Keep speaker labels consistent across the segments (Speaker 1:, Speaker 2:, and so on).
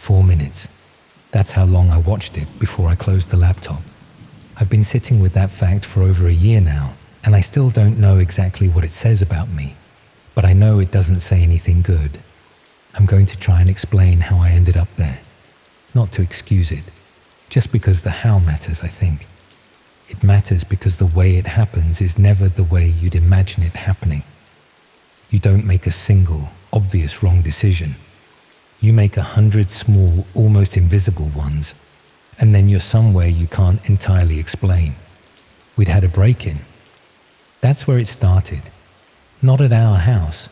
Speaker 1: 4 minutes. That's how long I watched it before I closed the laptop. I've been sitting with that fact for over a year now, and I still don't know exactly what it says about me, but I know it doesn't say anything good. I'm going to try and explain how I ended up there, not to excuse it, just because the how matters, I think. It matters because the way it happens is never the way you'd imagine it happening. You don't make a single, obvious wrong decision. You make 100 small, almost invisible ones, and then you're somewhere you can't entirely explain. We'd had a break-in. That's where it started. Not at our house,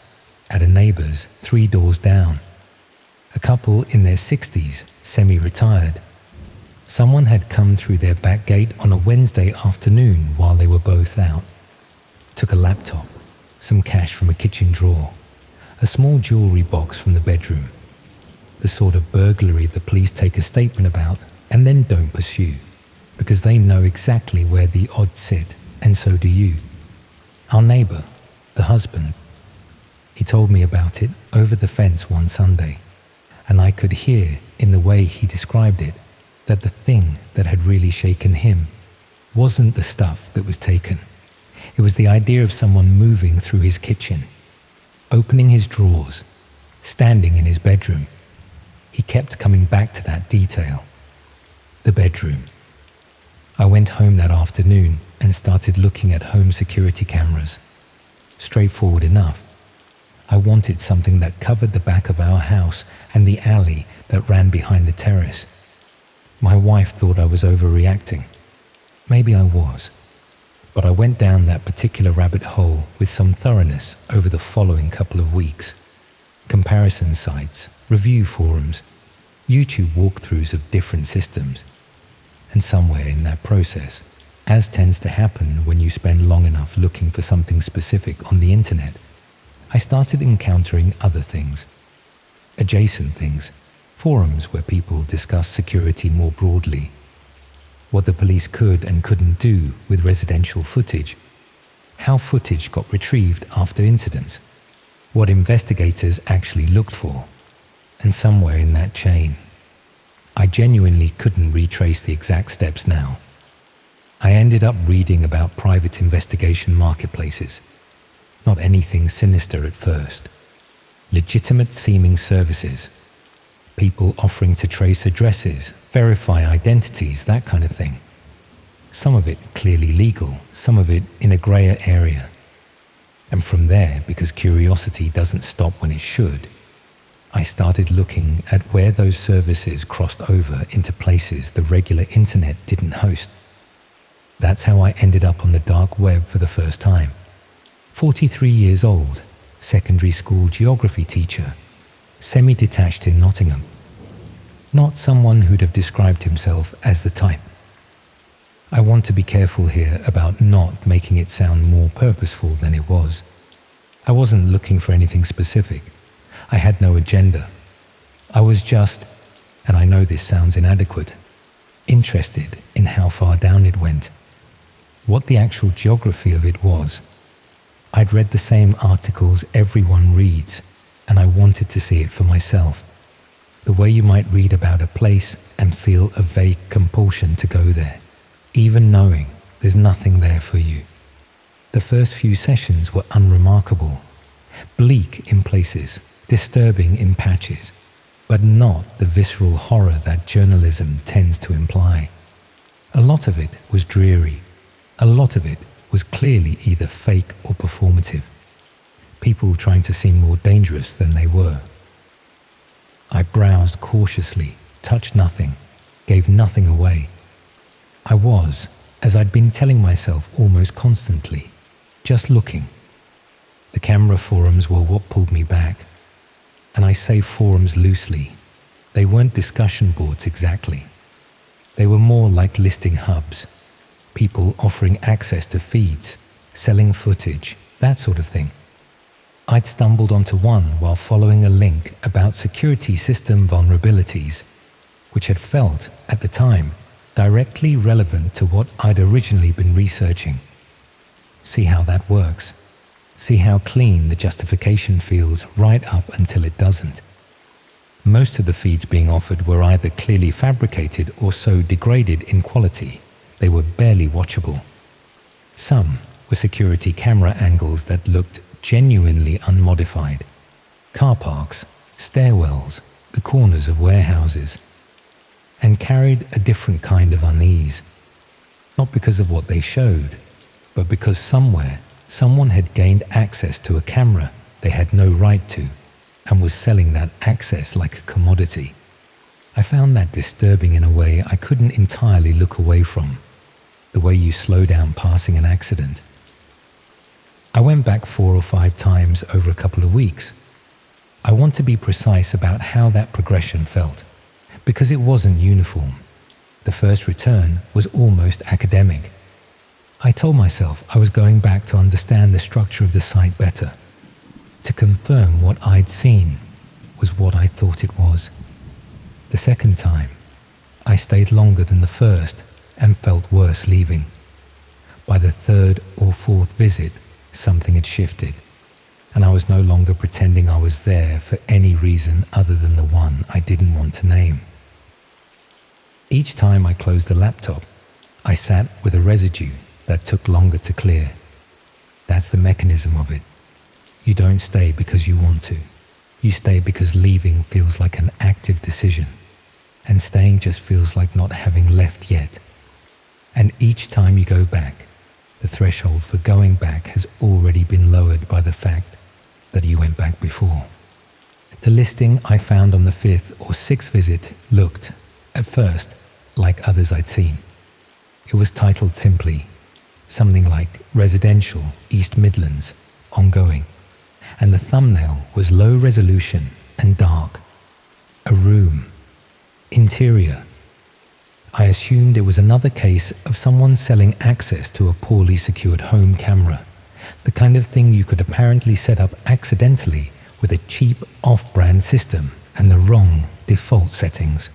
Speaker 1: at a neighbor's 3 doors down. A couple in their 60s, semi-retired. Someone had come through their back gate on a Wednesday afternoon while they were both out. Took a laptop, some cash from a kitchen drawer, a small jewelry box from the bedroom. The sort of burglary the police take a statement about and then don't pursue, because they know exactly where the odds sit, and so do you. Our neighbor, the husband, he told me about it over the fence one Sunday, and I could hear in the way he described it that the thing that had really shaken him wasn't the stuff that was taken. It was the idea of someone moving through his kitchen, opening his drawers, standing in his bedroom. He kept coming back to that detail. The bedroom. I went home that afternoon and started looking at home security cameras. Straightforward enough. I wanted something that covered the back of our house and the alley that ran behind the terrace. My wife thought I was overreacting. Maybe I was. But I went down that particular rabbit hole with some thoroughness over the following couple of weeks. Comparison sites, review forums, YouTube walkthroughs of different systems. And somewhere in that process, as tends to happen when you spend long enough looking for something specific on the internet, I started encountering other things. Adjacent things. Forums where people discuss security more broadly. What the police could and couldn't do with residential footage. How footage got retrieved after incidents. What investigators actually looked for. And somewhere in that chain, I genuinely couldn't retrace the exact steps now. I ended up reading about private investigation marketplaces. Not anything sinister at first. Legitimate seeming services. People offering to trace addresses, verify identities, that kind of thing. Some of it clearly legal, some of it in a grayer area. And from there, because curiosity doesn't stop when it should, I started looking at where those services crossed over into places the regular internet didn't host. That's how I ended up on the dark web for the first time. 43 years old, secondary school geography teacher, semi-detached in Nottingham. Not someone who'd have described himself as the type. I want to be careful here about not making it sound more purposeful than it was. I wasn't looking for anything specific. I had no agenda. I was just, and I know this sounds inadequate, interested in how far down it went. What the actual geography of it was. I'd read the same articles everyone reads, and I wanted to see it for myself. The way you might read about a place and feel a vague compulsion to go there, even knowing there's nothing there for you. The first few sessions were unremarkable, bleak in places, disturbing in patches, but not the visceral horror that journalism tends to imply. A lot of it was dreary. A lot of it was clearly either fake or performative. People trying to seem more dangerous than they were. I browsed cautiously, touched nothing, gave nothing away. I was, as I'd been telling myself almost constantly, just looking. The camera forums were what pulled me back. And I say forums loosely. They weren't discussion boards exactly. They were more like listing hubs. People offering access to feeds, selling footage, that sort of thing. I'd stumbled onto one while following a link about security system vulnerabilities, which had felt, at the time, directly relevant to what I'd originally been researching. See how that works. See how clean the justification feels right up until it doesn't. Most of the feeds being offered were either clearly fabricated or so degraded in quality they were barely watchable. Some were security camera angles that looked genuinely unmodified. Car parks, stairwells, the corners of warehouses, and carried a different kind of unease. Not because of what they showed, but because somewhere someone had gained access to a camera they had no right to and was selling that access like a commodity. I found that disturbing in a way I couldn't entirely look away from, the way you slow down passing an accident. I went back 4 or 5 times over a couple of weeks. I want to be precise about how that progression felt, because it wasn't uniform. The first return was almost academic. I told myself I was going back to understand the structure of the site better, to confirm what I'd seen was what I thought it was. The second time, I stayed longer than the first and felt worse leaving. By the third or fourth visit, something had shifted, and I was no longer pretending I was there for any reason other than the one I didn't want to name. Each time I closed the laptop, I sat with a residue that took longer to clear. That's the mechanism of it. You don't stay because you want to. You stay because leaving feels like an active decision, and staying just feels like not having left yet. And each time you go back, the threshold for going back has already been lowered by the fact that you went back before. The listing I found on the 5th or 6th visit looked, at first, like others I'd seen. It was titled simply, something like Residential East Midlands, Ongoing, and the thumbnail was low resolution and dark. A room. Interior. I assumed it was another case of someone selling access to a poorly secured home camera, the kind of thing you could apparently set up accidentally with a cheap off-brand system and the wrong default settings.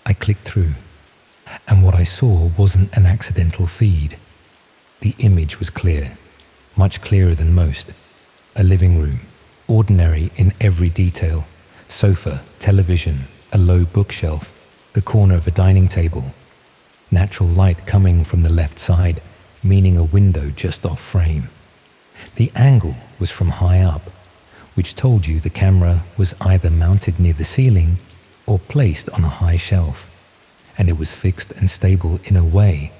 Speaker 1: I clicked through, and what I saw wasn't an accidental feed. The image was clear, much clearer than most. A living room, ordinary in every detail, sofa, television, a low bookshelf, the corner of a dining table, natural light coming from the left side, meaning a window just off frame. The angle was from high up, which told you the camera was either mounted near the ceiling or placed on a high shelf, and it was fixed and stable in a way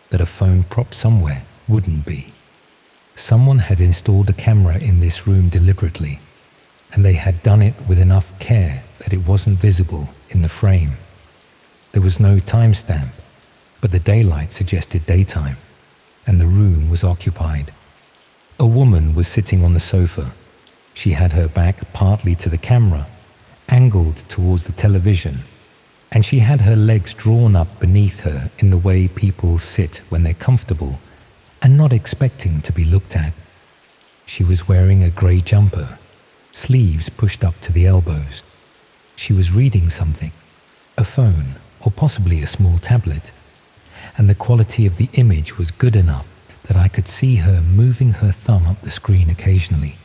Speaker 1: that a phone prop somewhere wouldn't be. Someone had installed a camera in this room deliberately, and they had done it with enough care that it wasn't visible in the frame. There was no timestamp, but the daylight suggested daytime, and the room was occupied. A woman was sitting on the sofa. She had her back partly to the camera, angled towards the television, and she had her legs drawn up beneath her in the way people sit when they're comfortable and not expecting to be looked at. She was wearing a grey jumper, sleeves pushed up to the elbows. She was reading something, a phone or possibly a small tablet, and the quality of the image was good enough that I could see her moving her thumb up the screen occasionally.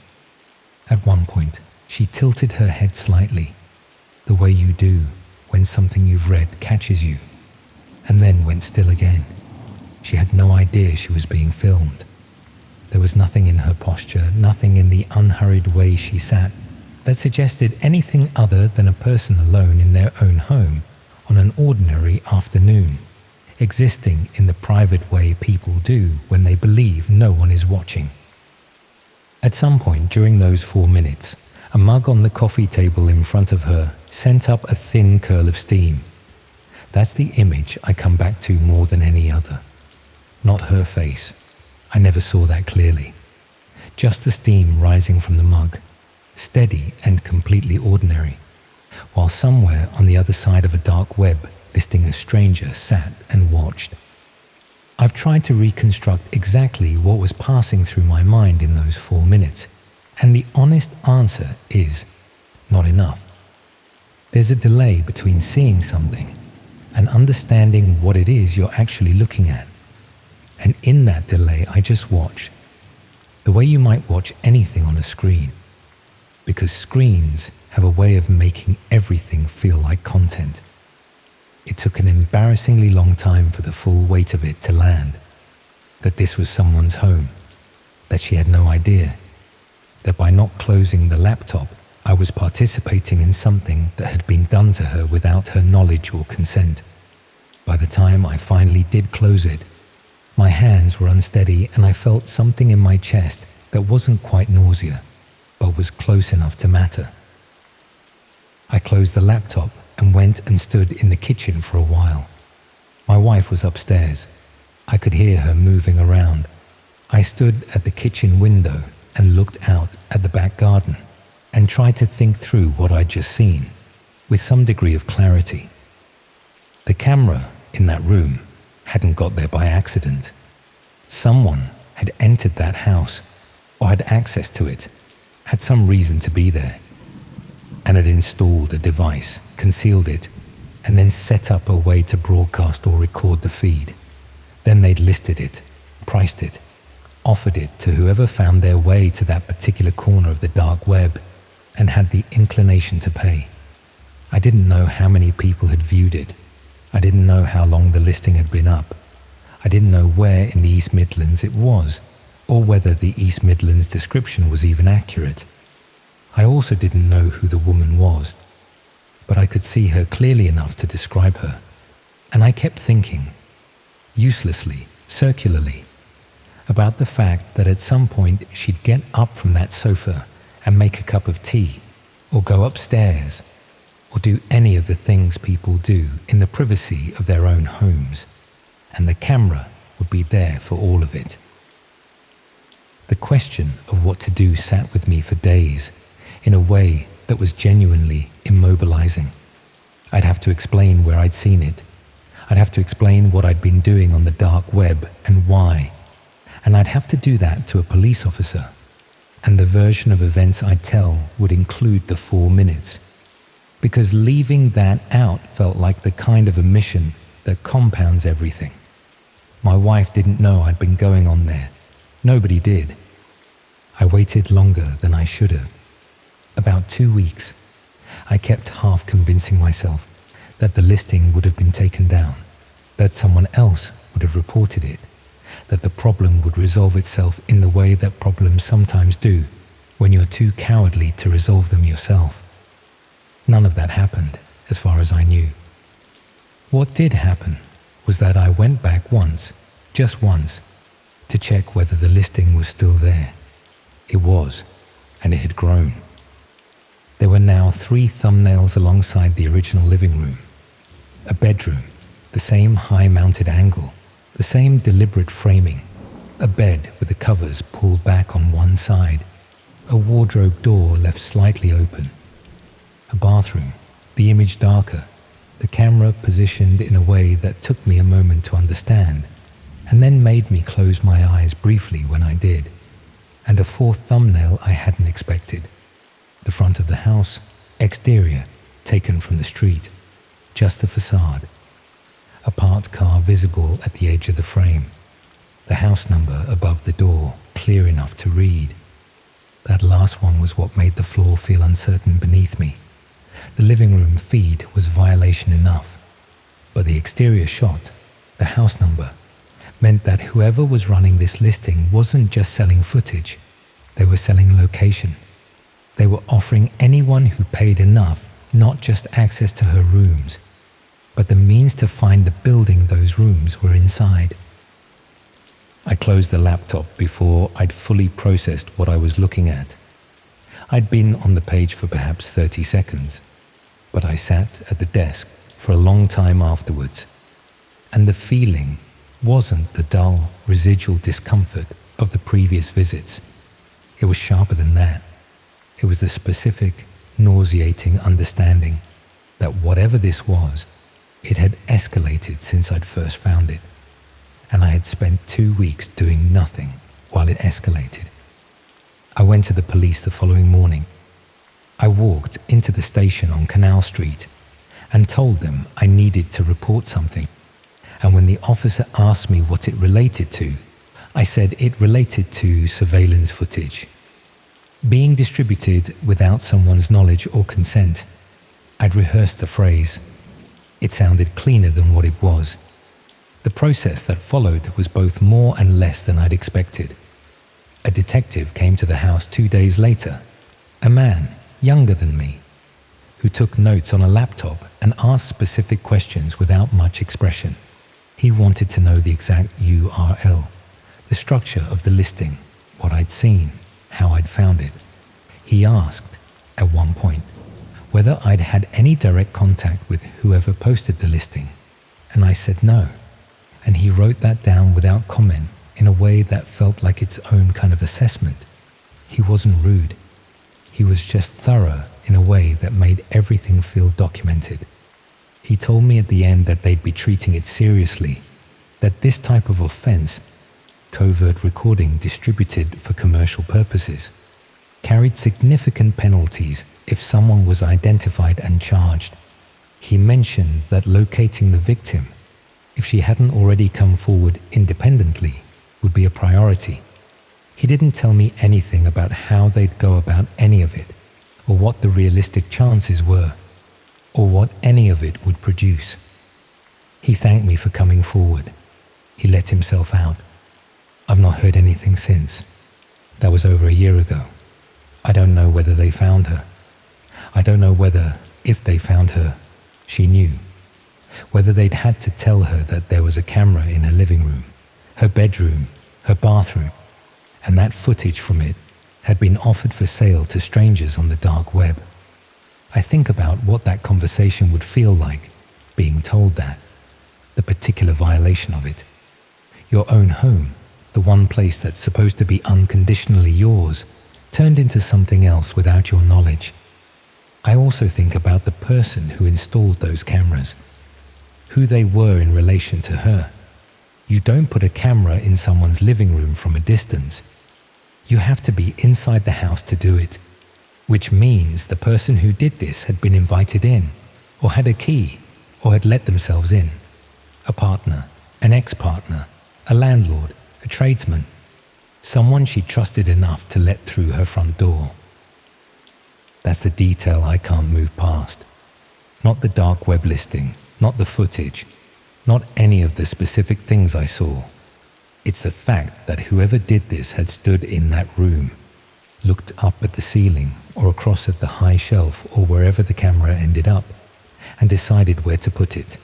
Speaker 1: At one point, she tilted her head slightly, the way you do when something you've read catches you, and then went still again. She had no idea she was being filmed. There was nothing in her posture, nothing in the unhurried way she sat, that suggested anything other than a person alone in their own home on an ordinary afternoon, existing in the private way people do when they believe no one is watching. At some point during those 4 minutes, a mug on the coffee table in front of her sent up a thin curl of steam. That's the image I come back to more than any other. Not her face. I never saw that clearly. Just the steam rising from the mug, steady and completely ordinary, while somewhere on the other side of a dark web, listing a stranger sat and watched. I've tried to reconstruct exactly what was passing through my mind in those 4 minutes, and the honest answer is not enough. There's a delay between seeing something and understanding what it is you're actually looking at. And in that delay, I just watch, the way you might watch anything on a screen, because screens have a way of making everything feel like content. It took an embarrassingly long time for the full weight of it to land. That this was someone's home. That she had no idea. That by not closing the laptop, I was participating in something that had been done to her without her knowledge or consent. By the time I finally did close it, my hands were unsteady and I felt something in my chest that wasn't quite nausea, but was close enough to matter. I closed the laptop and went and stood in the kitchen for a while. My wife was upstairs. I could hear her moving around. I stood at the kitchen window and looked out at the back garden and tried to think through what I'd just seen with some degree of clarity. The camera in that room hadn't got there by accident. Someone had entered that house or had access to it, had some reason to be there, and had installed a device, concealed it, and then set up a way to broadcast or record the feed. Then they'd listed it, priced it, offered it to whoever found their way to that particular corner of the dark web and had the inclination to pay. I didn't know how many people had viewed it. I didn't know how long the listing had been up. I didn't know where in the East Midlands it was, or whether the East Midlands description was even accurate. I also didn't know who the woman was, but I could see her clearly enough to describe her. And I kept thinking, uselessly, circularly, about the fact that at some point she'd get up from that sofa and make a cup of tea, or go upstairs, or do any of the things people do in the privacy of their own homes, and the camera would be there for all of it. The question of what to do sat with me for days, in a way that was genuinely immobilizing. I'd have to explain where I'd seen it. I'd have to explain what I'd been doing on the dark web and why. And I'd have to do that to a police officer. And the version of events I'd tell would include the 4 minutes. Because leaving that out felt like the kind of omission that compounds everything. My wife didn't know I'd been going on there. Nobody did. I waited longer than I should have. About 2 weeks. I kept half convincing myself that the listing would have been taken down, that someone else would have reported it, that the problem would resolve itself in the way that problems sometimes do when you're too cowardly to resolve them yourself. None of that happened, as far as I knew. What did happen was that I went back once, just once, to check whether the listing was still there. It was, and it had grown. There were now 3 thumbnails alongside the original living room. A bedroom, the same high-mounted angle, the same deliberate framing, a bed with the covers pulled back on one side, a wardrobe door left slightly open, a bathroom, the image darker, the camera positioned in a way that took me a moment to understand, and then made me close my eyes briefly when I did, and a 4th thumbnail I hadn't expected. The front of the house, exterior, taken from the street, just the facade. A parked car visible at the edge of the frame. The house number above the door, clear enough to read. That last one was what made the floor feel uncertain beneath me. The living room feed was violation enough, but the exterior shot, the house number, meant that whoever was running this listing wasn't just selling footage, they were selling location. They were offering anyone who paid enough not just access to her rooms, but the means to find the building those rooms were inside. I closed the laptop before I'd fully processed what I was looking at. I'd been on the page for perhaps 30 seconds, but I sat at the desk for a long time afterwards, and the feeling wasn't the dull, residual discomfort of the previous visits. It was sharper than that. It was the specific, nauseating understanding that whatever this was, it had escalated since I'd first found it, and I had spent 2 weeks doing nothing while it escalated. I went to the police the following morning. I walked into the station on Canal Street and told them I needed to report something, and when the officer asked me what it related to, I said it related to surveillance footage. being distributed without someone's knowledge or consent. I'd rehearsed the phrase. It sounded cleaner than what it was. The process that followed was both more and less than I'd expected. A detective came to the house 2 days later, a man younger than me, who took notes on a laptop and asked specific questions without much expression. He wanted to know the exact URL, the structure of the listing, what I'd seen, how I'd found it. He asked, at one point, whether I'd had any direct contact with whoever posted the listing, and I said no, and he wrote that down without comment in a way that felt like its own kind of assessment. He wasn't rude. He was just thorough in a way that made everything feel documented. He told me at the end that they'd be treating it seriously, that this type of offense, covert recording distributed for commercial purposes, carried significant penalties if someone was identified and charged. He mentioned that locating the victim, if she hadn't already come forward independently, would be a priority. He didn't tell me anything about how they'd go about any of it, or what the realistic chances were, or what any of it would produce. He thanked me for coming forward. He let himself out. I've not heard anything since. That was over a year ago. I don't know whether they found her. I don't know whether, if they found her, she knew. Whether they'd had to tell her that there was a camera in her living room, her bedroom, her bathroom, and that footage from it had been offered for sale to strangers on the dark web. I think about what that conversation would feel like, being told that, the particular violation of it. Your own home, the one place that's supposed to be unconditionally yours, turned into something else without your knowledge. I also think about the person who installed those cameras, who they were in relation to her. You don't put a camera in someone's living room from a distance. You have to be inside the house to do it, which means the person who did this had been invited in, or had a key, or had let themselves in. A partner, an ex-partner, a landlord, a tradesman, someone she trusted enough to let through her front door. That's the detail I can't move past. Not the dark web listing, not the footage, not any of the specific things I saw. It's the fact that whoever did this had stood in that room, looked up at the ceiling or across at the high shelf or wherever the camera ended up, and decided where to put it,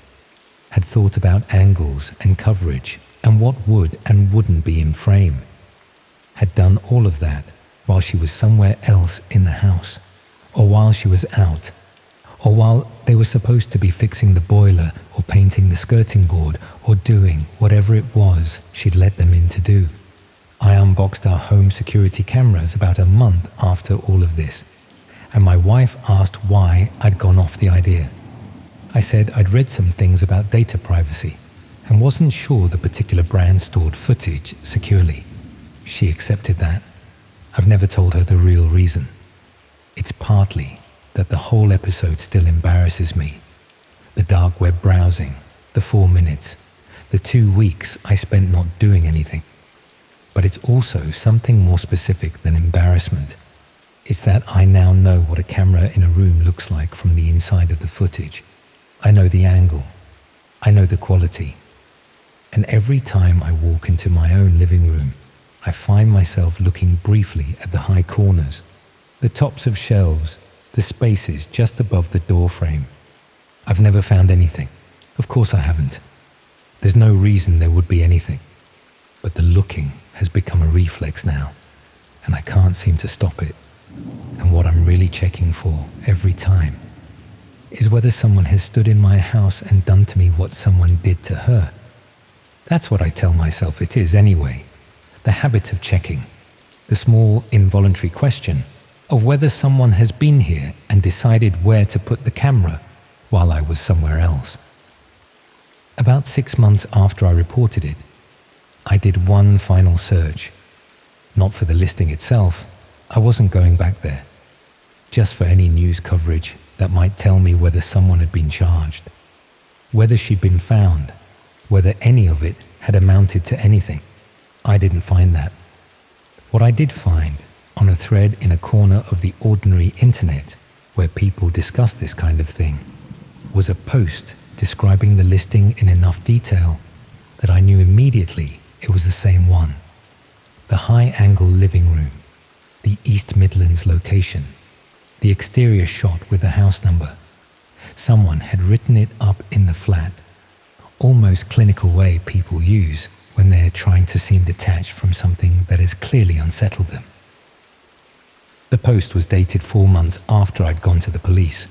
Speaker 1: had thought about angles and coverage and what would and wouldn't be in frame, had done all of that while she was somewhere else in the house, or while she was out, or while they were supposed to be fixing the boiler or painting the skirting board or doing whatever it was she'd let them in to do. I unboxed our home security cameras about a month after all of this, and my wife asked why I'd gone off the idea. I said I'd read some things about data privacy and wasn't sure the particular brand stored footage securely. She accepted that. I've never told her the real reason. It's partly that the whole episode still embarrasses me. The dark web browsing, the 4 minutes, the 2 weeks I spent not doing anything. But it's also something more specific than embarrassment. It's that I now know what a camera in a room looks like from the inside of the footage. I know the angle. I know the quality. And every time I walk into my own living room, I find myself looking briefly at the high corners, the tops of shelves, the spaces just above the door frame. I've never found anything. Of course I haven't. There's no reason there would be anything. But the looking has become a reflex now, and I can't seem to stop it. And what I'm really checking for every time is whether someone has stood in my house and done to me what someone did to her. That's what I tell myself it is anyway. The habit of checking. The small involuntary question of whether someone has been here and decided where to put the camera while I was somewhere else. About 6 months after I reported it, I did one final search. Not for the listing itself. I wasn't going back there. Just for any news coverage that might tell me whether someone had been charged, whether she'd been found, whether any of it had amounted to anything. I didn't find that. What I did find on a thread in a corner of the ordinary internet where people discuss this kind of thing, was a post describing the listing in enough detail that I knew immediately it was the same one. The high-angle living room, the East Midlands location, the exterior shot with the house number. Someone had written it up in the flat, almost clinical way people use when they're trying to seem detached from something that has clearly unsettled them. The post was dated 4 months after I'd gone to the police.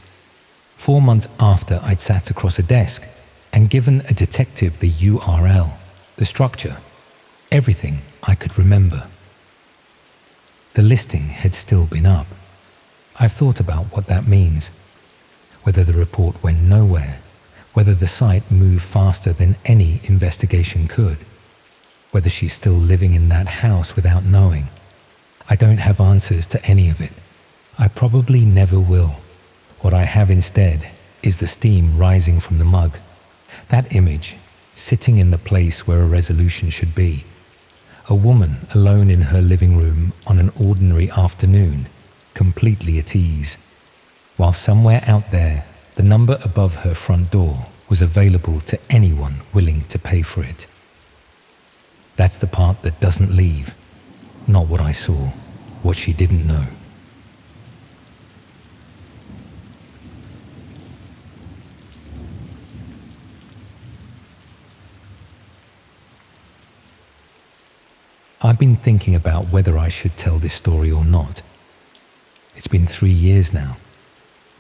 Speaker 1: 4 months after I'd sat across a desk and given a detective the URL, the structure, everything I could remember. The listing had still been up. I've thought about what that means. Whether the report went nowhere, whether the site moved faster than any investigation could, whether she's still living in that house without knowing. I don't have answers to any of it. I probably never will. What I have instead is the steam rising from the mug. That image, sitting in the place where a resolution should be. A woman alone in her living room on an ordinary afternoon, completely at ease, while somewhere out there, the number above her front door was available to anyone willing to pay for it. That's the part that doesn't leave, not what I saw, what she didn't know. I've been thinking about whether I should tell this story or not. It's been 3 years now,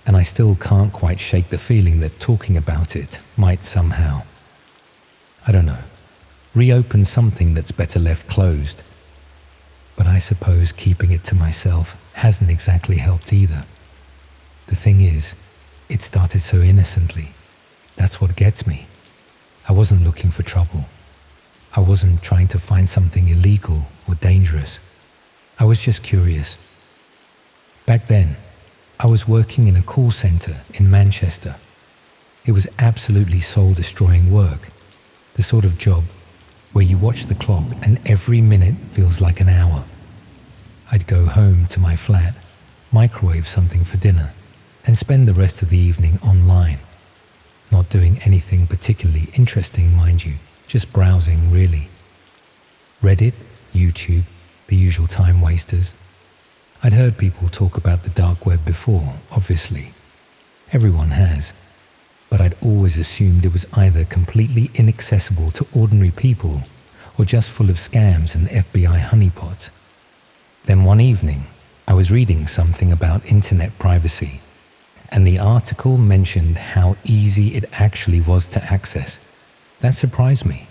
Speaker 1: and I still can't quite shake the feeling that talking about it might somehow, I don't know, reopen something that's better left closed. But I suppose keeping it to myself hasn't exactly helped either. The thing is, it started so innocently. That's what gets me. I wasn't looking for trouble. I wasn't trying to find something illegal or dangerous. I was just curious. Back then, I was working in a call center in Manchester. It was absolutely soul-destroying work, the sort of job where you watch the clock and every minute feels like an hour. I'd go home to my flat, microwave something for dinner, and spend the rest of the evening online. Not doing anything particularly interesting, mind you, just browsing really. Reddit, YouTube, the usual time wasters. I'd heard people talk about the dark web before, obviously. Everyone has. But I'd always assumed it was either completely inaccessible to ordinary people or just full of scams and FBI honeypots. Then one evening, I was reading something about internet privacy, and the article mentioned how easy it actually was to access. That surprised me.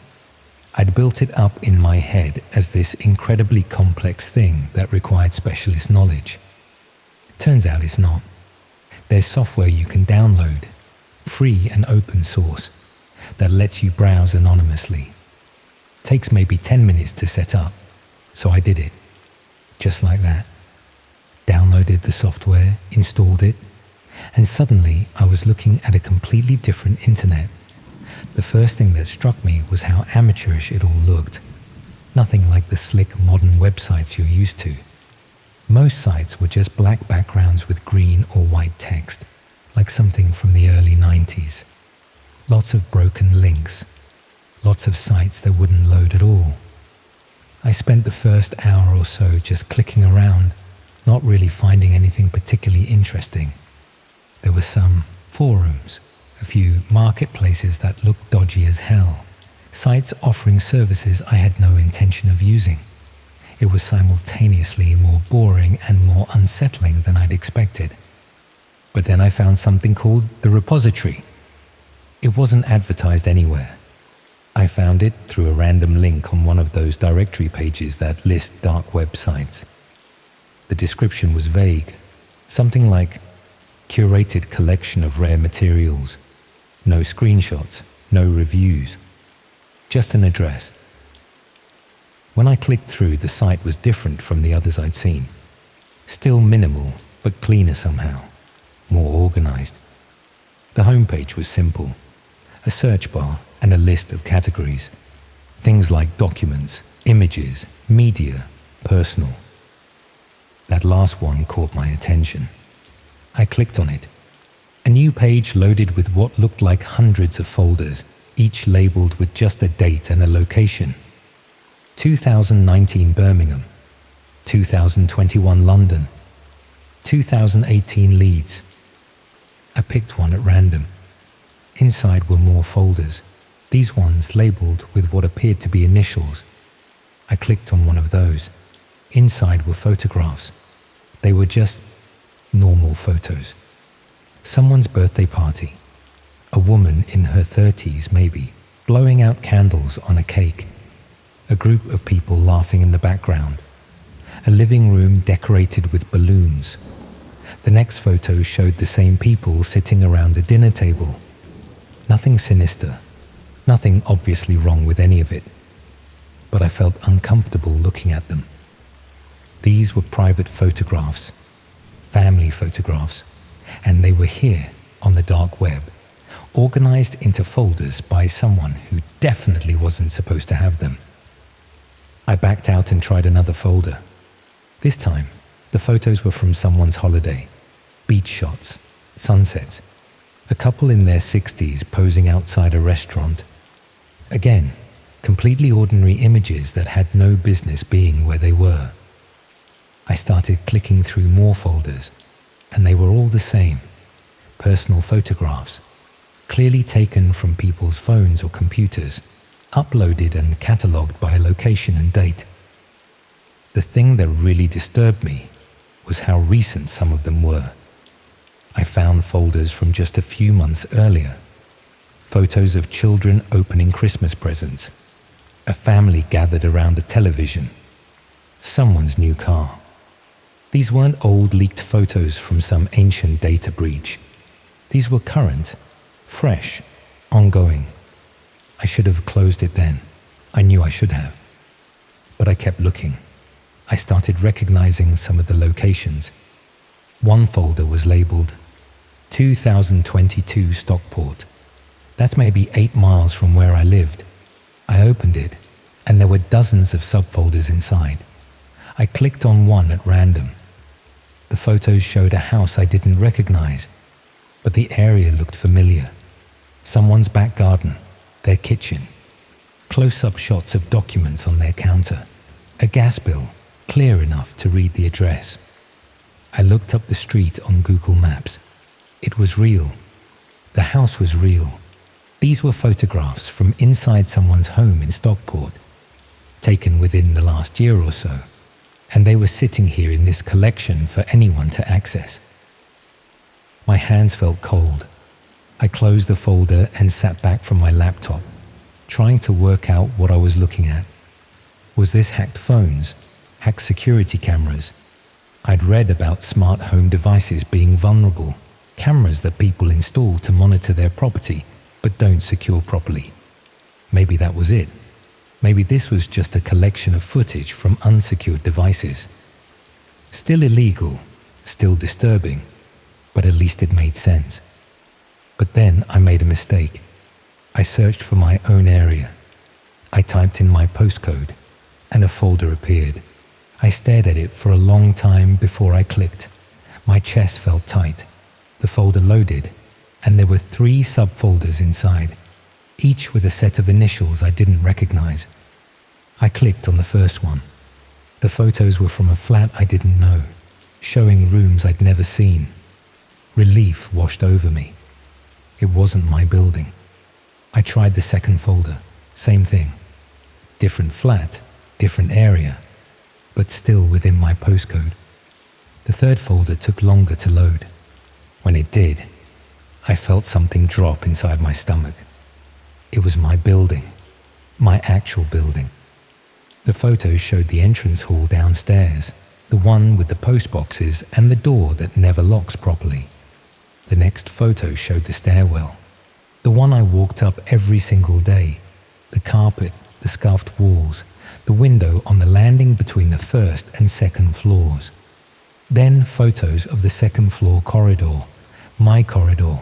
Speaker 1: I'd built it up in my head as this incredibly complex thing that required specialist knowledge. Turns out it's not. There's software you can download, free and open source, that lets you browse anonymously. Takes maybe 10 minutes to set up, so I did it. Just like that. Downloaded the software, installed it, and suddenly I was looking at a completely different internet. The first thing that struck me was how amateurish it all looked. Nothing like the slick modern websites you're used to. Most sites were just black backgrounds with green or white text, like something from the early 90s. Lots of broken links. Lots of sites that wouldn't load at all. I spent the first hour or so just clicking around, not really finding anything particularly interesting. There were some forums, a few marketplaces that looked dodgy as hell, sites offering services I had no intention of using. It was simultaneously more boring and more unsettling than I'd expected. But then I found something called The Repository. It wasn't advertised anywhere. I found it through a random link on one of those directory pages that list dark websites. The description was vague, something like curated collection of rare materials. No screenshots, no reviews, just an address. When I clicked through, the site was different from the others I'd seen. Still minimal, but cleaner somehow, more organized. The homepage was simple, a search bar and a list of categories. Things like documents, images, media, personal. That last one caught my attention. I clicked on it. A new page loaded with what looked like hundreds of folders, each labeled with just a date and a location. 2019 Birmingham, 2021 London, 2018 Leeds. I picked one at random. Inside were more folders, these ones labeled with what appeared to be initials. I clicked on one of those. Inside were photographs. They were just normal photos. Someone's birthday party. A woman in her 30s maybe, blowing out candles on a cake. A group of people laughing in the background. A living room decorated with balloons. The next photo showed the same people sitting around a dinner table. Nothing sinister, nothing obviously wrong with any of it, but I felt uncomfortable looking at them. These were private photographs, family photographs, and they were here on the dark web, organized into folders by someone who definitely wasn't supposed to have them. I backed out and tried another folder. This time, the photos were from someone's holiday, beach shots, sunsets, a couple in their 60s posing outside a restaurant. Again, completely ordinary images that had no business being where they were. I started clicking through more folders, and they were all the same. Personal photographs, clearly taken from people's phones or computers, uploaded and catalogued by location and date. The thing that really disturbed me was how recent some of them were. I found folders from just a few months earlier. Photos of children opening Christmas presents, a family gathered around a television, someone's new car. These weren't old leaked photos from some ancient data breach. These were current, fresh, ongoing. I should have closed it then. I knew I should have. But I kept looking. I started recognizing some of the locations. One folder was labeled 2022 Stockport. That's maybe 8 miles from where I lived. I opened it, and there were dozens of subfolders inside. I clicked on one at random. The photos showed a house I didn't recognize, but the area looked familiar. Someone's back garden, their kitchen, close-up shots of documents on their counter, a gas bill clear enough to read the address. I looked up the street on Google Maps. It was real. The house was real. These were photographs from inside someone's home in Stockport, taken within the last year or so, and they were sitting here in this collection for anyone to access. My hands felt cold. I closed the folder and sat back from my laptop, trying to work out what I was looking at. Was this hacked phones, hacked security cameras? I'd read about smart home devices being vulnerable, cameras that people install to monitor their property but don't secure properly. Maybe that was it. Maybe this was just a collection of footage from unsecured devices. Still illegal, still disturbing, but at least it made sense. But then I made a mistake. I searched for my own area. I typed in my postcode, and a folder appeared. I stared at it for a long time before I clicked. My chest felt tight. The folder loaded, and there were 3 subfolders inside, each with a set of initials I didn't recognize. I clicked on the first one. The photos were from a flat I didn't know, showing rooms I'd never seen. Relief washed over me. It wasn't my building. I tried the second folder, same thing. Different flat, different area, but still within my postcode. The third folder took longer to load. When it did, I felt something drop inside my stomach. It was my building, my actual building. The photos showed the entrance hall downstairs, the one with the post boxes and the door that never locks properly. The next photo showed the stairwell, the one I walked up every single day, the carpet, the scuffed walls, the window on the landing between the first and second floors. Then photos of the second floor corridor, my corridor.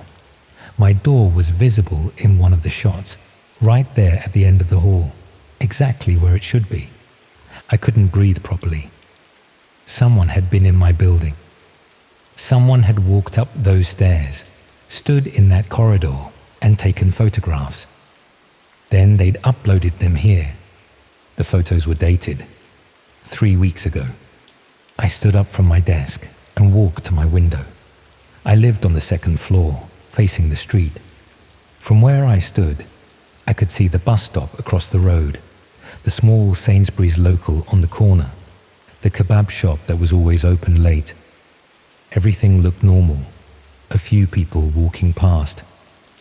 Speaker 1: My door was visible in one of the shots, right there at the end of the hall, exactly where it should be. I couldn't breathe properly. Someone had been in my building. Someone had walked up those stairs, stood in that corridor, and taken photographs. Then they'd uploaded them here. The photos were dated 3 weeks ago. I stood up from my desk and walked to my window. I lived on the second floor, facing the street. From where I stood, I could see the bus stop across the road, the small Sainsbury's local on the corner, the kebab shop that was always open late. Everything looked normal. A few people walking past,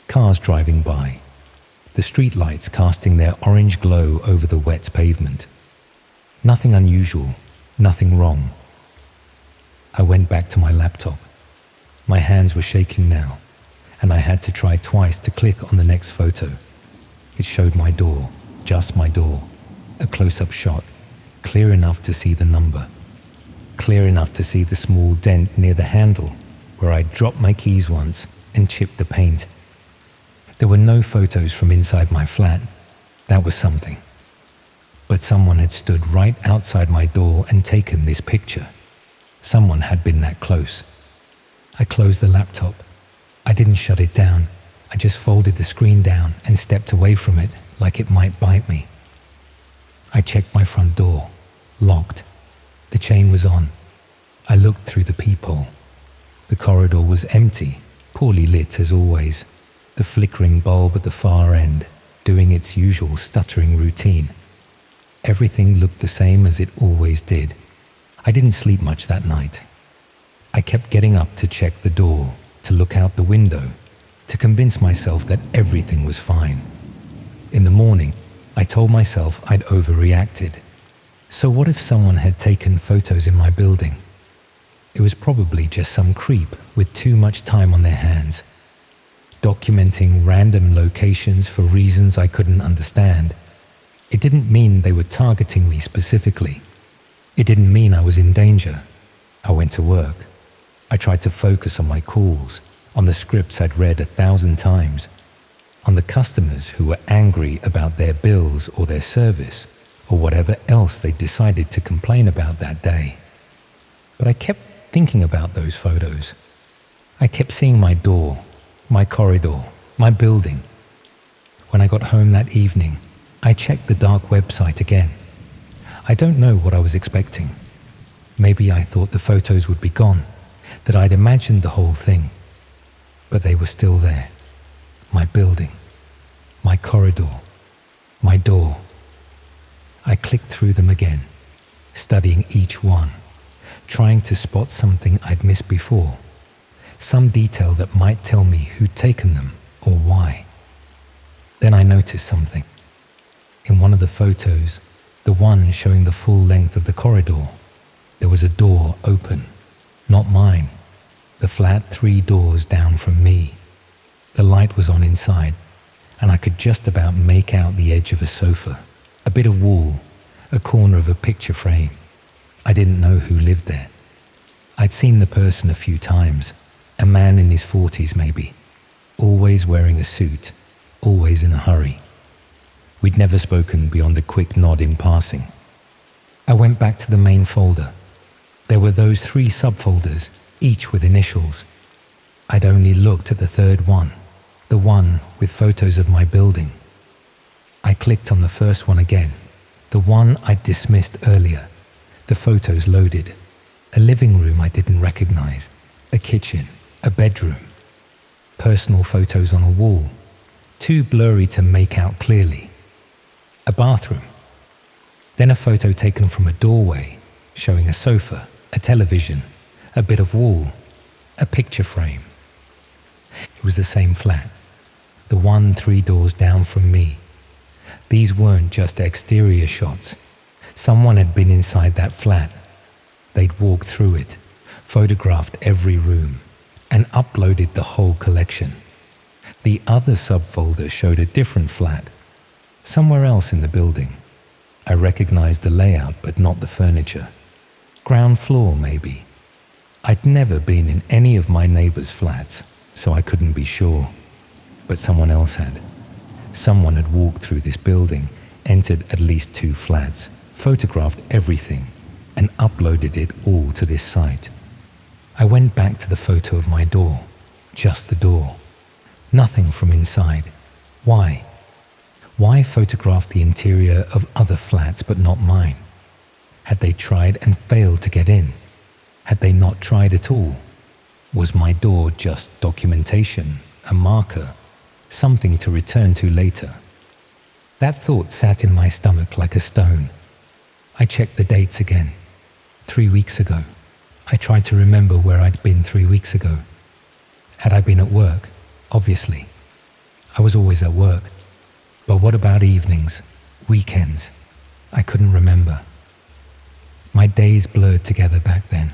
Speaker 1: cars driving by, the streetlights casting their orange glow over the wet pavement. Nothing unusual, nothing wrong. I went back to my laptop. My hands were shaking now, and I had to try twice to click on the next photo. It showed my door, just my door, a close-up shot, clear enough to see the number, clear enough to see the small dent near the handle where I dropped my keys once and chipped the paint. There were no photos from inside my flat. That was something. But someone had stood right outside my door and taken this picture. Someone had been that close. I closed the laptop. I didn't shut it down. I just folded the screen down and stepped away from it like it might bite me. I checked my front door. Locked. The chain was on. I looked through the peephole. The corridor was empty, poorly lit as always, the flickering bulb at the far end doing its usual stuttering routine. Everything looked the same as it always did. I didn't sleep much that night. I kept getting up to check the door, to look out the window, to convince myself that everything was fine. In the morning, I told myself I'd overreacted. So what if someone had taken photos in my building? It was probably just some creep with too much time on their hands, documenting random locations for reasons I couldn't understand. It didn't mean they were targeting me specifically. It didn't mean I was in danger. I went to work. I tried to focus on my calls, on the scripts I'd read 1,000 times, on the customers who were angry about their bills or their service, or whatever else they decided to complain about that day. But I kept thinking about those photos. I kept seeing my door, my corridor, my building. When I got home that evening, I checked the dark website again. I don't know what I was expecting. Maybe I thought the photos would be gone, that I'd imagined the whole thing. But they were still there. My building, my corridor, my door. I clicked through them again, studying each one, trying to spot something I'd missed before, some detail that might tell me who'd taken them or why. Then I noticed something. In one of the photos, the one showing the full length of the corridor, there was a door open, not mine, the flat 3 doors down from me. The light was on inside, and I could just about make out the edge of a sofa, a bit of wall, a corner of a picture frame. I didn't know who lived there. I'd seen the person a few times, a man in his 40s maybe, always wearing a suit, always in a hurry. We'd never spoken beyond a quick nod in passing. I went back to the main folder. There were those 3 subfolders, each with initials. I'd only looked at the third one, the one with photos of my building. I clicked on the first one again, the one I'd dismissed earlier. The photos loaded. A living room I didn't recognize, a kitchen, a bedroom. Personal photos on a wall, too blurry to make out clearly. A bathroom. Then a photo taken from a doorway, showing a sofa, a television, a bit of wall, a picture frame. It was the same flat, the one 3 doors down from me. These weren't just exterior shots. Someone had been inside that flat. They'd walked through it, photographed every room, and uploaded the whole collection. The other subfolder showed a different flat, somewhere else in the building. I recognized the layout but not the furniture. Ground floor, maybe. I'd never been in any of my neighbors' flats, so I couldn't be sure. But someone else had. Someone had walked through this building, entered at least 2 flats, photographed everything, and uploaded it all to this site. I went back to the photo of my door, just the door. Nothing from inside. Why? Why photograph the interior of other flats but not mine? Had they tried and failed to get in? Had they not tried at all? Was my door just documentation, a marker, something to return to later? That thought sat in my stomach like a stone. I checked the dates again. 3 weeks ago. I tried to remember where I'd been 3 weeks ago. Had I been at work? Obviously. I was always at work. But what about evenings, weekends? I couldn't remember. My days blurred together back then.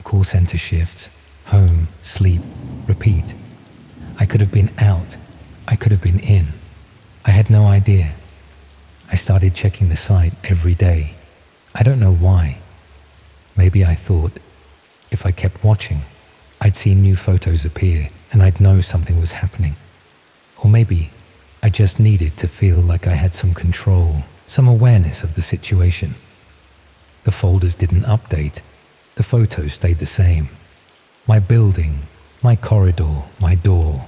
Speaker 1: Call center shifts, home, sleep, repeat. I could have been out. I could have been in. I had no idea. I started checking the site every day. I don't know why. Maybe I thought, if I kept watching, I'd see new photos appear and I'd know something was happening. Or maybe I just needed to feel like I had some control, some awareness of the situation. The folders didn't update. The photos stayed the same. My building, my corridor, my door.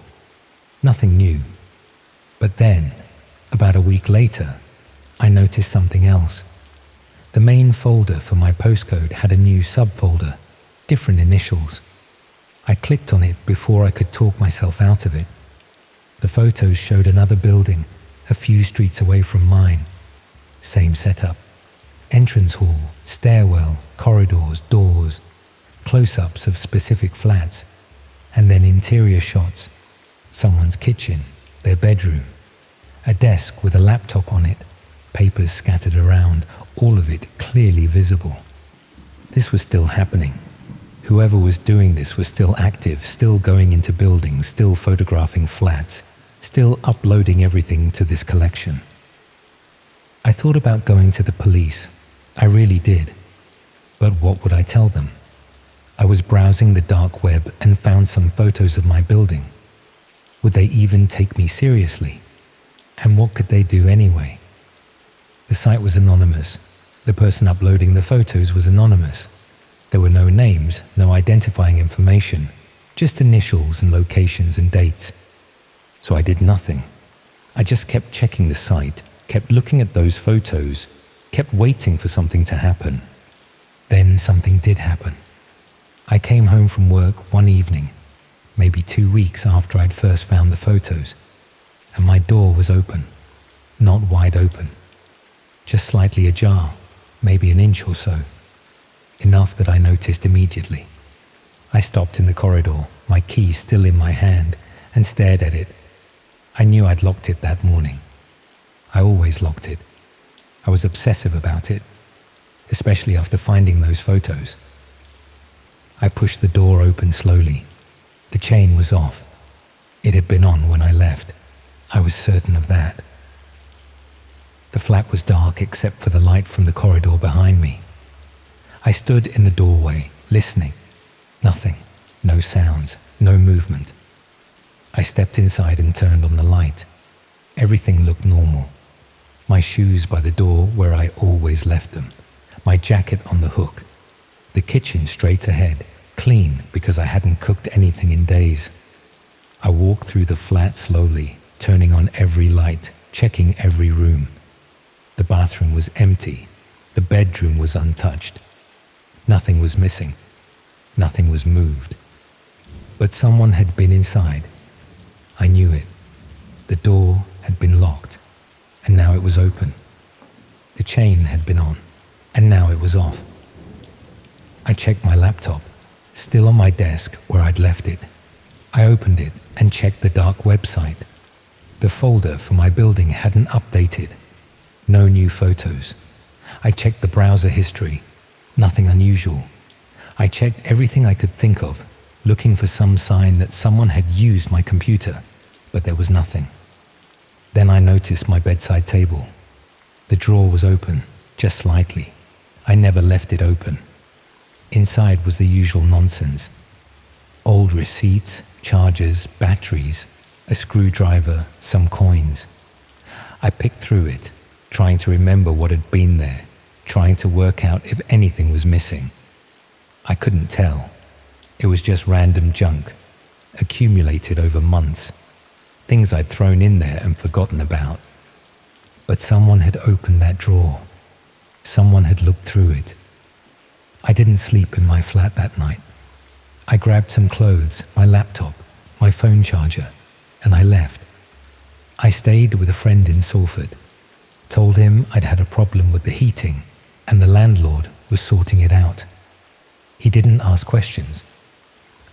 Speaker 1: Nothing new. But then, about a week later, I noticed something else. The main folder for my postcode had a new subfolder, different initials. I clicked on it before I could talk myself out of it. The photos showed another building, a few streets away from mine. Same setup. Entrance hall, stairwell, corridors, doors, close-ups of specific flats, and then interior shots. Someone's kitchen, their bedroom, a desk with a laptop on it, papers scattered around, all of it clearly visible. This was still happening. Whoever was doing this was still active, still going into buildings, still photographing flats, still uploading everything to this collection. I thought about going to the police. I really did. But what would I tell them? I was browsing the dark web and found some photos of my building. Would they even take me seriously? And what could they do anyway? The site was anonymous. The person uploading the photos was anonymous. There were no names, no identifying information, just initials and locations and dates. So I did nothing. I just kept checking the site, kept looking at those photos, kept waiting for something to happen. Then something did happen. I came home from work one evening, maybe 2 weeks after I'd first found the photos, and my door was open, not wide open, just slightly ajar, maybe an inch or so. Enough that I noticed immediately. I stopped in the corridor, my key still in my hand, and stared at it. I knew I'd locked it that morning. I always locked it. I was obsessive about it, especially after finding those photos. I pushed the door open slowly. The chain was off. It had been on when I left. I was certain of that. The flat was dark except for the light from the corridor behind me. I stood in the doorway, listening. Nothing, no sounds, no movement. I stepped inside and turned on the light. Everything looked normal. My shoes by the door where I always left them. My jacket on the hook. The kitchen straight ahead, clean because I hadn't cooked anything in days. I walked through the flat slowly, turning on every light, checking every room. The bathroom was empty. The bedroom was untouched. Nothing was missing. Nothing was moved. But someone had been inside. I knew it. The door had been locked, and now it was open. The chain had been on, and now it was off. I checked my laptop, still on my desk where I'd left it. I opened it and checked the dark website. The folder for my building hadn't updated. No new photos. I checked the browser history. Nothing unusual. I checked everything I could think of, looking for some sign that someone had used my computer, but there was nothing. Then I noticed my bedside table. The drawer was open, just slightly. I never left it open. Inside was the usual nonsense. Old receipts, chargers, batteries, a screwdriver, some coins. I picked through it, trying to remember what had been there, trying to work out if anything was missing. I couldn't tell. It was just random junk, accumulated over months, things I'd thrown in there and forgotten about. But someone had opened that drawer. Someone had looked through it. I didn't sleep in my flat that night. I grabbed some clothes, my laptop, my phone charger, and I left. I stayed with a friend in Salford, told him I'd had a problem with the heating and the landlord was sorting it out. He didn't ask questions.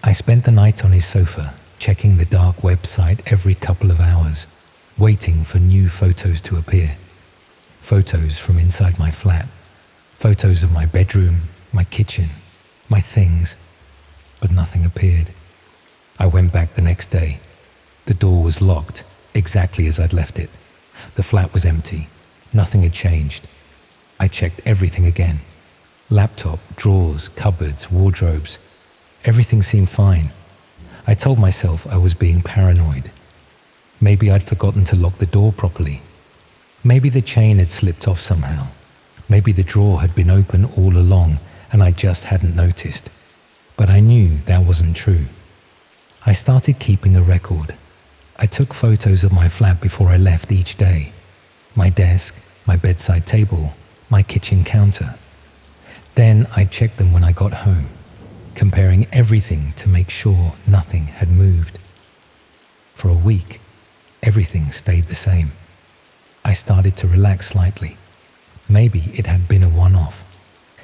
Speaker 1: I spent the night on his sofa, checking the dark website every couple of hours, waiting for new photos to appear. Photos from inside my flat, photos of my bedroom, my kitchen, my things, but nothing appeared. I went back the next day. The door was locked, exactly as I'd left it. The flat was empty. Nothing had changed. I checked everything again. Laptop, drawers, cupboards, wardrobes. Everything seemed fine. I told myself I was being paranoid. Maybe I'd forgotten to lock the door properly. Maybe the chain had slipped off somehow. Maybe the drawer had been open all along and I just hadn't noticed. But I knew that wasn't true. I started keeping a record. I took photos of my flat before I left each day. My desk, my bedside table, my kitchen counter. Then I'd check them when I got home, comparing everything to make sure nothing had moved. For a week, everything stayed the same. I started to relax slightly. Maybe it had been a one-off.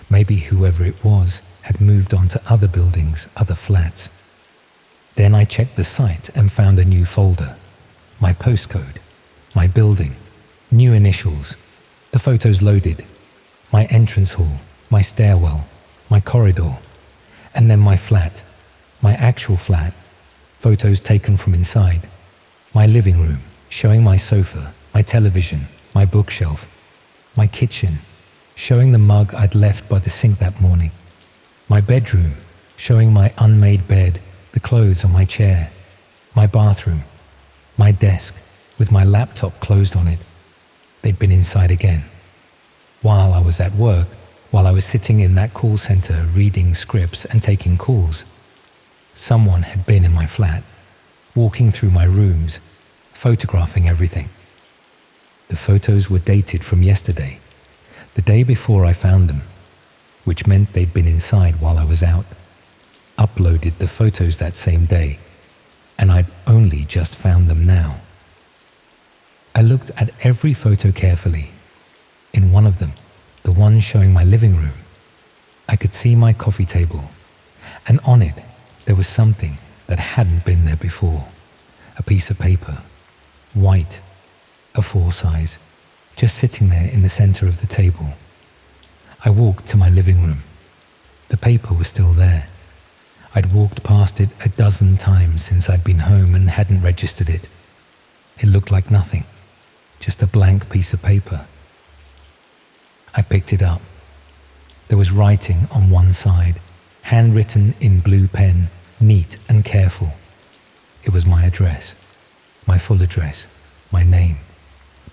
Speaker 1: Maybe whoever it was had moved on to other buildings, other flats. Then I checked the site and found a new folder. My postcode, my building, new initials, the photos loaded, my entrance hall, my stairwell, my corridor, and then my flat, my actual flat, photos taken from inside, my living room, showing my sofa, my television, my bookshelf, my kitchen, showing the mug I'd left by the sink that morning, my bedroom, showing my unmade bed, the clothes on my chair, my bathroom, my desk with my laptop closed on it. They'd been inside again. While I was at work, while I was sitting in that call center reading scripts and taking calls, someone had been in my flat, walking through my rooms, photographing everything. The photos were dated from yesterday, the day before I found them, which meant they'd been inside while I was out. Uploaded the photos that same day, and I'd only just found them now. I looked at every photo carefully. In one of them, the one showing my living room, I could see my coffee table, and on it there was something that hadn't been there before. A piece of paper, white, A4 size, just sitting there in the center of the table. I walked to my living room. The paper was still there. I'd walked past it a dozen times since I'd been home and hadn't registered it. It looked like nothing, just a blank piece of paper. I picked it up. There was writing on one side, handwritten in blue pen, neat and careful. It was my address, my full address, my name,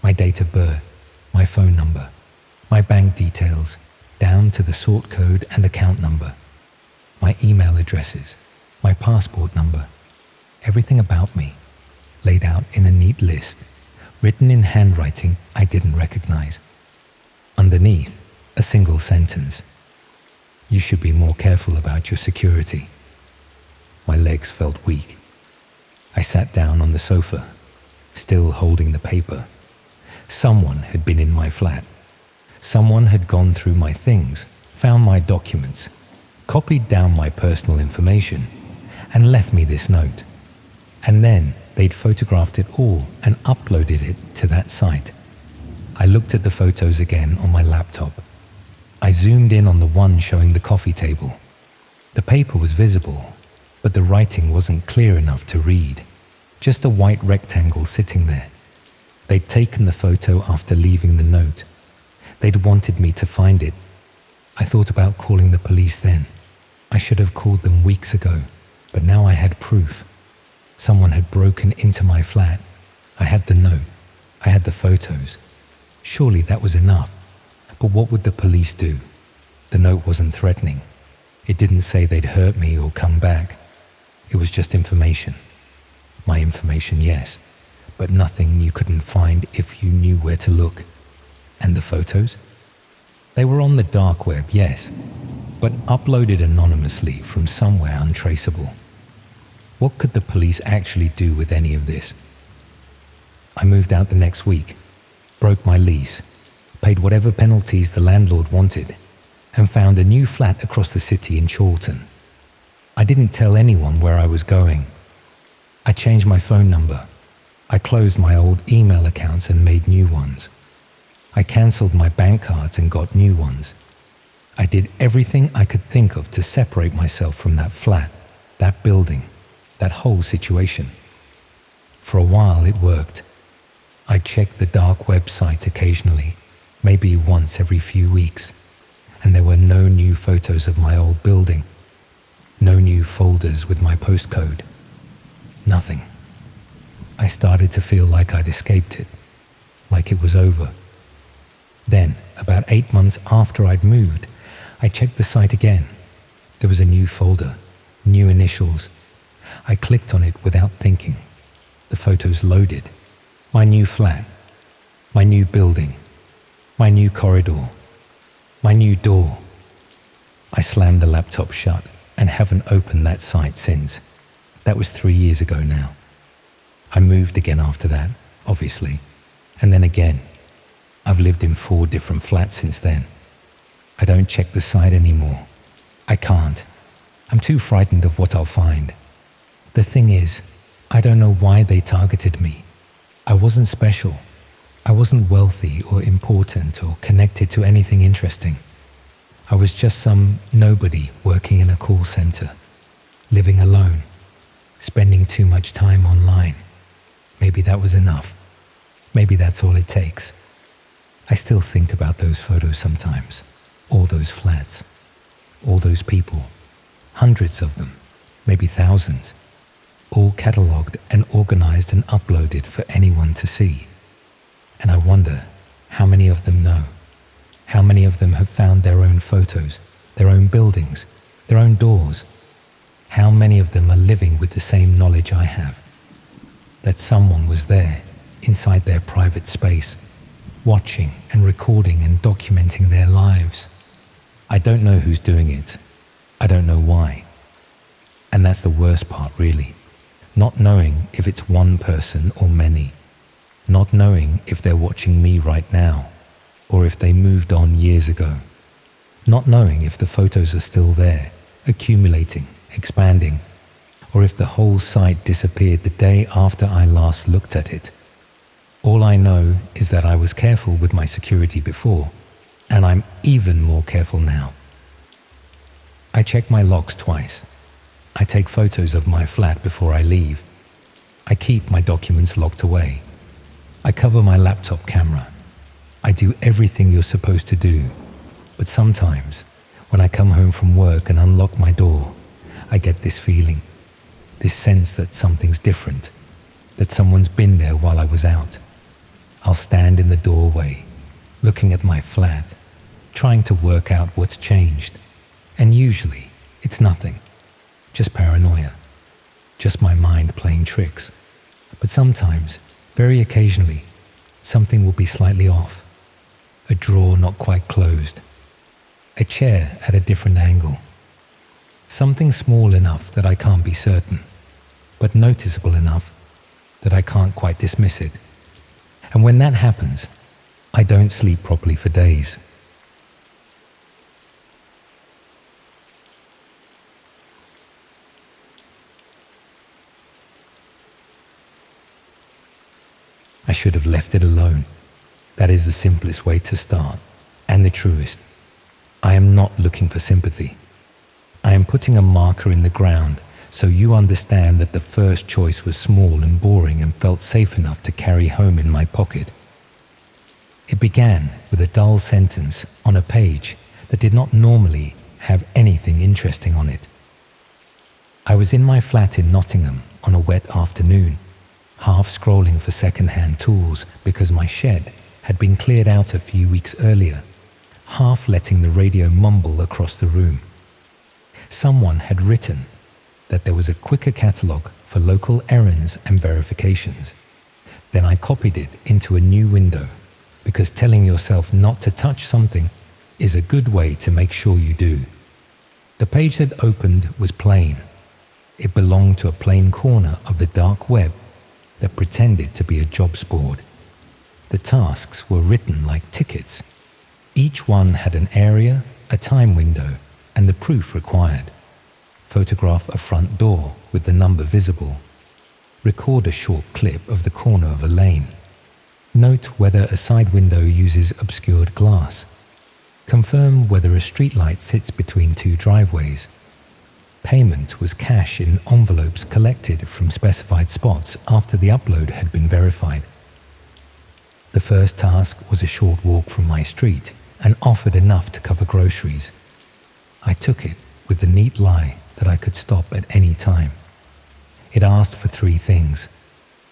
Speaker 1: my date of birth, my phone number, my bank details, down to the sort code and account number, my email addresses, my passport number, everything about me, laid out in a neat list, written in handwriting I didn't recognize. Underneath, a single sentence. You should be more careful about your security. My legs felt weak. I sat down on the sofa, still holding the paper. Someone had been in my flat. Someone had gone through my things, found my documents, copied down my personal information, and left me this note. And then they'd photographed it all and uploaded it to that site. I looked at the photos again on my laptop. I zoomed in on the one showing the coffee table. The paper was visible, but the writing wasn't clear enough to read. Just a white rectangle sitting there. They'd taken the photo after leaving the note. They'd wanted me to find it. I thought about calling the police then. I should have called them weeks ago, but now I had proof. Someone had broken into my flat. I had the note. I had the photos. Surely that was enough. But what would the police do? The note wasn't threatening. It didn't say they'd hurt me or come back. It was just information. My information, yes, but nothing you couldn't find if you knew where to look. And the photos? They were on the dark web, yes, but uploaded anonymously from somewhere untraceable. What could the police actually do with any of this? I moved out the next week, broke my lease, paid whatever penalties the landlord wanted, and found a new flat across the city in Chorlton. I didn't tell anyone where I was going. I changed my phone number. I closed my old email accounts and made new ones. I cancelled my bank cards and got new ones. I did everything I could think of to separate myself from that flat, that building, that whole situation. For a while it worked. I'd check the dark website occasionally, maybe once every few weeks, and there were no new photos of my old building, no new folders with my postcode, nothing. I started to feel like I'd escaped it, like it was over. Then, about 8 months after I'd moved, I checked the site again. There was a new folder, new initials. I clicked on it without thinking. The photos loaded. My new flat, my new building, my new corridor, my new door. I slammed the laptop shut and haven't opened that site since. That was 3 years ago now. I moved again after that, obviously, and then again. I've lived in 4 different flats since then. I don't check the site anymore. I can't. I'm too frightened of what I'll find. The thing is, I don't know why they targeted me. I wasn't special. I wasn't wealthy or important or connected to anything interesting. I was just some nobody working in a call center, living alone, spending too much time online. Maybe that was enough. Maybe that's all it takes. I still think about those photos sometimes, all those flats, all those people, hundreds of them, maybe thousands, all catalogued and organized and uploaded for anyone to see. And I wonder how many of them know, how many of them have found their own photos, their own buildings, their own doors. How many of them are living with the same knowledge I have, that someone was there, inside their private space, watching and recording and documenting their lives. I don't know who's doing it. I don't know why. And that's the worst part, really. Not knowing if it's one person or many. Not knowing if they're watching me right now, or if they moved on years ago. Not knowing if the photos are still there, accumulating, expanding, or if the whole site disappeared the day after I last looked at it. All I know is that I was careful with my security before, and I'm even more careful now. I check my locks twice. I take photos of my flat before I leave. I keep my documents locked away. I cover my laptop camera. I do everything you're supposed to do. But sometimes, when I come home from work and unlock my door, I get this feeling, this sense that something's different, that someone's been there while I was out. I'll stand in the doorway, looking at my flat, trying to work out what's changed. And usually, it's nothing. Just paranoia. Just my mind playing tricks. But sometimes, very occasionally, something will be slightly off. A drawer not quite closed. A chair at a different angle. Something small enough that I can't be certain, but noticeable enough that I can't quite dismiss it. And when that happens, I don't sleep properly for days. I should have left it alone. That is the simplest way to start, and the truest. I am not looking for sympathy. I am putting a marker in the ground so you understand that the first choice was small and boring and felt safe enough to carry home in my pocket. It began with a dull sentence on a page that did not normally have anything interesting on it. I was in my flat in Nottingham on a wet afternoon, half scrolling for second-hand tools because my shed had been cleared out a few weeks earlier, half letting the radio mumble across the room. Someone had written that there was a quicker catalogue for local errands and verifications. Then I copied it into a new window, because telling yourself not to touch something is a good way to make sure you do. The page that opened was plain. It belonged to a plain corner of the dark web that pretended to be a jobs board. The tasks were written like tickets. Each one had an area, a time window, and the proof required. Photograph a front door with the number visible. Record a short clip of the corner of a lane. Note whether a side window uses obscured glass. Confirm whether a streetlight sits between two driveways. Payment was cash in envelopes collected from specified spots after the upload had been verified. The first task was a short walk from my street and offered enough to cover groceries. I took it with the neat lie that I could stop at any time. It asked for 3 things: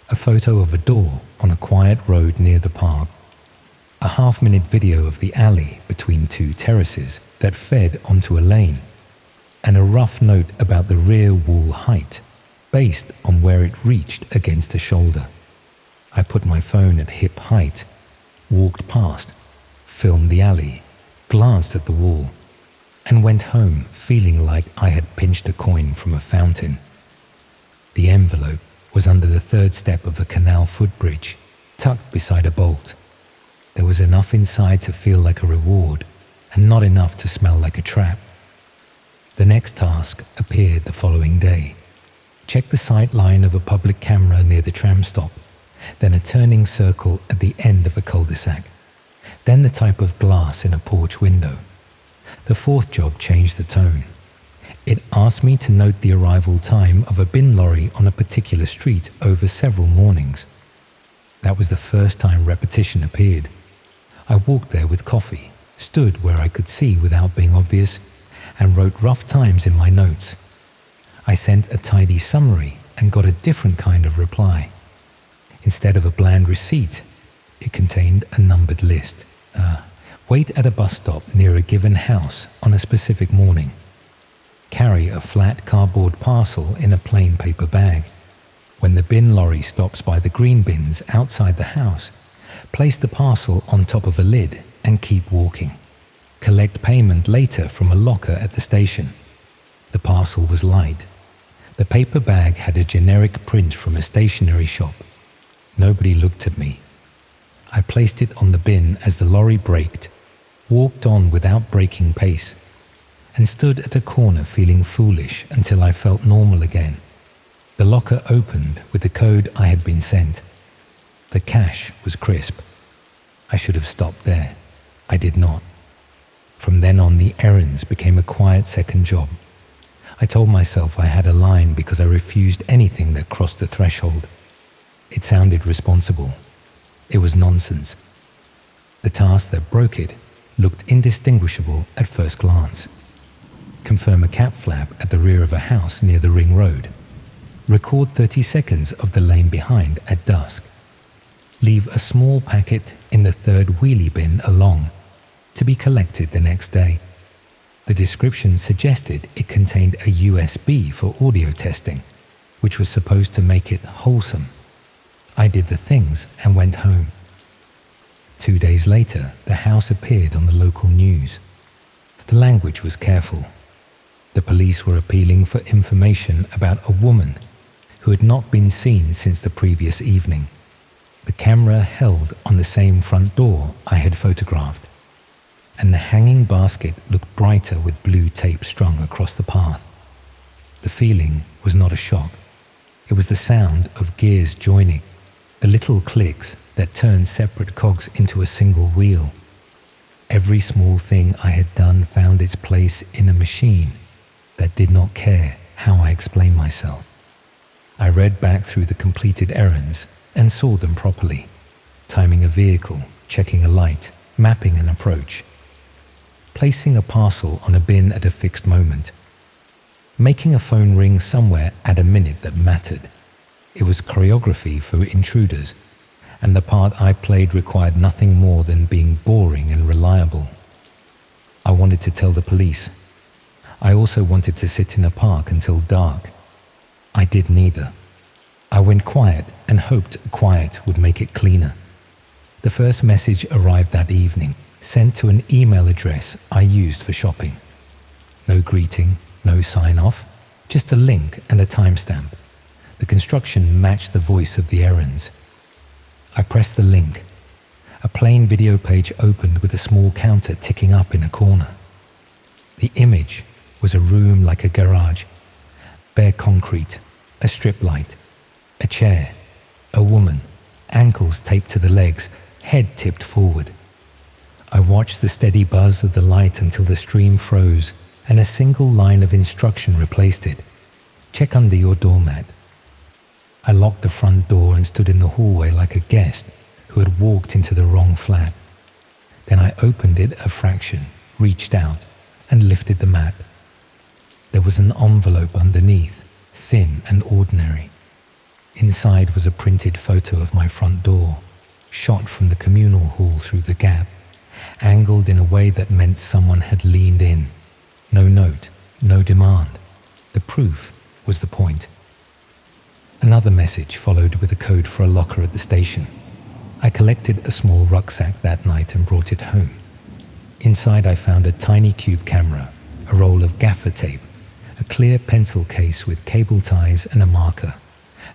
Speaker 1: a photo of a door on a quiet road near the park, a half-minute video of the alley between 2 terraces that fed onto a lane, and a rough note about the rear wall height, based on where it reached against a shoulder. I put my phone at hip height, walked past, filmed the alley, glanced at the wall, and went home feeling like I had pinched a coin from a fountain. The envelope was under the 3rd step of a canal footbridge, tucked beside a bolt. There was enough inside to feel like a reward, and not enough to smell like a trap. The next task appeared the following day. Check the sight line of a public camera near the tram stop, then a turning circle at the end of a cul-de-sac, then the type of glass in a porch window. The 4th job changed the tone. It asked me to note the arrival time of a bin lorry on a particular street over several mornings. That was the first time repetition appeared. I walked there with coffee, stood where I could see without being obvious, and wrote rough times in my notes. I sent a tidy summary and got a different kind of reply. Instead of a bland receipt, it contained a numbered list. Wait at a bus stop near a given house on a specific morning. Carry a flat cardboard parcel in a plain paper bag. When the bin lorry stops by the green bins outside the house, place the parcel on top of a lid and keep walking. Collect payment later from a locker at the station. The parcel was light. The paper bag had a generic print from a stationery shop. Nobody looked at me. I placed it on the bin as the lorry braked, walked on without breaking pace, and stood at a corner feeling foolish until I felt normal again. The locker opened with the code I had been sent. The cash was crisp. I should have stopped there. I did not. From then on, the errands became a quiet second job. I told myself I had a line because I refused anything that crossed the threshold. It sounded responsible. It was nonsense. The task that broke it looked indistinguishable at first glance. Confirm a cat flap at the rear of a house near the ring road. Record 30 seconds of the lane behind at dusk. Leave a small packet in the 3rd wheelie bin along, to be collected the next day. The description suggested it contained a USB for audio testing, which was supposed to make it wholesome. I did the things and went home. 2 days later, the house appeared on the local news. The language was careful. The police were appealing for information about a woman who had not been seen since the previous evening. The camera held on the same front door I had photographed, and the hanging basket looked brighter with blue tape strung across the path. The feeling was not a shock. It was the sound of gears joining, the little clicks that turned separate cogs into a single wheel. Every small thing I had done found its place in a machine that did not care how I explained myself. I read back through the completed errands and saw them properly, timing a vehicle, checking a light, mapping an approach, placing a parcel on a bin at a fixed moment, making a phone ring somewhere at a minute that mattered. It was choreography for intruders, and the part I played required nothing more than being boring and reliable. I wanted to tell the police. I also wanted to sit in a park until dark. I did neither. I went quiet and hoped quiet would make it cleaner. The first message arrived that evening, sent to an email address I used for shopping. No greeting, no sign-off, just a link and a timestamp. The construction matched the voice of the errands. I pressed the link. A plain video page opened with a small counter ticking up in a corner. The image was a room like a garage. Bare concrete, a strip light, a chair, a woman, ankles taped to the legs, head tipped forward. I watched the steady buzz of the light until the stream froze and a single line of instruction replaced it. Check under your doormat. I locked the front door and stood in the hallway like a guest who had walked into the wrong flat. Then I opened it a fraction, reached out, and lifted the mat. There was an envelope underneath, thin and ordinary. Inside was a printed photo of my front door, shot from the communal hall through the gap, angled in a way that meant someone had leaned in. No note, no demand. The proof was the point. Another message followed with a code for a locker at the station. I collected a small rucksack that night and brought it home. Inside I found a tiny cube camera, a roll of gaffer tape, a clear pencil case with cable ties and a marker,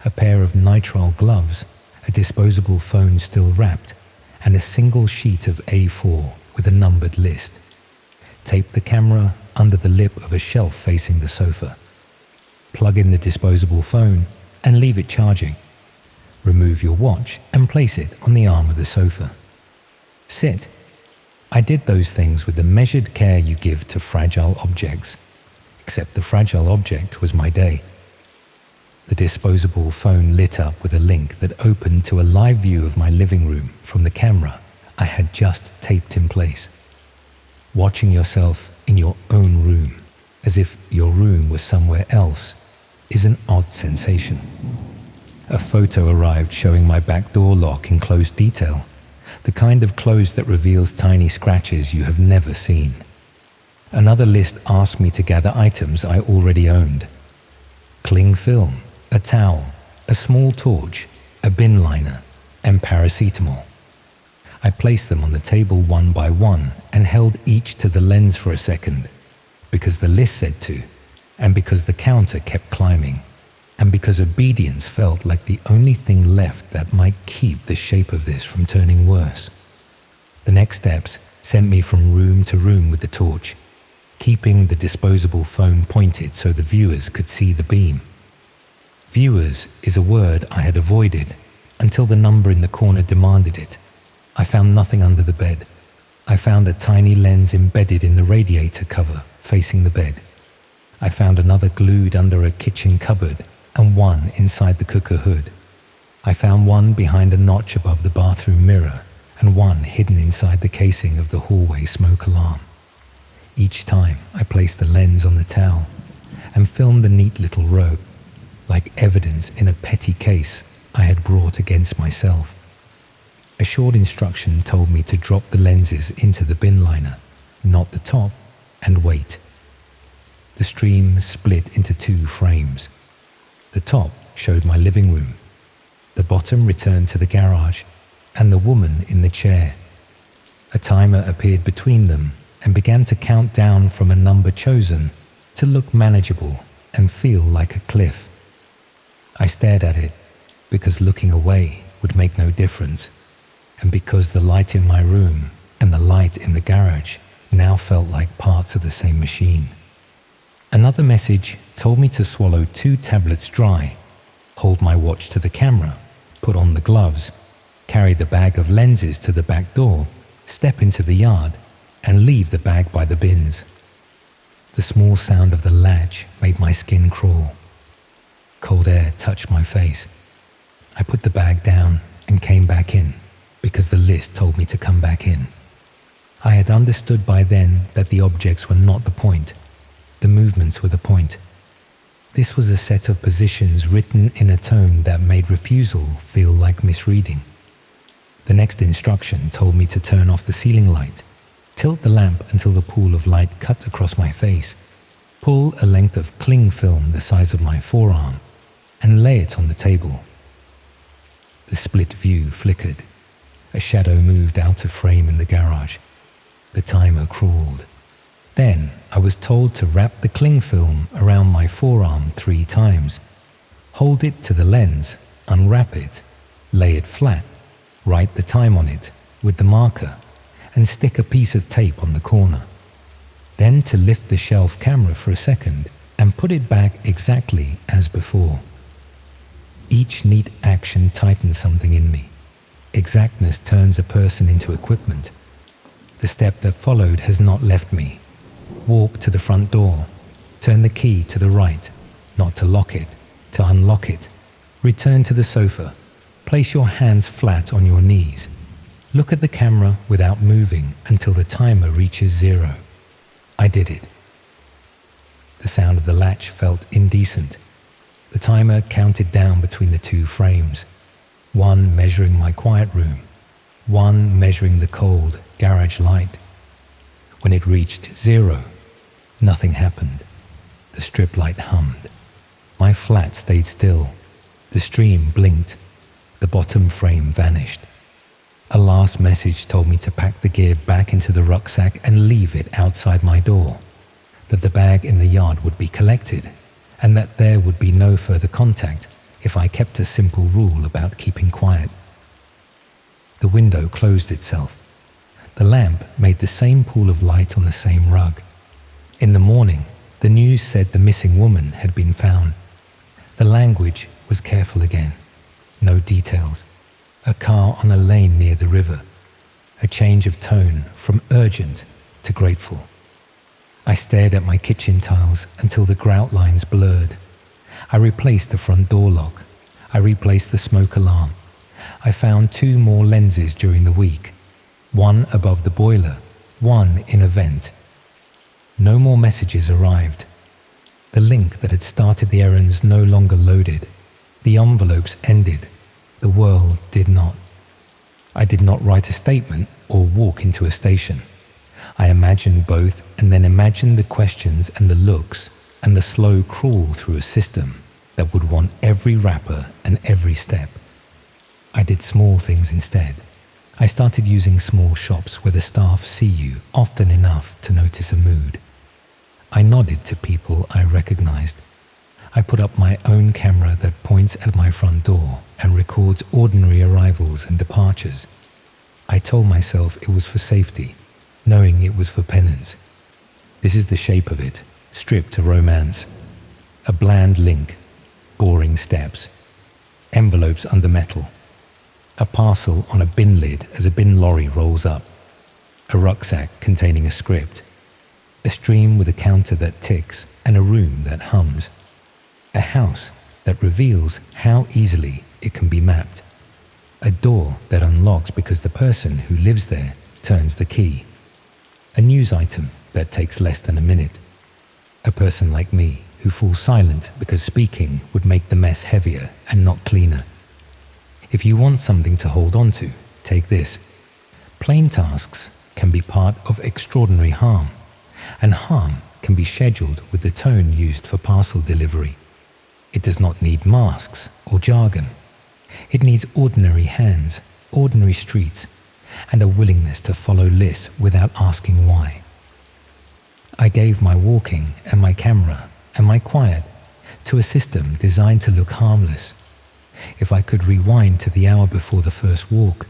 Speaker 1: a pair of nitrile gloves, a disposable phone still wrapped, and a single sheet of A4 with a numbered list. Tape the camera under the lip of a shelf facing the sofa. Plug in the disposable phone and leave it charging. Remove your watch and place it on the arm of the sofa. Sit. I did those things with the measured care you give to fragile objects, except the fragile object was my day. The disposable phone lit up with a link that opened to a live view of my living room from the camera I had just taped in place. Watching yourself in your own room, as if your room was somewhere else, is an odd sensation. A photo arrived showing my back door lock in close detail, the kind of close that reveals tiny scratches you have never seen. Another list asked me to gather items I already owned. Cling film, a towel, a small torch, a bin liner, and paracetamol. I placed them on the table one by one and held each to the lens for a second, because the list said to, and because the counter kept climbing, and because obedience felt like the only thing left that might keep the shape of this from turning worse. The next steps sent me from room to room with the torch, keeping the disposable phone pointed so the viewers could see the beam. Viewers is a word I had avoided until the number in the corner demanded it. I found nothing under the bed. I found a tiny lens embedded in the radiator cover facing the bed. I found another glued under a kitchen cupboard and one inside the cooker hood. I found one behind a notch above the bathroom mirror and one hidden inside the casing of the hallway smoke alarm. Each time I placed the lens on the towel and filmed the neat little rope, like evidence in a petty case I had brought against myself. A short instruction told me to drop the lenses into the bin liner, not the top, and wait. The stream split into two frames. The top showed my living room. The bottom returned to the garage and the woman in the chair. A timer appeared between them and began to count down from a number chosen to look manageable and feel like a cliff. I stared at it because looking away would make no difference, and because the light in my room and the light in the garage now felt like parts of the same machine. Another message told me to swallow 2 tablets dry, hold my watch to the camera, put on the gloves, carry the bag of lenses to the back door, step into the yard, and leave the bag by the bins. The small sound of the latch made my skin crawl. Cold air touched my face. I put the bag down and came back in because the list told me to come back in. I had understood by then that the objects were not the point. The movements were the point. This was a set of positions written in a tone that made refusal feel like misreading. The next instruction told me to turn off the ceiling light, Tilt the lamp until the pool of light cuts across my face. Pull a length of cling film the size of my forearm and lay it on the table. The split view flickered. A shadow moved out of frame in the garage. The timer crawled. Then I was told to wrap the cling film around my forearm 3 times. Hold it to the lens, unwrap it, lay it flat, write the time on it with the marker, and stick a piece of tape on the corner. Then to lift the shelf camera for a second and put it back exactly as before. Each neat action tightens something in me. Exactness turns a person into equipment. The step that followed has not left me. Walk to the front door. Turn the key to the right, not to lock it, to unlock it. Return to the sofa. Place your hands flat on your knees. Look at the camera without moving until the timer reaches 0. I did it. The sound of the latch felt indecent. The timer counted down between the 2 frames, one measuring my quiet room, one measuring the cold garage light. When it reached 0, nothing happened. The strip light hummed. My flat stayed still. The stream blinked. The bottom frame vanished. A last message told me to pack the gear back into the rucksack and leave it outside my door, that the bag in the yard would be collected, and that there would be no further contact if I kept a simple rule about keeping quiet. The window closed itself. The lamp made the same pool of light on the same rug. In the morning, the news said the missing woman had been found. The language was careful again. No details. A car on a lane near the river. A change of tone from urgent to grateful. I stared at my kitchen tiles until the grout lines blurred. I replaced the front door lock. I replaced the smoke alarm. I found 2 more lenses during the week. One above the boiler, one in a vent. No more messages arrived. The link that had started the errands no longer loaded. The envelopes ended. The world did not. I did not write a statement or walk into a station. I imagined both and then imagined the questions and the looks and the slow crawl through a system that would want every wrapper and every step. I did small things instead. I started using small shops where the staff see you often enough to notice a mood. I nodded to people I recognized. I put up my own camera that points at my front door and records ordinary arrivals and departures. I told myself it was for safety, knowing it was for penance. This is the shape of it, stripped to romance. A bland link, boring steps, envelopes under metal, a parcel on a bin lid as a bin lorry rolls up, a rucksack containing a script, a stream with a counter that ticks and a room that hums, a house that reveals how easily it can be mapped, a door that unlocks because the person who lives there turns the key, a news item that takes less than a minute, a person like me who falls silent because speaking would make the mess heavier and not cleaner. If you want something to hold on to, take this. Plain tasks can be part of extraordinary harm, and harm can be scheduled with the tone used for parcel delivery. It does not need masks or jargon. It needs ordinary hands, ordinary streets, and a willingness to follow lists without asking why. I gave my walking and my camera and my quiet to a system designed to look harmless. If I could rewind to the hour before the first walk,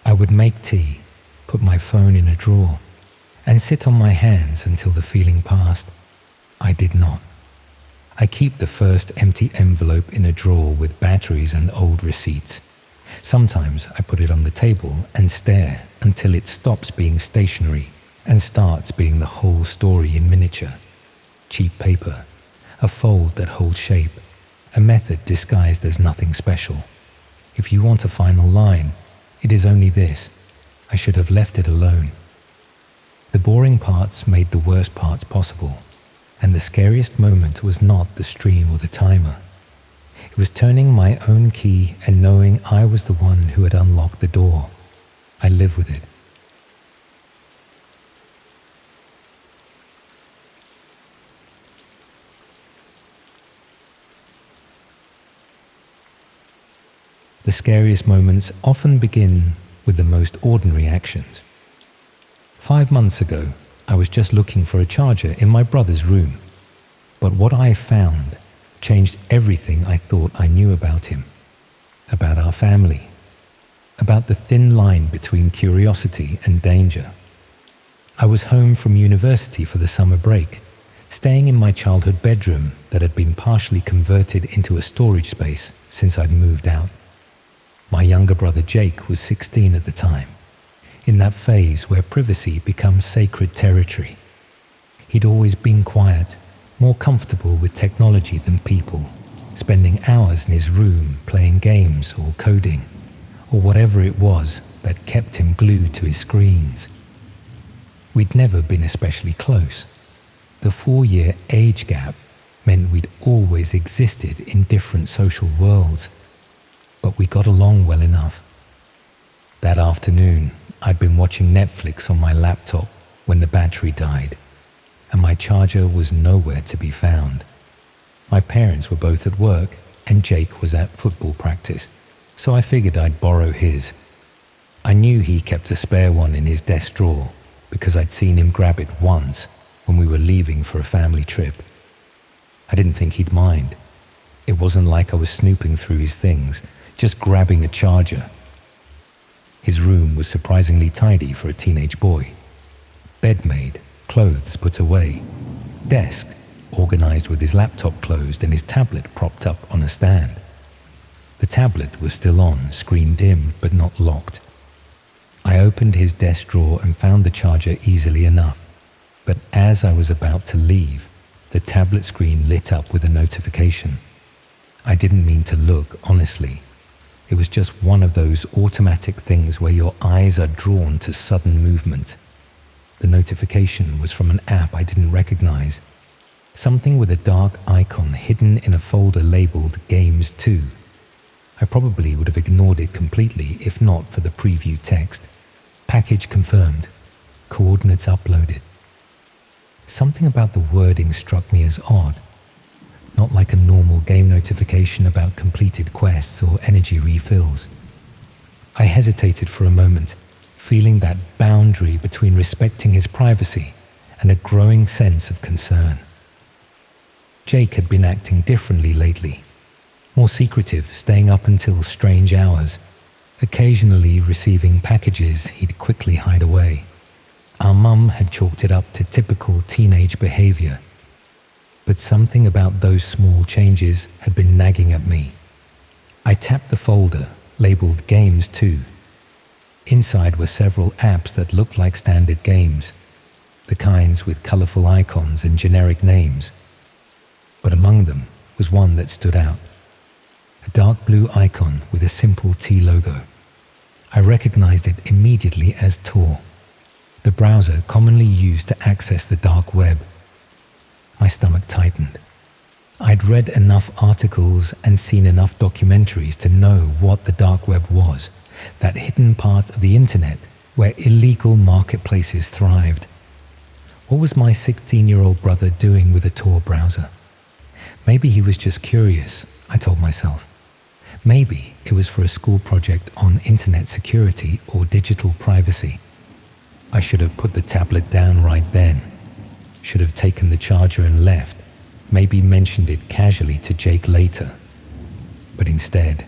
Speaker 1: I would make tea, put my phone in a drawer, and sit on my hands until the feeling passed. I did not. I keep the first empty envelope in a drawer with batteries and old receipts. Sometimes I put it on the table and stare until it stops being stationary and starts being the whole story in miniature. Cheap paper, a fold that holds shape, a method disguised as nothing special. If you want a final line, it is only this: I should have left it alone. The boring parts made the worst parts possible, and the scariest moment was not the stream or the timer. It was turning my own key and knowing I was the one who had unlocked the door. I live with it. The scariest moments often begin with the most ordinary actions. 5 months ago, I was just looking for a charger in my brother's room. But what I found changed everything I thought I knew about him, about our family, about the thin line between curiosity and danger. I was home from university for the summer break, staying in my childhood bedroom that had been partially converted into a storage space since I'd moved out. My younger brother Jake was 16 at the time, in that phase where privacy becomes sacred territory. He'd always been quiet, more comfortable with technology than people, spending hours in his room playing games or coding, or whatever it was that kept him glued to his screens. We'd never been especially close. The 4-year age gap meant we'd always existed in different social worlds, but we got along well enough. That afternoon, I'd been watching Netflix on my laptop when the battery died, and my charger was nowhere to be found. My parents were both at work, and Jake was at football practice, so I figured I'd borrow his. I knew he kept a spare one in his desk drawer because I'd seen him grab it once when we were leaving for a family trip. I didn't think he'd mind. It wasn't like I was snooping through his things, just grabbing a charger. His room was surprisingly tidy for a teenage boy. Bed made, clothes put away, desk organized with his laptop closed and his tablet propped up on a stand. The tablet was still on, screen dimmed but not locked. I opened his desk drawer and found the charger easily enough, but as I was about to leave, the tablet screen lit up with a notification. I didn't mean to look, honestly. It was just one of those automatic things where your eyes are drawn to sudden movement. The notification was from an app I didn't recognize, something with a dark icon hidden in a folder labeled Games 2. I probably would have ignored it completely if not for the preview text. Package confirmed. Coordinates uploaded. Something about the wording struck me as odd. Not like a normal game notification about completed quests or energy refills. I hesitated for a moment, feeling that boundary between respecting his privacy and a growing sense of concern. Jake had been acting differently lately, more secretive, staying up until strange hours, occasionally receiving packages he'd quickly hide away. Our mum had chalked it up to typical teenage behavior, but something about those small changes had been nagging at me. I tapped the folder, labeled Games 2. Inside were several apps that looked like standard games, the kinds with colorful icons and generic names. But among them was one that stood out. A dark blue icon with a simple T logo. I recognized it immediately as Tor, the browser commonly used to access the dark web. My stomach tightened. I'd read enough articles and seen enough documentaries to know what the dark web was, that hidden part of the internet where illegal marketplaces thrived. What was my 16-year-old brother doing with a Tor browser? Maybe he was just curious, I told myself. Maybe it was for a school project on internet security or digital privacy. I should have put the tablet down right then. Should have taken the charger and left, maybe mentioned it casually to Jake later. But instead,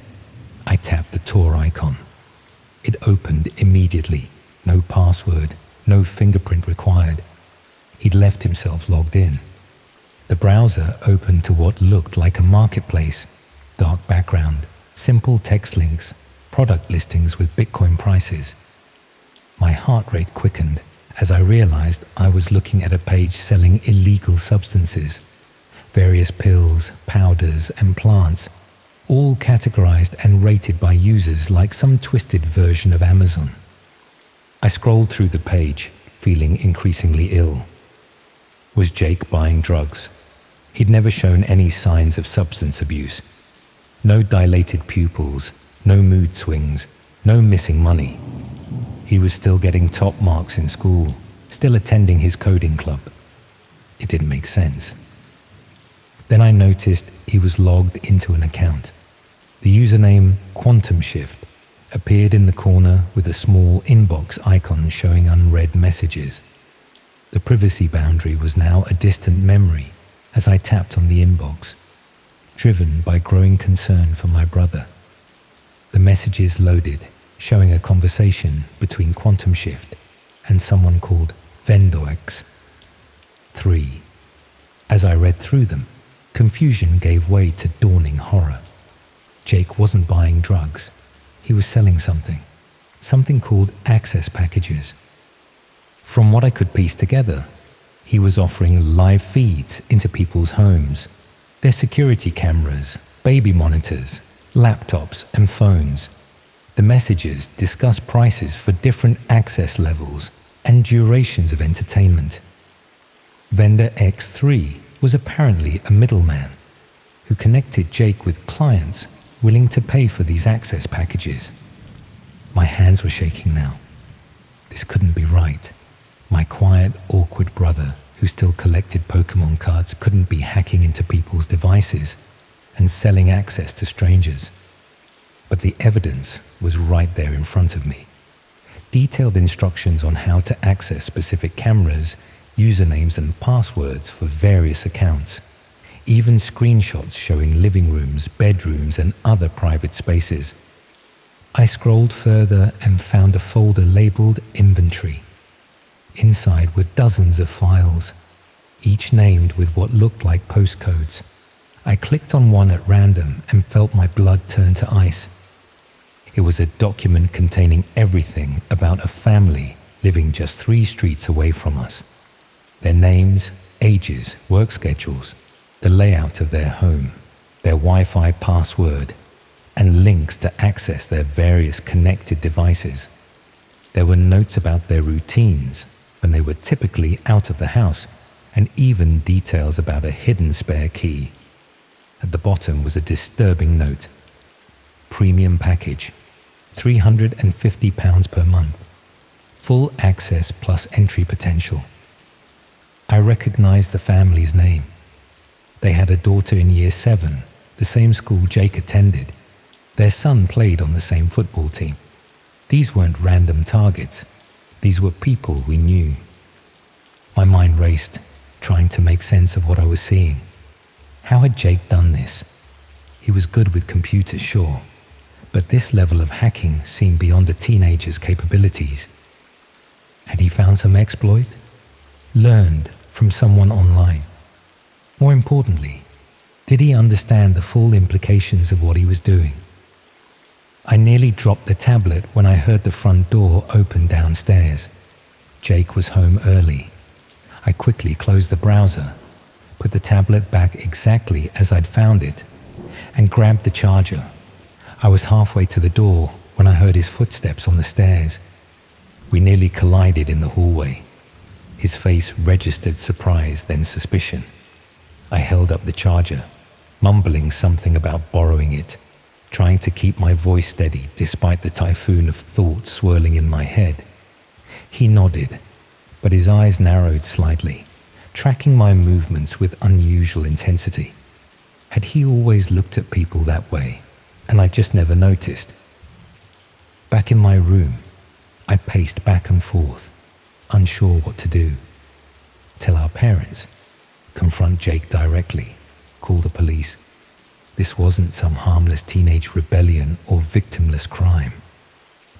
Speaker 1: I tapped the Tor icon. It opened immediately, no password, no fingerprint required. He'd left himself logged in. The browser opened to what looked like a marketplace, dark background, simple text links, product listings with Bitcoin prices. My heart rate quickened as I realized I was looking at a page selling illegal substances, various pills, powders, and plants, all categorized and rated by users like some twisted version of Amazon. I scrolled through the page, feeling increasingly ill. Was Jake buying drugs? He'd never shown any signs of substance abuse. No dilated pupils, no mood swings, no missing money. He was still getting top marks in school, still attending his coding club. It didn't make sense. Then I noticed he was logged into an account. The username Quantum Shift appeared in the corner with a small inbox icon showing unread messages. The privacy boundary was now a distant memory as I tapped on the inbox, driven by growing concern for my brother. The messages loaded, showing a conversation between Quantum Shift and someone called Vendox 3. As I read through them, confusion gave way to dawning horror. Jake wasn't buying drugs. He was selling something called access packages. From what I could piece together, he was offering live feeds into people's homes, their security cameras, baby monitors, laptops and phones. The messages discuss prices for different access levels and durations of entertainment. Vendor X3 was apparently a middleman who connected Jake with clients willing to pay for these access packages. My hands were shaking now. This couldn't be right. My quiet, awkward brother, who still collected Pokemon cards, couldn't be hacking into people's devices and selling access to strangers. But the evidence was right there in front of me. Detailed instructions on how to access specific cameras, usernames and passwords for various accounts. Even screenshots showing living rooms, bedrooms and other private spaces. I scrolled further and found a folder labeled Inventory. Inside were dozens of files, each named with what looked like postcodes. I clicked on one at random and felt my blood turn to ice. It was a document containing everything about a family living just 3 streets away from us. Their names, ages, work schedules, the layout of their home, their Wi-Fi password, and links to access their various connected devices. There were notes about their routines when they were typically out of the house, and even details about a hidden spare key. At the bottom was a disturbing note. Premium package, £350 per month. Full access plus entry potential. I recognized the family's name. They had a daughter in year 7, the same school Jake attended. Their son played on the same football team. These weren't random targets. These were people we knew. My mind raced, trying to make sense of what I was seeing. How had Jake done this? He was good with computers, sure, but this level of hacking seemed beyond a teenager's capabilities. Had he found some exploit? Learned from someone online? More importantly, did he understand the full implications of what he was doing? I nearly dropped the tablet when I heard the front door open downstairs. Jake was home early. I quickly closed the browser, put the tablet back exactly as I'd found it, and grabbed the charger. I was halfway to the door when I heard his footsteps on the stairs. We nearly collided in the hallway. His face registered surprise, then suspicion. I held up the charger, mumbling something about borrowing it, trying to keep my voice steady despite the typhoon of thoughts swirling in my head. He nodded, but his eyes narrowed slightly, tracking my movements with unusual intensity. Had he always looked at people that way, and I just never noticed? Back in my room, I paced back and forth, unsure what to do. Tell our parents, confront Jake directly, call the police. This wasn't some harmless teenage rebellion or victimless crime.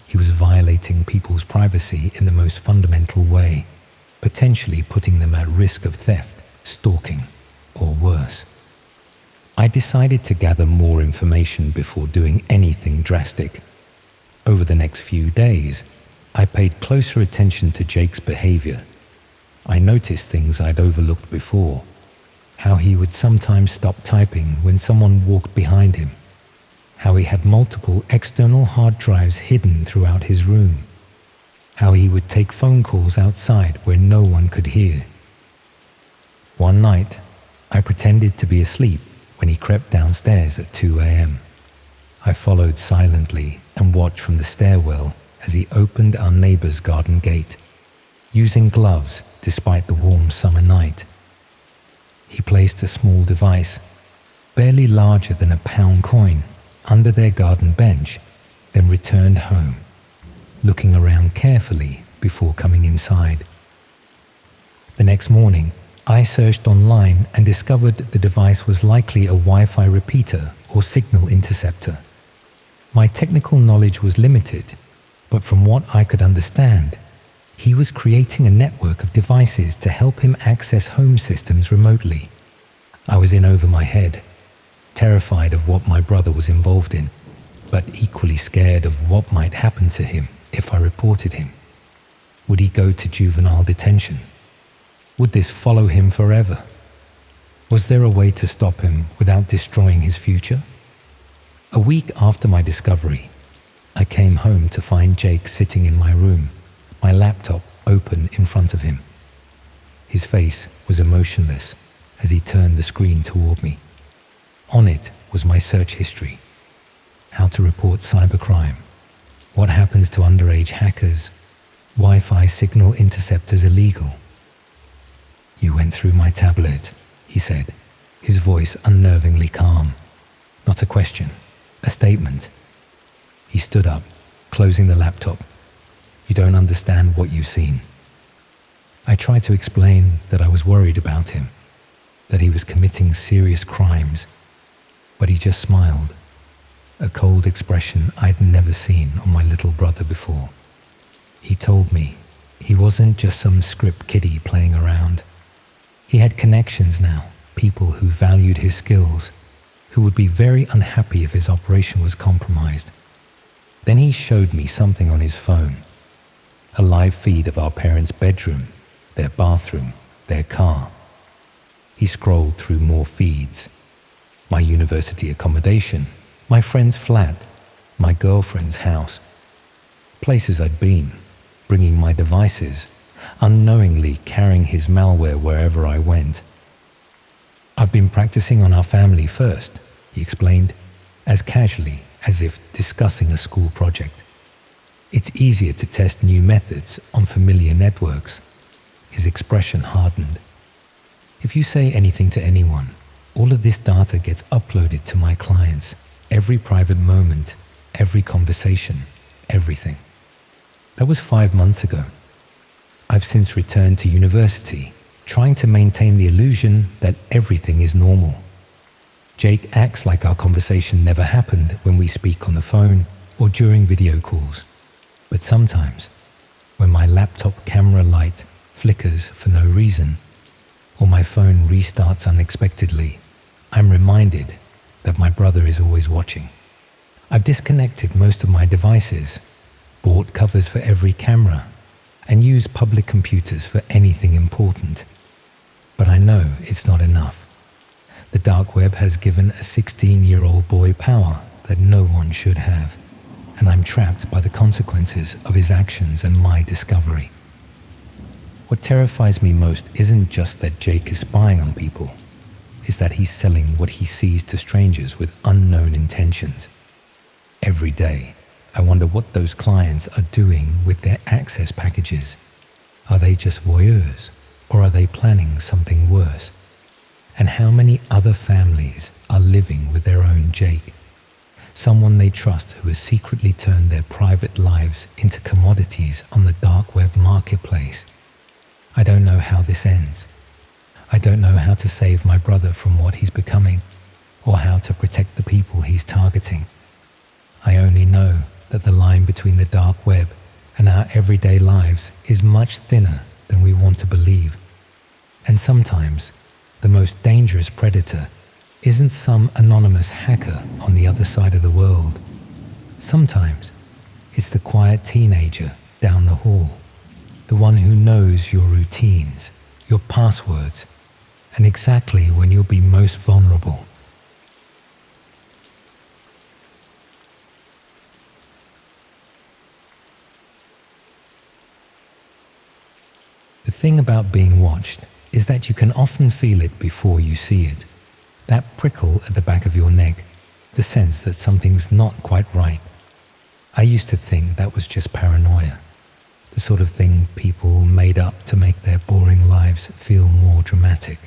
Speaker 1: He was violating people's privacy in the most fundamental way, potentially putting them at risk of theft, stalking, or worse. I decided to gather more information before doing anything drastic. Over the next few days, I paid closer attention to Jake's behavior. I noticed things I'd overlooked before. How he would sometimes stop typing when someone walked behind him. How he had multiple external hard drives hidden throughout his room. How he would take phone calls outside where no one could hear. One night, I pretended to be asleep when he crept downstairs at 2 a.m. I followed silently and watched from the stairwell as he opened our neighbor's garden gate, using gloves despite the warm summer night. He placed a small device, barely larger than a pound coin, under their garden bench, then returned home, looking around carefully before coming inside. The next morning, I searched online and discovered the device was likely a Wi-Fi repeater or signal interceptor. My technical knowledge was limited, but from what I could understand, he was creating a network of devices to help him access home systems remotely. I was in over my head, terrified of what my brother was involved in, but equally scared of what might happen to him if I reported him. Would he go to juvenile detention? Would this follow him forever? Was there a way to stop him without destroying his future? A week after my discovery, I came home to find Jake sitting in my room, my laptop open in front of him. His face was emotionless as he turned the screen toward me. On it was my search history: how to report cybercrime, what happens to underage hackers, Wi-Fi signal interceptors illegal. "You went through my tablet," he said, his voice unnervingly calm. Not a question, a statement. He stood up, closing the laptop. "You don't understand what you've seen." I tried to explain that I was worried about him, that he was committing serious crimes, but he just smiled, a cold expression I'd never seen on my little brother before. He told me he wasn't just some script kiddie playing around. He had connections now, people who valued his skills, who would be very unhappy if his operation was compromised. Then he showed me something on his phone, a live feed of our parents' bedroom, their bathroom, their car. He scrolled through more feeds: my university accommodation, my friend's flat, my girlfriend's house. Places I'd been, bringing my devices, unknowingly carrying his malware wherever I went. "I've been practicing on our family first," he explained, as casually as if discussing a school project. "It's easier to test new methods on familiar networks." His expression hardened. "If you say anything to anyone, all of this data gets uploaded to my clients, every private moment, every conversation, everything." That was 5 months ago. I've since returned to university, trying to maintain the illusion that everything is normal. Jake acts like our conversation never happened when we speak on the phone or during video calls. But sometimes, when my laptop camera light flickers for no reason, or my phone restarts unexpectedly, I'm reminded that my brother is always watching. I've disconnected most of my devices, bought covers for every camera, and use public computers for anything important. But I know it's not enough. The dark web has given a 16-year-old boy power that no one should have, and I'm trapped by the consequences of his actions and my discovery. What terrifies me most isn't just that Jake is spying on people, it's that he's selling what he sees to strangers with unknown intentions. Every day, I wonder what those clients are doing with their access packages. Are they just voyeurs, or are they planning something worse? And how many other families are living with their own Jake? Someone they trust who has secretly turned their private lives into commodities on the dark web marketplace. I don't know how this ends. I don't know how to save my brother from what he's becoming, or how to protect the people he's targeting. I only know that the line between the dark web and our everyday lives is much thinner than we want to believe. And sometimes, the most dangerous predator isn't some anonymous hacker on the other side of the world. Sometimes, it's the quiet teenager down the hall, the one who knows your routines, your passwords, and exactly when you'll be most vulnerable. The thing about being watched is that you can often feel it before you see it. That prickle at the back of your neck, the sense that something's not quite right. I used to think that was just paranoia, the sort of thing people made up to make their boring lives feel more dramatic.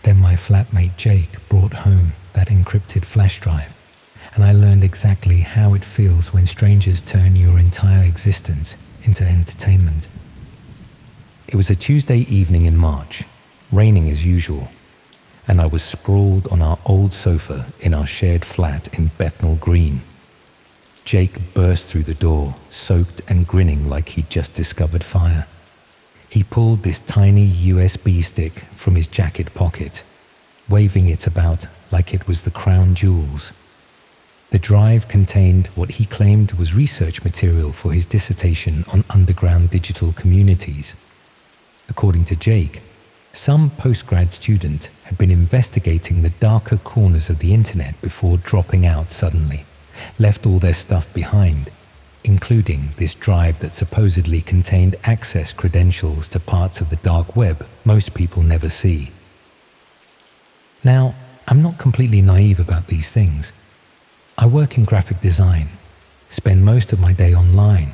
Speaker 1: Then my flatmate Jake brought home that encrypted flash drive, and I learned exactly how it feels when strangers turn your entire existence into entertainment. It was a Tuesday evening in March, raining as usual, and I was sprawled on our old sofa in our shared flat in Bethnal Green. Jake burst through the door, soaked and grinning like he'd just discovered fire. He pulled this tiny USB stick from his jacket pocket, waving it about like it was the crown jewels. The drive contained what he claimed was research material for his dissertation on underground digital communities. According to Jake, some postgrad student had been investigating the darker corners of the internet before dropping out suddenly, left all their stuff behind, including this drive that supposedly contained access credentials to parts of the dark web most people never see. Now, I'm not completely naive about these things. I work in graphic design, spend most of my day online,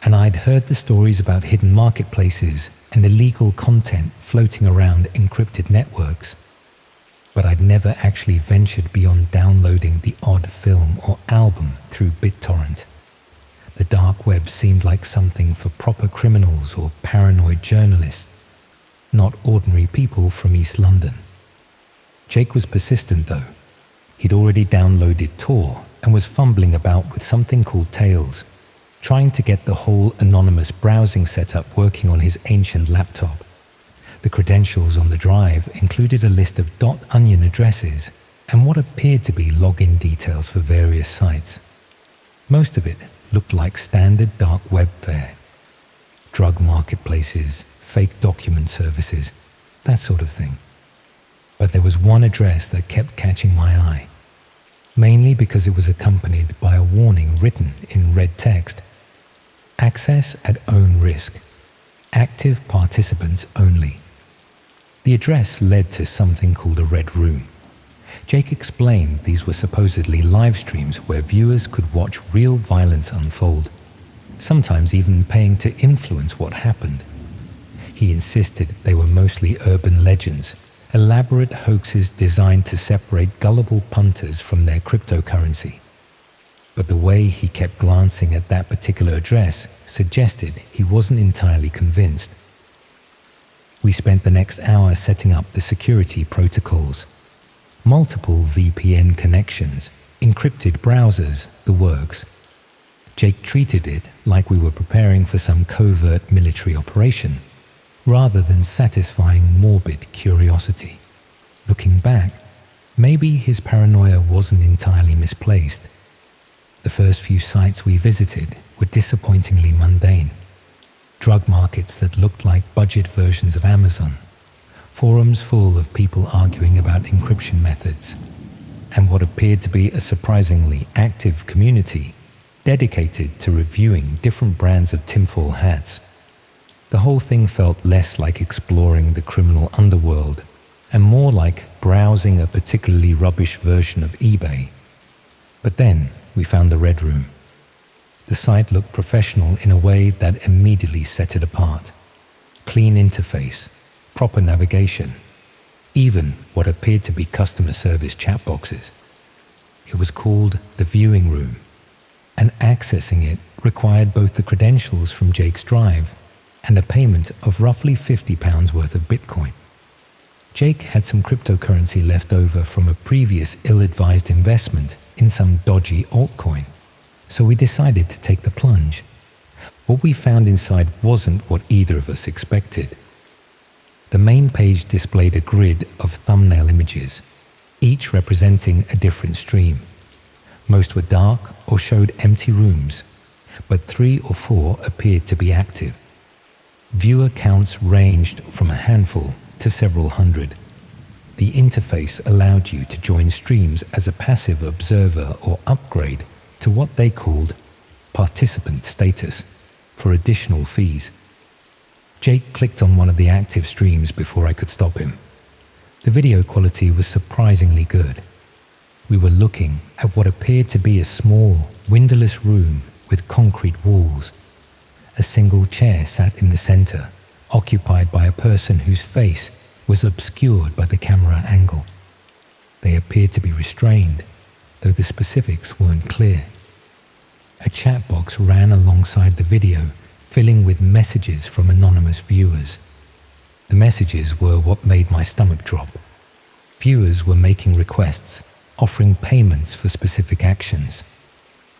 Speaker 1: and I'd heard the stories about hidden marketplaces and illegal content floating around encrypted networks, but I'd never actually ventured beyond downloading the odd film or album through BitTorrent. The dark web seemed like something for proper criminals or paranoid journalists, not ordinary people from East London. Jake was persistent though. He'd already downloaded Tor and was fumbling about with something called Tails, trying to get the whole anonymous browsing setup working on his ancient laptop. The credentials on the drive included a list of .onion addresses and what appeared to be login details for various sites. Most of it looked like standard dark web fare. Drug marketplaces, fake document services, that sort of thing. But there was one address that kept catching my eye, mainly because it was accompanied by a warning written in red text. Access at own risk. Active participants only. The address led to something called a Red Room. Jake explained these were supposedly live streams where viewers could watch real violence unfold, sometimes even paying to influence what happened. He insisted they were mostly urban legends, elaborate hoaxes designed to separate gullible punters from their cryptocurrency. But the way he kept glancing at that particular address suggested he wasn't entirely convinced. We spent the next hour setting up the security protocols. Multiple VPN connections, encrypted browsers, the works. Jake treated it like we were preparing for some covert military operation, rather than satisfying morbid curiosity. Looking back, maybe his paranoia wasn't entirely misplaced. The first few sites we visited were disappointingly mundane. Drug markets that looked like budget versions of Amazon, forums full of people arguing about encryption methods, and what appeared to be a surprisingly active community dedicated to reviewing different brands of tinfoil hats. The whole thing felt less like exploring the criminal underworld and more like browsing a particularly rubbish version of eBay. But then we found the Red Room. The site looked professional in a way that immediately set it apart. Clean interface, proper navigation, even what appeared to be customer service chat boxes. It was called the Viewing Room, and accessing it required both the credentials from Jake's drive and a payment of roughly £50 worth of Bitcoin. Jake had some cryptocurrency left over from a previous ill-advised investment in some dodgy altcoin, so we decided to take the plunge. What we found inside wasn't what either of us expected. The main page displayed a grid of thumbnail images, each representing a different stream. Most were dark or showed empty rooms, but 3 or 4 appeared to be active. Viewer counts ranged from a handful to several hundred. The interface allowed you to join streams as a passive observer or upgrade to what they called participant status for additional fees. Jake clicked on one of the active streams before I could stop him. The video quality was surprisingly good. We were looking at what appeared to be a small, windowless room with concrete walls. A single chair sat in the center, occupied by a person whose face was obscured by the camera angle. They appeared to be restrained, though the specifics weren't clear. A chat box ran alongside the video, filling with messages from anonymous viewers. The messages were what made my stomach drop. Viewers were making requests, offering payments for specific actions.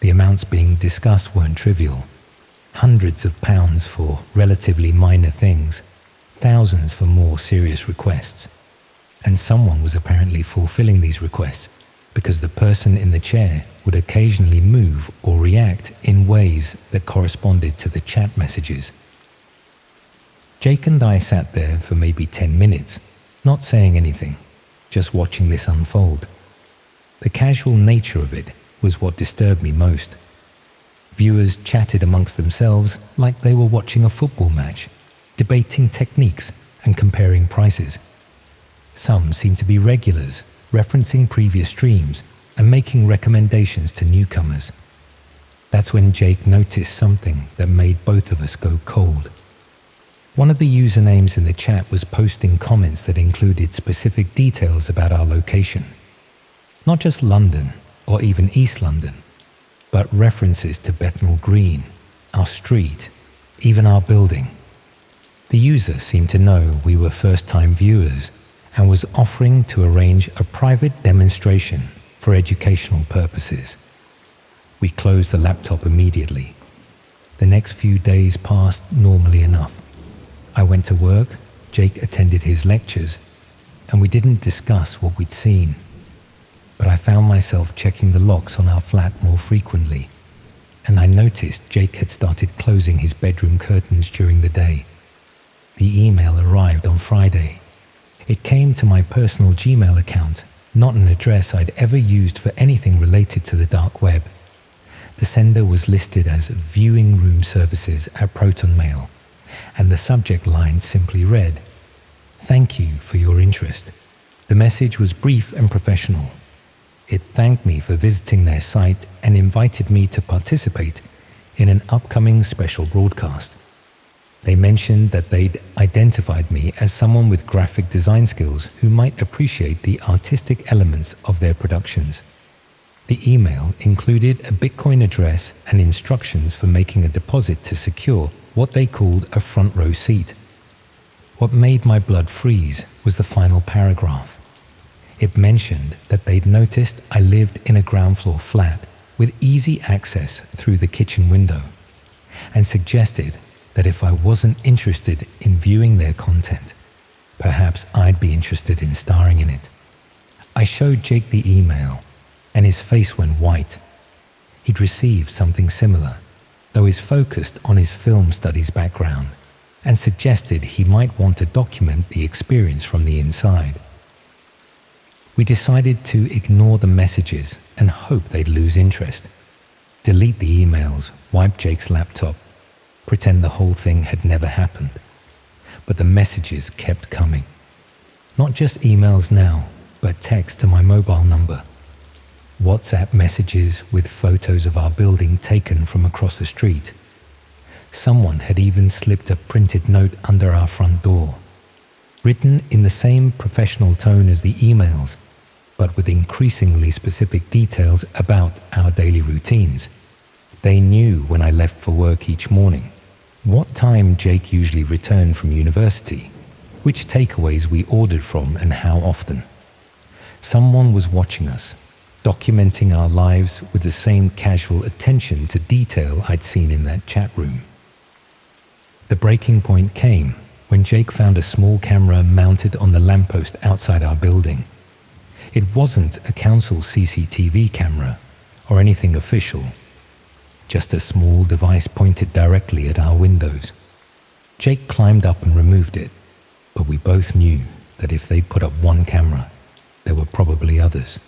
Speaker 1: The amounts being discussed weren't trivial. Hundreds of pounds for relatively minor things, thousands for more serious requests. And someone was apparently fulfilling these requests because the person in the chair would occasionally move or react in ways that corresponded to the chat messages. Jake and I sat there for maybe 10 minutes, not saying anything, just watching this unfold. The casual nature of it was what disturbed me most. Viewers chatted amongst themselves like they were watching a football match, debating techniques and comparing prices. Some seemed to be regulars, referencing previous streams and making recommendations to newcomers. That's when Jake noticed something that made both of us go cold. One of the usernames in the chat was posting comments that included specific details about our location. Not just London or even East London, but references to Bethnal Green, our street, even our building. The user seemed to know we were first-time viewers and was offering to arrange a private demonstration for educational purposes. We closed the laptop immediately. The next few days passed normally enough. I went to work, Jake attended his lectures, and we didn't discuss what we'd seen. But I found myself checking the locks on our flat more frequently, and I noticed Jake had started closing his bedroom curtains during the day. The email arrived on Friday. It came to my personal Gmail account, not an address I'd ever used for anything related to the dark web. The sender was listed as Viewing Room Services at Proton Mail, and the subject line simply read, "Thank you for your interest." The message was brief and professional. It thanked me for visiting their site and invited me to participate in an upcoming special broadcast. They mentioned that they'd identified me as someone with graphic design skills who might appreciate the artistic elements of their productions. The email included a Bitcoin address and instructions for making a deposit to secure what they called a front row seat. What made my blood freeze was the final paragraph. It mentioned that they'd noticed I lived in a ground floor flat with easy access through the kitchen window, and suggested that if I wasn't interested in viewing their content, perhaps I'd be interested in starring in it. I showed Jake the email, and his face went white. He'd received something similar, though he's focused on his film studies background, and suggested he might want to document the experience from the inside. We decided to ignore the messages and hope they'd lose interest, delete the emails, wipe Jake's laptop, pretend the whole thing had never happened. But the messages kept coming. Not just emails now, but text to my mobile number. WhatsApp messages with photos of our building taken from across the street. Someone had even slipped a printed note under our front door, written in the same professional tone as the emails, but with increasingly specific details about our daily routines. They knew when I left for work each morning, what time Jake usually returned from university, which takeaways we ordered from and how often. Someone was watching us, documenting our lives with the same casual attention to detail I'd seen in that chat room. The breaking point came when Jake found a small camera mounted on the lamppost outside our building. It wasn't a council CCTV camera or anything official, just a small device pointed directly at our windows. Jake climbed up and removed it, but we both knew that if they'd put up one camera, there were probably others.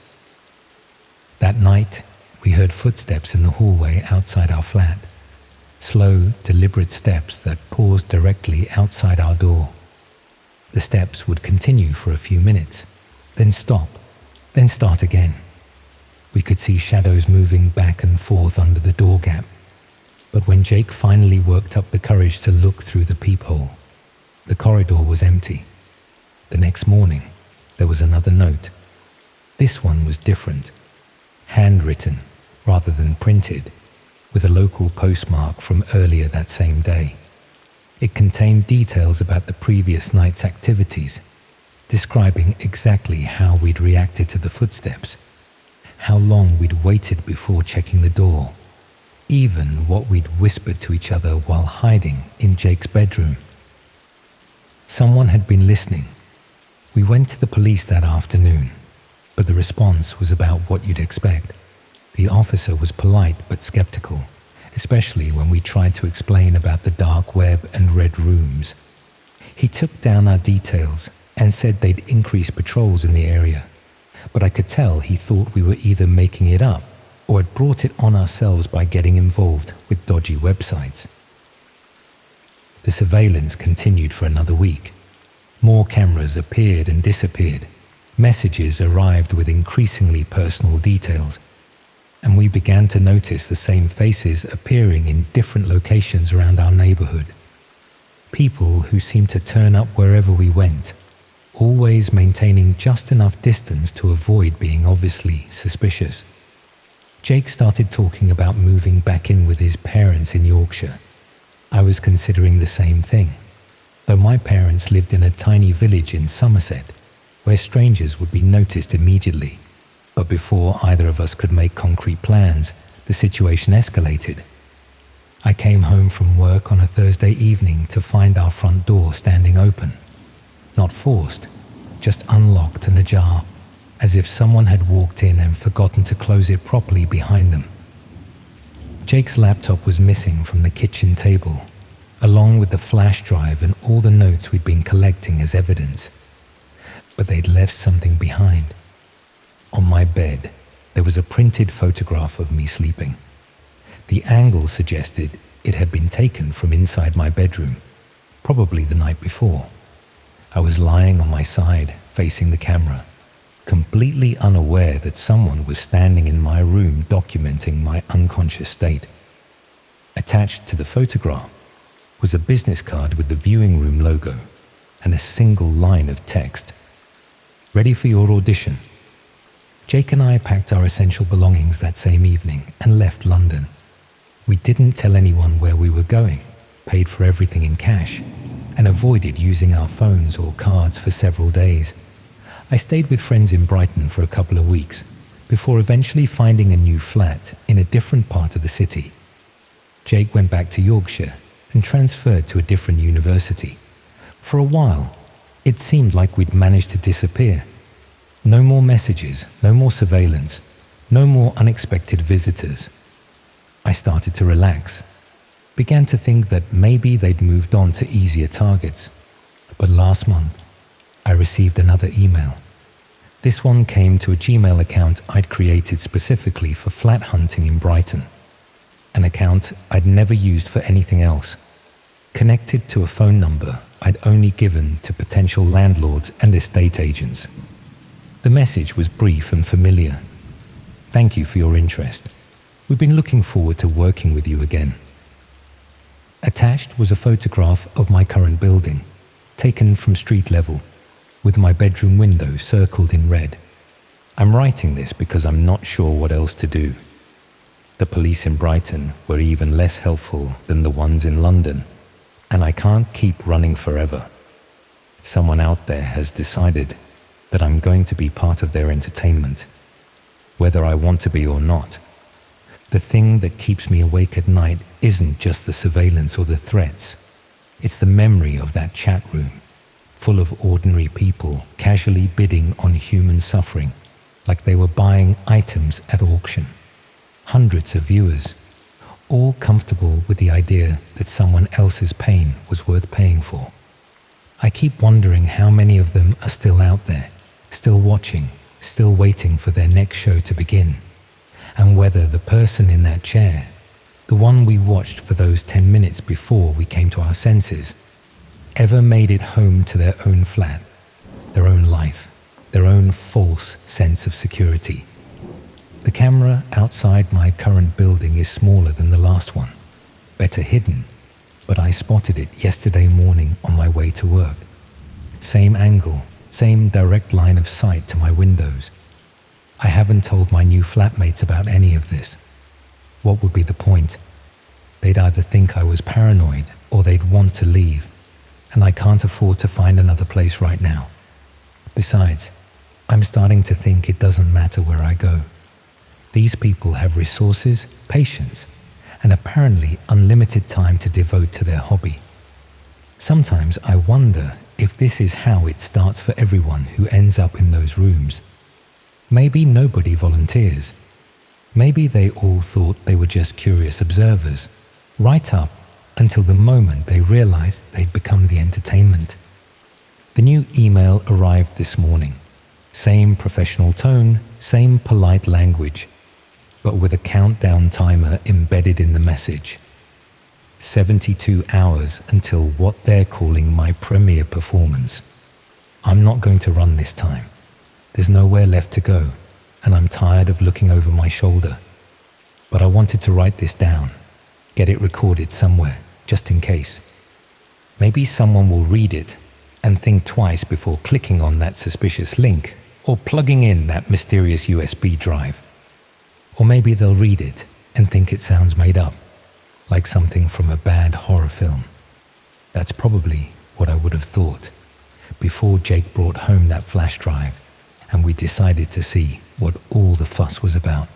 Speaker 1: That night, we heard footsteps in the hallway outside our flat, slow, deliberate steps that paused directly outside our door. The steps would continue for a few minutes, then stop, then start again. We could see shadows moving back and forth under the door gap, but when Jake finally worked up the courage to look through the peephole, the corridor was empty. The next morning, there was another note. This one was different. handwritten rather than printed, with a local postmark from earlier that same day. It contained details about the previous night's activities, describing exactly how we'd reacted to the footsteps, how long we'd waited before checking the door, even what we'd whispered to each other while hiding in Jake's bedroom. Someone had been listening. We went to the police that afternoon, but the response was about what you'd expect. The officer was polite but skeptical, especially when we tried to explain about the dark web and red rooms. He took down our details and said they'd increase patrols in the area, but I could tell he thought we were either making it up or had brought it on ourselves by getting involved with dodgy websites. The surveillance continued for another week. More cameras appeared and disappeared. Messages arrived with increasingly personal details, and we began to notice the same faces appearing in different locations around our neighborhood. People who seemed to turn up wherever we went, always maintaining just enough distance to avoid being obviously suspicious. Jake started talking about moving back in with his parents in Yorkshire. I was considering the same thing, though my parents lived in a tiny village in Somerset, where strangers would be noticed immediately. But before either of us could make concrete plans, the situation escalated. I came home from work on a Thursday evening to find our front door standing open. Not forced, just unlocked and ajar, as if someone had walked in and forgotten to close it properly behind them. Jake's laptop was missing from the kitchen table, along with the flash drive and all the notes we'd been collecting as evidence. But they'd left something behind. On my bed, there was a printed photograph of me sleeping. The angle suggested it had been taken from inside my bedroom, probably the night before. I was lying on my side, facing the camera, completely unaware that someone was standing in my room documenting my unconscious state. Attached to the photograph was a business card with the viewing room logo and a single line of text. "Ready for your audition." Jake and I packed our essential belongings that same evening and left London. We didn't tell anyone where we were going, paid for everything in cash, and avoided using our phones or cards for several days. I stayed with friends in Brighton for a couple of weeks, before eventually finding a new flat in a different part of the city. Jake went back to Yorkshire and transferred to a different university. For a while, it seemed like we'd managed to disappear. No more messages, no more surveillance, no more unexpected visitors. I started to relax, began to think that maybe they'd moved on to easier targets. But last month, I received another email. This one came to a Gmail account I'd created specifically for flat hunting in Brighton, an account I'd never used for anything else, connected to a phone number I'd only given to potential landlords and estate agents. The message was brief and familiar. "Thank you for your interest. We've been looking forward to working with you again." Attached was a photograph of my current building, taken from street level, with my bedroom window circled in red. I'm writing this because I'm not sure what else to do. The police in Brighton were even less helpful than the ones in London, and I can't keep running forever. Someone out there has decided that I'm going to be part of their entertainment, whether I want to be or not. The thing that keeps me awake at night isn't just the surveillance or the threats. It's the memory of that chat room, full of ordinary people casually bidding on human suffering, like they were buying items at auction. Hundreds of viewers, all comfortable with the idea that someone else's pain was worth paying for. I keep wondering how many of them are still out there, still watching, still waiting for their next show to begin, and whether the person in that chair, the one we watched for those 10 minutes before we came to our senses, ever made it home to their own flat, their own life, their own false sense of security. The camera outside my current building is smaller than the last one, better hidden, but I spotted it yesterday morning on my way to work. Same angle, same direct line of sight to my windows. I haven't told my new flatmates about any of this. What would be the point? They'd either think I was paranoid or they'd want to leave, and I can't afford to find another place right now. Besides, I'm starting to think it doesn't matter where I go. These people have resources, patience, and apparently unlimited time to devote to their hobby. Sometimes I wonder if this is how it starts for everyone who ends up in those rooms. Maybe nobody volunteers. Maybe they all thought they were just curious observers, right up until the moment they realized they'd become the entertainment. The new email arrived this morning. Same professional tone, same polite language, but with a countdown timer embedded in the message. 72 hours until what they're calling my premiere performance. I'm not going to run this time. There's nowhere left to go, and I'm tired of looking over my shoulder. But I wanted to write this down, get it recorded somewhere, just in case. Maybe someone will read it and think twice before clicking on that suspicious link or plugging in that mysterious USB drive. Or maybe they'll read it and think it sounds made up, like something from a bad horror film. That's probably what I would have thought before Jake brought home that flash drive and we decided to see what all the fuss was about.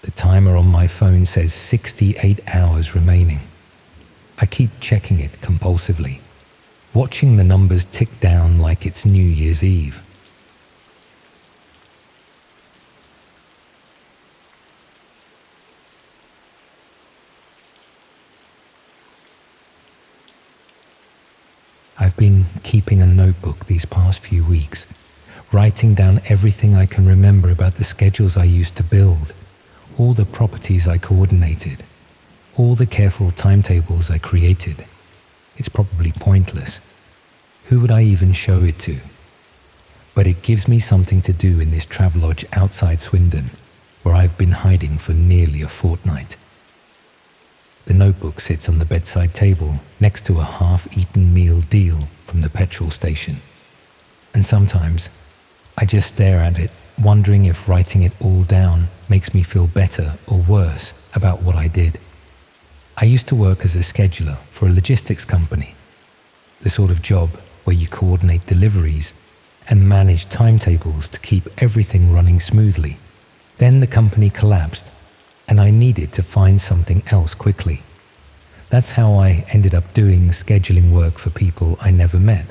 Speaker 1: The timer on my phone says 68 hours remaining. I keep checking it compulsively, watching the numbers tick down like it's New Year's Eve. I've been keeping a notebook these past few weeks, writing down everything I can remember about the schedules I used to build, all the properties I coordinated, all the careful timetables I created. It's probably pointless. Who would I even show it to? But it gives me something to do in this travelodge outside Swindon, where I've been hiding for nearly a fortnight. The notebook sits on the bedside table next to a half-eaten meal deal from the petrol station. And sometimes I just stare at it, wondering if writing it all down makes me feel better or worse about what I did. I used to work as a scheduler for a logistics company, the sort of job where you coordinate deliveries and manage timetables to keep everything running smoothly. Then the company collapsed, and I needed to find something else quickly. That's how I ended up doing scheduling work for people I never met.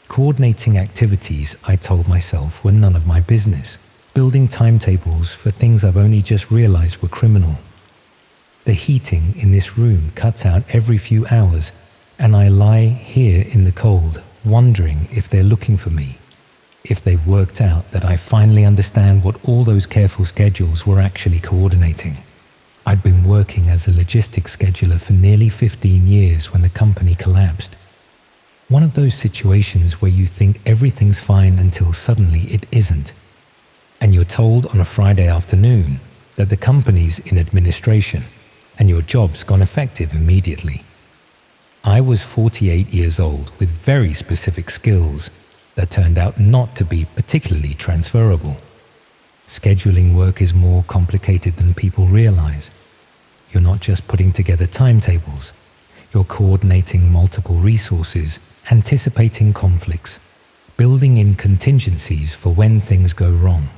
Speaker 1: Coordinating activities I told myself were none of my business, building timetables for things I've only just realized were criminal. The heating in this room cuts out every few hours, and I lie here in the cold, wondering if they're looking for me, if they've worked out that I finally understand what all those careful schedules were actually coordinating. I'd been working as a logistics scheduler for nearly 15 years when the company collapsed. One of those situations where you think everything's fine until suddenly it isn't, and you're told on a Friday afternoon that the company's in administration and your job's gone effective immediately. I was 48 years old with very specific skills that turned out not to be particularly transferable. Scheduling work is more complicated than people realize. You're not just putting together timetables, you're coordinating multiple resources, anticipating conflicts, building in contingencies for when things go wrong.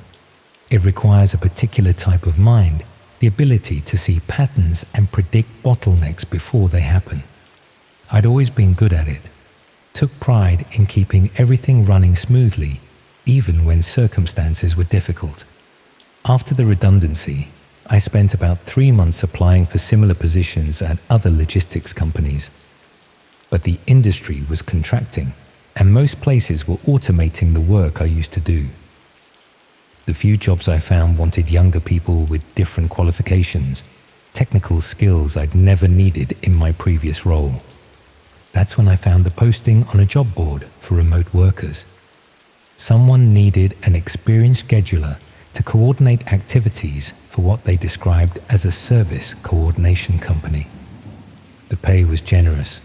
Speaker 1: It requires a particular type of mind, the ability to see patterns and predict bottlenecks before they happen. I'd always been good at it, took pride in keeping everything running smoothly, even when circumstances were difficult. After the redundancy, I spent about 3 months applying for similar positions at other logistics companies. But the industry was contracting, and most places were automating the work I used to do. The few jobs I found wanted younger people with different qualifications, technical skills I'd never needed in my previous role. That's when I found the posting on a job board for remote workers. Someone needed an experienced scheduler to coordinate activities for what they described as a service coordination company. The pay was generous,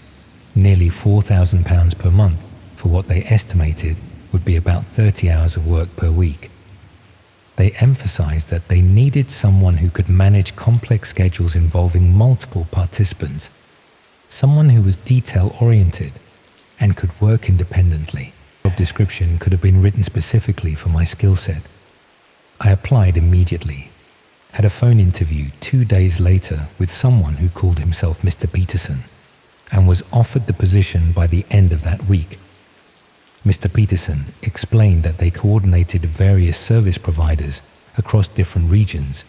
Speaker 1: nearly £4,000 per month for what they estimated would be about 30 hours of work per week. They emphasized that they needed someone who could manage complex schedules involving multiple participants, someone who was detail-oriented and could work independently. The job description could have been written specifically for my skill set. I applied immediately, had a phone interview 2 days later with someone who called himself Mr. Peterson, and was offered the position by the end of that week. Mr. Peterson explained that they coordinated various service providers across different regions,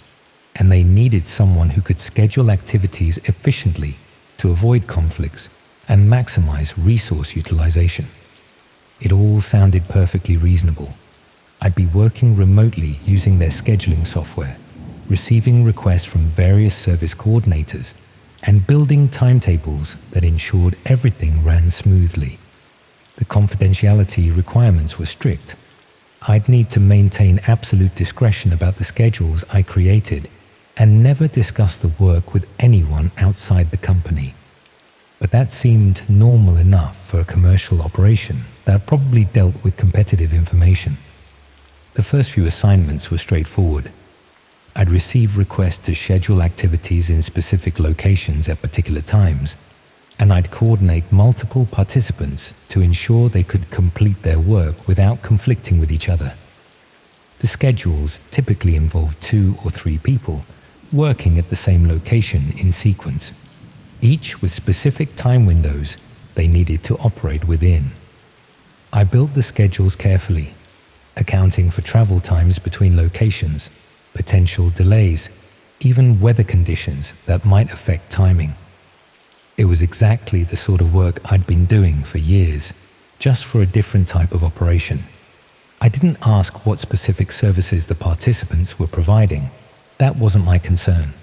Speaker 1: and they needed someone who could schedule activities efficiently to avoid conflicts and maximize resource utilization. It all sounded perfectly reasonable. I'd be working remotely using their scheduling software, receiving requests from various service coordinators, and building timetables that ensured everything ran smoothly. The confidentiality requirements were strict. I'd need to maintain absolute discretion about the schedules I created and never discuss the work with anyone outside the company. But that seemed normal enough for a commercial operation that probably dealt with competitive information. The first few assignments were straightforward. I'd receive requests to schedule activities in specific locations at particular times, and I'd coordinate multiple participants to ensure they could complete their work without conflicting with each other. The schedules typically involved 2 or 3 people working at the same location in sequence, each with specific time windows they needed to operate within. I built the schedules carefully, accounting for travel times between locations, potential delays, even weather conditions that might affect timing. It was exactly the sort of work I'd been doing for years, just for a different type of operation. I didn't ask what specific services the participants were providing. That wasn't my concern.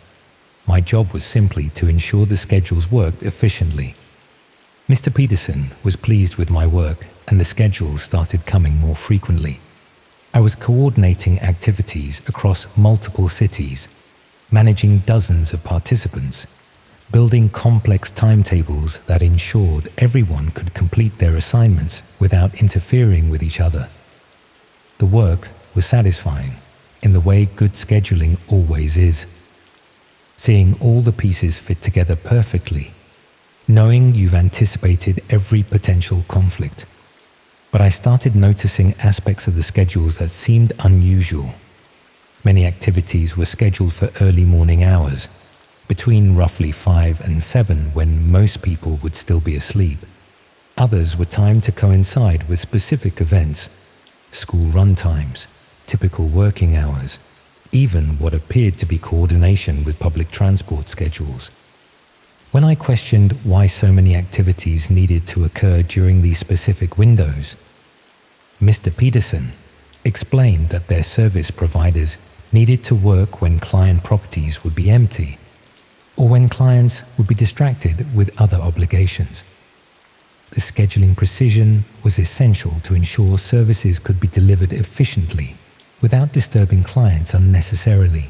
Speaker 1: My job was simply to ensure the schedules worked efficiently. Mr. Peterson was pleased with my work, and the schedules started coming more frequently. I was coordinating activities across multiple cities, managing dozens of participants, building complex timetables that ensured everyone could complete their assignments without interfering with each other. The work was satisfying in the way good scheduling always is. Seeing all the pieces fit together perfectly, knowing you've anticipated every potential conflict. But I started noticing aspects of the schedules that seemed unusual. Many activities were scheduled for early morning hours, between roughly 5 and 7 when most people would still be asleep. Others were timed to coincide with specific events, school run times, typical working hours, even what appeared to be coordination with public transport schedules. When I questioned why so many activities needed to occur during these specific windows, Mr. Peterson explained that their service providers needed to work when client properties would be empty or when clients would be distracted with other obligations. The scheduling precision was essential to ensure services could be delivered efficiently without disturbing clients unnecessarily.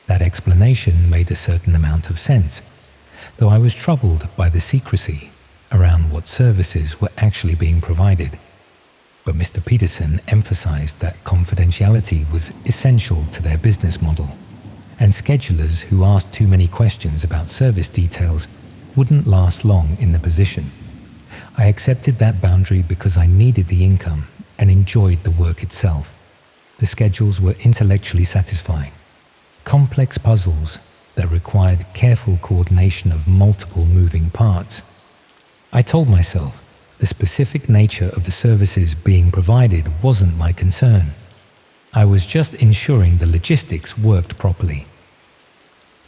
Speaker 1: That explanation made a certain amount of sense, though I was troubled by the secrecy around what services were actually being provided. But Mr. Peterson emphasized that confidentiality was essential to their business model, and schedulers who asked too many questions about service details wouldn't last long in the position. I accepted that boundary because I needed the income and enjoyed the work itself. The schedules were intellectually satisfying, complex puzzles that required careful coordination of multiple moving parts. I told myself the specific nature of the services being provided wasn't my concern. I was just ensuring the logistics worked properly.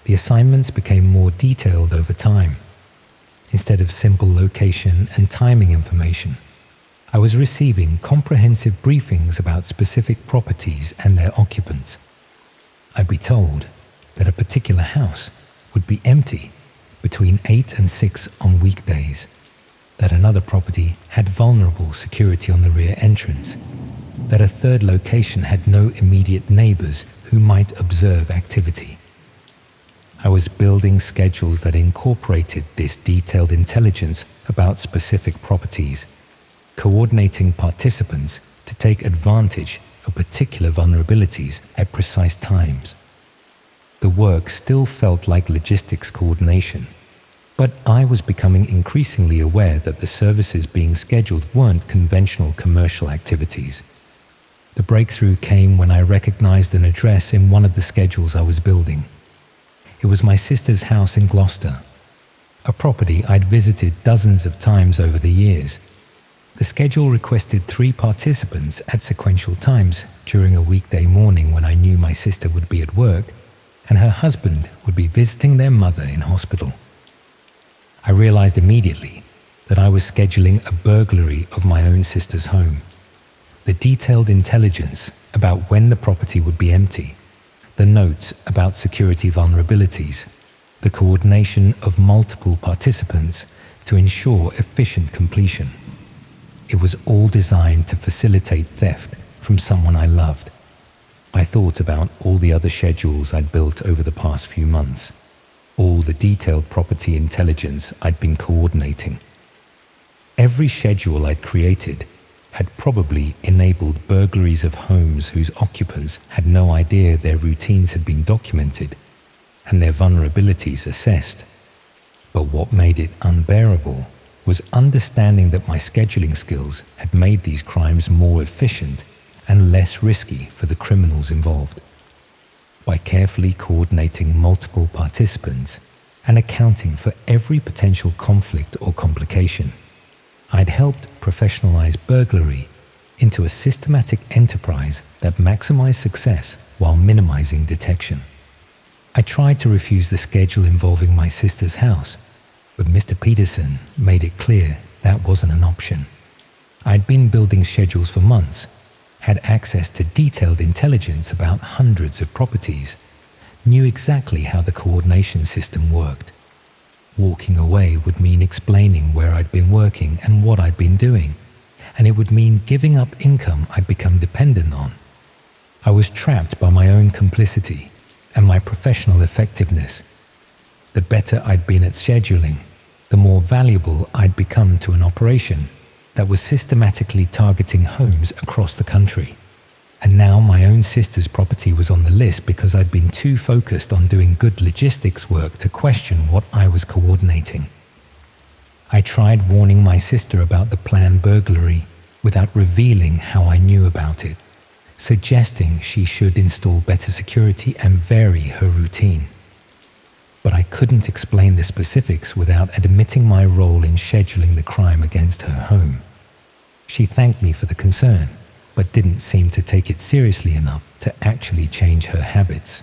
Speaker 1: The assignments became more detailed over time. Instead of simple location and timing information, I was receiving comprehensive briefings about specific properties and their occupants. I'd be told that a particular house would be empty between 8 and 6 on weekdays, that another property had vulnerable security on the rear entrance, that a third location had no immediate neighbors who might observe activity. I was building schedules that incorporated this detailed intelligence about specific properties, coordinating participants to take advantage of particular vulnerabilities at precise times. The work still felt like logistics coordination, but I was becoming increasingly aware that the services being scheduled weren't conventional commercial activities. The breakthrough came when I recognized an address in one of the schedules I was building. It was my sister's house in Gloucester, a property I'd visited dozens of times over the years. The schedule requested 3 participants at sequential times during a weekday morning when I knew my sister would be at work and her husband would be visiting their mother in hospital. I realized immediately that I was scheduling a burglary of my own sister's home. The detailed intelligence about when the property would be empty, the notes about security vulnerabilities, the coordination of multiple participants to ensure efficient completion. It was all designed to facilitate theft from someone I loved. I thought about all the other schedules I'd built over the past few months, all the detailed property intelligence I'd been coordinating. Every schedule I'd created had probably enabled burglaries of homes whose occupants had no idea their routines had been documented and their vulnerabilities assessed. But what made it unbearable was understanding that my scheduling skills had made these crimes more efficient and less risky for the criminals involved. By carefully coordinating multiple participants and accounting for every potential conflict or complication, I'd helped professionalize burglary into a systematic enterprise that maximized success while minimizing detection. I tried to refuse the schedule involving my sister's house, but Mr. Peterson made it clear that wasn't an option. I'd been building schedules for months, had access to detailed intelligence about hundreds of properties, knew exactly how the coordination system worked. Walking away would mean explaining where I'd been working and what I'd been doing, and it would mean giving up income I'd become dependent on. I was trapped by my own complicity and my professional effectiveness. The better I'd been at scheduling, the more valuable I'd become to an operation that was systematically targeting homes across the country. And now my own sister's property was on the list because I'd been too focused on doing good logistics work to question what I was coordinating. I tried warning my sister about the planned burglary without revealing how I knew about it, suggesting she should install better security and vary her routine. But I couldn't explain the specifics without admitting my role in scheduling the crime against her home. She thanked me for the concern, but didn't seem to take it seriously enough to actually change her habits.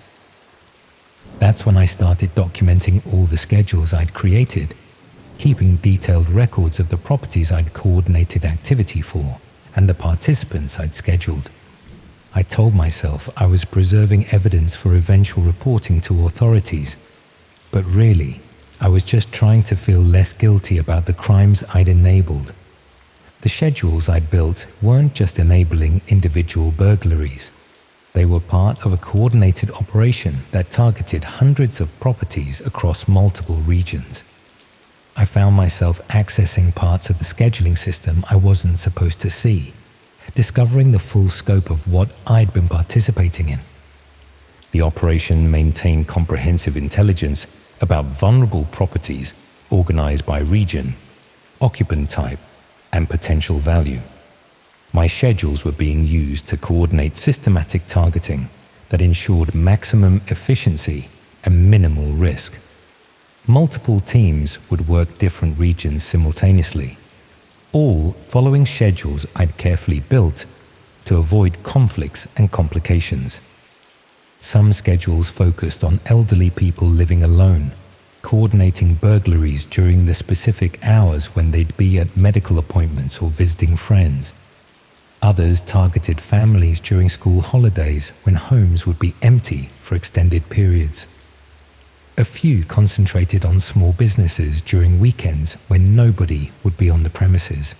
Speaker 1: That's when I started documenting all the schedules I'd created, keeping detailed records of the properties I'd coordinated activity for and the participants I'd scheduled. I told myself I was preserving evidence for eventual reporting to authorities, but really, I was just trying to feel less guilty about the crimes I'd enabled. The schedules I'd built weren't just enabling individual burglaries. They were part of a coordinated operation that targeted hundreds of properties across multiple regions. I found myself accessing parts of the scheduling system I wasn't supposed to see, discovering the full scope of what I'd been participating in. The operation maintained comprehensive intelligence about vulnerable properties organized by region, occupant type, and potential value. My schedules were being used to coordinate systematic targeting that ensured maximum efficiency and minimal risk. Multiple teams would work different regions simultaneously, all following schedules I'd carefully built to avoid conflicts and complications. Some schedules focused on elderly people living alone, coordinating burglaries during the specific hours when they'd be at medical appointments or visiting friends. Others targeted families during school holidays when homes would be empty for extended periods. A few concentrated on small businesses during weekends when nobody would be on the premises.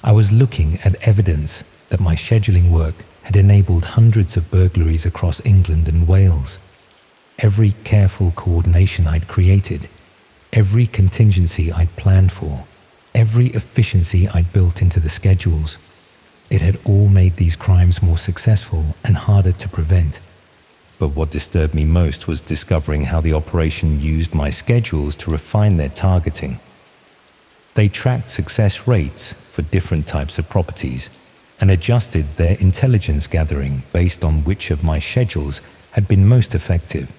Speaker 1: I was looking at evidence that my scheduling work had enabled hundreds of burglaries across England and Wales. Every careful coordination I'd created, every contingency I'd planned for, every efficiency I'd built into the schedules, it had all made these crimes more successful and harder to prevent. But what disturbed me most was discovering how the operation used my schedules to refine their targeting. They tracked success rates for different types of properties and adjusted their intelligence gathering based on which of my schedules had been most effective.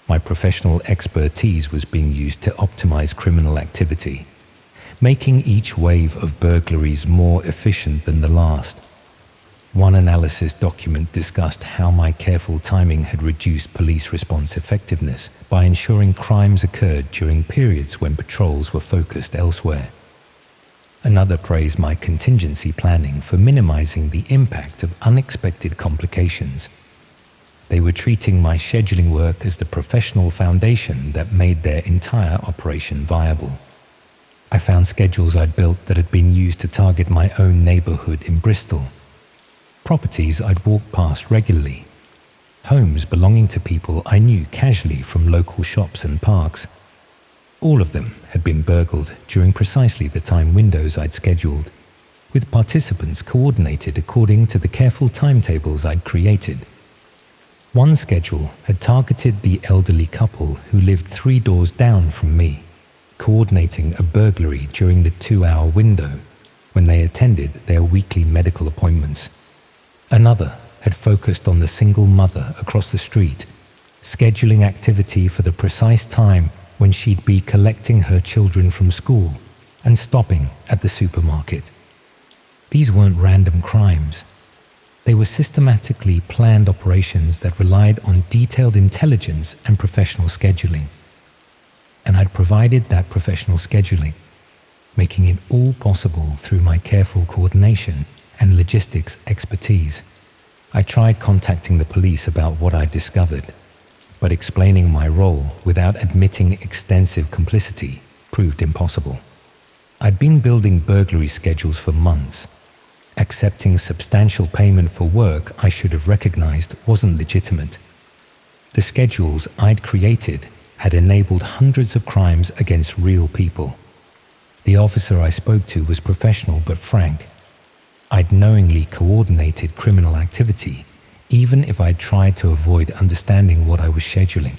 Speaker 1: My professional expertise was being used to optimize criminal activity, making each wave of burglaries more efficient than the last. One analysis document discussed how my careful timing had reduced police response effectiveness by ensuring crimes occurred during periods when patrols were focused elsewhere. Another praised my contingency planning for minimizing the impact of unexpected complications. They were treating my scheduling work as the professional foundation that made their entire operation viable. I found schedules I'd built that had been used to target my own neighborhood in Bristol, properties I'd walked past regularly, homes belonging to people I knew casually from local shops and parks. All of them had been burgled during precisely the time windows I'd scheduled, with participants coordinated according to the careful timetables I'd created. One schedule had targeted the elderly couple who lived 3 doors down from me, coordinating a burglary during the 2-hour window when they attended their weekly medical appointments. Another had focused on the single mother across the street, scheduling activity for the precise time when she'd be collecting her children from school and stopping at the supermarket. These weren't random crimes. They were systematically planned operations that relied on detailed intelligence and professional scheduling. And I'd provided that professional scheduling, making it all possible through my careful coordination and logistics expertise. I tried contacting the police about what I'd discovered, but explaining my role without admitting extensive complicity proved impossible. I'd been building burglary schedules for months. Accepting substantial payment for work I should have recognized wasn't legitimate. The schedules I'd created had enabled hundreds of crimes against real people. The officer I spoke to was professional but frank. I'd knowingly coordinated criminal activity, even if I'd tried to avoid understanding what I was scheduling.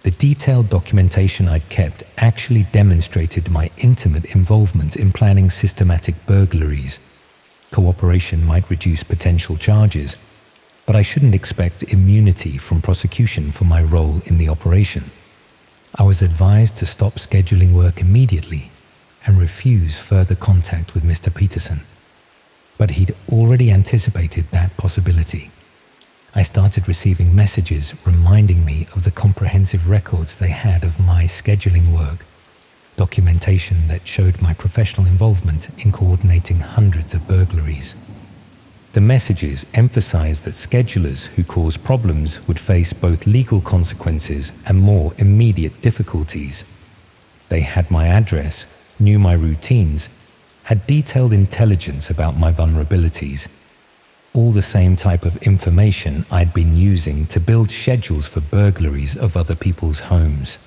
Speaker 1: The detailed documentation I'd kept actually demonstrated my intimate involvement in planning systematic burglaries. Cooperation might reduce potential charges, but I shouldn't expect immunity from prosecution for my role in the operation. I was advised to stop scheduling work immediately and refuse further contact with Mr. Peterson. But he'd already anticipated that possibility. I started receiving messages reminding me of the comprehensive records they had of my scheduling work, documentation that showed my professional involvement in coordinating hundreds of burglaries. The messages emphasized that schedulers who cause problems would face both legal consequences and more immediate difficulties. They had my address, knew my routines, had detailed intelligence about my vulnerabilities, all the same type of information I'd been using to build schedules for burglaries of other people's homes.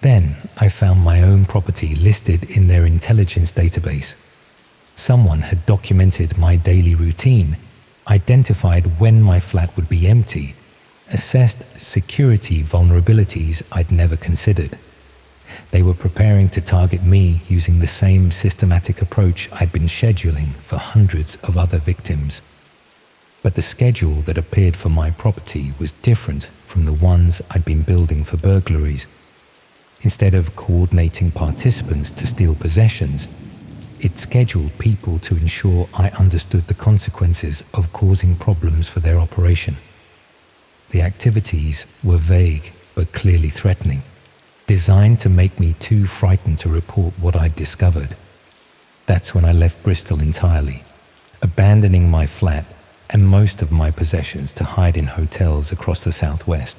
Speaker 1: Then I found my own property listed in their intelligence database. Someone had documented my daily routine, identified when my flat would be empty, assessed security vulnerabilities I'd never considered. They were preparing to target me using the same systematic approach I'd been scheduling for hundreds of other victims. But the schedule that appeared for my property was different from the ones I'd been building for burglaries. Instead of coordinating participants to steal possessions, it scheduled people to ensure I understood the consequences of causing problems for their operation. The activities were vague but clearly threatening, designed to make me too frightened to report what I'd discovered. That's when I left Bristol entirely, abandoning my flat and most of my possessions to hide in hotels across the southwest.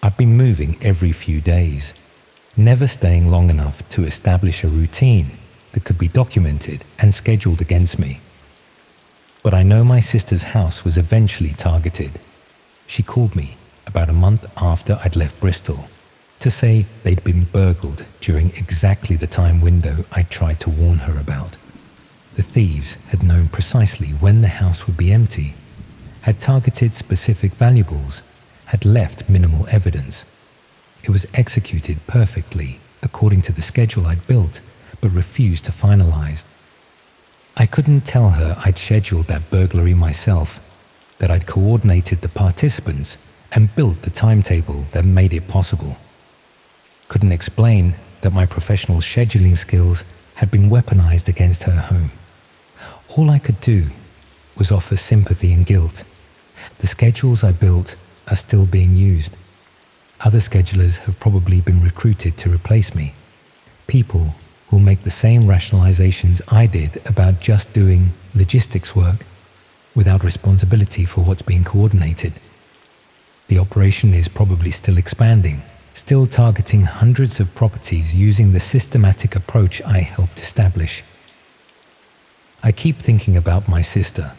Speaker 1: I've been moving every few days, never staying long enough to establish a routine that could be documented and scheduled against me. But I know my sister's house was eventually targeted. She called me about a month after I'd left Bristol to say they'd been burgled during exactly the time window I tried to warn her about. The thieves had known precisely when the house would be empty, had targeted specific valuables, had left minimal evidence. It was executed perfectly according to the schedule I'd built, but refused to finalize. I couldn't tell her I'd scheduled that burglary myself, that I'd coordinated the participants and built the timetable that made it possible. Couldn't explain that my professional scheduling skills had been weaponized against her home. All I could do was offer sympathy and guilt. The schedules I built are still being used. Other schedulers have probably been recruited to replace me. People who'll make the same rationalizations I did about just doing logistics work without responsibility for what's being coordinated. The operation is probably still expanding, still targeting hundreds of properties using the systematic approach I helped establish. I keep thinking about my sister,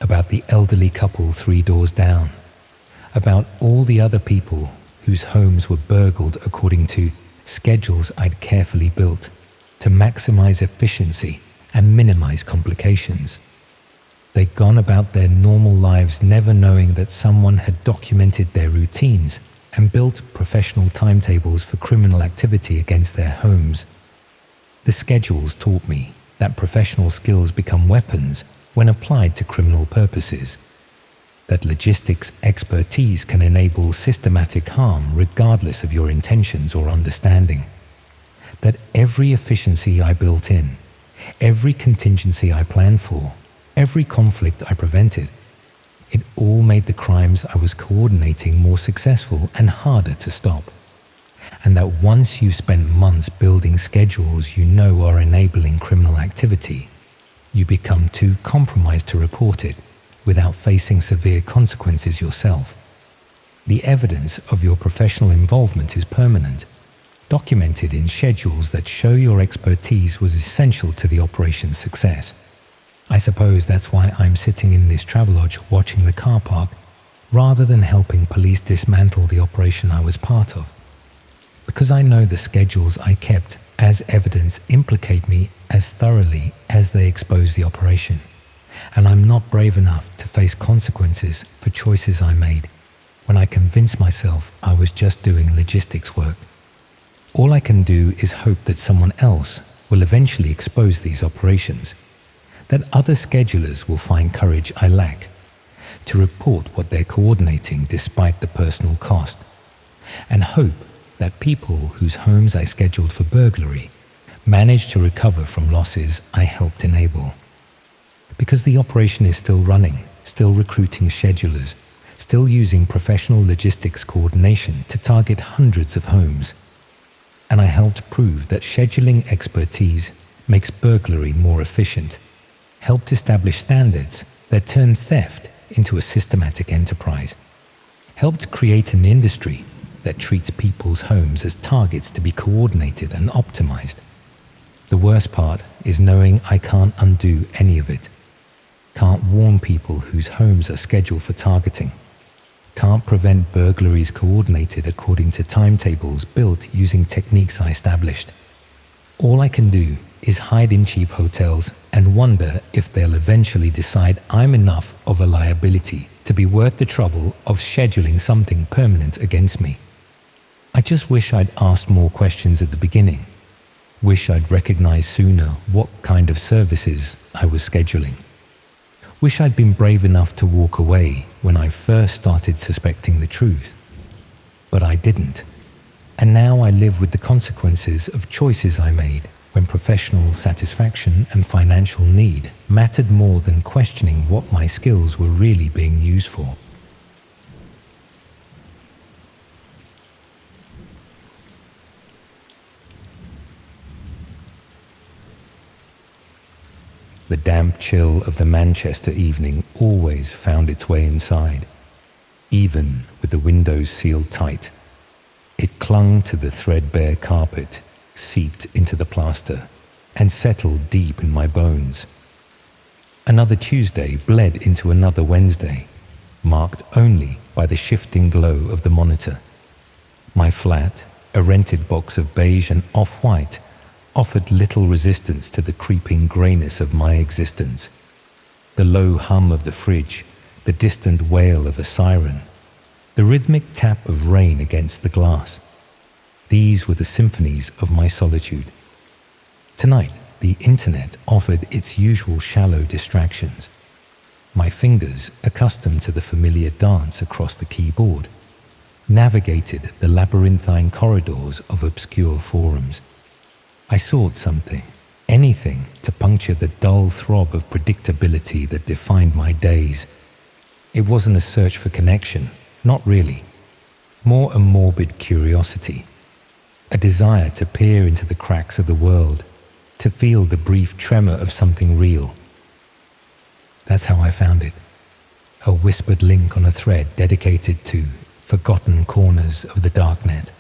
Speaker 1: about the elderly couple 3 doors down, about all the other people whose homes were burgled according to schedules I'd carefully built to maximize efficiency and minimize complications. They'd gone about their normal lives never knowing that someone had documented their routines and built professional timetables for criminal activity against their homes. The schedules taught me that professional skills become weapons when applied to criminal purposes, that logistics expertise can enable systematic harm regardless of your intentions or understanding, that every efficiency I built in, every contingency I planned for, every conflict I prevented, it all made the crimes I was coordinating more successful and harder to stop. And that once you've spent months building schedules you know are enabling criminal activity, you become too compromised to report it without facing severe consequences yourself. The evidence of your professional involvement is permanent, documented in schedules that show your expertise was essential to the operation's success. I suppose that's why I'm sitting in this Travelodge watching the car park, rather than helping police dismantle the operation I was part of. Because I know the schedules I kept as evidence implicate me as thoroughly as they expose the operation, and I'm not brave enough to face consequences for choices I made when I convinced myself I was just doing logistics work. All I can do is hope that someone else will eventually expose these operations, that other schedulers will find courage I lack to report what they're coordinating despite the personal cost, and hope that people whose homes I scheduled for burglary manage to recover from losses I helped enable. Because the operation is still running, still recruiting schedulers, still using professional logistics coordination to target hundreds of homes. And I helped prove that scheduling expertise makes burglary more efficient, helped establish standards that turn theft into a systematic enterprise, helped create an industry that treats people's homes as targets to be coordinated and optimized. The worst part is knowing I can't undo any of it. Can't warn people whose homes are scheduled for targeting. Can't prevent burglaries coordinated according to timetables built using techniques I established. All I can do is hide in cheap hotels and wonder if they'll eventually decide I'm enough of a liability to be worth the trouble of scheduling something permanent against me. I just wish I'd asked more questions at the beginning. Wish I'd recognized sooner what kind of services I was scheduling. Wish I'd been brave enough to walk away when I first started suspecting the truth. But I didn't. And now I live with the consequences of choices I made when professional satisfaction and financial need mattered more than questioning what my skills were really being used for. The damp chill of the Manchester evening always found its way inside, even with the windows sealed tight. It clung to the threadbare carpet, seeped into the plaster, and settled deep in my bones. Another Tuesday bled into another Wednesday, marked only by the shifting glow of the monitor. My flat, a rented box of beige and off-white, offered little resistance to the creeping greyness of my existence. The low hum of the fridge, the distant wail of a siren, the rhythmic tap of rain against the glass. These were the symphonies of my solitude. Tonight, the internet offered its usual shallow distractions. My fingers, accustomed to the familiar dance across the keyboard, navigated the labyrinthine corridors of obscure forums. I sought something, anything to puncture the dull throb of predictability that defined my days. It wasn't a search for connection, not really. More a morbid curiosity, a desire to peer into the cracks of the world, to feel the brief tremor of something real. That's how I found it, a whispered link on a thread dedicated to forgotten corners of the darknet.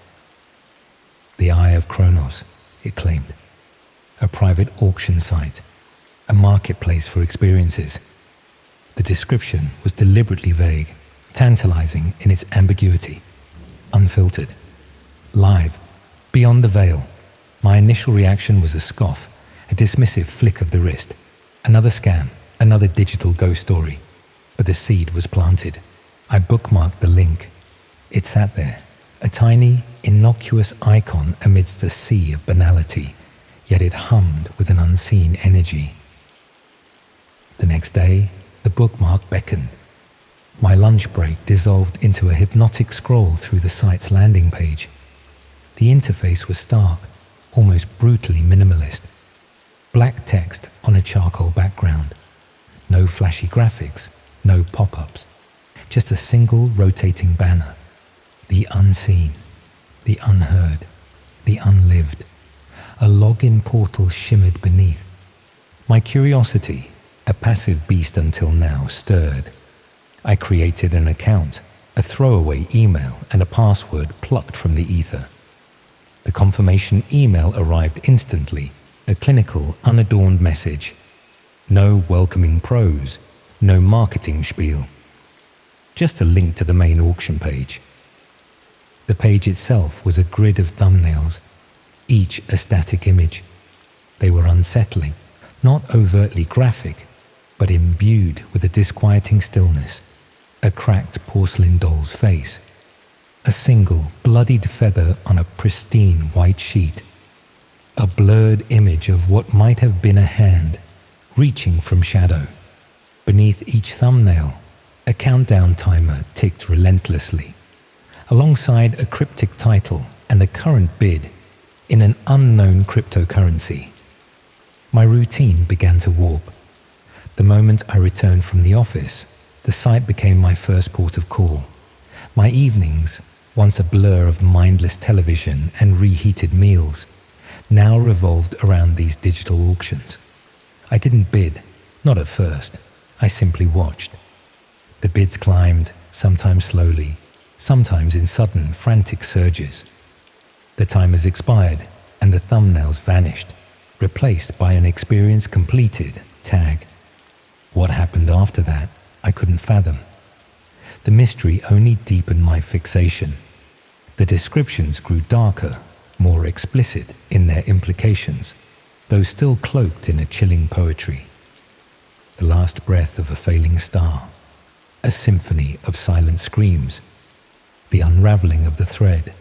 Speaker 1: The Eye of Kronos, it claimed, a private auction site, a marketplace for experiences. The description was deliberately vague, tantalizing in its ambiguity, unfiltered, live, beyond the veil. My initial reaction was a scoff, a dismissive flick of the wrist, another scam, another digital ghost story. But the seed was planted. I bookmarked the link. It sat there, a tiny, innocuous icon amidst a sea of banality, yet it hummed with an unseen energy. The next day, the bookmark beckoned. My lunch break dissolved into a hypnotic scroll through the site's landing page. The interface was stark, almost brutally minimalist. Black text on a charcoal background. No flashy graphics, no pop-ups. Just a single rotating banner. The unseen, the unheard, the unlived. A login portal shimmered beneath. My curiosity, a passive beast until now, stirred. I created an account, a throwaway email and a password plucked from the ether. The confirmation email arrived instantly, a clinical, unadorned message. No welcoming prose, no marketing spiel. Just a link to the main auction page. The page itself was a grid of thumbnails, each a static image. They were unsettling, not overtly graphic, but imbued with a disquieting stillness. A cracked porcelain doll's face, a single bloodied feather on a pristine white sheet, a blurred image of what might have been a hand reaching from shadow. Beneath each thumbnail, a countdown timer ticked relentlessly, alongside a cryptic title and a current bid in an unknown cryptocurrency. My routine began to warp. The moment I returned from the office, the site became my first port of call. My evenings, once a blur of mindless television and reheated meals, now revolved around these digital auctions. I didn't bid, not at first. I simply watched. The bids climbed, sometimes slowly, sometimes in sudden, frantic surges. The timers expired, and the thumbnails vanished, replaced by an experience completed tag. What happened after that, I couldn't fathom. The mystery only deepened my fixation. The descriptions grew darker, more explicit in their implications, though still cloaked in a chilling poetry. The last breath of a failing star, a symphony of silent screams, the unraveling of the thread.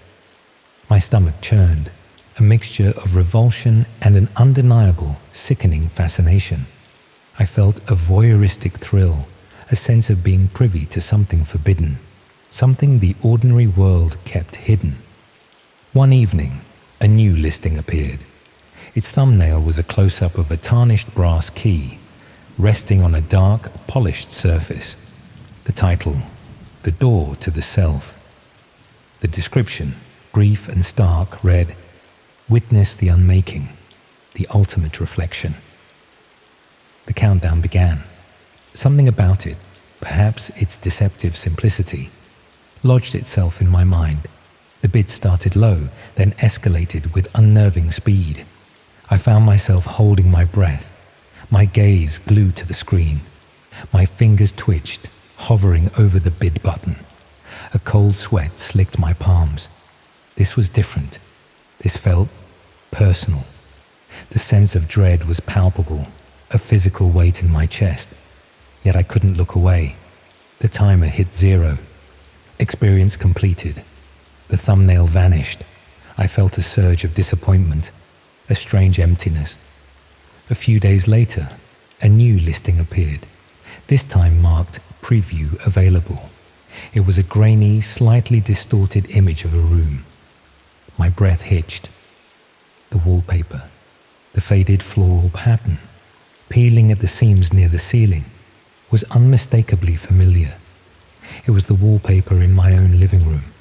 Speaker 1: My stomach churned, a mixture of revulsion and an undeniable, sickening fascination. I felt a voyeuristic thrill, a sense of being privy to something forbidden, something the ordinary world kept hidden. One evening, a new listing appeared. Its thumbnail was a close-up of a tarnished brass key, resting on a dark, polished surface. The title, The Door to the Self. The description, brief and stark, read, "Witness the unmaking, the ultimate reflection." The countdown began. Something about it, perhaps its deceptive simplicity, lodged itself in my mind. The bid started low, then escalated with unnerving speed. I found myself holding my breath, my gaze glued to the screen. My fingers twitched, hovering over the bid button. A cold sweat slicked my palms. This was different. This felt personal. The sense of dread was palpable, a physical weight in my chest. Yet I couldn't look away. The timer hit 0. Experience completed. The thumbnail vanished. I felt a surge of disappointment, a strange emptiness. A few days later, a new listing appeared. This time marked Preview Available. It was a grainy, slightly distorted image of a room. My breath hitched. The wallpaper, the faded floral pattern, peeling at the seams near the ceiling, was unmistakably familiar. It was the wallpaper in my own living room.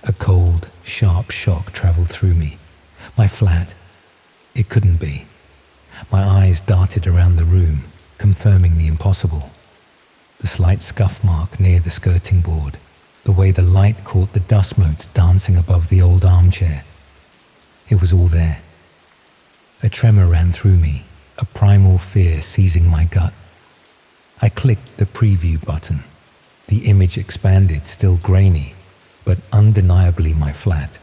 Speaker 1: A cold, sharp shock traveled through me. My flat. It couldn't be. My eyes darted around the room, confirming the impossible. The slight scuff mark near the skirting board, the way the light caught the dust motes dancing above the old armchair. It was all there. A tremor ran through me, a primal fear seizing my gut. I clicked the preview button. The image expanded, still grainy, but undeniably my flat.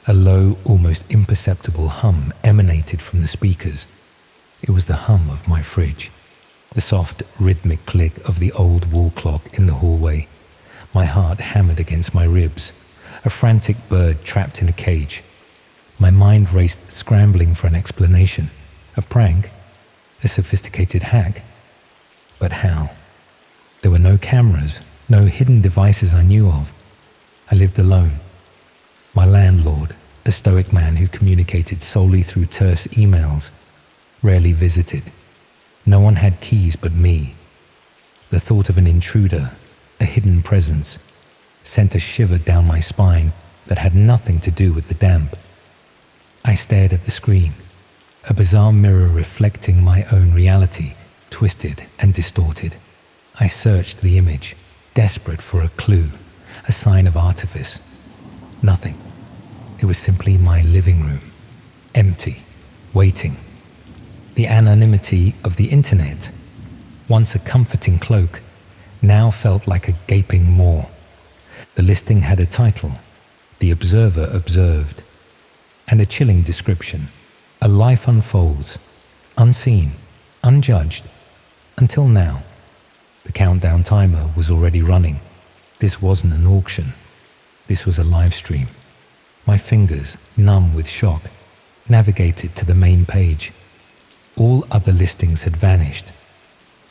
Speaker 1: A low, almost imperceptible hum emanated from the speakers. It was the hum of my fridge, the soft, rhythmic click of the old wall clock in the hallway. My heart hammered against my ribs, a frantic bird trapped in a cage. My mind raced, scrambling for an explanation. A prank? A sophisticated hack? But how? There were no cameras, no hidden devices I knew of. I lived alone. My landlord, a stoic man who communicated solely through terse emails, rarely visited. No one had keys but me. The thought of an intruder, a hidden presence, sent a shiver down my spine that had nothing to do with the damp. I stared at the screen, a bizarre mirror reflecting my own reality, twisted and distorted. I searched the image, desperate for a clue, a sign of artifice. Nothing. It was simply my living room, empty, waiting. The anonymity of the internet, once a comforting cloak, now felt like a gaping maw. The listing had a title, The Observer Observed, and a chilling description. A life unfolds, unseen, unjudged, until now. The countdown timer was already running. This wasn't an auction. This was a live stream. My fingers, numb with shock, navigated to the main page. All other listings had vanished.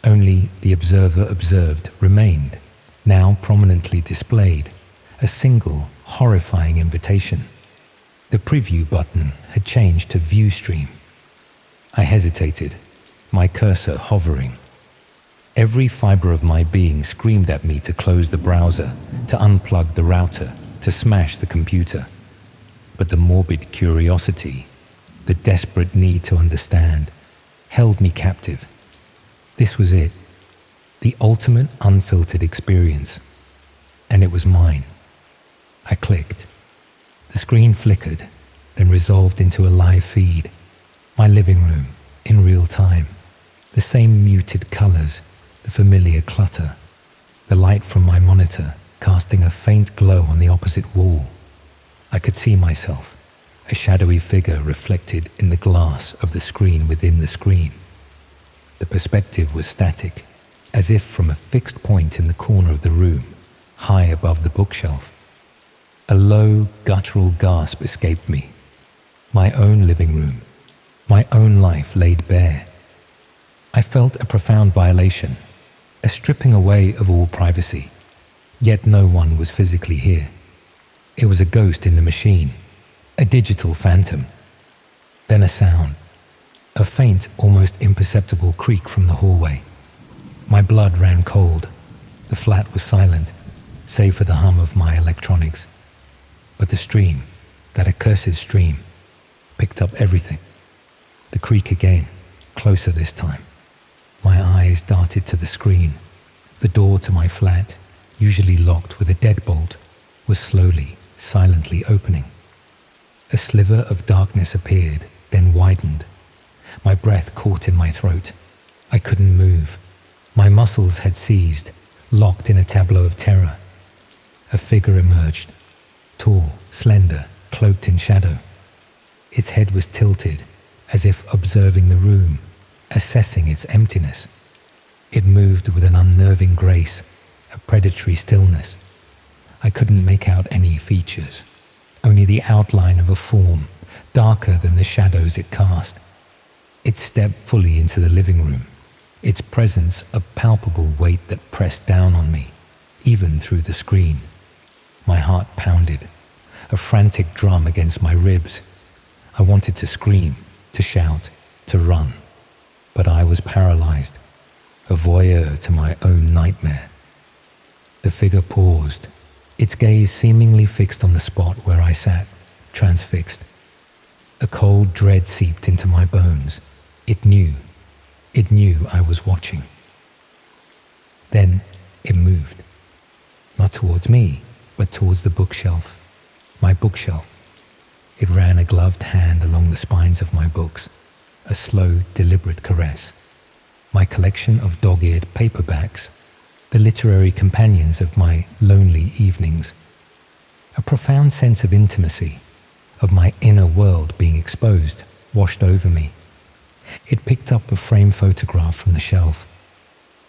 Speaker 1: Only The Observer Observed remained, now prominently displayed, a single, horrifying invitation. The preview button had changed to View Stream. I hesitated, my cursor hovering. Every fiber of my being screamed at me to close the browser, to unplug the router, to smash the computer. But the morbid curiosity, the desperate need to understand, held me captive. This was it, the ultimate unfiltered experience, and it was mine. I clicked. The screen flickered, then resolved into a live feed. My living room, in real time. The same muted colors, the familiar clutter. The light from my monitor casting a faint glow on the opposite wall. I could see myself, a shadowy figure reflected in the glass of the screen within the screen. The perspective was static, as if from a fixed point in the corner of the room, high above the bookshelf. A low, guttural gasp escaped me. My own living room, my own life laid bare. I felt a profound violation, a stripping away of all privacy, yet no one was physically here. It was a ghost in the machine, a digital phantom. Then a sound, a faint, almost imperceptible creak from the hallway. My blood ran cold. The flat was silent, save for the hum of my electronics. But the stream, that accursed stream, picked up everything. The creak again, closer this time. My eyes darted to the screen. The door to my flat, usually locked with a deadbolt, was slowly, silently opening. A sliver of darkness appeared, then widened. My breath caught in my throat. I couldn't move. My muscles had seized, locked in a tableau of terror. A figure emerged, tall, slender, cloaked in shadow. Its head was tilted, as if observing the room, assessing its emptiness. It moved with an unnerving grace, a predatory stillness. I couldn't make out any features, only the outline of a form, darker than the shadows it cast. It stepped fully into the living room, its presence a palpable weight that pressed down on me, even through the screen. My heart pounded, a frantic drum against my ribs. I wanted to scream, to shout, to run, but I was paralyzed, a voyeur to my own nightmare. The figure paused, its gaze seemingly fixed on the spot where I sat, transfixed. A cold dread seeped into my bones. It knew I was watching. Then it moved, not towards me, but towards the bookshelf, my bookshelf. It ran a gloved hand along the spines of my books, a slow, deliberate caress. My collection of dog-eared paperbacks, the literary companions of my lonely evenings. A profound sense of intimacy, of my inner world being exposed, washed over me. It picked up a framed photograph from the shelf,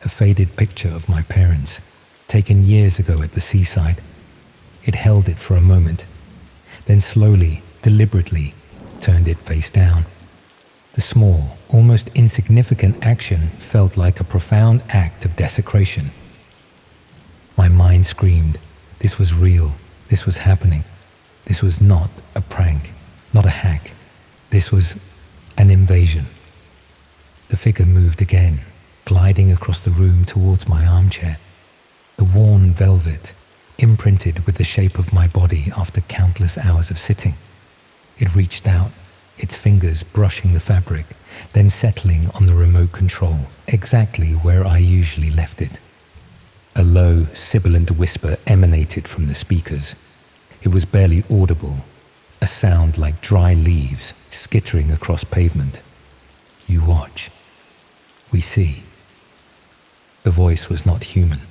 Speaker 1: a faded picture of my parents, taken years ago at the seaside. It held it for a moment, then slowly, deliberately, turned it face down. The small, almost insignificant action felt like a profound act of desecration. My mind screamed, this was real, this was happening. This was not a prank, not a hack. This was an invasion. The figure moved again, gliding across the room towards my armchair. The worn velvet, imprinted with the shape of my body after countless hours of sitting. It reached out, its fingers brushing the fabric, then settling on the remote control, exactly where I usually left it. A low, sibilant whisper emanated from the speakers. It was barely audible, a sound like dry leaves skittering across pavement. You watch. We see. The voice was not human.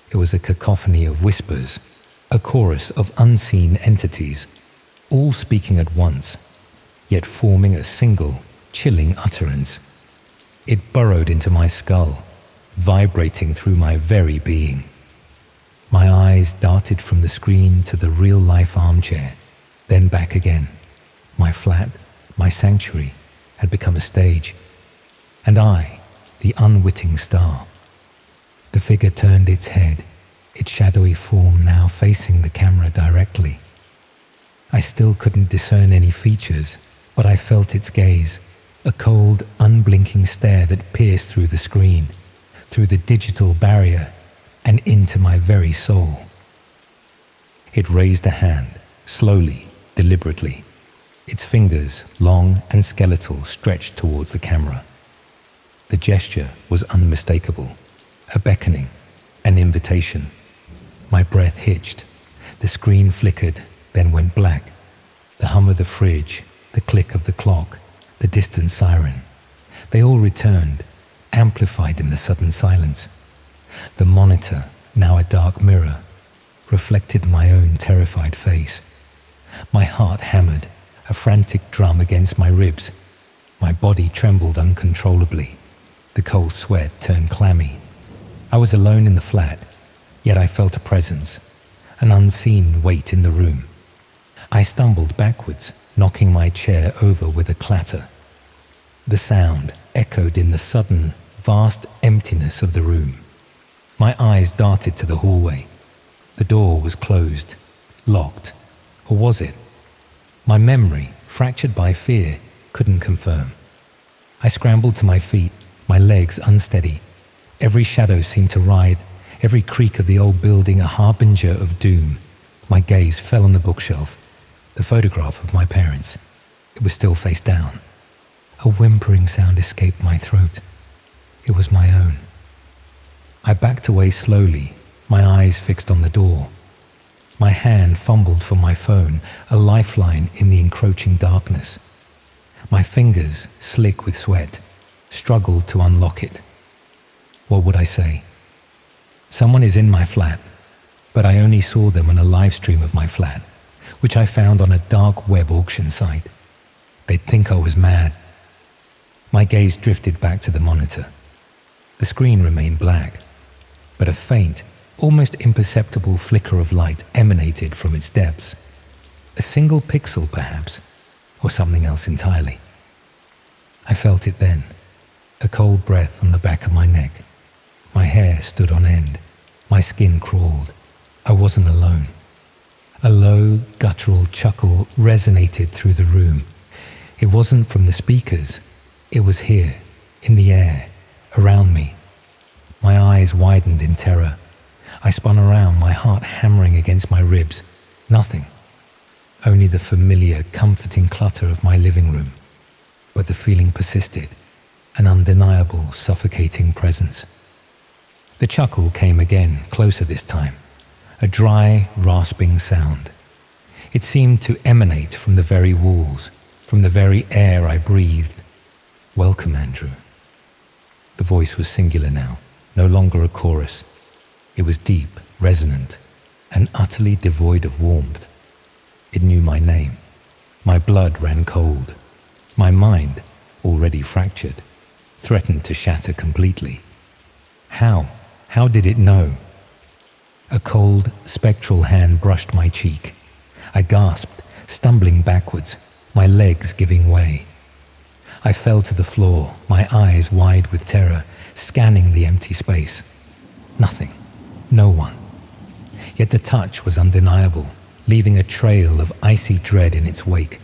Speaker 1: It was a cacophony of whispers, a chorus of unseen entities, all speaking at once, yet forming a single, chilling utterance. It burrowed into my skull, vibrating through my very being. My eyes darted from the screen to the real-life armchair, then back again. My flat, my sanctuary, had become a stage, and I, the unwitting star. The figure turned its head, its shadowy form now facing the camera directly. I still couldn't discern any features, but I felt its gaze, a cold, unblinking stare that pierced through the screen, through the digital barrier, and into my very soul. It raised a hand, slowly, deliberately. Its fingers, long and skeletal, stretched towards the camera. The gesture was unmistakable, a beckoning, an invitation. My breath hitched. The screen flickered, then went black. The hum of the fridge, the click of the clock, the distant siren. They all returned, amplified in the sudden silence. The monitor, now a dark mirror, reflected my own terrified face. My heart hammered, a frantic drum against my ribs. My body trembled uncontrollably. The cold sweat turned clammy. I was alone in the flat, yet I felt a presence, an unseen weight in the room. I stumbled backwards, knocking my chair over with a clatter. The sound echoed in the sudden, vast emptiness of the room. My eyes darted to the hallway. The door was closed, locked, or was it? My memory, fractured by fear, couldn't confirm. I scrambled to my feet, my legs unsteady. Every shadow seemed to writhe, every creak of the old building a harbinger of doom. My gaze fell on the bookshelf, the photograph of my parents. It was still face down. A whimpering sound escaped my throat. It was my own. I backed away slowly, my eyes fixed on the door. My hand fumbled for my phone, a lifeline in the encroaching darkness. My fingers, slick with sweat, struggled to unlock it. What would I say? Someone is in my flat, but I only saw them on a live stream of my flat, which I found on a dark web auction site. They'd think I was mad, My gaze drifted back to the monitor. The screen remained black, but a faint, almost imperceptible flicker of light emanated from its depths. A single pixel, perhaps, or something else entirely. I felt it then, a cold breath on the back of my neck. My hair stood on end. My skin crawled. I wasn't alone. A low, guttural chuckle resonated through the room. It wasn't from the speakers. It was here, in the air, around me. My eyes widened in terror. I spun around, my heart hammering against my ribs. Nothing. Only the familiar, comforting clutter of my living room. But the feeling persisted, an undeniable, suffocating presence. The chuckle came again, closer this time. A dry, rasping sound. It seemed to emanate from the very walls, from the very air I breathed. "Welcome, Andrew." The voice was singular now, no longer a chorus. It was deep, resonant, and utterly devoid of warmth. It knew my name. My blood ran cold. My mind, already fractured, threatened to shatter completely. How did it know? A cold, spectral hand brushed my cheek. I gasped, stumbling backwards, my legs giving way. I fell to the floor, my eyes wide with terror, scanning the empty space. Nothing. No one. Yet the touch was undeniable, leaving a trail of icy dread in its wake.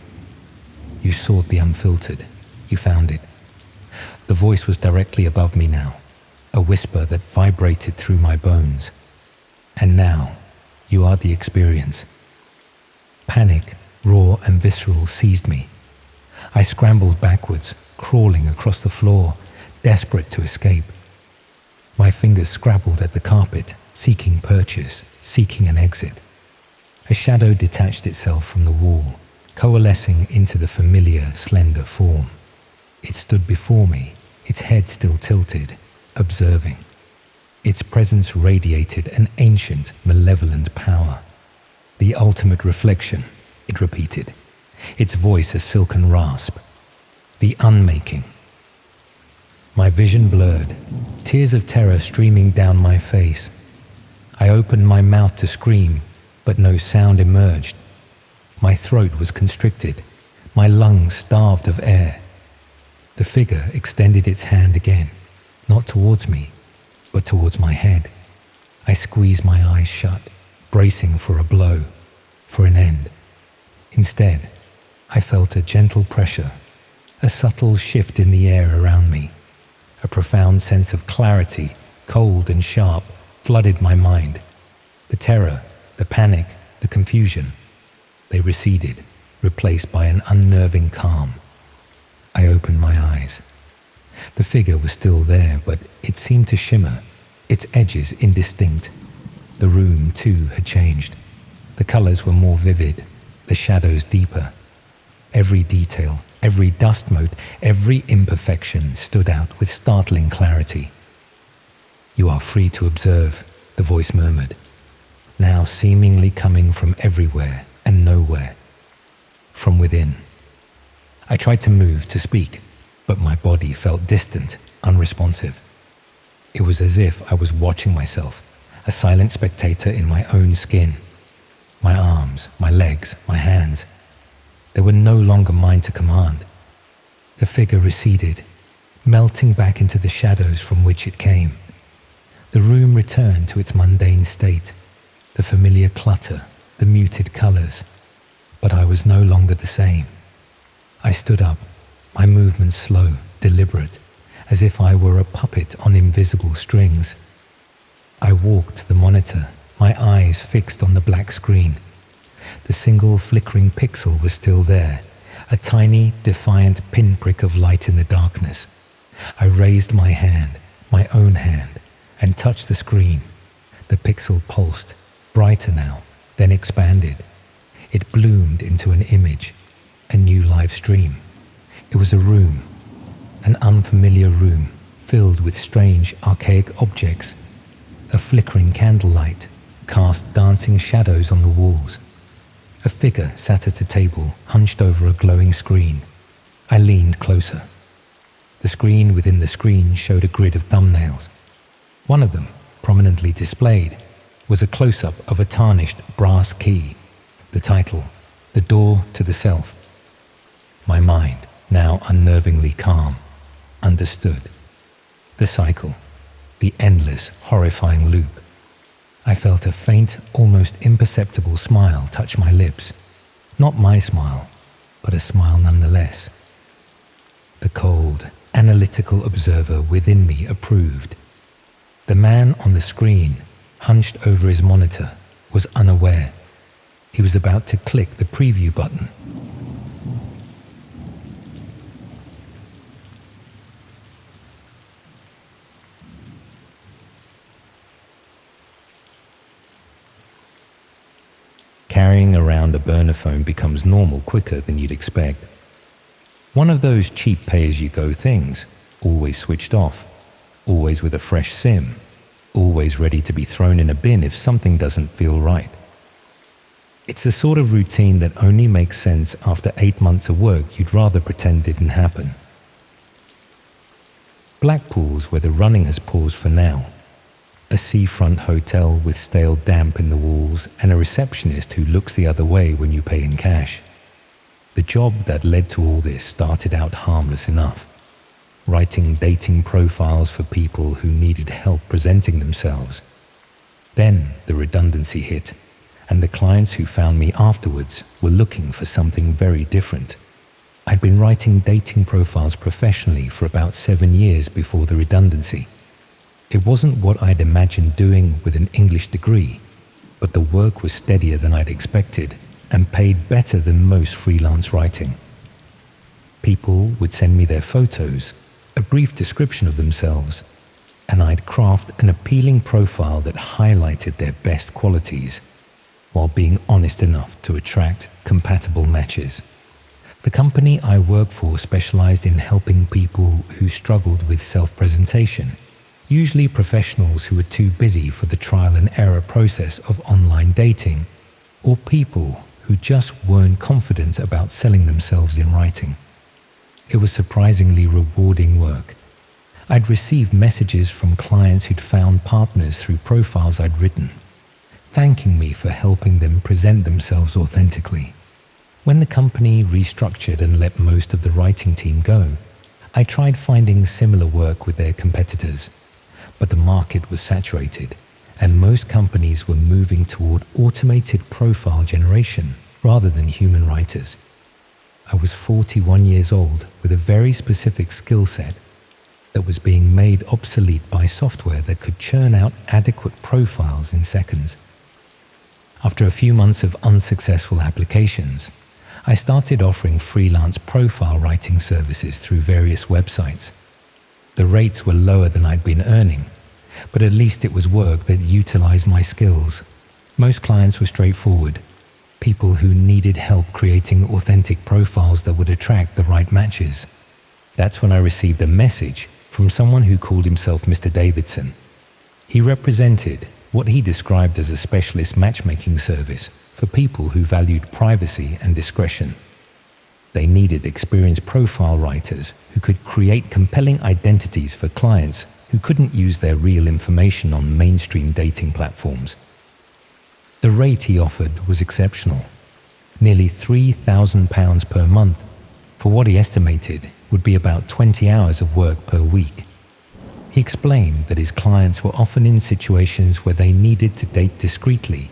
Speaker 1: "You sought the unfiltered. You found it." The voice was directly above me now, a whisper that vibrated through my bones. "And now, you are the experience." Panic, raw and visceral, seized me. I scrambled backwards, crawling across the floor, desperate to escape. My fingers scrabbled at the carpet, seeking purchase, seeking an exit. A shadow detached itself from the wall, coalescing into the familiar, slender form. It stood before me, its head still tilted, observing. Its presence radiated an ancient, malevolent power. "The ultimate reflection," it repeated, its voice a silken rasp. "The unmaking." My vision blurred, tears of terror streaming down my face. I opened my mouth to scream, but no sound emerged. My throat was constricted, my lungs starved of air. The figure extended its hand again, not towards me, but towards my head. I squeezed my eyes shut, bracing for a blow, for an end. Instead, I felt a gentle pressure, a subtle shift in the air around me. A profound sense of clarity, cold and sharp, flooded my mind. The terror, the panic, the confusion, they receded, replaced by an unnerving calm. I opened my eyes. The figure was still there, but it seemed to shimmer, its edges indistinct. The room, too, had changed. The colors were more vivid, the shadows deeper. Every detail, every dust mote, every imperfection stood out with startling clarity. "You are free to observe," the voice murmured, now seemingly coming from everywhere and nowhere, from within. I tried to move, to speak, but my body felt distant, unresponsive. It was as if I was watching myself, a silent spectator in my own skin. My arms, my legs, my hands, they were no longer mine to command. The figure receded, melting back into the shadows from which it came. The room returned to its mundane state, the familiar clutter, the muted colors, but I was no longer the same. I stood up, my movements slow, deliberate, as if I were a puppet on invisible strings. I walked to the monitor, my eyes fixed on the black screen. The single flickering pixel was still there, a tiny, defiant pinprick of light in the darkness. I raised my hand, my own hand, and touched the screen. The pixel pulsed, brighter now, then expanded. It bloomed into an image, a new live stream. It was a room, an unfamiliar room, filled with strange, archaic objects. A flickering candlelight cast dancing shadows on the walls. A figure sat at a table, hunched over a glowing screen. I leaned closer. The The screen within the screen showed a grid of thumbnails. One of them, prominently displayed, was a close-up of a tarnished brass key. The title, The Door to the Self. My mind, now unnervingly calm, understood. The cycle, the endless, horrifying loop. I felt a faint, almost imperceptible smile touch my lips. Not my smile, but a smile nonetheless. The cold, analytical observer within me approved. The man on the screen, hunched over his monitor, was unaware. He was about to click the preview button. Carrying around a burner phone becomes normal quicker than you'd expect. One of those cheap pay-as-you-go things, always switched off, always with a fresh SIM, always ready to be thrown in a bin if something doesn't feel right. It's the sort of routine that only makes sense after 8 months of work you'd rather pretend didn't happen. Blackpool's where the running has paused for now. A seafront hotel with stale damp in the walls and a receptionist who looks the other way when you pay in cash. The job that led to all this started out harmless enough. Writing dating profiles for people who needed help presenting themselves. Then the redundancy hit, and the clients who found me afterwards were looking for something very different. I'd been writing dating profiles professionally for about 7 years before the redundancy. It wasn't what I'd imagined doing with an English degree, but the work was steadier than I'd expected and paid better than most freelance writing. People would send me their photos, a brief description of themselves, and I'd craft an appealing profile that highlighted their best qualities, while being honest enough to attract compatible matches. The company I worked for specialized in helping people who struggled with self-presentation, usually professionals who were too busy for the trial and error process of online dating, or people who just weren't confident about selling themselves in writing. It was surprisingly rewarding work. I'd received messages from clients who'd found partners through profiles I'd written, thanking me for helping them present themselves authentically. When the company restructured and let most of the writing team go, I tried finding similar work with their competitors, but the market was saturated, and most companies were moving toward automated profile generation rather than human writers. I was 41 years old with a very specific skill set that was being made obsolete by software that could churn out adequate profiles in seconds. After a few months of unsuccessful applications, I started offering freelance profile writing services through various websites. The rates were lower than I'd been earning, but at least it was work that utilized my skills. Most clients were straightforward, people who needed help creating authentic profiles that would attract the right matches. That's when I received a message from someone who called himself Mr. Davidson. He represented what he described as a specialist matchmaking service for people who valued privacy and discretion. They needed experienced profile writers who could create compelling identities for clients who couldn't use their real information on mainstream dating platforms. The rate he offered was exceptional, nearly £3,000 per month for what he estimated would be about 20 hours of work per week. He explained that his clients were often in situations where they needed to date discreetly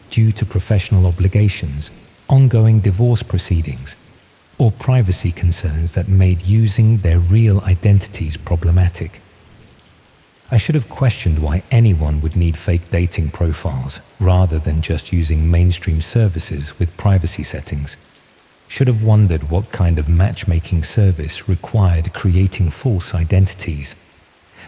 Speaker 1: due to professional obligations, ongoing divorce proceedings, or privacy concerns that made using their real identities problematic. I should have questioned why anyone would need fake dating profiles rather than just using mainstream services with privacy settings. Should have wondered what kind of matchmaking service required creating false identities.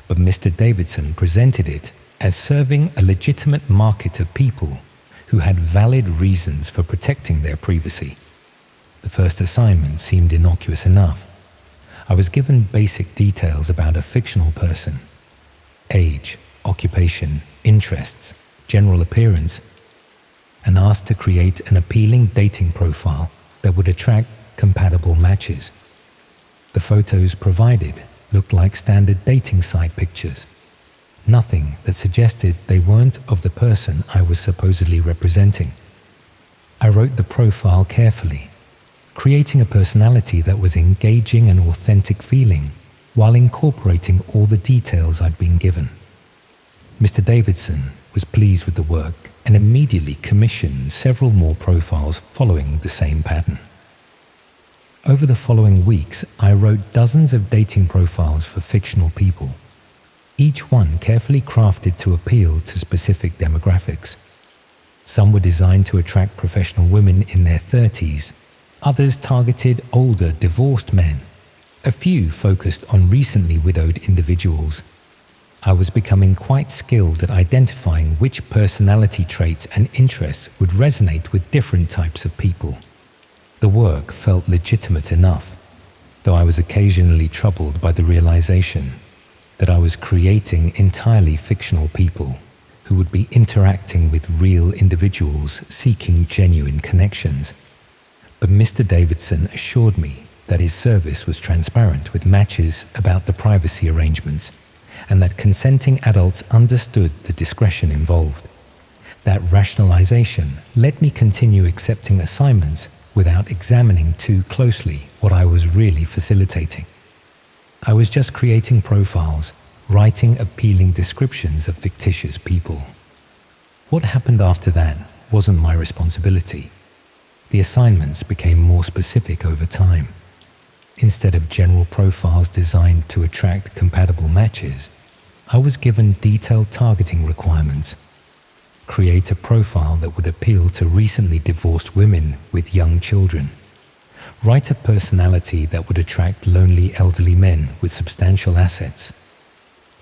Speaker 1: But Mr. Davidson presented it as serving a legitimate market of people who had valid reasons for protecting their privacy. The first assignment seemed innocuous enough. I was given basic details about a fictional person: age, occupation, interests, general appearance, and asked to create an appealing dating profile that would attract compatible matches. The photos provided looked like standard dating site pictures. Nothing that suggested they weren't of the person I was supposedly representing. I wrote the profile carefully, creating a personality that was engaging and authentic feeling while incorporating all the details I'd been given. Mr. Davidson was pleased with the work and immediately commissioned several more profiles following the same pattern. Over the following weeks, I wrote dozens of dating profiles for fictional people, each one carefully crafted to appeal to specific demographics. Some were designed to attract professional women in their 30s, others targeted older divorced men, a few focused on recently widowed individuals. I was becoming quite skilled at identifying which personality traits and interests would resonate with different types of people. The work felt legitimate enough, though I was occasionally troubled by the realization that I was creating entirely fictional people who would be interacting with real individuals seeking genuine connections. But Mr. Davidson assured me that his service was transparent with matches about the privacy arrangements and that consenting adults understood the discretion involved. That rationalization let me continue accepting assignments without examining too closely what I was really facilitating. I was just creating profiles, writing appealing descriptions of fictitious people. What happened after that wasn't my responsibility. The assignments became more specific over time. Instead of general profiles designed to attract compatible matches, I was given detailed targeting requirements. Create a profile that would appeal to recently divorced women with young children. Write a personality that would attract lonely elderly men with substantial assets.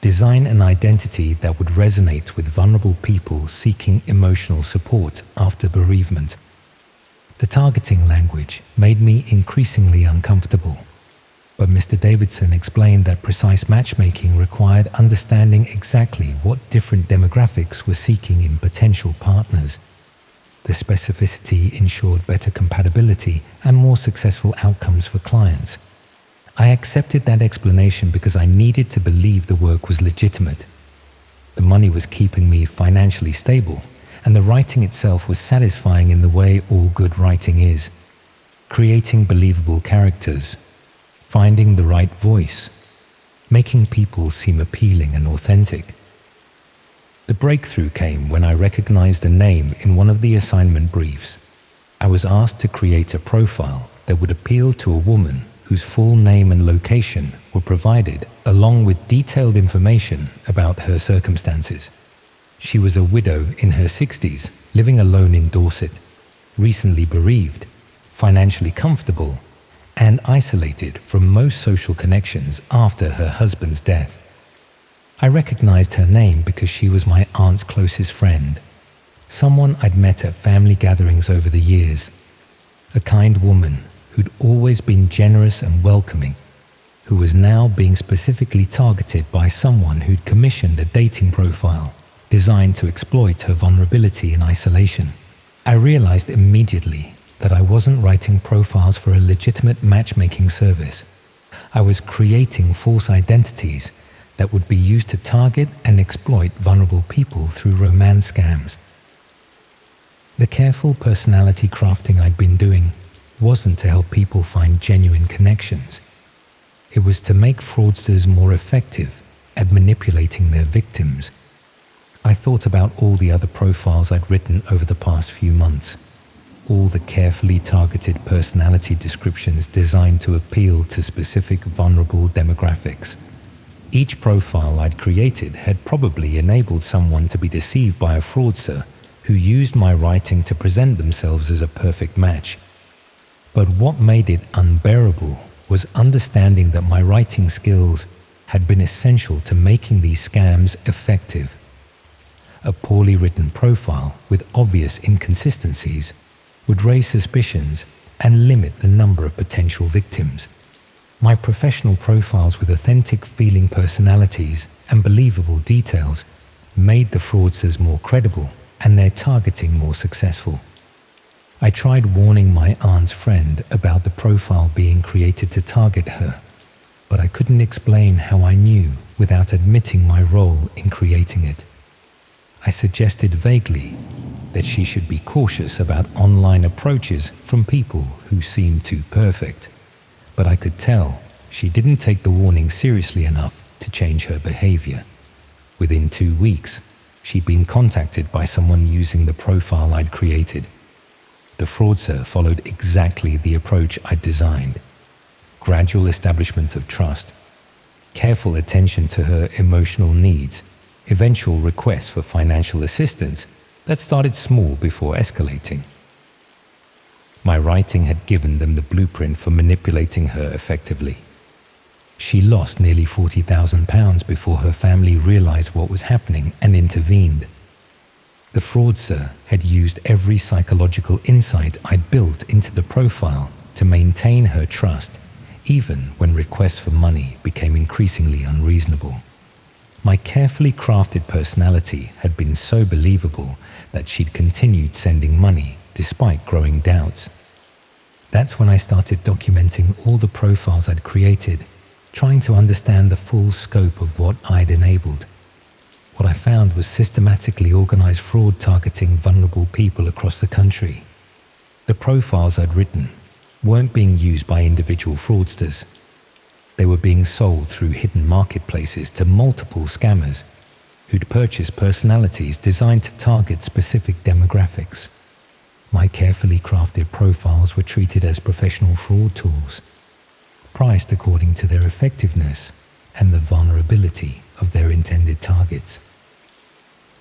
Speaker 1: Design an identity that would resonate with vulnerable people seeking emotional support after bereavement. The targeting language made me increasingly uncomfortable, but Mr. Davidson explained that precise matchmaking required understanding exactly what different demographics were seeking in potential partners. The specificity ensured better compatibility and more successful outcomes for clients. I accepted that explanation because I needed to believe the work was legitimate. The money was keeping me financially stable, and the writing itself was satisfying in the way all good writing is. Creating believable characters, finding the right voice, making people seem appealing and authentic. The breakthrough came when I recognized a name in one of the assignment briefs. I was asked to create a profile that would appeal to a woman whose full name and location were provided, along with detailed information about her circumstances. She was a widow in her 60s, living alone in Dorset, recently bereaved, financially comfortable, and isolated from most social connections after her husband's death. I recognized her name because she was my aunt's closest friend, someone I'd met at family gatherings over the years, a kind woman who'd always been generous and welcoming, who was now being specifically targeted by someone who'd commissioned a dating profile designed to exploit her vulnerability and isolation. I realized immediately that I wasn't writing profiles for a legitimate matchmaking service. I was creating false identities that would be used to target and exploit vulnerable people through romance scams. The careful personality crafting I'd been doing wasn't to help people find genuine connections. It was to make fraudsters more effective at manipulating their victims. I thought about all the other profiles I'd written over the past few months, all the carefully targeted personality descriptions designed to appeal to specific vulnerable demographics. Each profile I'd created had probably enabled someone to be deceived by a fraudster who used my writing to present themselves as a perfect match. But what made it unbearable was understanding that my writing skills had been essential to making these scams effective. A poorly written profile with obvious inconsistencies would raise suspicions and limit the number of potential victims. My professional profiles with authentic feeling personalities and believable details made the fraudsters more credible and their targeting more successful. I tried warning my aunt's friend about the profile being created to target her, but I couldn't explain how I knew without admitting my role in creating it. I suggested vaguely that she should be cautious about online approaches from people who seemed too perfect, but I could tell she didn't take the warning seriously enough to change her behavior. Within 2 weeks, she'd been contacted by someone using the profile I'd created. The fraudster followed exactly the approach I'd designed. Gradual establishment of trust, careful attention to her emotional needs, eventual requests for financial assistance that started small before escalating. My writing had given them the blueprint for manipulating her effectively. She lost nearly £40,000 before her family realized what was happening and intervened. The fraudster had used every psychological insight I'd built into the profile to maintain her trust, even when requests for money became increasingly unreasonable. My carefully crafted personality had been so believable that she'd continued sending money despite growing doubts. That's when I started documenting all the profiles I'd created, trying to understand the full scope of what I'd enabled. What I found was systematically organized fraud targeting vulnerable people across the country. The profiles I'd written weren't being used by individual fraudsters. They were being sold through hidden marketplaces to multiple scammers who'd purchase personalities designed to target specific demographics. My carefully crafted profiles were treated as professional fraud tools, priced according to their effectiveness and the vulnerability of their intended targets.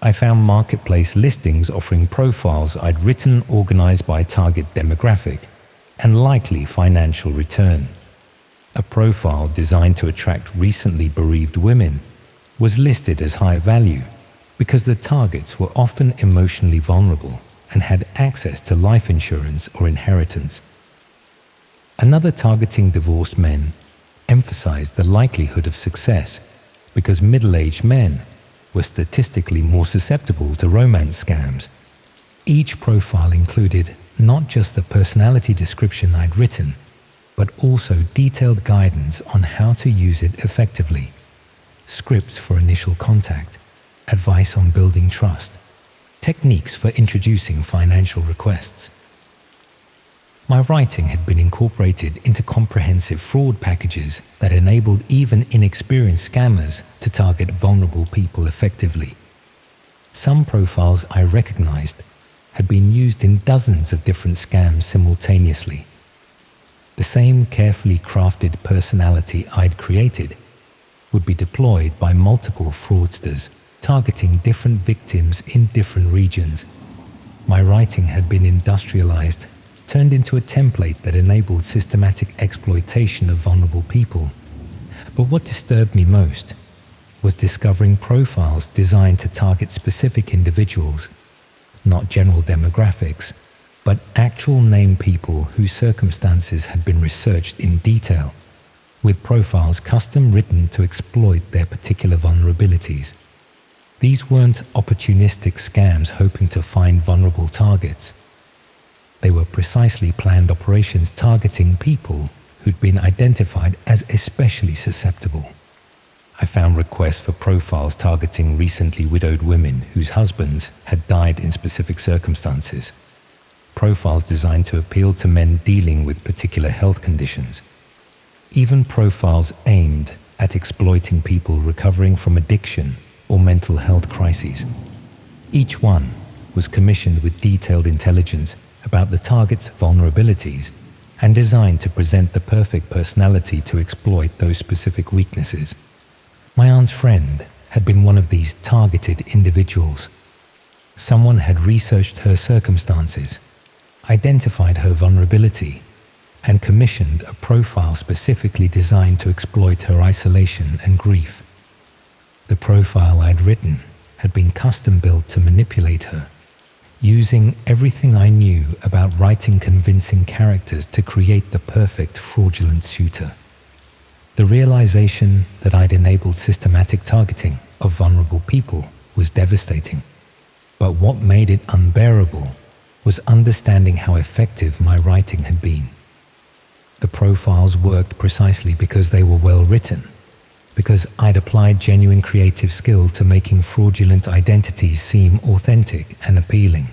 Speaker 1: I found marketplace listings offering profiles I'd written organized by target demographic and likely financial return. A profile designed to attract recently bereaved women was listed as high value because the targets were often emotionally vulnerable and had access to life insurance or inheritance. Another targeting divorced men emphasized the likelihood of success because middle-aged men were statistically more susceptible to romance scams. Each profile included not just the personality description I'd written, but also detailed guidance on how to use it effectively, scripts for initial contact, advice on building trust, techniques for introducing financial requests. My writing had been incorporated into comprehensive fraud packages that enabled even inexperienced scammers to target vulnerable people effectively. Some profiles I recognized had been used in dozens of different scams simultaneously. The same carefully crafted personality I'd created would be deployed by multiple fraudsters targeting different victims in different regions. My writing had been industrialized, turned into a template that enabled systematic exploitation of vulnerable people. But what disturbed me most was discovering profiles designed to target specific individuals, not general demographics, but actual named people whose circumstances had been researched in detail, with profiles custom written to exploit their particular vulnerabilities. These weren't opportunistic scams hoping to find vulnerable targets. They were precisely planned operations targeting people who'd been identified as especially susceptible. I found requests for profiles targeting recently widowed women whose husbands had died in specific circumstances. Profiles designed to appeal to men dealing with particular health conditions. Even profiles aimed at exploiting people recovering from addiction or mental health crises. Each one was commissioned with detailed intelligence about the target's vulnerabilities and designed to present the perfect personality to exploit those specific weaknesses. My aunt's friend had been one of these targeted individuals. Someone had researched her circumstances, identified her vulnerability, and commissioned a profile specifically designed to exploit her isolation and grief. The profile I'd written had been custom built to manipulate her, using everything I knew about writing convincing characters to create the perfect fraudulent suitor. The realization that I'd enabled systematic targeting of vulnerable people was devastating. But what made it unbearable was understanding how effective my writing had been. The profiles worked precisely because they were well written, because I'd applied genuine creative skill to making fraudulent identities seem authentic and appealing.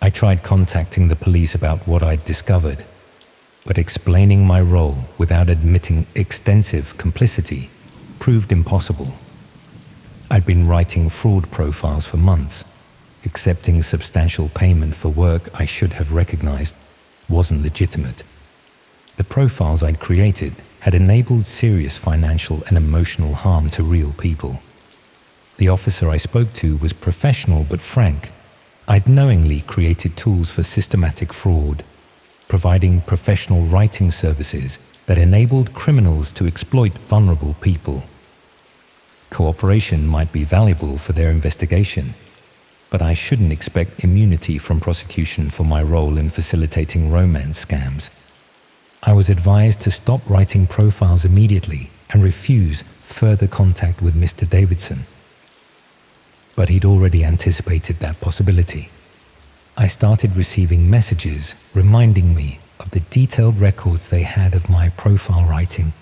Speaker 1: I tried contacting the police about what I'd discovered, but explaining my role without admitting extensive complicity proved impossible. I'd been writing fraud profiles for months. Accepting substantial payment for work I should have recognized wasn't legitimate. The profiles I'd created had enabled serious financial and emotional harm to real people. The officer I spoke to was professional but frank. I'd knowingly created tools for systematic fraud, providing professional writing services that enabled criminals to exploit vulnerable people. Cooperation might be valuable for their investigation, but I shouldn't expect immunity from prosecution for my role in facilitating romance scams. I was advised to stop writing profiles immediately and refuse further contact with Mr. Davidson. But he'd already anticipated that possibility. I started receiving messages reminding me of the detailed records they had of my profile writing,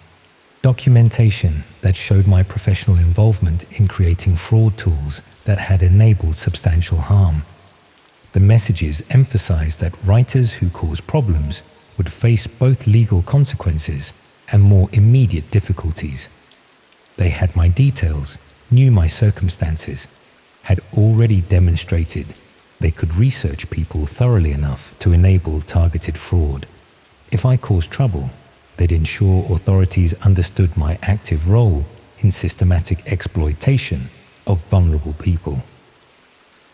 Speaker 1: documentation that showed my professional involvement in creating fraud tools that had enabled substantial harm. The messages emphasized that writers who cause problems would face both legal consequences and more immediate difficulties. They had my details, knew my circumstances, had already demonstrated they could research people thoroughly enough to enable targeted fraud. If I caused trouble, they'd ensure authorities understood my active role in systematic exploitation of vulnerable people.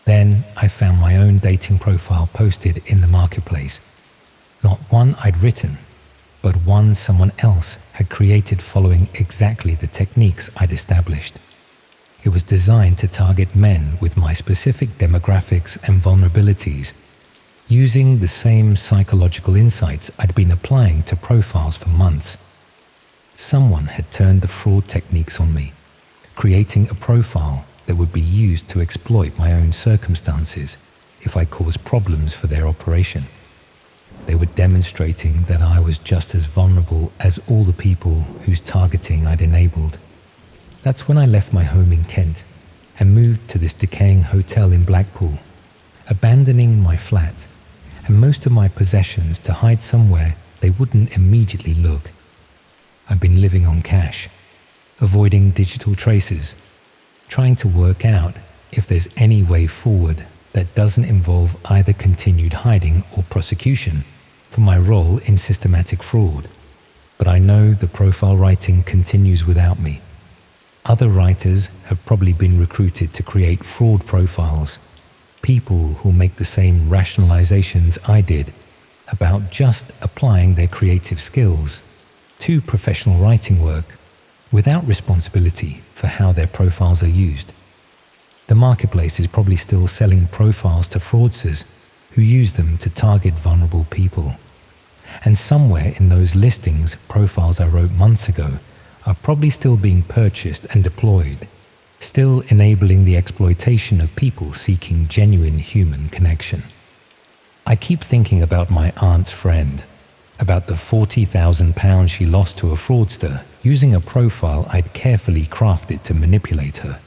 Speaker 1: Then I found my own dating profile posted in the marketplace. Not one I'd written, but one someone else had created following exactly the techniques I'd established. It was designed to target men with my specific demographics and vulnerabilities, using the same psychological insights I'd been applying to profiles for months. Someone had turned the fraud techniques on me, creating a profile that would be used to exploit my own circumstances if I caused problems for their operation. They were demonstrating that I was just as vulnerable as all the people whose targeting I'd enabled. That's when I left my home in Kent and moved to this decaying hotel in Blackpool, abandoning my flat and most of my possessions to hide somewhere they wouldn't immediately look. I've been living on cash, avoiding digital traces, trying to work out if there's any way forward that doesn't involve either continued hiding or prosecution for my role in systematic fraud. But I know the profile writing continues without me. Other writers have probably been recruited to create fraud profiles, people who'll make the same rationalizations I did about just applying their creative skills to professional writing work without responsibility for how their profiles are used. The marketplace is probably still selling profiles to fraudsters who use them to target vulnerable people. And somewhere in those listings, profiles I wrote months ago are probably still being purchased and deployed, still enabling the exploitation of people seeking genuine human connection. I keep thinking about my aunt's friend, about the £40,000 she lost to a fraudster using a profile I'd carefully crafted to manipulate her,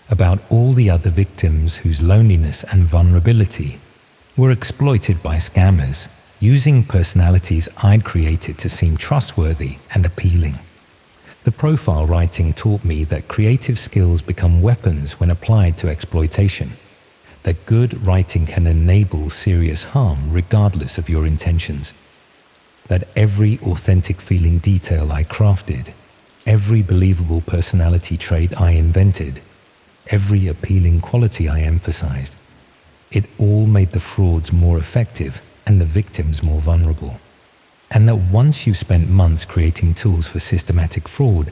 Speaker 1: about all the other victims whose loneliness and vulnerability were exploited by scammers using personalities I'd created to seem trustworthy and appealing. The profile writing taught me that creative skills become weapons when applied to exploitation, that good writing can enable serious harm regardless of your intentions, that every authentic feeling detail I crafted, every believable personality trait I invented, every appealing quality I emphasized, it all made the frauds more effective and the victims more vulnerable. And that once you've spent months creating tools for systematic fraud,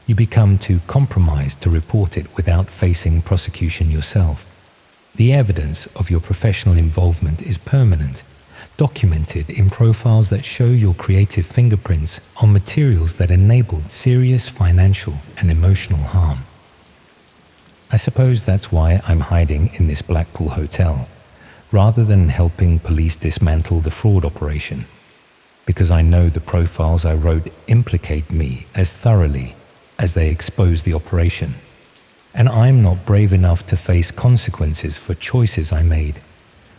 Speaker 1: you become too compromised to report it without facing prosecution yourself. The evidence of your professional involvement is permanent, documented in profiles that show your creative fingerprints on materials that enabled serious financial and emotional harm. I suppose that's why I'm hiding in this Blackpool hotel, rather than helping police dismantle the fraud operation. because I know the profiles I wrote implicate me as thoroughly as they expose the operation, and I'm not brave enough to face consequences for choices I made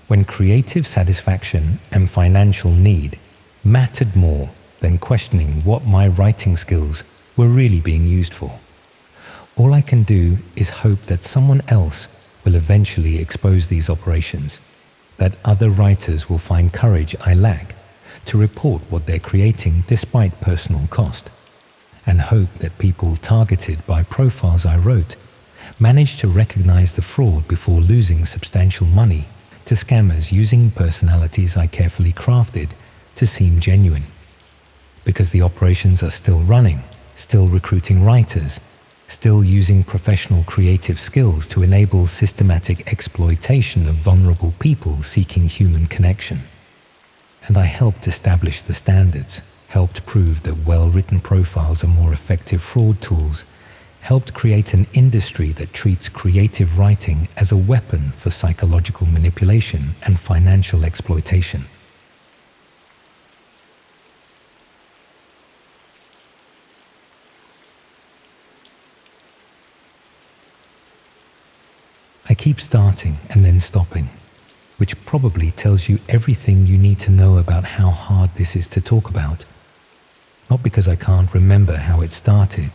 Speaker 1: when creative satisfaction and financial need mattered more than questioning what my writing skills were really being used for. All I can do is hope that someone else will eventually expose these operations, that other writers will find courage I lack to report what they're creating despite personal cost, and hope that people targeted by profiles I wrote manage to recognize the fraud before losing substantial money to scammers using personalities I carefully crafted to seem genuine. Because the operations are still running, still recruiting writers, still using professional creative skills to enable systematic exploitation of vulnerable people seeking human connection. And I helped establish the standards, helped prove that well-written profiles are more effective fraud tools, helped create an industry that treats creative writing as a weapon for psychological manipulation and financial exploitation. I keep starting and then stopping, which probably tells you everything you need to know about how hard this is to talk about. Not because I can't remember how it started.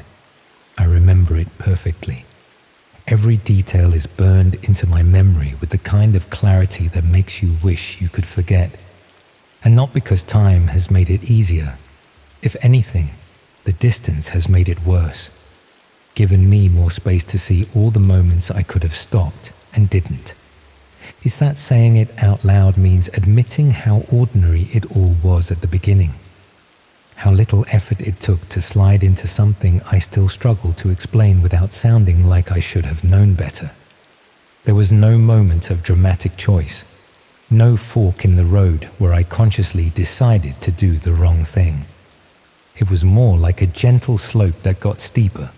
Speaker 1: I remember it perfectly. Every detail is burned into my memory with the kind of clarity that makes you wish you could forget. And not because time has made it easier. If anything, the distance has made it worse, given me more space to see all the moments I could have stopped and didn't. Is that saying it out loud means admitting how ordinary it all was at the beginning? How little effort it took to slide into something I still struggle to explain without sounding like I should have known better. There was no moment of dramatic choice, no fork in the road where I consciously decided to do the wrong thing. It was more like a gentle slope that got steeper,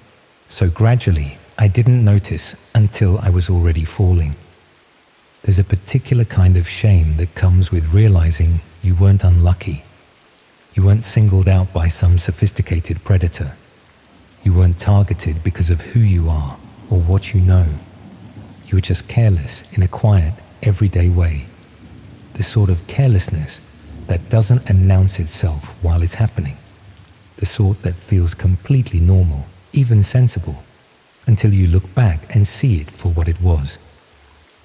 Speaker 1: so gradually I didn't notice until I was already falling. There's a particular kind of shame that comes with realizing you weren't unlucky. You weren't singled out by some sophisticated predator. You weren't targeted because of who you are or what you know. You were just careless in a quiet, everyday way. The sort of carelessness that doesn't announce itself while it's happening. The sort that feels completely normal, even sensible, until you look back and see it for what it was.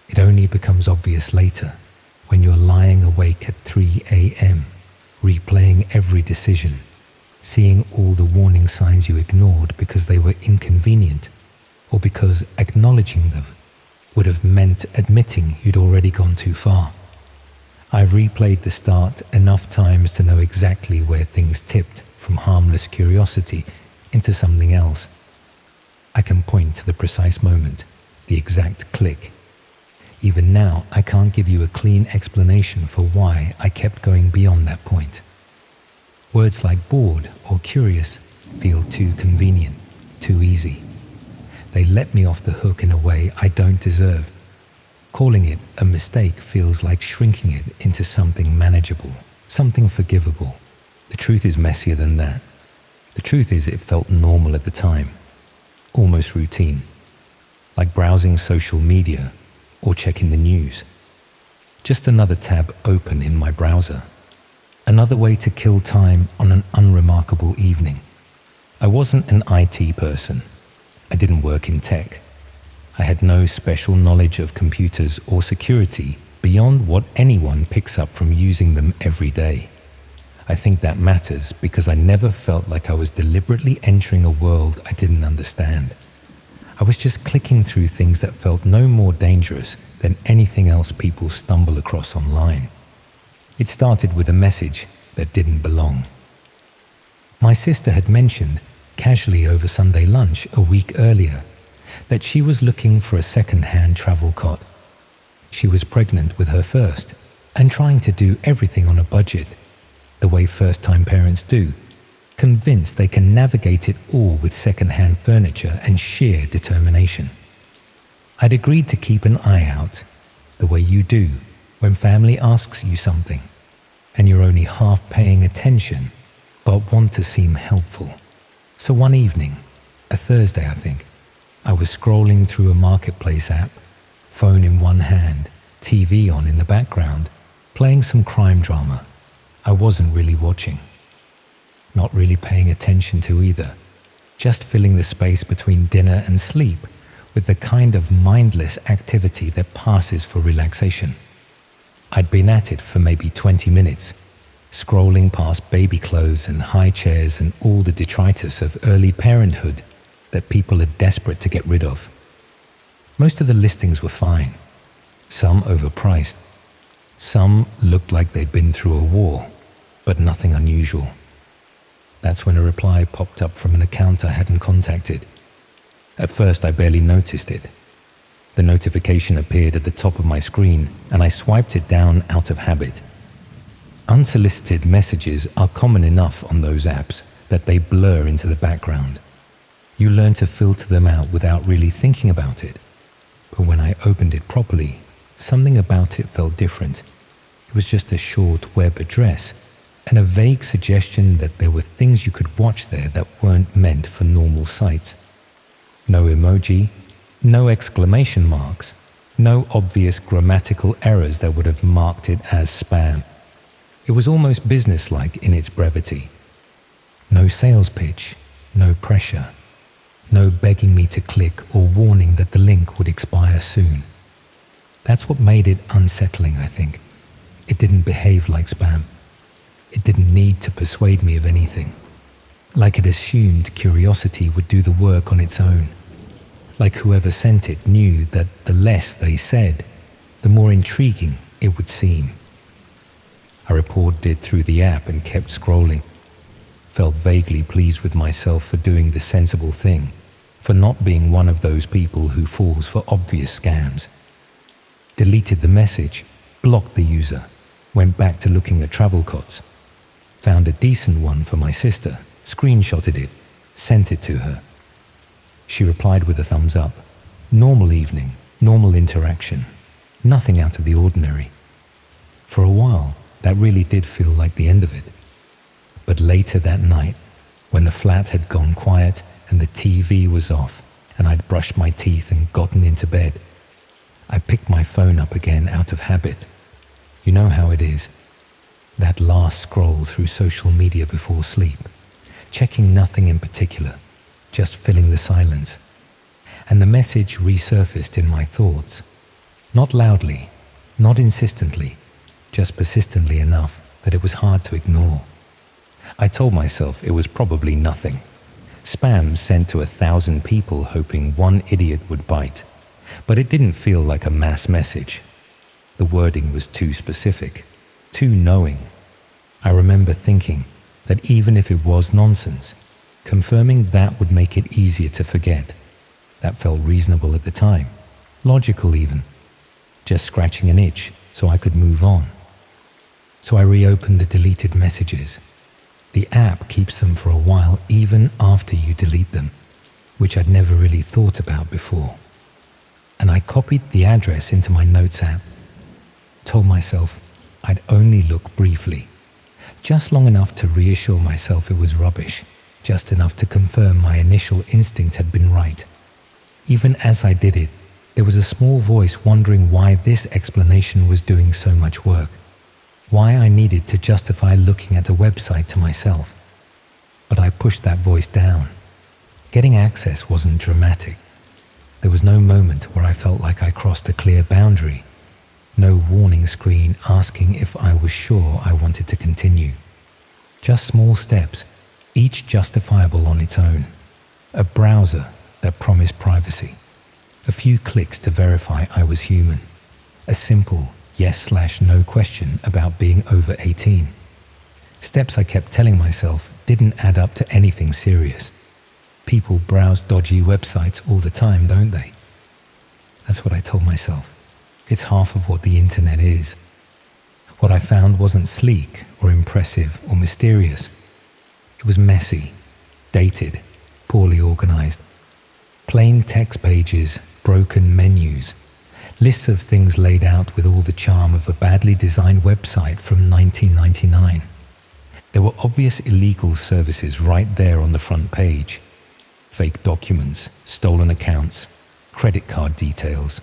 Speaker 1: It only becomes obvious later, when you're lying awake at 3 a.m., replaying every decision, seeing all the warning signs you ignored because they were inconvenient, or because acknowledging them would have meant admitting you'd already gone too far. I replayed the start enough times to know exactly where things tipped from harmless curiosity into something else. I can point to the precise moment, the exact click. Even now, I can't give you a clean explanation for why I kept going beyond that point. Words like bored or curious feel too convenient, too easy. They let me off the hook in a way I don't deserve. Calling it a mistake feels like shrinking it into something manageable, something forgivable. The truth is messier than that. The truth is it felt normal at the time, almost routine, like browsing social media or checking the news. Just another tab open in my browser. Another way to kill time on an unremarkable evening. I wasn't an IT person. I didn't work in tech. I had no special knowledge of computers or security beyond what anyone picks up from using them every day. I think that matters because I never felt like I was deliberately entering a world I didn't understand. I was just clicking through things that felt no more dangerous than anything else people stumble across online. It started with a message that didn't belong. My sister had mentioned, casually over Sunday lunch a week earlier, that she was looking for a second-hand travel cot. She was pregnant with her first and trying to do everything on a budget, the way first-time parents do, convinced they can navigate it all with second-hand furniture and sheer determination. I'd agreed to keep an eye out, the way you do when family asks you something. and you're only half paying attention but want to seem helpful. So one evening, a Thursday I think, I was scrolling through a marketplace app, phone in one hand, TV on in the background, playing some crime drama. I wasn't really watching. Not really paying attention to either. Just filling the space between dinner and sleep with the kind of mindless activity that passes for relaxation. I'd been at it for maybe 20 minutes, scrolling past baby clothes and high chairs and all the detritus of early parenthood that people are desperate to get rid of. Most of the listings were fine, some overpriced. Some looked like they'd been through a war, but nothing unusual. That's when a reply popped up from an account I hadn't contacted. At first I barely noticed it. The notification appeared at the top of my screen and I swiped it down out of habit. Unsolicited messages are common enough on those apps that they blur into the background. You learn to filter them out without really thinking about it. But when I opened it properly, something about it felt different. It was just a short web address and a vague suggestion that there were things you could watch there that weren't meant for normal sites. No emoji, no exclamation marks, no obvious grammatical errors that would have marked it as spam. It was almost businesslike in its brevity. No sales pitch, no pressure, no begging me to click or warning that the link would expire soon. That's what made it unsettling, I think. It didn't behave like spam. It didn't need to persuade me of anything. Like it assumed curiosity would do the work on its own. Like whoever sent it knew that the less they said, the more intriguing it would seem. I reported it through the app and kept scrolling. Felt vaguely pleased with myself for doing the sensible thing, for not being one of those people who falls for obvious scams. Deleted the message, blocked the user, went back to looking at travel cots. Found a decent one for my sister, screenshotted it, sent it to her. She replied with a thumbs up. Normal evening, normal interaction, nothing out of the ordinary. For a while, that really did feel like the end of it. But later that night, when the flat had gone quiet and the TV was off and I'd brushed my teeth and gotten into bed, I picked my phone up again out of habit. You know how it is. That last scroll through social media before sleep, checking nothing in particular, just filling the silence. And the message resurfaced in my thoughts. Not loudly, not insistently, just persistently enough that it was hard to ignore. I told myself it was probably nothing. Spam sent to 1,000 people hoping one idiot would bite. But it didn't feel like a mass message. The wording was too specific, too knowing. I remember thinking that even if it was nonsense, confirming that would make it easier to forget. That felt reasonable at the time, logical even. Just scratching an itch so I could move on. So I reopened the deleted messages. The app keeps them for a while even after you delete them, which I'd never really thought about before. And I copied the address into my notes app. Told myself I'd only look briefly, just long enough to reassure myself it was rubbish, just enough to confirm my initial instinct had been right. Even as I did it, there was a small voice wondering why this explanation was doing so much work, why I needed to justify looking at a website to myself. But I pushed that voice down. Getting access wasn't dramatic. There was no moment where I felt like I crossed a clear boundary. No warning screen asking if I was sure I wanted to continue. Just small steps, each justifiable on its own. A browser that promised privacy. A few clicks to verify I was human. A simple yes/no question about being over 18. Steps I kept telling myself didn't add up to anything serious. People browse dodgy websites all the time, don't they? That's what I told myself. It's half of what the internet is. What I found wasn't sleek or impressive or mysterious. It was messy, dated, poorly organized. Plain text pages, broken menus, Lists of things laid out with all the charm of a badly designed website from 1999. There were obvious illegal services right there on the front page. Fake documents, stolen accounts, credit card details,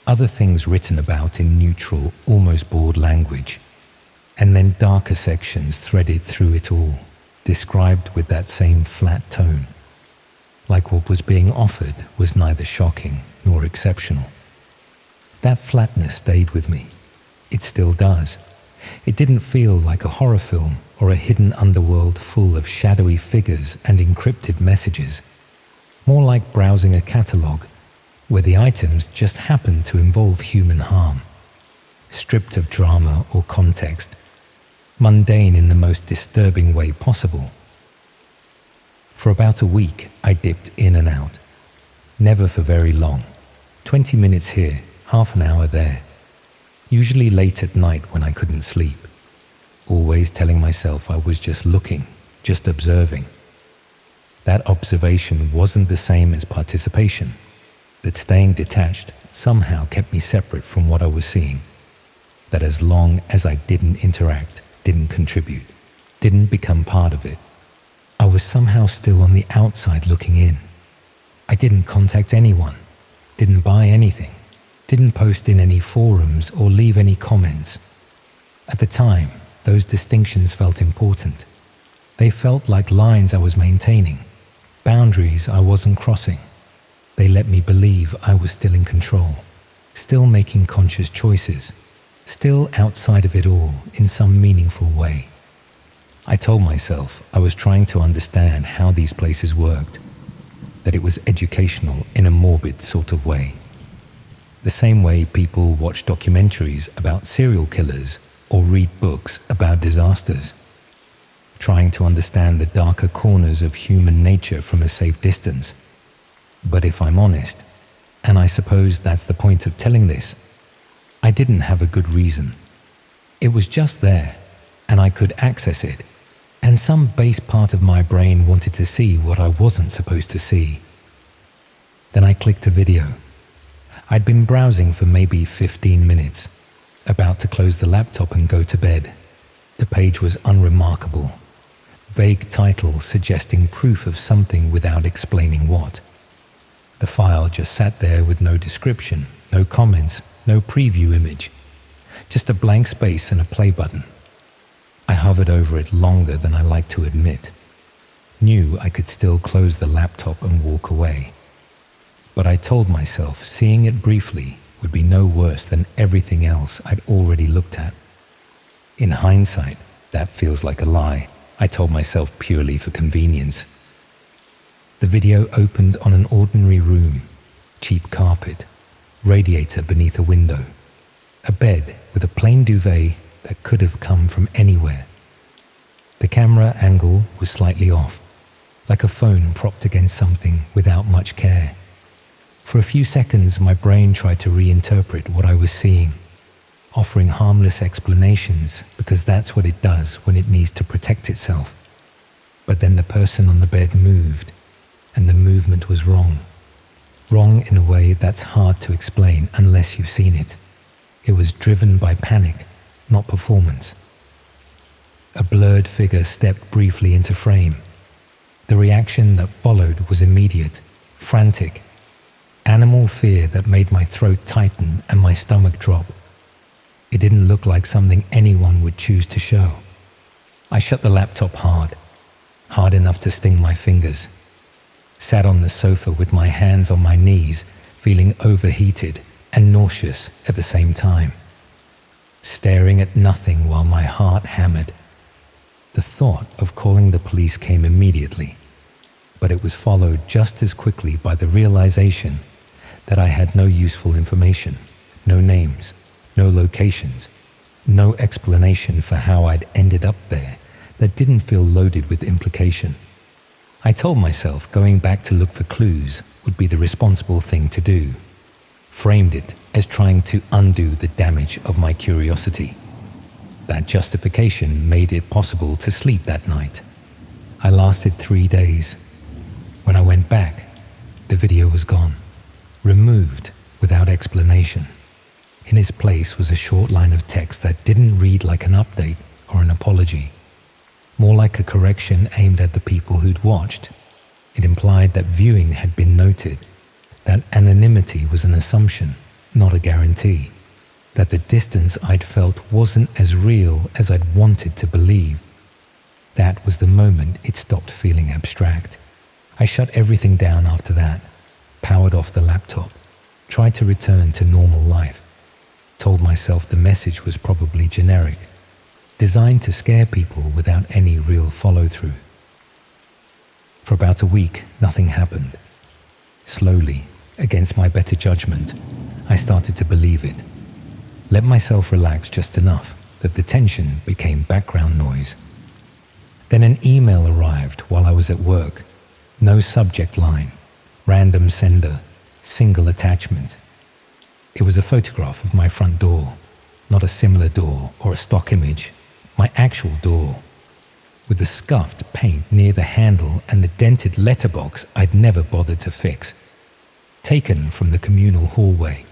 Speaker 1: other things written about in neutral, almost bored language, and then darker sections threaded through it all, described with that same flat tone, like what was being offered was neither shocking nor exceptional. That flatness stayed with me. It still does. It didn't feel like a horror film or a hidden underworld full of shadowy figures and encrypted messages. More like browsing a catalogue where the items just happen to involve human harm. Stripped of drama or context, mundane in the most disturbing way possible. For about a week, I dipped in and out. Never for very long. 20 minutes here, half an hour there. Usually late at night when I couldn't sleep. Always telling myself I was just looking, just observing. That observation wasn't the same as participation. That staying detached somehow kept me separate from what I was seeing. That as long as I didn't interact, didn't contribute, didn't become part of it, I was somehow still on the outside looking in. I didn't contact anyone, didn't buy anything, didn't post in any forums or leave any comments. At the time, those distinctions felt important. They felt like lines I was maintaining, boundaries I wasn't crossing. They let me believe I was still in control, still making conscious choices, still outside of it all in some meaningful way. I told myself I was trying to understand how these places worked, that it was educational in a morbid sort of way. The same way people watch documentaries about serial killers or read books about disasters. Trying to understand the darker corners of human nature from a safe distance. But if I'm honest, and I suppose that's the point of telling this, I didn't have a good reason. It was just there, and I could access it, and some base part of my brain wanted to see what I wasn't supposed to see. Then I clicked a video. I'd been browsing for maybe 15 minutes, about to close the laptop and go to bed. The page was unremarkable. Vague title suggesting proof of something without explaining what. The file just sat there with no description, no comments, no preview image. Just a blank space and a play button. I hovered over it longer than I like to admit. Knew I could still close the laptop and walk away. But I told myself seeing it briefly would be no worse than everything else I'd already looked at. In hindsight, that feels like a lie. I told myself purely for convenience. The video opened on an ordinary room, cheap carpet, radiator beneath a window, a bed with a plain duvet that could have come from anywhere. The camera angle was slightly off, like a phone propped against something without much care. For a few seconds, my brain tried to reinterpret what I was seeing, offering harmless explanations because that's what it does when it needs to protect itself. But then the person on the bed moved, and the movement was wrong. Wrong in a way that's hard to explain unless you've seen it. It was driven by panic, not performance. A blurred figure stepped briefly into frame. The reaction that followed was immediate, frantic. Animal fear that made my throat tighten and my stomach drop. It didn't look like something anyone would choose to show. I shut the laptop hard enough to sting my fingers. Sat on the sofa with my hands on my knees, feeling overheated and nauseous at the same time. Staring at nothing while my heart hammered. The thought of calling the police came immediately, but it was followed just as quickly by the realization that I had no useful information, no names, no locations, no explanation for how I'd ended up there that didn't feel loaded with implication. I told myself going back to look for clues would be the responsible thing to do. Framed it as trying to undo the damage of my curiosity. That justification made it possible to sleep that night. I lasted 3 days. When I went back, the video was gone, removed without explanation. In its place was a short line of text that didn't read like an update or an apology, more like a correction aimed at the people who'd watched. It implied that viewing had been noted, that anonymity was an assumption, not a guarantee, that the distance I'd felt wasn't as real as I'd wanted to believe. That was the moment it stopped feeling abstract. I shut everything down after that, powered off the laptop, tried to return to normal life, told myself the message was probably generic, designed to scare people without any real follow-through. For about a week, nothing happened. Slowly, against my better judgment, I started to believe it. Let myself relax just enough that the tension became background noise. Then an email arrived while I was at work. No subject line, random sender, single attachment. It was a photograph of my front door, not a similar door or a stock image, my actual door, with the scuffed paint near the handle and the dented letterbox I'd never bothered to fix. Taken from the communal hallway.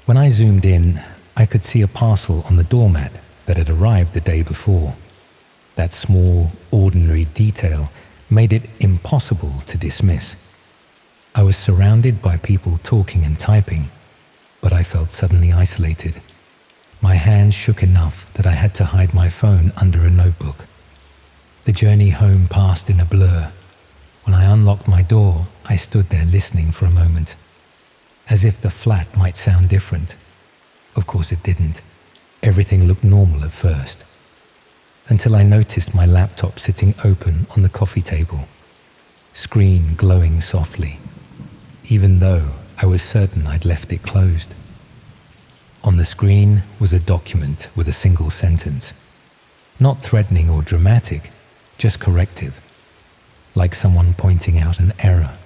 Speaker 1: When I zoomed in, I could see a parcel on the doormat that had arrived the day before. That small, ordinary detail made it impossible to dismiss. I was surrounded by people talking and typing, but I felt suddenly isolated. My hands shook enough that I had to hide my phone under a notebook. The journey home passed in a blur. When I unlocked my door, I stood there listening for a moment, as if the flat might sound different. Of course it didn't. Everything looked normal at first, until I noticed my laptop sitting open on the coffee table, screen glowing softly, even though I was certain I'd left it closed. On the screen was a document with a single sentence, not threatening or dramatic, just corrective, like someone pointing out an error.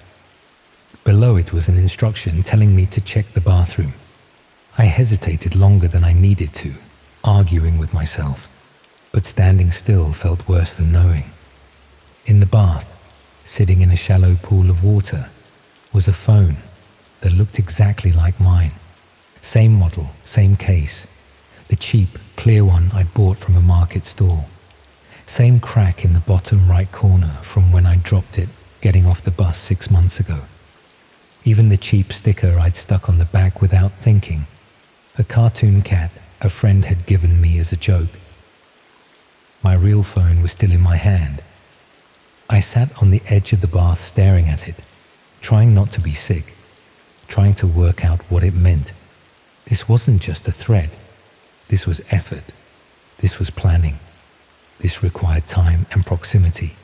Speaker 1: Below it was an instruction telling me to check the bathroom. I hesitated longer than I needed to, arguing with myself, but standing still felt worse than knowing. In the bath, sitting in a shallow pool of water, was a phone that looked exactly like mine. Same model, same case, the cheap, clear one I'd bought from a market stall. Same crack in the bottom right corner from when I dropped it getting off the bus 6 months ago. Even the cheap sticker I'd stuck on the back without thinking. A cartoon cat a friend had given me as a joke. My real phone was still in my hand. I sat on the edge of the bath staring at it, trying not to be sick, trying to work out what it meant. This wasn't just a threat. This was effort. This was planning. This required time and proximity.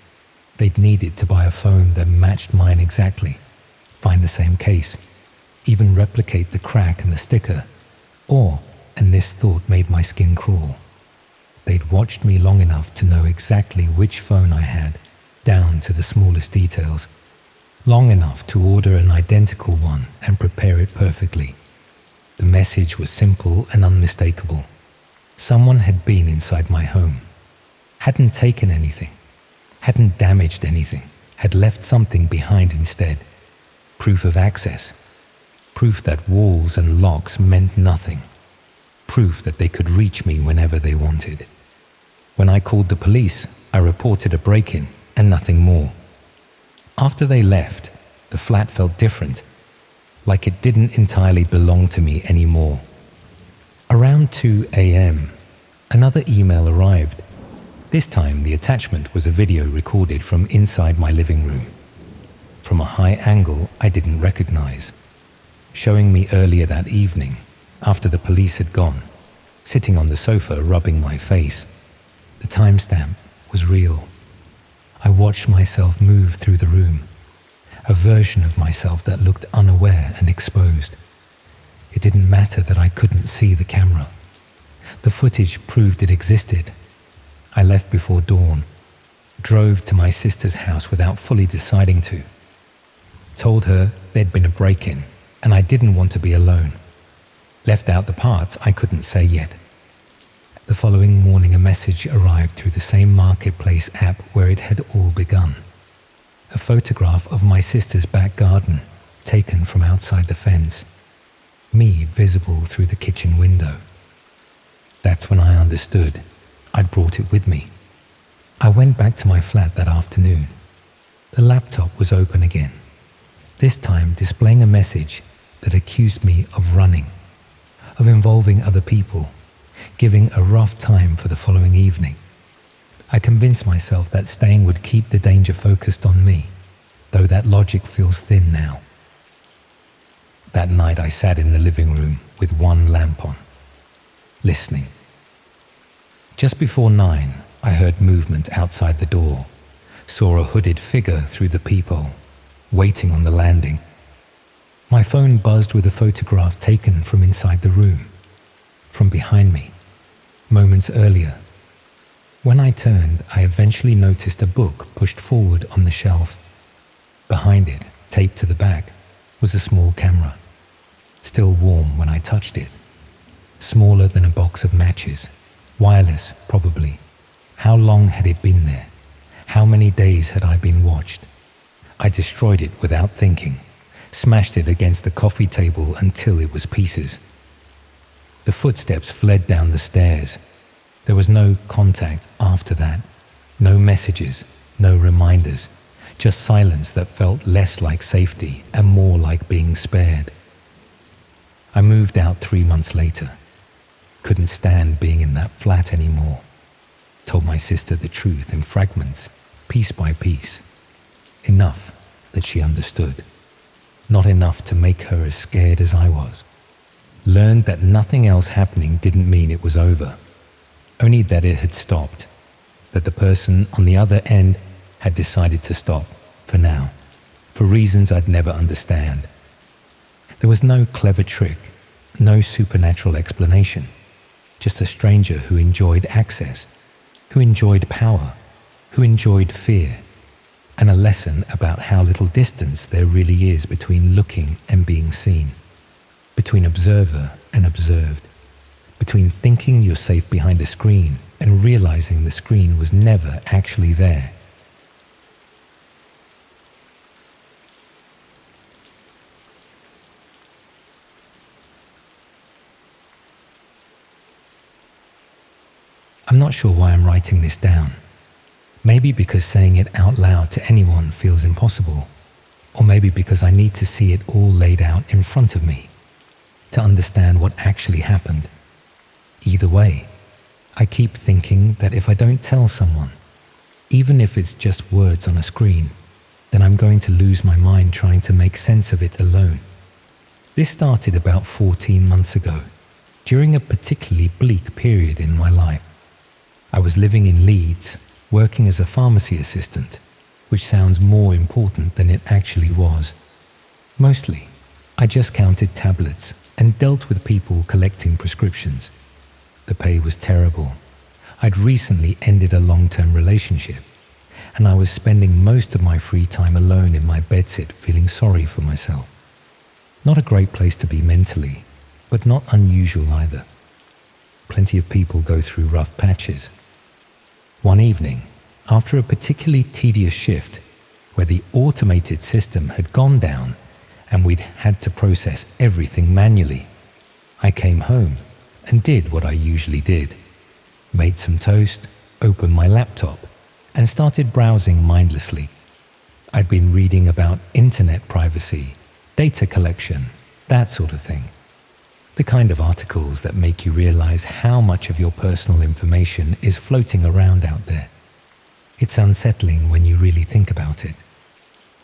Speaker 1: They'd needed to buy a phone that matched mine exactly, find the same case, even replicate the crack and the sticker, or, and this thought made my skin crawl, they'd watched me long enough to know exactly which phone I had, down to the smallest details, long enough to order an identical one and prepare it perfectly. The message was simple and unmistakable. Someone had been inside my home, hadn't taken anything, hadn't damaged anything, had left something behind instead. Proof of access. Proof that walls and locks meant nothing. Proof that they could reach me whenever they wanted. When I called the police, I reported a break-in and nothing more. After they left, the flat felt different, like it didn't entirely belong to me anymore. Around 2 a.m., another email arrived. This time the attachment was a video recorded from inside my living room, from a high angle I didn't recognize, showing me earlier that evening, after the police had gone, sitting on the sofa rubbing my face. The timestamp was real. I watched myself move through the room, a version of myself that looked unaware and exposed. It didn't matter that I couldn't see the camera. The footage proved it existed. I left before dawn, drove to my sister's house without fully deciding to. Told her there'd been a break-in and I didn't want to be alone. Left out the parts I couldn't say yet. The following morning a message arrived through the same marketplace app where it had all begun. A photograph of my sister's back garden, taken from outside the fence. me visible through the kitchen window. That's when I understood I'd brought it with me. I went back to my flat that afternoon. The laptop was open again, this time displaying a message that accused me of running, of involving other people, giving a rough time for the following evening. I convinced myself that staying would keep the danger focused on me, though that logic feels thin now. That night I sat in the living room with one lamp on, listening. Just before 9, I heard movement outside the door, saw a hooded figure through the peephole, waiting on the landing. My phone buzzed with a photograph taken from inside the room, from behind me, moments earlier. When I turned, I eventually noticed a book pushed forward on the shelf. Behind it, taped to the back, was a small camera, still warm when I touched it, smaller than a box of matches, wireless probably. How long had it been there? How many days had I been watched? I destroyed it without thinking, smashed it against the coffee table until it was pieces. The footsteps fled down the stairs. There was no contact after that, no messages, no reminders, just silence that felt less like safety and more like being spared. I moved out 3 months later. Couldn't stand being in that flat anymore. Told my sister the truth in fragments, piece by piece. Enough that she understood. Not enough to make her as scared as I was. Learned that nothing else happening didn't mean it was over. Only that it had stopped. That the person on the other end had decided to stop, for now, for reasons I'd never understand. There was no clever trick, no supernatural explanation. Just a stranger who enjoyed access, who enjoyed power, who enjoyed fear, and a lesson about how little distance there really is between looking and being seen, between observer and observed, between thinking you're safe behind a screen and realizing the screen was never actually there. I'm not sure why I'm writing this down. Maybe because saying it out loud to anyone feels impossible, or maybe because I need to see it all laid out in front of me, to understand what actually happened. Either way, I keep thinking that if I don't tell someone, even if it's just words on a screen, then I'm going to lose my mind trying to make sense of it alone. This started about 14 months ago, during a particularly bleak period in my life. I was living in Leeds, working as a pharmacy assistant, which sounds more important than it actually was. Mostly, I just counted tablets and dealt with people collecting prescriptions. The pay was terrible. I'd recently ended a long-term relationship, and I was spending most of my free time alone in my bedsit feeling sorry for myself. Not a great place to be mentally, but not unusual either. Plenty of people go through rough patches. One evening, after a particularly tedious shift, where the automated system had gone down and we'd had to process everything manually, I came home and did what I usually did. Made some toast, opened my laptop, and started browsing mindlessly. I'd been reading about internet privacy, data collection, that sort of thing. The kind of articles that make you realize how much of your personal information is floating around out there. It's unsettling when you really think about it.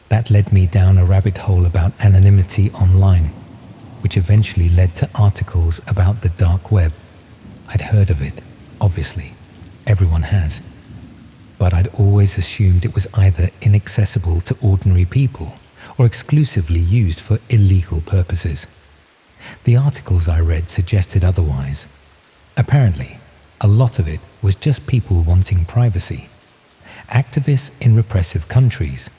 Speaker 1: That led me down a rabbit hole about anonymity online, which eventually led to articles about the dark web. I'd heard of it, obviously. Everyone has. But I'd always assumed it was either inaccessible to ordinary people or exclusively used for illegal purposes. The articles I read suggested otherwise. Apparently, a lot of it was just people wanting privacy. Activists in repressive countries,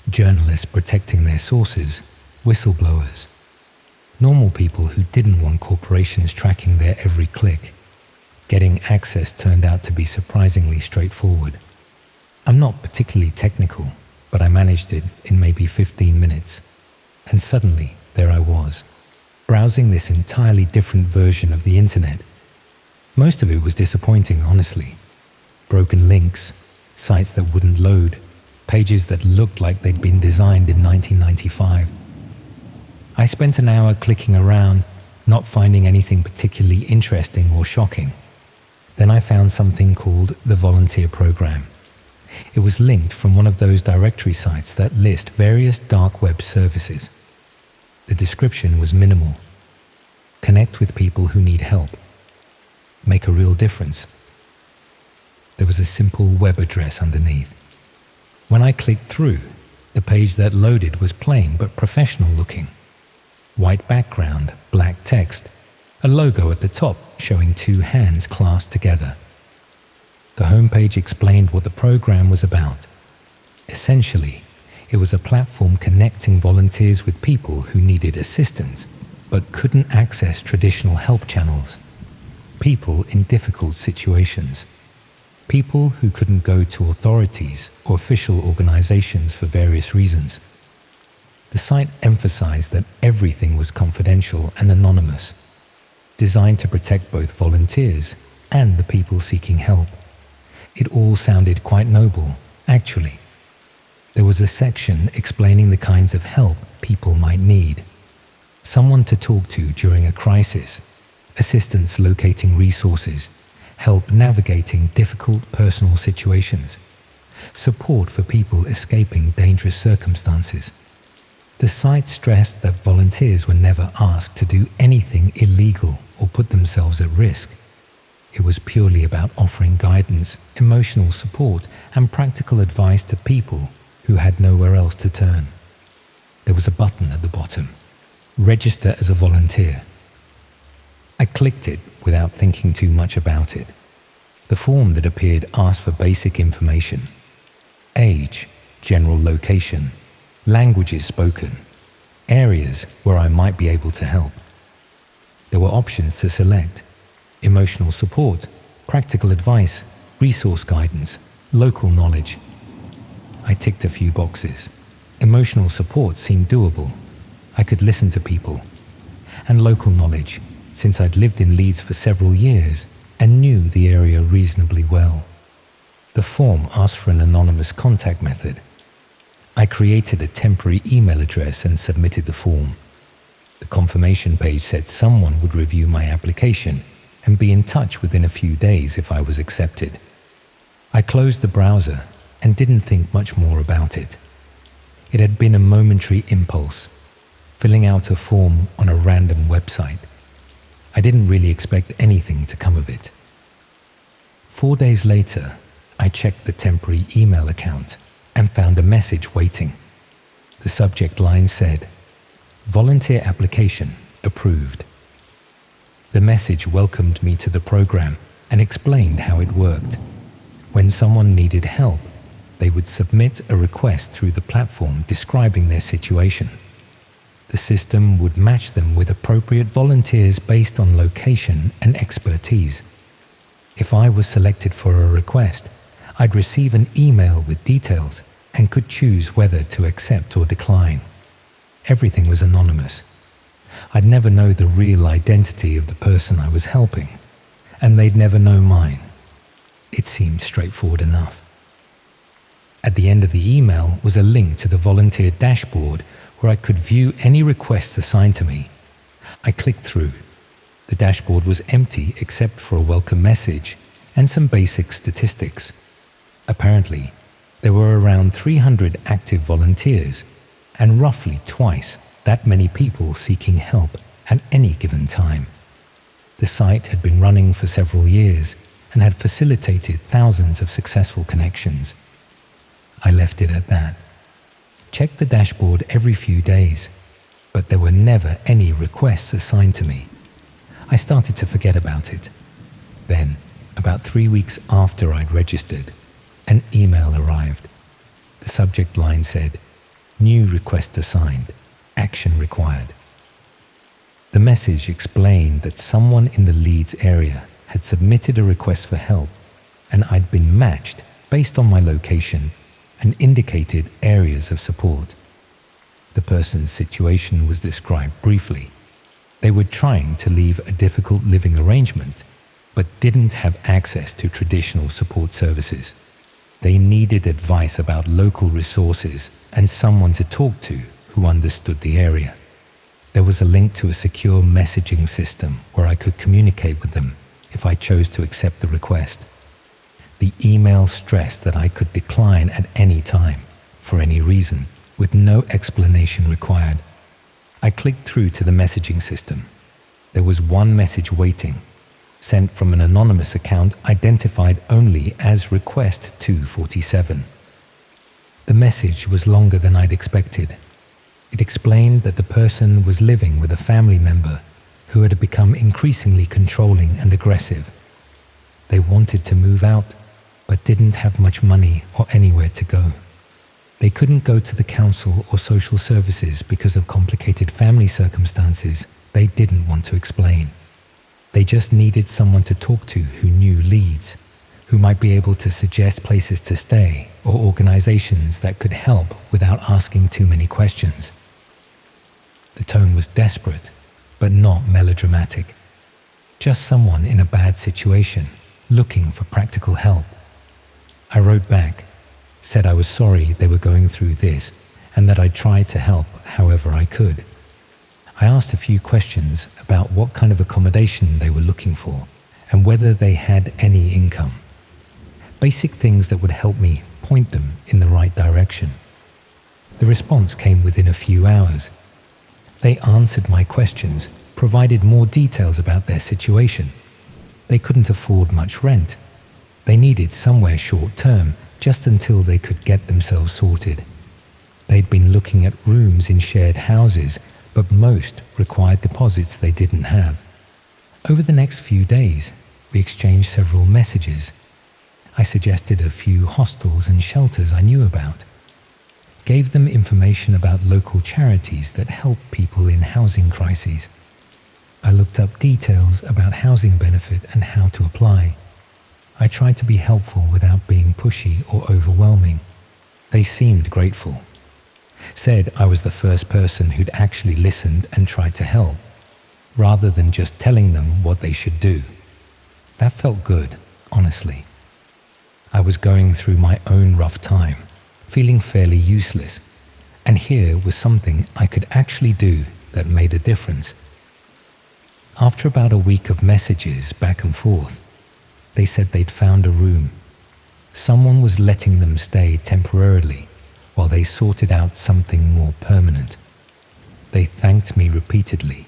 Speaker 1: journalists protecting their sources, whistleblowers. Normal people who didn't want corporations tracking their every click. Getting access turned out to be surprisingly straightforward. I'm not particularly technical, but I managed it in maybe 15 minutes. And suddenly, there I was. browsing this entirely different version of the internet. Most of it was disappointing, honestly. Broken links, sites that wouldn't load, pages that looked like they'd been designed in 1995. I spent an hour clicking around, not finding anything particularly interesting or shocking. Then I found something called the Volunteer Program. It was linked from one of those directory sites that list various dark web services. The description was minimal. Connect with people who need help. Make a real difference. There was a simple web address underneath. When I clicked through, the page that loaded was plain but professional looking. White background, black text, a logo at the top showing two hands clasped together. The homepage explained what the program was about. Essentially, it was a platform connecting volunteers with people who needed assistance but couldn't access traditional help channels. People in difficult situations. People who couldn't go to authorities or official organizations for various reasons. The site emphasized that everything was confidential and anonymous, designed to protect both volunteers and the people seeking help. It all sounded quite noble, actually. There was a section explaining the kinds of help people might need. Someone to talk to during a crisis, assistance locating resources, help navigating difficult personal situations, support for people escaping dangerous circumstances. The site stressed that volunteers were never asked to do anything illegal or put themselves at risk. It was purely about offering guidance, emotional support, and practical advice to people who had nowhere else to turn. There was a button at the bottom, Register as a Volunteer. I clicked it without thinking too much about it. The form that appeared asked for basic information: age, general location, languages spoken, areas where I might be able to help. There were options to select: emotional support, practical advice, resource guidance, local knowledge. I ticked a few boxes. Emotional support seemed doable. I could listen to people. And local knowledge, since I'd lived in Leeds for several years and knew the area reasonably well. The form asked for an anonymous contact method. I created a temporary email address and submitted the form. The confirmation page said someone would review my application and be in touch within a few days if I was accepted. I closed the browser and didn't think much more about it. It had been a momentary impulse, filling out a form on a random website. I didn't really expect anything to come of it. 4 days later, I checked the temporary email account and found a message waiting. The subject line said, "Volunteer application approved." The message welcomed me to the program and explained how it worked. When someone needed help, they would submit a request through the platform describing their situation. The system would match them with appropriate volunteers based on location and expertise. If I was selected for a request, I'd receive an email with details and could choose whether to accept or decline. Everything was anonymous. I'd never know the real identity of the person I was helping, and they'd never know mine. It seemed straightforward enough. At the end of the email was a link to the volunteer dashboard where I could view any requests assigned to me. I clicked through. The dashboard was empty except for a welcome message and some basic statistics. Apparently, there were around 300 active volunteers and roughly twice that many people seeking help at any given time. The site had been running for several years and had facilitated thousands of successful connections. I left it at that. Checked the dashboard every few days, but there were never any requests assigned to me. I started to forget about it. Then, about 3 weeks after I'd registered, an email arrived. The subject line said, "New request assigned, action required." The message explained that someone in the Leeds area had submitted a request for help, and I'd been matched based on my location and indicated areas of support. The person's situation was described briefly. They were trying to leave a difficult living arrangement, but didn't have access to traditional support services. They needed advice about local resources and someone to talk to who understood the area. There was a link to a secure messaging system where I could communicate with them if I chose to accept the request. The email stressed that I could decline at any time, for any reason, with no explanation required. I clicked through to the messaging system. There was one message waiting, sent from an anonymous account identified only as Request 247. The message was longer than I'd expected. It explained that the person was living with a family member who had become increasingly controlling and aggressive. They wanted to move out, but didn't have much money or anywhere to go. They couldn't go to the council or social services because of complicated family circumstances they didn't want to explain. They just needed someone to talk to who knew Leeds, who might be able to suggest places to stay or organizations that could help without asking too many questions. The tone was desperate, but not melodramatic. Just someone in a bad situation, looking for practical help. I wrote back, said I was sorry they were going through this and that I'd tried to help however I could. I asked a few questions about what kind of accommodation they were looking for and whether they had any income. Basic things that would help me point them in the right direction. The response came within a few hours. They answered my questions, provided more details about their situation. They couldn't afford much rent. They needed somewhere short-term, just until they could get themselves sorted. They'd been looking at rooms in shared houses, but most required deposits they didn't have. Over the next few days, we exchanged several messages. I suggested a few hostels and shelters I knew about. Gave them information about local charities that help people in housing crises. I looked up details about housing benefit and how to apply. I tried to be helpful without being pushy or overwhelming. They seemed grateful. Said I was the first person who'd actually listened and tried to help, rather than just telling them what they should do. That felt good, honestly. I was going through my own rough time, feeling fairly useless, and here was something I could actually do that made a difference. After about a week of messages back and forth, they said they'd found a room. Someone was letting them stay temporarily while they sorted out something more permanent. They thanked me repeatedly,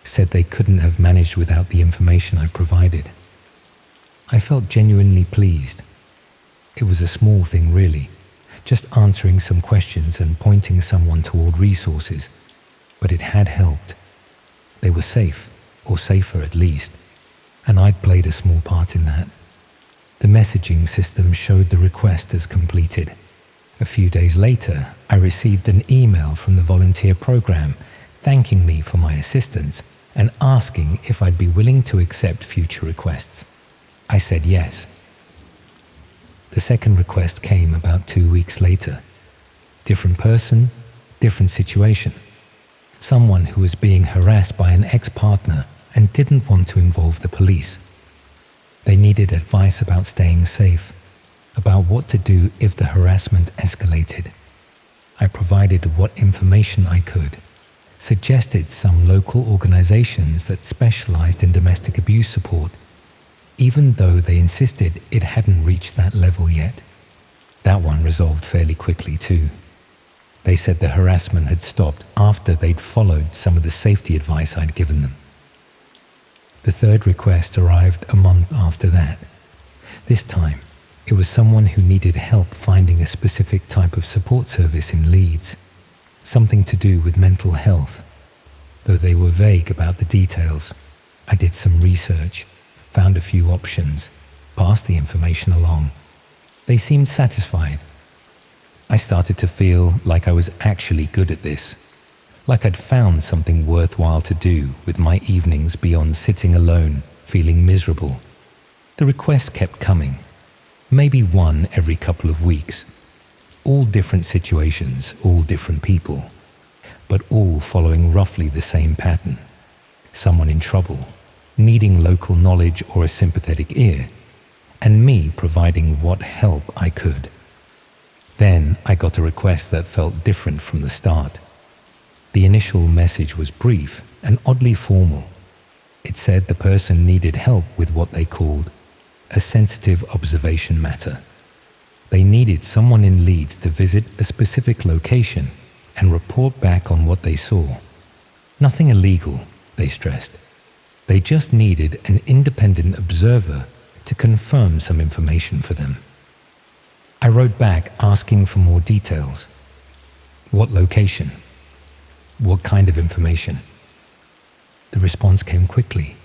Speaker 1: said they couldn't have managed without the information I provided. I felt genuinely pleased. It was a small thing really, just answering some questions and pointing someone toward resources, but it had helped. They were safe, or safer at least, and I'd played a small part in that. The messaging system showed the request as completed. A few days later, I received an email from the volunteer program thanking me for my assistance and asking if I'd be willing to accept future requests. I said yes. The second request came about 2 weeks later. Different person, different situation. Someone who was being harassed by an ex-partner and didn't want to involve the police. They needed advice about staying safe, about what to do if the harassment escalated. I provided what information I could, suggested some local organizations that specialized in domestic abuse support, even though they insisted it hadn't reached that level yet. That one resolved fairly quickly too. They said the harassment had stopped after they'd followed some of the safety advice I'd given them. The third request arrived a month after that. This time, it was someone who needed help finding a specific type of support service in Leeds, something to do with mental health. Though they were vague about the details, I did some research, found a few options, passed the information along. They seemed satisfied. I started to feel like I was actually good at this, like I'd found something worthwhile to do with my evenings beyond sitting alone, feeling miserable. The requests kept coming, maybe one every couple of weeks. All different situations, all different people, but all following roughly the same pattern. someone in trouble, needing local knowledge or a sympathetic ear, and me providing what help I could. Then I got a request that felt different from the start. The initial message was brief and oddly formal. It said the person needed help with what they called a sensitive observation matter. They needed someone in Leeds to visit a specific location and report back on what they saw. Nothing illegal, they stressed. They just needed an independent observer to confirm some information for them. I wrote back asking for more details. What location? What kind of information? The response came quickly.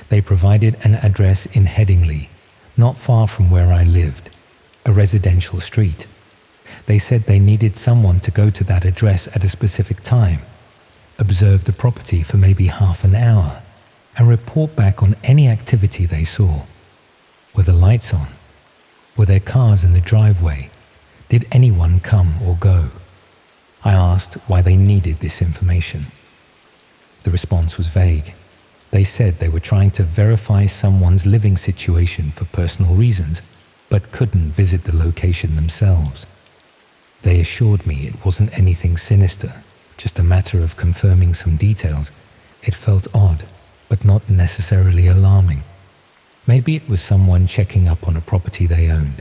Speaker 1: They provided an address in Headingley, not far from where I lived, a residential street. They said they needed someone to go to that address at a specific time, observe the property for maybe half an hour, and report back on any activity they saw. Were the lights on? Were there cars in the driveway? Did anyone come or go? I asked why they needed this information. The response was vague. They said they were trying to verify someone's living situation for personal reasons, but couldn't visit the location themselves. They assured me it wasn't anything sinister, just a matter of confirming some details. It felt odd, but not necessarily alarming. Maybe it was someone checking up on a property they owned,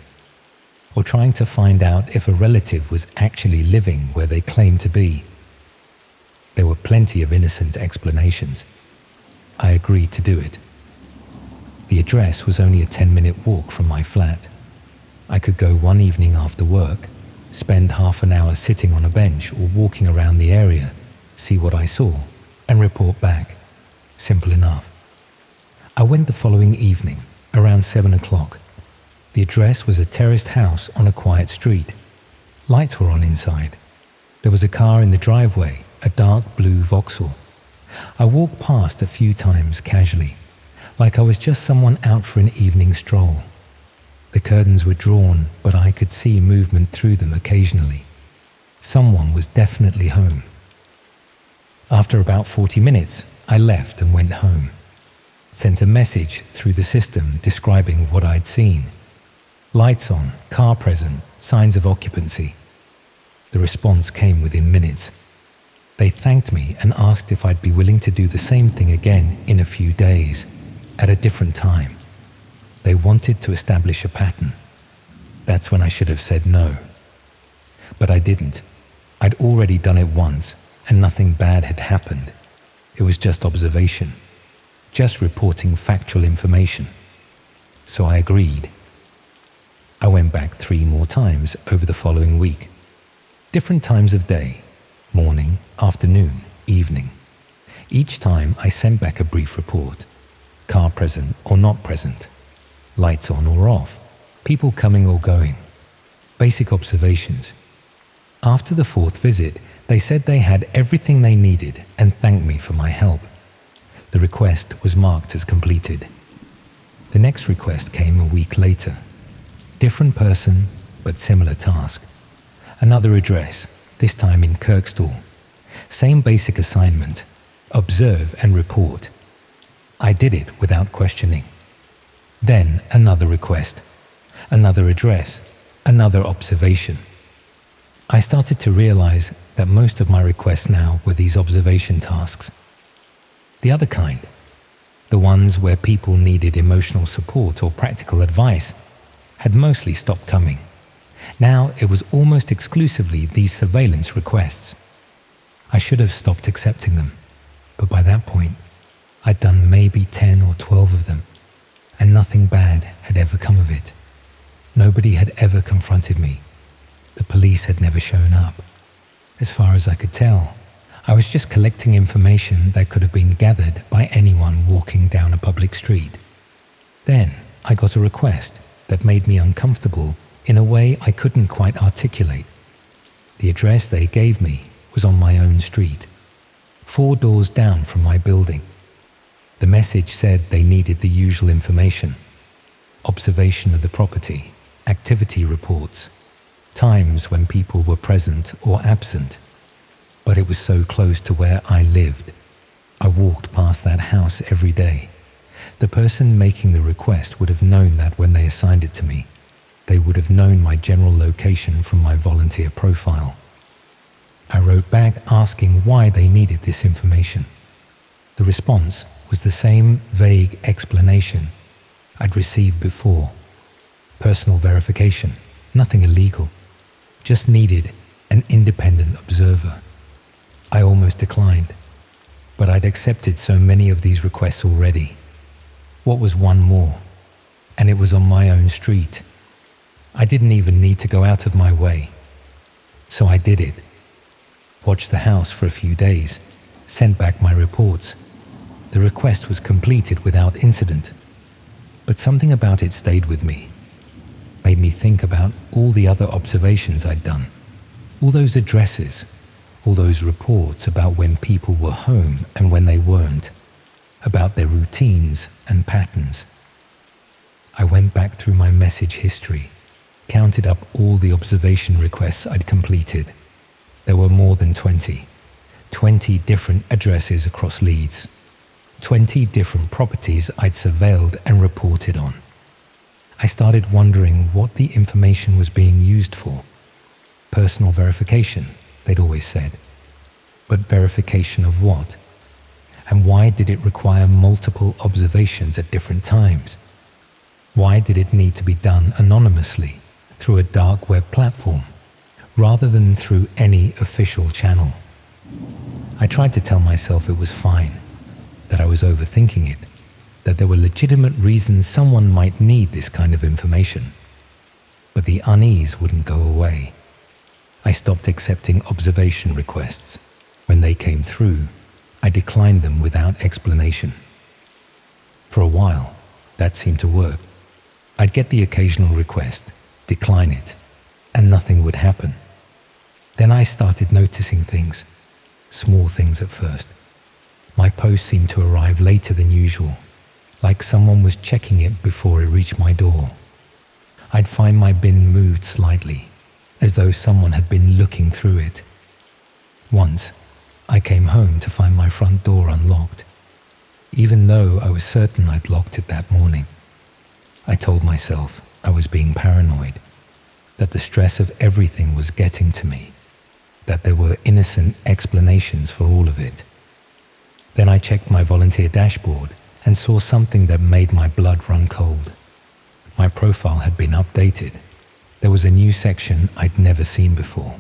Speaker 1: or trying to find out if a relative was actually living where they claimed to be. There were plenty of innocent explanations. I agreed to do it. The address was only a 10-minute walk from my flat. I could go one evening after work, spend half an hour sitting on a bench or walking around the area, see what I saw, and report back. Simple enough. I went the following evening, around 7 o'clock. The address was a terraced house on a quiet street. Lights were on inside. There was a car in the driveway, a dark blue Vauxhall. I walked past a few times casually, like I was just someone out for an evening stroll. The curtains were drawn, but I could see movement through them occasionally. Someone was definitely home. After about 40 minutes, I left and went home. Sent a message through the system describing what I'd seen. Lights on, car present, signs of occupancy. The response came within minutes. They thanked me and asked if I'd be willing to do the same thing again in a few days, at a different time. They wanted to establish a pattern. That's when I should have said no. But I didn't. I'd already done it once, and nothing bad had happened. It was just observation, just reporting factual information. So I agreed. I went back 3 more times over the following week. Different times of day, morning, afternoon, evening. Each time I sent back a brief report. Car present or not present. Lights on or off. People coming or going. Basic observations. After the 4th visit, they said they had everything they needed and thanked me for my help. The request was marked as completed. The next request came a week later. Different person, but similar task. Another address, this time in Kirkstall. Same basic assignment, observe and report. I did it without questioning. Then another request, another address, another observation. I started to realize that most of my requests now were these observation tasks. The other kind, the ones where people needed emotional support or practical advice, had mostly stopped coming. Now it was almost exclusively these surveillance requests. I should have stopped accepting them, but by that point, I'd done maybe 10 or 12 of them, and nothing bad had ever come of it. Nobody had ever confronted me. The police had never shown up. As far as I could tell, I was just collecting information that could have been gathered by anyone walking down a public street. Then I got a request that made me uncomfortable in a way I couldn't quite articulate. The address they gave me was on my own street, 4 doors down from my building. The message said they needed the usual information: observation of the property, activity reports, times when people were present or absent, but it was so close to where I lived. I walked past that house every day. The person making the request would have known that when they assigned it to me. They would have known my general location from my volunteer profile. I wrote back asking why they needed this information. The response was the same vague explanation I'd received before. Personal verification, nothing illegal, just needed an independent observer. I almost declined, but I'd accepted so many of these requests already. What was one more? And it was on my own street. I didn't even need to go out of my way. So I did it. Watched the house for a few days, sent back my reports. The request was completed without incident, but something about it stayed with me. Made me think about all the other observations I'd done, all those addresses, all those reports about when people were home and when they weren't, about their routines and patterns. I went back through my message history, counted up all the observation requests I'd completed. There were more than 20 different addresses across Leeds, 20 different properties I'd surveilled and reported on. I started wondering what the information was being used for. Personal verification, they'd always said. But verification of what? And why did it require multiple observations at different times? Why did it need to be done anonymously through a dark web platform, rather than through any official channel? I tried to tell myself it was fine, that I was overthinking it, that there were legitimate reasons someone might need this kind of information. But the unease wouldn't go away. I stopped accepting observation requests. When they came through, I declined them without explanation. For a while, that seemed to work. I'd get the occasional request, decline it, and nothing would happen. Then I started noticing things, small things at first. My post seemed to arrive later than usual, like someone was checking it before it reached my door. I'd find my bin moved slightly, as though someone had been looking through it. Once, I came home to find my front door unlocked, even though I was certain I'd locked it that morning. I told myself I was being paranoid, that the stress of everything was getting to me, that there were innocent explanations for all of it. Then I checked my volunteer dashboard and saw something that made my blood run cold. My profile had been updated. There was a new section I'd never seen before.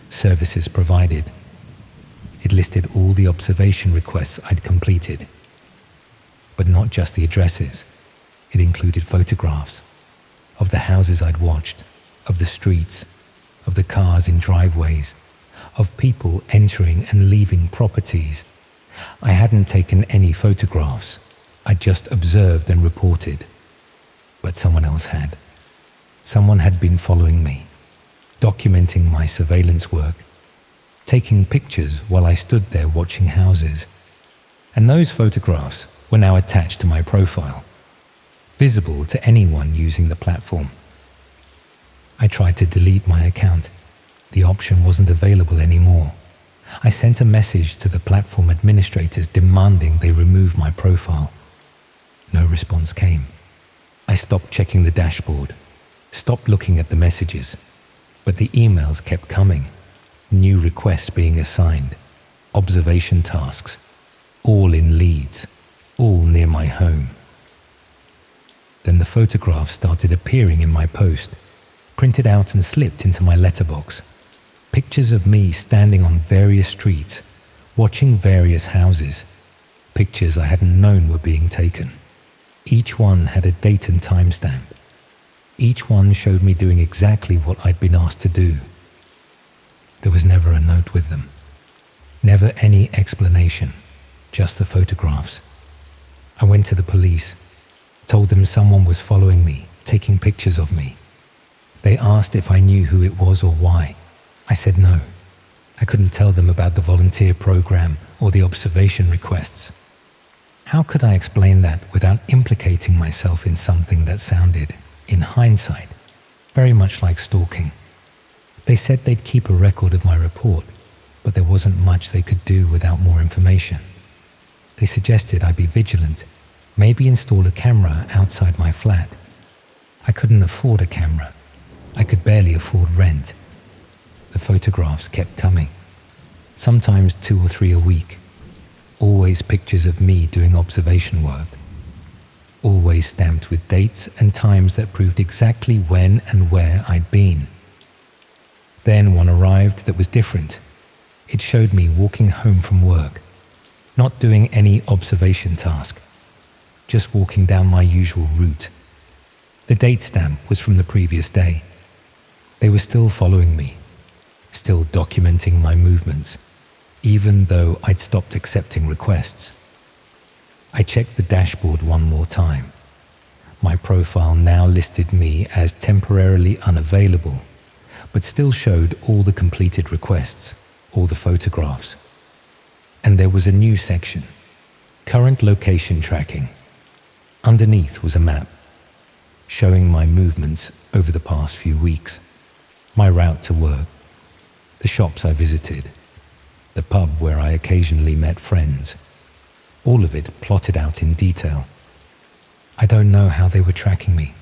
Speaker 1: Services provided. It listed all the observation requests I'd completed. But not just the addresses. It included photographs of the houses I'd watched, of the streets, of the cars in driveways, of people entering and leaving properties. I hadn't taken any photographs. I'd just observed and reported. But someone else had. Someone had been following me, documenting my surveillance work, taking pictures while I stood there watching houses. And those photographs were now attached to my profile, visible to anyone using the platform. I tried to delete my account. The option wasn't available anymore. I sent a message to the platform administrators demanding they remove my profile. No response came. I stopped checking the dashboard, stopped looking at the messages, but the emails kept coming. New requests being assigned, observation tasks, all in Leeds, all near my home. Then the photographs started appearing in my post, printed out and slipped into my letterbox. Pictures of me standing on various streets, watching various houses. Pictures I hadn't known were being taken. Each one had a date and timestamp. Each one showed me doing exactly what I'd been asked to do. There was never a note with them. Never any explanation, just the photographs. I went to the police, told them someone was following me, taking pictures of me. They asked if I knew who it was or why. I said no. I couldn't tell them about the volunteer program or the observation requests. How could I explain that without implicating myself in something that sounded, in hindsight, very much like stalking? They said they'd keep a record of my report, but there wasn't much they could do without more information. They suggested I be vigilant, maybe install a camera outside my flat. I couldn't afford a camera. I could barely afford rent. The photographs kept coming, sometimes 2 or 3 a week. Always pictures of me doing observation work. Always stamped with dates and times that proved exactly when and where I'd been. Then one arrived that was different. It showed me walking home from work, not doing any observation task, just walking down my usual route. The date stamp was from the previous day. They were still following me, still documenting my movements, even though I'd stopped accepting requests. I checked the dashboard one more time. My profile now listed me as temporarily unavailable, but still showed all the completed requests, all the photographs. And there was a new section, current location tracking. Underneath was a map, showing my movements over the past few weeks, my route to work, the shops I visited, the pub where I occasionally met friends, all of it plotted out in detail. I don't know how they were tracking me.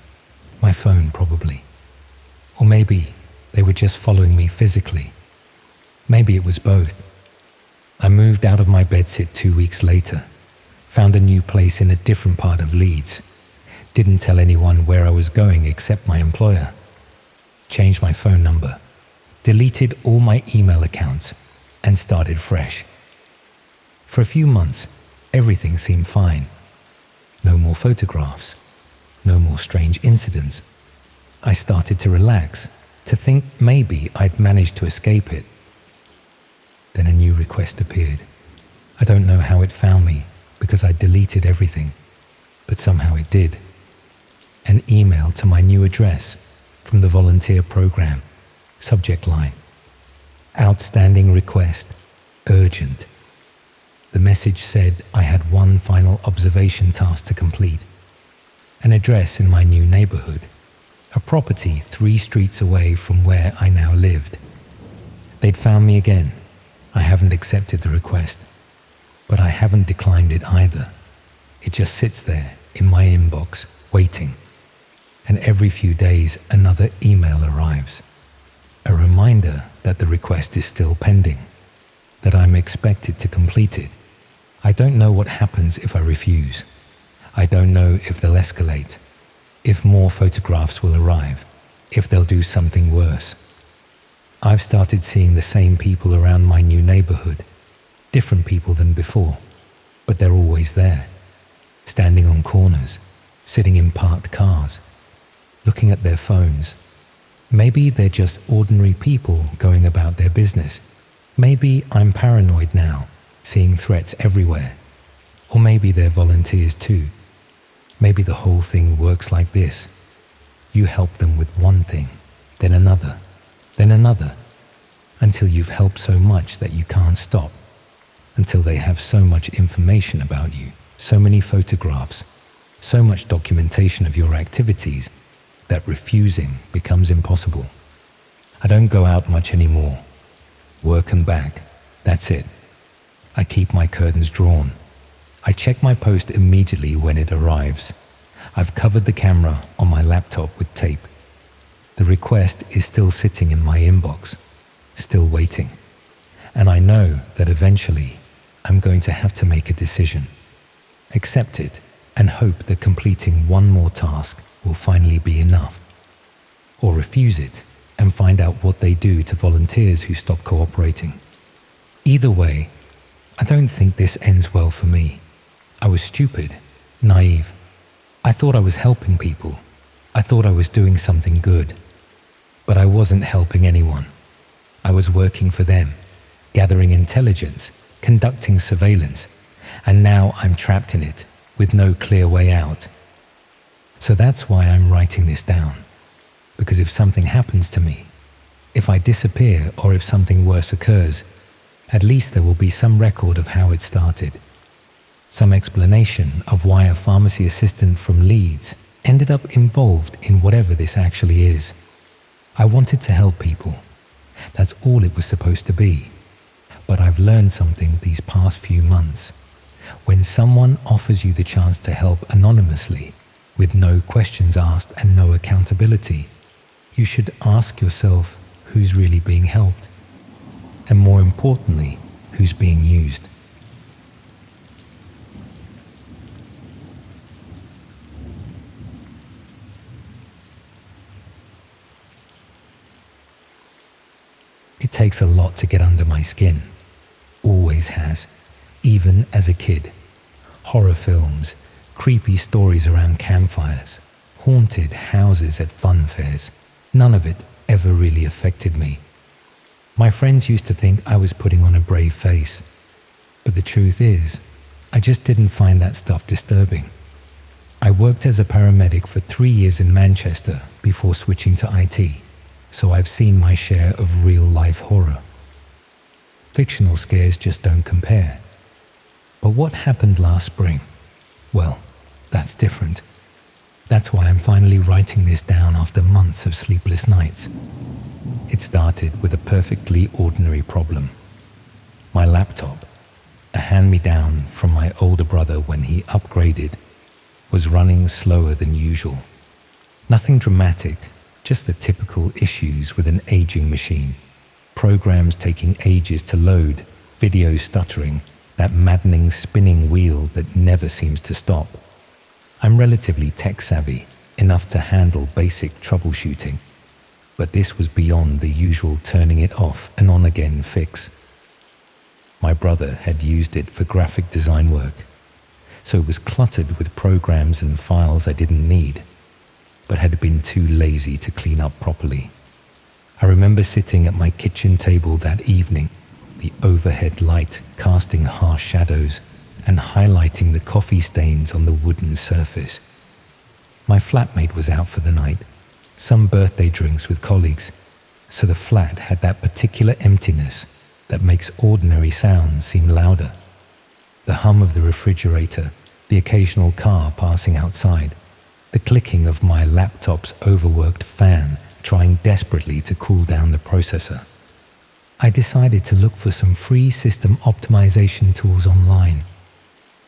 Speaker 1: My phone, probably. Or maybe they were just following me physically. Maybe it was both. I moved out of my bedsit 2 weeks later, found a new place in a different part of Leeds, didn't tell anyone where I was going except my employer, changed my phone number, deleted all my email accounts, and started fresh. For a few months, everything seemed fine. No more photographs, no more strange incidents. I started to relax, to think maybe I'd managed to escape it. Then a new request appeared. I don't know how it found me because I deleted everything, but somehow it did. An email to my new address from the volunteer program, subject line, outstanding request, urgent. The message said I had one final observation task to complete, an address in my new neighborhood, a property 3 streets away from where I now lived. They'd found me again. I haven't accepted the request, but I haven't declined it either. It just sits there in my inbox, waiting. And every few days another email arrives, a reminder that the request is still pending, that I'm expected to complete it. I don't know what happens if I refuse. I don't know if they'll escalate, if more photographs will arrive, if they'll do something worse. I've started seeing the same people around my new neighborhood, different people than before, but they're always there, standing on corners, sitting in parked cars, looking at their phones. Maybe they're just ordinary people going about their business. Maybe I'm paranoid now, seeing threats everywhere. Or maybe they're volunteers too. Maybe the whole thing works like this. You help them with one thing, then another, until you've helped so much that you can't stop, until they have so much information about you, so many photographs, so much documentation of your activities that refusing becomes impossible. I don't go out much anymore. Work and back, that's it. I keep my curtains drawn. I check my post immediately when it arrives. I've covered the camera on my laptop with tape. The request is still sitting in my inbox, still waiting. And I know that eventually I'm going to have to make a decision. Accept it and hope that completing one more task will finally be enough. Or refuse it and find out what they do to volunteers who stop cooperating. Either way, I don't think this ends well for me. I was stupid, naive. I thought I was helping people. I thought I was doing something good. But I wasn't helping anyone. I was working for them, gathering intelligence, conducting surveillance, and now I'm trapped in it with no clear way out. So that's why I'm writing this down. Because if something happens to me, if I disappear or if something worse occurs, at least there will be some record of how it started. Some explanation of why a pharmacy assistant from Leeds ended up involved in whatever this actually is. I wanted to help people. That's all it was supposed to be. But I've learned something these past few months. When someone offers you the chance to help anonymously, with no questions asked and no accountability, you should ask yourself who's really being helped, and more importantly, who's being used. It takes a lot to get under my skin. Always has, even as a kid. Horror films, creepy stories around campfires, haunted houses at fun fairs. None of it ever really affected me. My friends used to think I was putting on a brave face. But the truth is, I just didn't find that stuff disturbing. I worked as a paramedic for 3 years in Manchester before switching to IT. So I've seen my share of real-life horror. Fictional scares just don't compare. But what happened last spring? Well, that's different. That's why I'm finally writing this down after months of sleepless nights. It started with a perfectly ordinary problem. My laptop, a hand-me-down from my older brother when he upgraded, was running slower than usual. Nothing dramatic, just the typical issues with an aging machine. Programs taking ages to load, videos stuttering, that maddening spinning wheel that never seems to stop. I'm relatively tech-savvy, enough to handle basic troubleshooting, but this was beyond the usual turning it off and on again fix. My brother had used it for graphic design work, so it was cluttered with programs and files I didn't need, but had been too lazy to clean up properly. I remember sitting at my kitchen table that evening, the overhead light casting harsh shadows and highlighting the coffee stains on the wooden surface. My flatmate was out for the night, some birthday drinks with colleagues, so the flat had that particular emptiness that makes ordinary sounds seem louder. The hum of the refrigerator, the occasional car passing outside, the clicking of my laptop's overworked fan trying desperately to cool down the processor. I decided to look for some free system optimization tools online.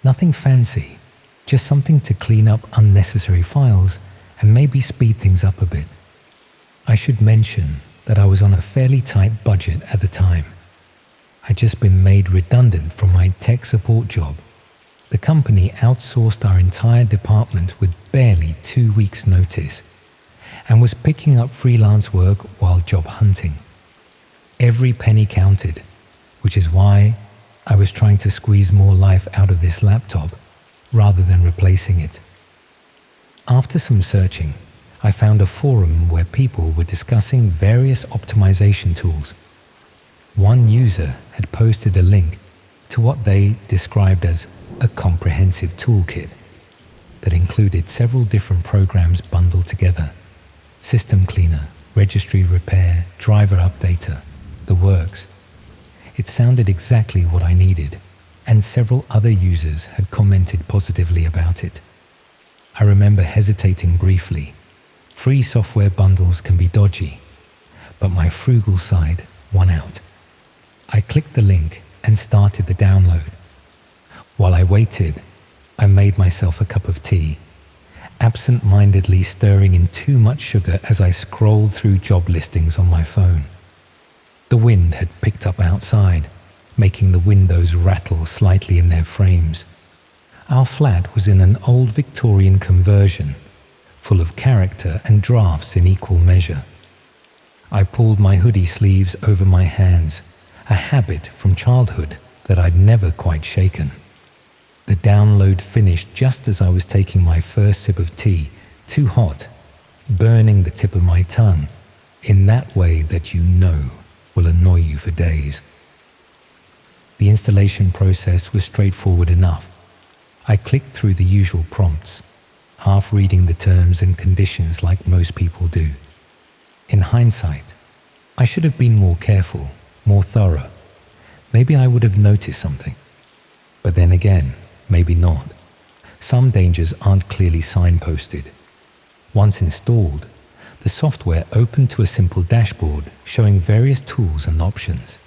Speaker 1: Nothing fancy, just something to clean up unnecessary files and maybe speed things up a bit. I should mention that I was on a fairly tight budget at the time. I'd just been made redundant from my tech support job. The company outsourced our entire department with barely 2 weeks' notice and was picking up freelance work while job hunting. Every penny counted, which is why I was trying to squeeze more life out of this laptop rather than replacing it. After some searching, I found a forum where people were discussing various optimization tools. One user had posted a link to what they described as a comprehensive toolkit that included several different programs bundled together: system cleaner, registry repair, driver updater, the works. It sounded exactly what I needed, and several other users had commented positively about it. I remember hesitating briefly. Free software bundles can be dodgy, but my frugal side won out. I clicked the link and started the download. While I waited, I made myself a cup of tea, absent-mindedly stirring in too much sugar as I scrolled through job listings on my phone. The wind had picked up outside, making the windows rattle slightly in their frames. Our flat was in an old Victorian conversion, full of character and drafts in equal measure. I pulled my hoodie sleeves over my hands, a habit from childhood that I'd never quite shaken. The download finished just as I was taking my first sip of tea, too hot, burning the tip of my tongue, in that way that you know will annoy you for days. The installation process was straightforward enough. I clicked through the usual prompts, half reading the terms and conditions like most people do. In hindsight, I should have been more careful, more thorough. Maybe I would have noticed something. But then again, maybe not. Some dangers aren't clearly signposted. Once installed, the software opened to a simple dashboard showing various tools and options.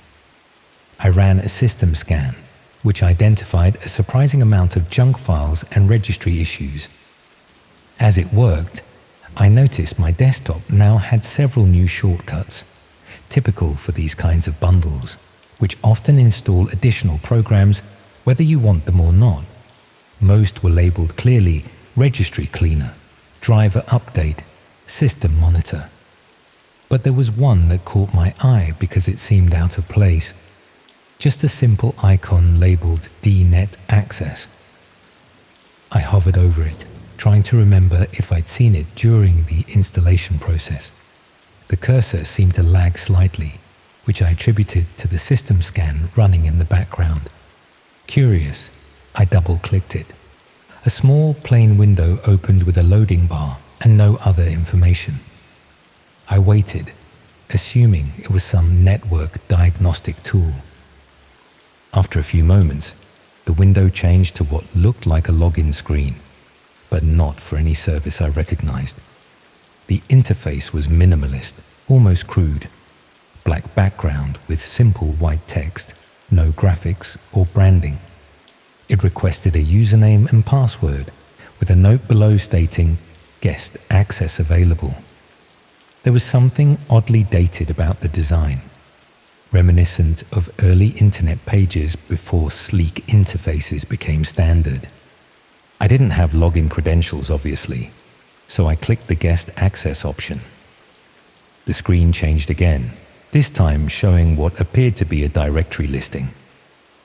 Speaker 1: I ran a system scan, which identified a surprising amount of junk files and registry issues. As it worked, I noticed my desktop now had several new shortcuts, typical for these kinds of bundles, which often install additional programs whether you want them or not. Most were labeled clearly Registry Cleaner, Driver Update, System Monitor. But there was one that caught my eye because it seemed out of place. Just a simple icon labeled DNet Access. I hovered over it, trying to remember if I'd seen it during the installation process. The cursor seemed to lag slightly, which I attributed to the system scan running in the background. Curious, I double-clicked it. A small plain window opened with a loading bar and no other information. I waited, assuming it was some network diagnostic tool. After a few moments, the window changed to what looked like a login screen, but not for any service I recognized. The interface was minimalist, almost crude. Black background with simple white text, no graphics or branding. It requested a username and password, with a note below stating, "Guest access available." There was something oddly dated about the design, reminiscent of early internet pages before sleek interfaces became standard. I didn't have login credentials, obviously, so I clicked the guest access option. The screen changed again, this time showing what appeared to be a directory listing.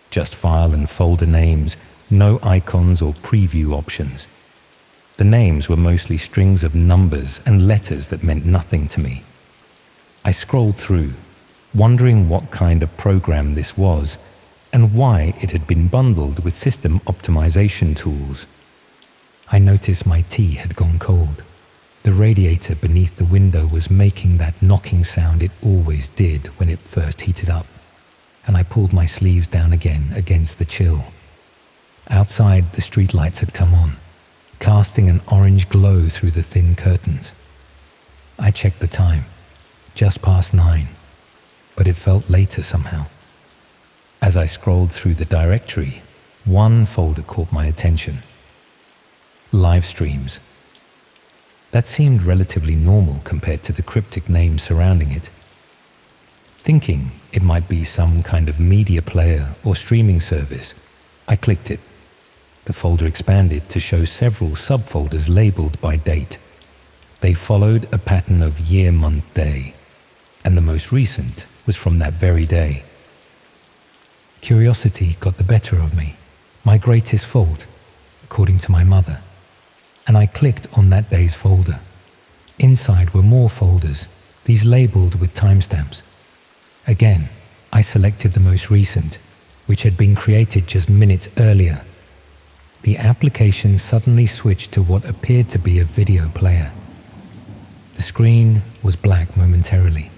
Speaker 1: Just file and folder names, no icons or preview options. The names were mostly strings of numbers and letters that meant nothing to me. I scrolled through, wondering what kind of program this was and why it had been bundled with system optimization tools. I noticed my tea had gone cold. The radiator beneath the window was making that knocking sound it always did when it first heated up, and I pulled my sleeves down again against the chill. Outside, the streetlights had come on, casting an orange glow through the thin curtains. I checked the time, just past 9, but it felt later somehow. As I scrolled through the directory, one folder caught my attention. Live streams. That seemed relatively normal compared to the cryptic name surrounding it. Thinking it might be some kind of media player or streaming service, I clicked it. The folder expanded to show several subfolders labeled by date. They followed a pattern of year, month, day, and the most recent was from that very day. Curiosity got the better of me, my greatest fault, according to my mother, and I clicked on that day's folder. Inside were more folders, these labeled with timestamps. Again, I selected the most recent, which had been created just minutes earlier. The application suddenly switched to what appeared to be a video player. The screen was black momentarily,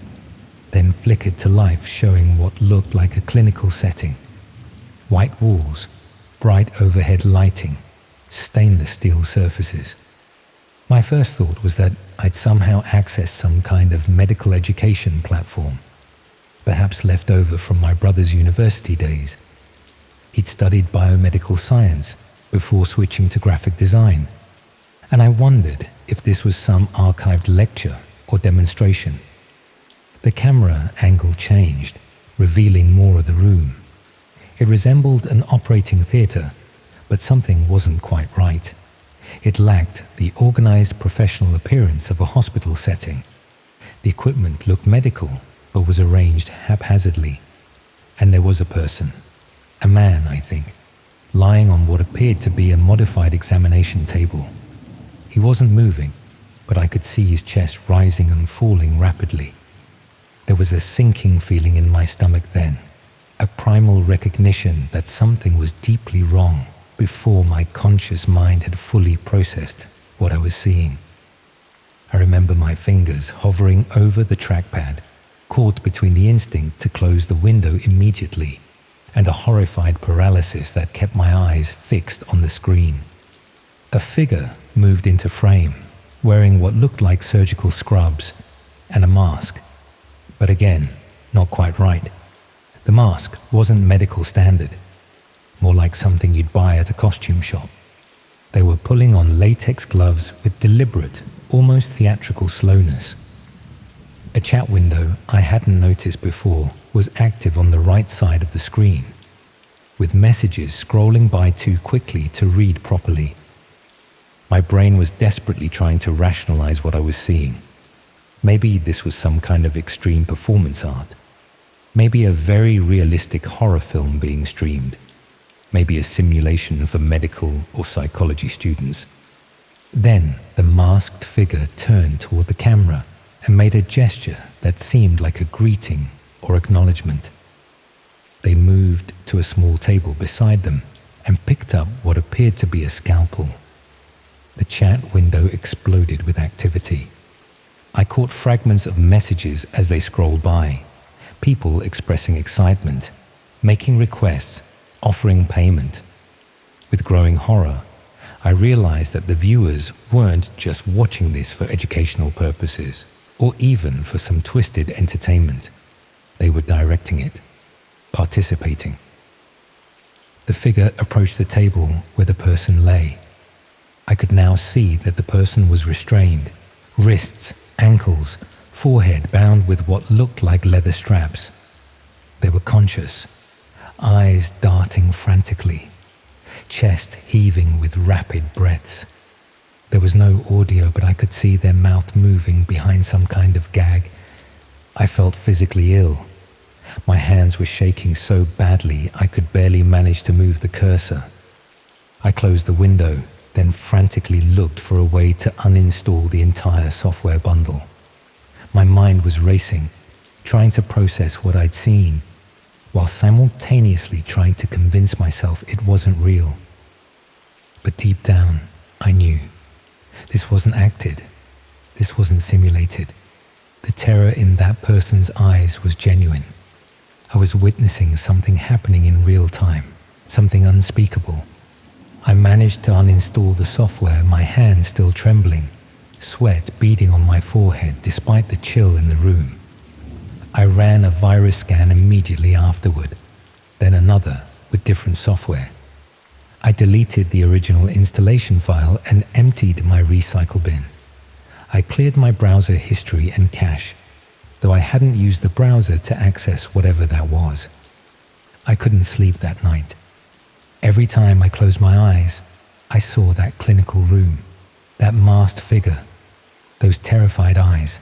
Speaker 1: then flickered to life, showing what looked like a clinical setting. White walls, bright overhead lighting, stainless steel surfaces. My first thought was that I'd somehow accessed some kind of medical education platform, perhaps left over from my brother's university days. He'd studied biomedical science before switching to graphic design, and I wondered if this was some archived lecture or demonstration. The camera angle changed, revealing more of the room. It resembled an operating theatre, but something wasn't quite right. It lacked the organized professional appearance of a hospital setting. The equipment looked medical, but was arranged haphazardly. And there was a person, a man, I think, lying on what appeared to be a modified examination table. He wasn't moving, but I could see his chest rising and falling rapidly. There was a sinking feeling in my stomach then, a primal recognition that something was deeply wrong before my conscious mind had fully processed what I was seeing. I remember my fingers hovering over the trackpad, caught between the instinct to close the window immediately and a horrified paralysis that kept my eyes fixed on the screen. A figure moved into frame, wearing what looked like surgical scrubs and a mask. But again, not quite right. The mask wasn't medical standard. more like something you'd buy at a costume shop. They were pulling on latex gloves with deliberate, almost theatrical slowness. A chat window I hadn't noticed before was active on the right side of the screen, with messages scrolling by too quickly to read properly. My brain was desperately trying to rationalize what I was seeing. Maybe this was some kind of extreme performance art. Maybe a very realistic horror film being streamed. Maybe a simulation for medical or psychology students. Then the masked figure turned toward the camera and made a gesture that seemed like a greeting or acknowledgement. They moved to a small table beside them and picked up what appeared to be a scalpel. The chat window exploded with activity. I caught fragments of messages as they scrolled by, people expressing excitement, making requests, offering payment. With growing horror, I realized that the viewers weren't just watching this for educational purposes or even for some twisted entertainment. They were directing it, participating. The figure approached the table where the person lay. I could now see that the person was restrained, wrists, ankles, forehead bound with what looked like leather straps. They were conscious, eyes darting frantically, chest heaving with rapid breaths. There was no audio, but I could see their mouth moving behind some kind of gag. I felt physically ill. My hands were shaking so badly I could barely manage to move the cursor. I closed the window, then frantically looked for a way to uninstall the entire software bundle. My mind was racing, trying to process what I'd seen, while simultaneously trying to convince myself it wasn't real. But deep down, I knew. This wasn't acted. This wasn't simulated. The terror in that person's eyes was genuine. I was witnessing something happening in real time, something unspeakable. I managed to uninstall the software, my hands still trembling, sweat beading on my forehead despite the chill in the room. I ran a virus scan immediately afterward, then another with different software. I deleted the original installation file and emptied my recycle bin. I cleared my browser history and cache, though I hadn't used the browser to access whatever that was. I couldn't sleep that night. Every time I closed my eyes, I saw that clinical room, that masked figure, those terrified eyes.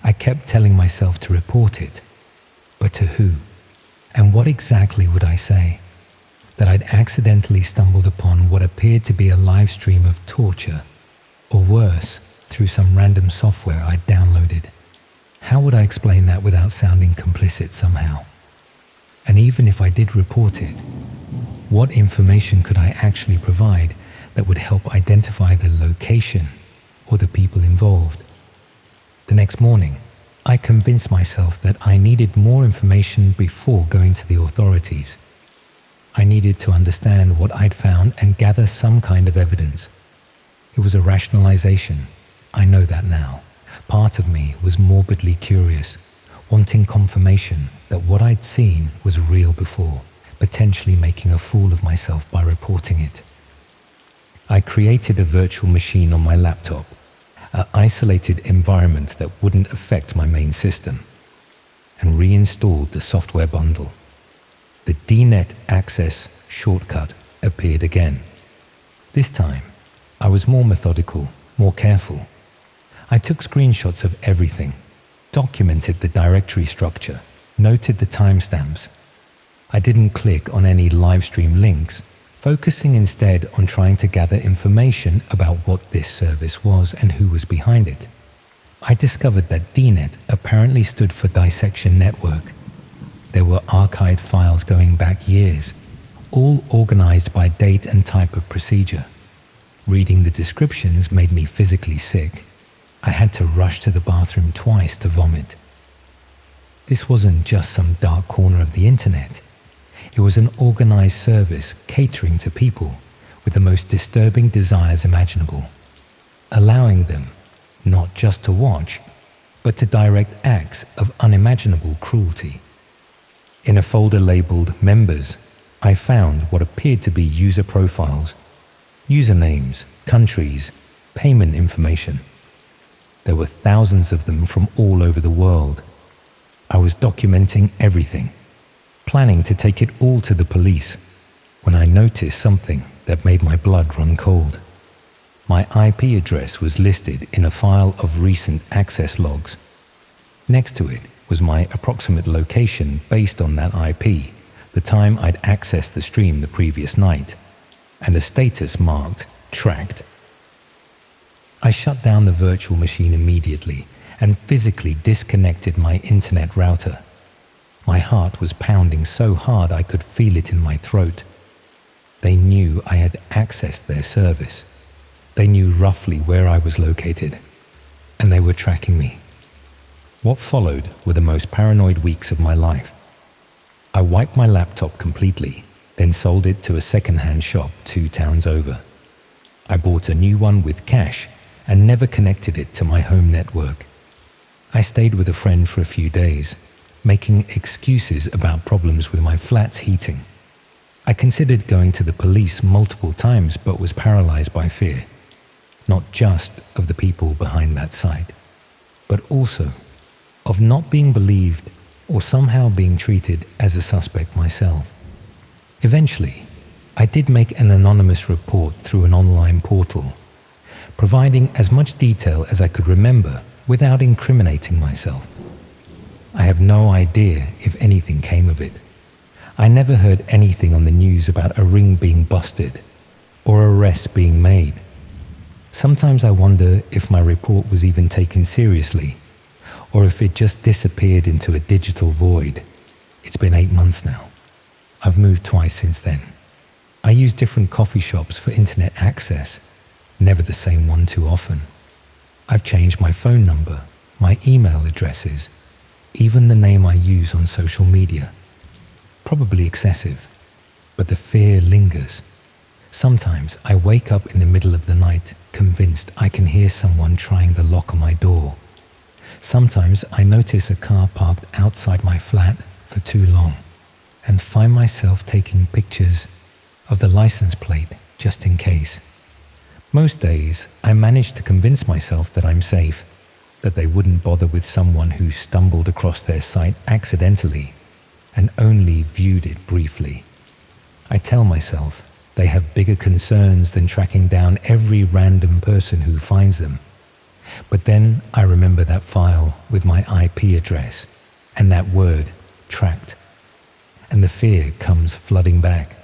Speaker 1: I kept telling myself to report it, but to who? And what exactly would I say? That I'd accidentally stumbled upon what appeared to be a live stream of torture, or worse, through some random software I'd downloaded. How would I explain that without sounding complicit somehow? And even if I did report it, what information could I actually provide that would help identify the location or the people involved? The next morning, I convinced myself that I needed more information before going to the authorities. I needed to understand what I'd found and gather some kind of evidence. It was a rationalization. I know that now. Part of me was morbidly curious, wanting confirmation that what I'd seen was real before, potentially making a fool of myself by reporting it. I created a virtual machine on my laptop, an isolated environment that wouldn't affect my main system, and reinstalled the software bundle. The DNet access shortcut appeared again. This time, I was more methodical, more careful. I took screenshots of everything, documented the directory structure, noted the timestamps. I didn't click on any livestream links, focusing instead on trying to gather information about what this service was and who was behind it. I discovered that DNet apparently stood for Dissection Network. There were archived files going back years, all organized by date and type of procedure. Reading the descriptions made me physically sick. I had to rush to the bathroom twice to vomit. This wasn't just some dark corner of the internet. It was an organized service catering to people with the most disturbing desires imaginable, allowing them not just to watch, but to direct acts of unimaginable cruelty. In a folder labeled Members, I found what appeared to be user profiles, usernames, countries, payment information. There were thousands of them from all over the world. I was documenting everything, planning to take it all to the police, when I noticed something that made my blood run cold. My IP address was listed in a file of recent access logs. Next to it was my approximate location based on that IP, the time I'd accessed the stream the previous night, and a status marked tracked. I shut down the virtual machine immediately and physically disconnected my internet router. My heart was pounding so hard I could feel it in my throat. They knew I had accessed their service. They knew roughly where I was located, and they were tracking me. What followed were the most paranoid weeks of my life. I wiped my laptop completely, then sold it to a second-hand shop 2 towns over. I bought a new one with cash and never connected it to my home network. I stayed with a friend for a few days, making excuses about problems with my flat's heating. I considered going to the police multiple times but was paralyzed by fear, not just of the people behind that site, but also of not being believed or somehow being treated as a suspect myself. Eventually, I did make an anonymous report through an online portal, providing as much detail as I could remember without incriminating myself. I have no idea if anything came of it. I never heard anything on the news about a ring being busted or arrests being made. Sometimes I wonder if my report was even taken seriously, or if it just disappeared into a digital void. It's been 8 months now. I've moved twice since then. I use different coffee shops for internet access, never the same one too often. I've changed my phone number, my email addresses, even the name I use on social media. Probably excessive, but the fear lingers. Sometimes I wake up in the middle of the night convinced I can hear someone trying the lock on my door. Sometimes I notice a car parked outside my flat for too long and find myself taking pictures of the license plate just in case. Most days I manage to convince myself that I'm safe, that they wouldn't bother with someone who stumbled across their site accidentally and only viewed it briefly. I tell myself they have bigger concerns than tracking down every random person who finds them. But then I remember that file with my IP address and that word, tracked, and the fear comes flooding back.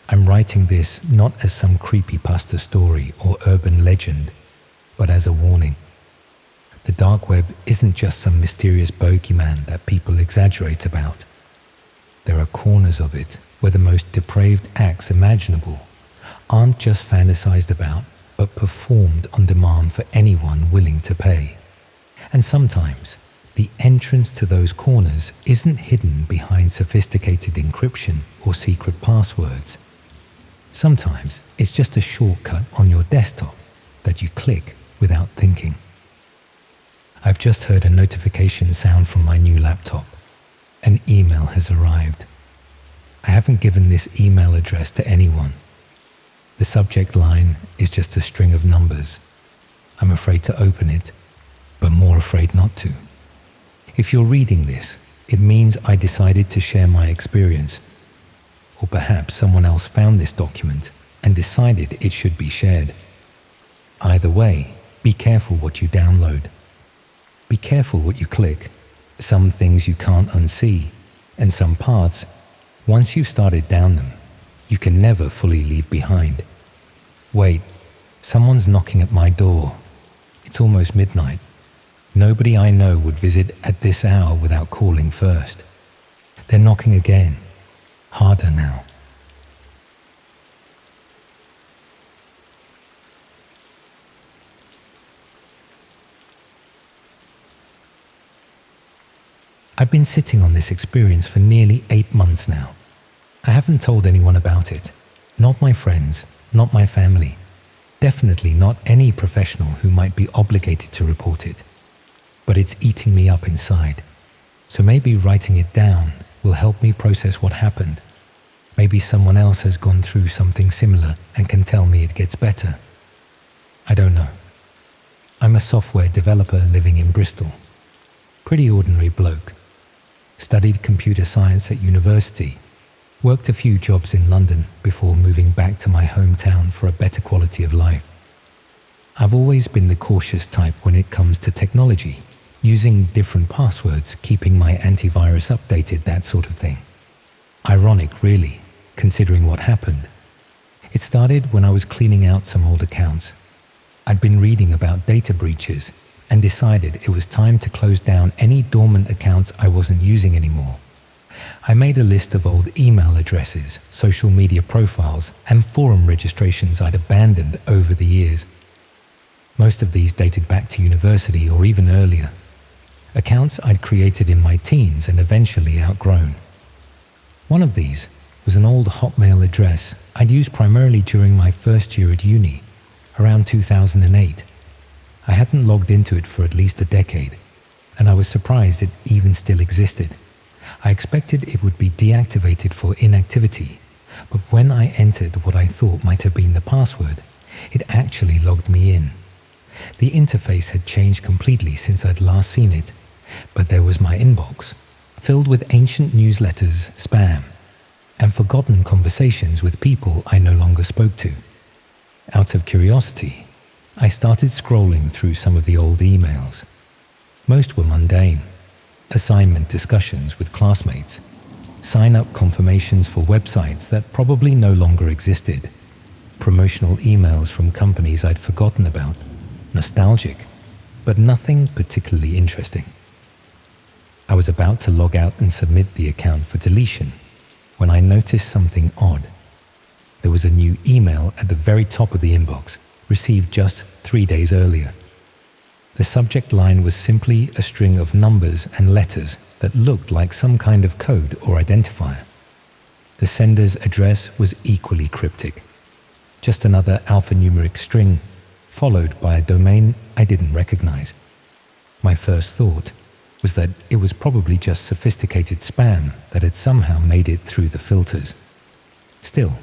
Speaker 1: I'm writing this not as some creepypasta story or urban legend, but as a warning. The dark web isn't just some mysterious bogeyman that people exaggerate about. There are corners of it where the most depraved acts imaginable aren't just fantasized about, but performed on demand for anyone willing to pay. And sometimes, the entrance to those corners isn't hidden behind sophisticated encryption or secret passwords. Sometimes it's just a shortcut on your desktop that you click without thinking. I've just heard a notification sound from my new laptop. An email has arrived. I haven't given this email address to anyone. The subject line is just a string of numbers. I'm afraid to open it, but more afraid not to. If you're reading this, it means I decided to share my experience. Or perhaps someone else found this document and decided it should be shared. Either way, be careful what you download. Be careful what you click. Some things you can't unsee, and some paths, once you've started down them, you can never fully leave behind. Wait, someone's knocking at my door. It's almost midnight. Nobody I know would visit at this hour without calling first. They're knocking again, harder now. I've been sitting on this experience for nearly 8 months now. I haven't told anyone about it. Not my friends, not my family. Definitely not any professional who might be obligated to report it. But it's eating me up inside. So maybe writing it down will help me process what happened. Maybe someone else has gone through something similar and can tell me it gets better. I don't know. I'm a software developer living in Bristol. Pretty ordinary bloke. Studied computer science at university. Worked a few jobs in London before moving back to my hometown for a better quality of life. I've always been the cautious type when it comes to technology, using different passwords, keeping my antivirus updated, that sort of thing. Ironic, really, considering what happened. It started when I was cleaning out some old accounts. I'd been reading about data breaches and decided it was time to close down any dormant accounts I wasn't using anymore. I made a list of old email addresses, social media profiles, and forum registrations I'd abandoned over the years. Most of these dated back to university or even earlier. Accounts I'd created in my teens and eventually outgrown. One of these was an old Hotmail address I'd used primarily during my first year at uni, around 2008. I hadn't logged into it for at least a decade, and I was surprised it even still existed. I expected it would be deactivated for inactivity, but when I entered what I thought might have been the password, it actually logged me in. The interface had changed completely since I'd last seen it, but there was my inbox, filled with ancient newsletters, spam, and forgotten conversations with people I no longer spoke to. Out of curiosity, I started scrolling through some of the old emails. Most were mundane. Assignment discussions with classmates, sign-up confirmations for websites that probably no longer existed, promotional emails from companies I'd forgotten about, nostalgic, but nothing particularly interesting. I was about to log out and submit the account for deletion when I noticed something odd. There was a new email at the very top of the inbox, received just 3 days earlier. The subject line was simply a string of numbers and letters that looked like some kind of code or identifier. The sender's address was equally cryptic. Just another alphanumeric string, followed by a domain I didn't recognize. My first thought was that it was probably just sophisticated spam that had somehow made it through the filters. Still,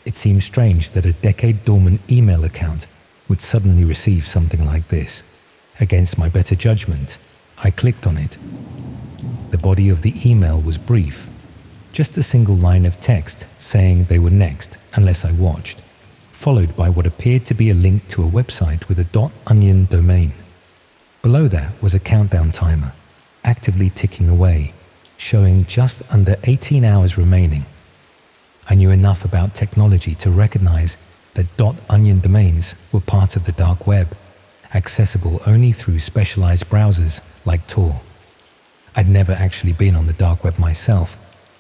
Speaker 1: it seemed strange that a decade-dormant email account would suddenly receive something like this. Against my better judgment, I clicked on it. The body of the email was brief, just a single line of text saying they were next unless I watched, followed by what appeared to be a link to a website with a .onion domain. Below that was a countdown timer, actively ticking away, showing just under 18 hours remaining. I knew enough about technology to recognize that .onion domains were part of the dark web, accessible only through specialized browsers like Tor. I'd never actually been on the dark web myself,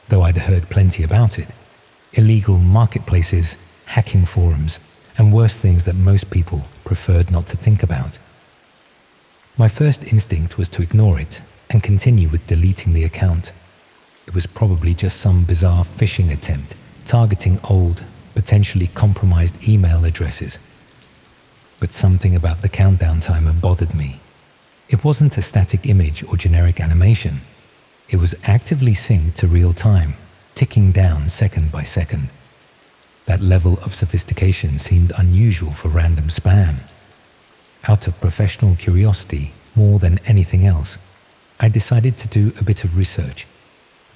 Speaker 1: though I'd heard plenty about it. Illegal marketplaces, hacking forums, and worse things that most people preferred not to think about. My first instinct was to ignore it and continue with deleting the account. It was probably just some bizarre phishing attempt targeting old, potentially compromised email addresses. But something about the countdown timer bothered me. It wasn't a static image or generic animation. It was actively synced to real time, ticking down second by second. That level of sophistication seemed unusual for random spam. Out of professional curiosity, more than anything else, I decided to do a bit of research.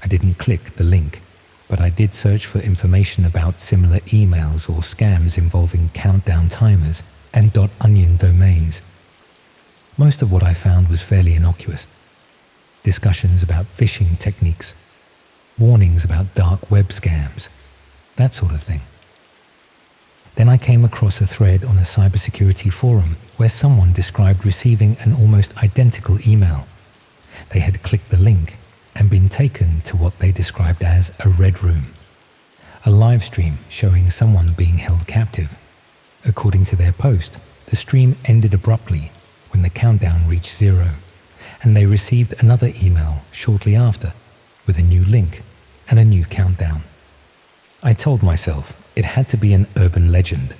Speaker 1: I didn't click the link, but I did search for information about similar emails or scams involving countdown timers and .onion domains. Most of what I found was fairly innocuous. Discussions about phishing techniques, warnings about dark web scams, that sort of thing. Then I came across a thread on a cybersecurity forum where someone described receiving an almost identical email. They had clicked the link and been taken to what they described as a red room, a live stream showing someone being held captive. According to their post, the stream ended abruptly when the countdown reached 0, and they received another email shortly after with a new link and a new countdown. I told myself it had to be an urban legend.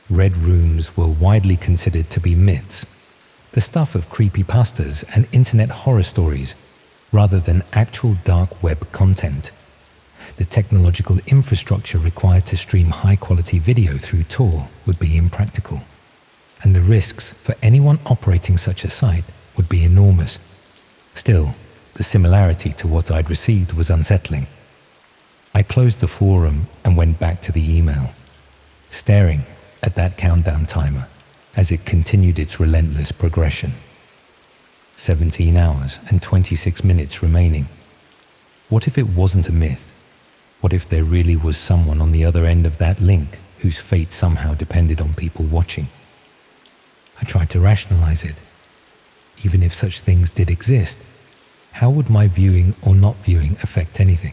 Speaker 1: Red rooms were widely considered to be myths, the stuff of creepypastas and internet horror stories, rather than actual dark web content. the technological infrastructure required to stream high-quality video through Tor would be impractical, and the risks for anyone operating such a site would be enormous. Still, the similarity to what I'd received was unsettling. I closed the forum and went back to the email, staring at that countdown timer as it continued its relentless progression. 17 hours and 26 minutes remaining. What if it wasn't a myth? What if there really was someone on the other end of that link whose fate somehow depended on people watching? I tried to rationalize it. Even if such things did exist, how would my viewing or not viewing affect anything?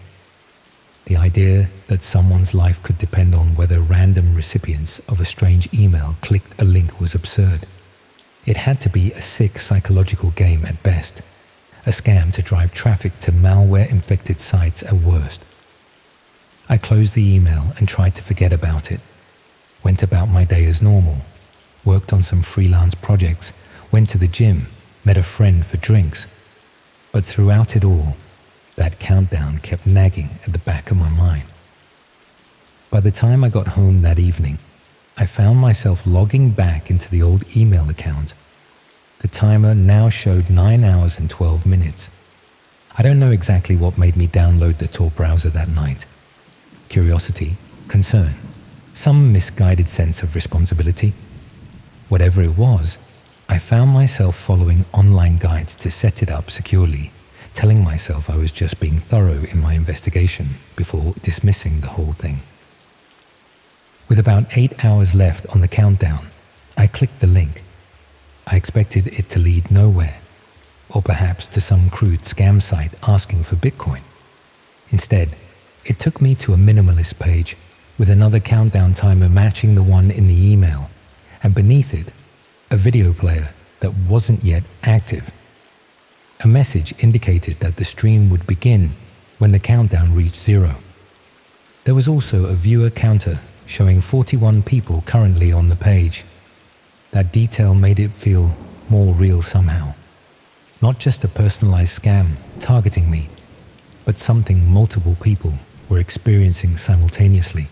Speaker 1: The idea that someone's life could depend on whether random recipients of a strange email clicked a link was absurd. It had to be a sick psychological game at best, a scam to drive traffic to malware-infected sites at worst. I closed the email and tried to forget about it, went about my day as normal, worked on some freelance projects, went to the gym, met a friend for drinks. But throughout it all, that countdown kept nagging at the back of my mind. By the time I got home that evening, I found myself logging back into the old email account. The timer now showed 9 hours and 12 minutes. I don't know exactly what made me download the Tor browser that night. Curiosity, concern, some misguided sense of responsibility. Whatever it was, I found myself following online guides to set it up securely, telling myself I was just being thorough in my investigation before dismissing the whole thing. With about 8 hours left on the countdown, I clicked the link. I expected it to lead nowhere, or perhaps to some crude scam site asking for Bitcoin. Instead, it took me to a minimalist page with another countdown timer matching the one in the email, and beneath it, a video player that wasn't yet active. A message indicated that the stream would begin when the countdown reached 0. There was also a viewer counter showing 41 people currently on the page. That detail made it feel more real somehow. Not just a personalized scam targeting me, but something multiple people were experiencing simultaneously.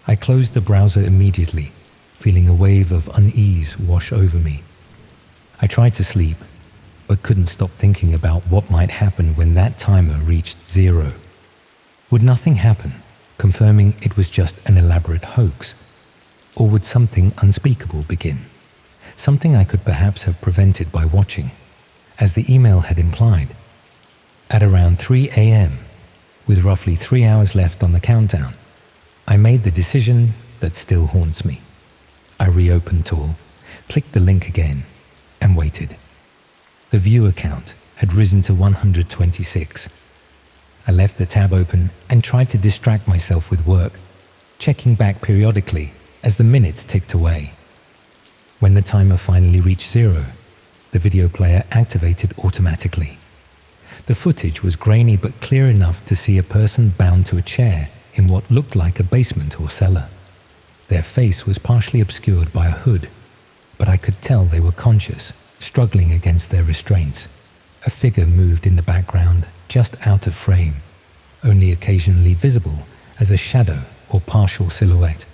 Speaker 1: I closed the browser immediately, feeling a wave of unease wash over me. I tried to sleep, but couldn't stop thinking about what might happen when that timer reached 0. Would nothing happen, confirming it was just an elaborate hoax? Or would something unspeakable begin? Something I could perhaps have prevented by watching, as the email had implied. At around 3 a.m., with roughly 3 hours left on the countdown, I made the decision that still haunts me. I reopened Tor, clicked the link again, and waited. The viewer count had risen to 126. I left the tab open and tried to distract myself with work, checking back periodically as the minutes ticked away. When the timer finally reached 0, the video player activated automatically. The footage was grainy but clear enough to see a person bound to a chair in what looked like a basement or cellar. Their face was partially obscured by a hood, but I could tell they were conscious, struggling against their restraints. A figure moved in the background, just out of frame, only occasionally visible as a shadow or partial silhouette.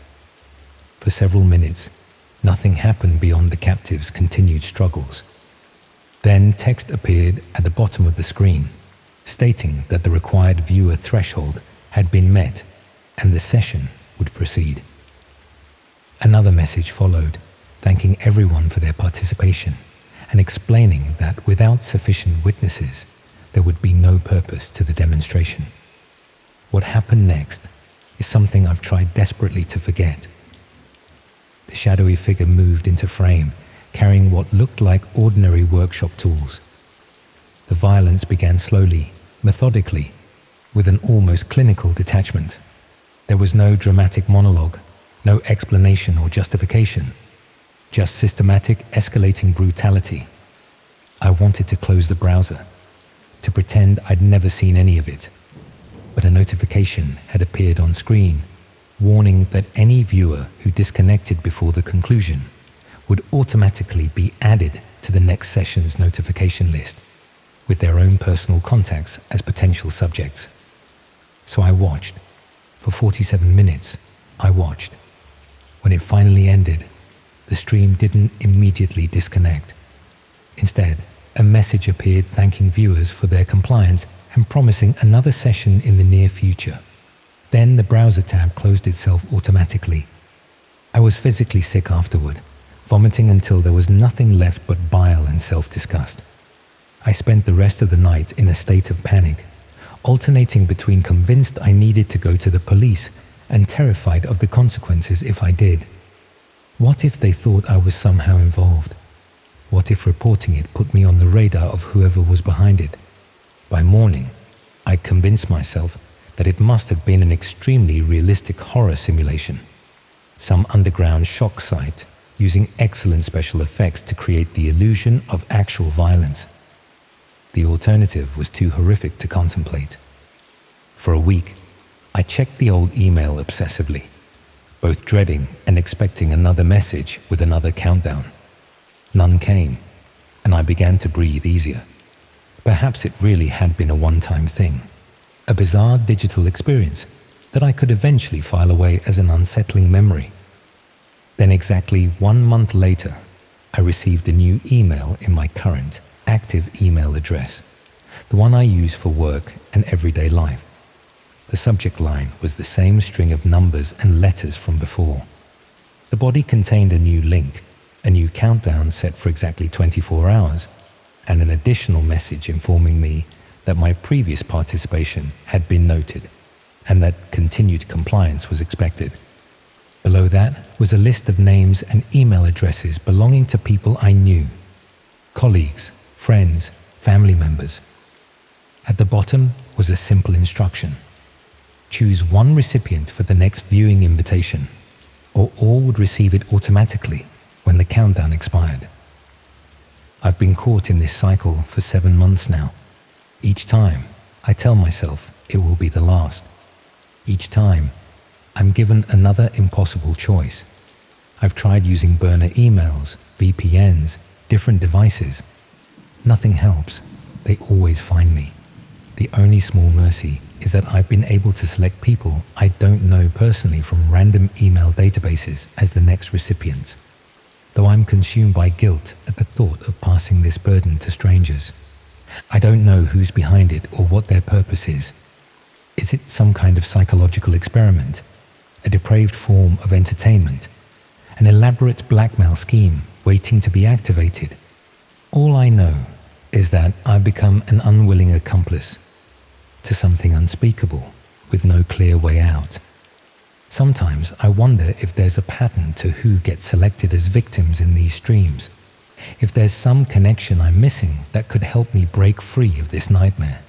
Speaker 1: For several minutes, nothing happened beyond the captive's continued struggles. Then text appeared at the bottom of the screen, stating that the required viewer threshold had been met and the session would proceed. Another message followed, thanking everyone for their participation and explaining that without sufficient witnesses, there would be no purpose to the demonstration. What happened next is something I've tried desperately to forget. The shadowy figure moved into frame, carrying what looked like ordinary workshop tools. The violence began slowly, methodically, with an almost clinical detachment. There was no dramatic monologue, no explanation or justification, just systematic escalating brutality. I wanted to close the browser, to pretend I'd never seen any of it, but a notification had appeared on screen, warning that any viewer who disconnected before the conclusion would automatically be added to the next session's notification list, with their own personal contacts as potential subjects. So I watched. For 47 minutes, I watched. When it finally ended, the stream didn't immediately disconnect. Instead, a message appeared thanking viewers for their compliance and promising another session in the near future. Then the browser tab closed itself automatically. I was physically sick afterward, vomiting until there was nothing left but bile and self-disgust. I spent the rest of the night in a state of panic, alternating between convinced I needed to go to the police and terrified of the consequences if I did. What if they thought I was somehow involved? What if reporting it put me on the radar of whoever was behind it? By morning, I'd convinced myself that it must have been an extremely realistic horror simulation, some underground shock site using excellent special effects to create the illusion of actual violence. The alternative was too horrific to contemplate. For a week, I checked the old email obsessively, both dreading and expecting another message with another countdown. None came, and I began to breathe easier. Perhaps it really had been a one-time thing, a bizarre digital experience that I could eventually file away as an unsettling memory. Then exactly 1 month later, I received a new email in my current, active email address, the one I use for work and everyday life. The subject line was the same string of numbers and letters from before. The body contained a new link, a new countdown set for exactly 24 hours, and an additional message informing me that my previous participation had been noted and that continued compliance was expected. Below that was a list of names and email addresses belonging to people I knew, colleagues, friends, family members. At the bottom was a simple instruction: choose one recipient for the next viewing invitation, or all would receive it automatically when the countdown expired. I've been caught in this cycle for 7 months now. Each time, I tell myself it will be the last. Each time, I'm given another impossible choice. I've tried using burner emails, VPNs, different devices. Nothing helps. They always find me. The only small mercy is that I've been able to select people I don't know personally from random email databases as the next recipients, though I'm consumed by guilt at the thought of passing this burden to strangers. I don't know who's behind it or what their purpose is. Is it some kind of psychological experiment, a depraved form of entertainment, an elaborate blackmail scheme waiting to be activated? All I know is that I've become an unwilling accomplice to something unspeakable with no clear way out. Sometimes I wonder if there's a pattern to who gets selected as victims in these streams, if there's some connection I'm missing that could help me break free of this nightmare,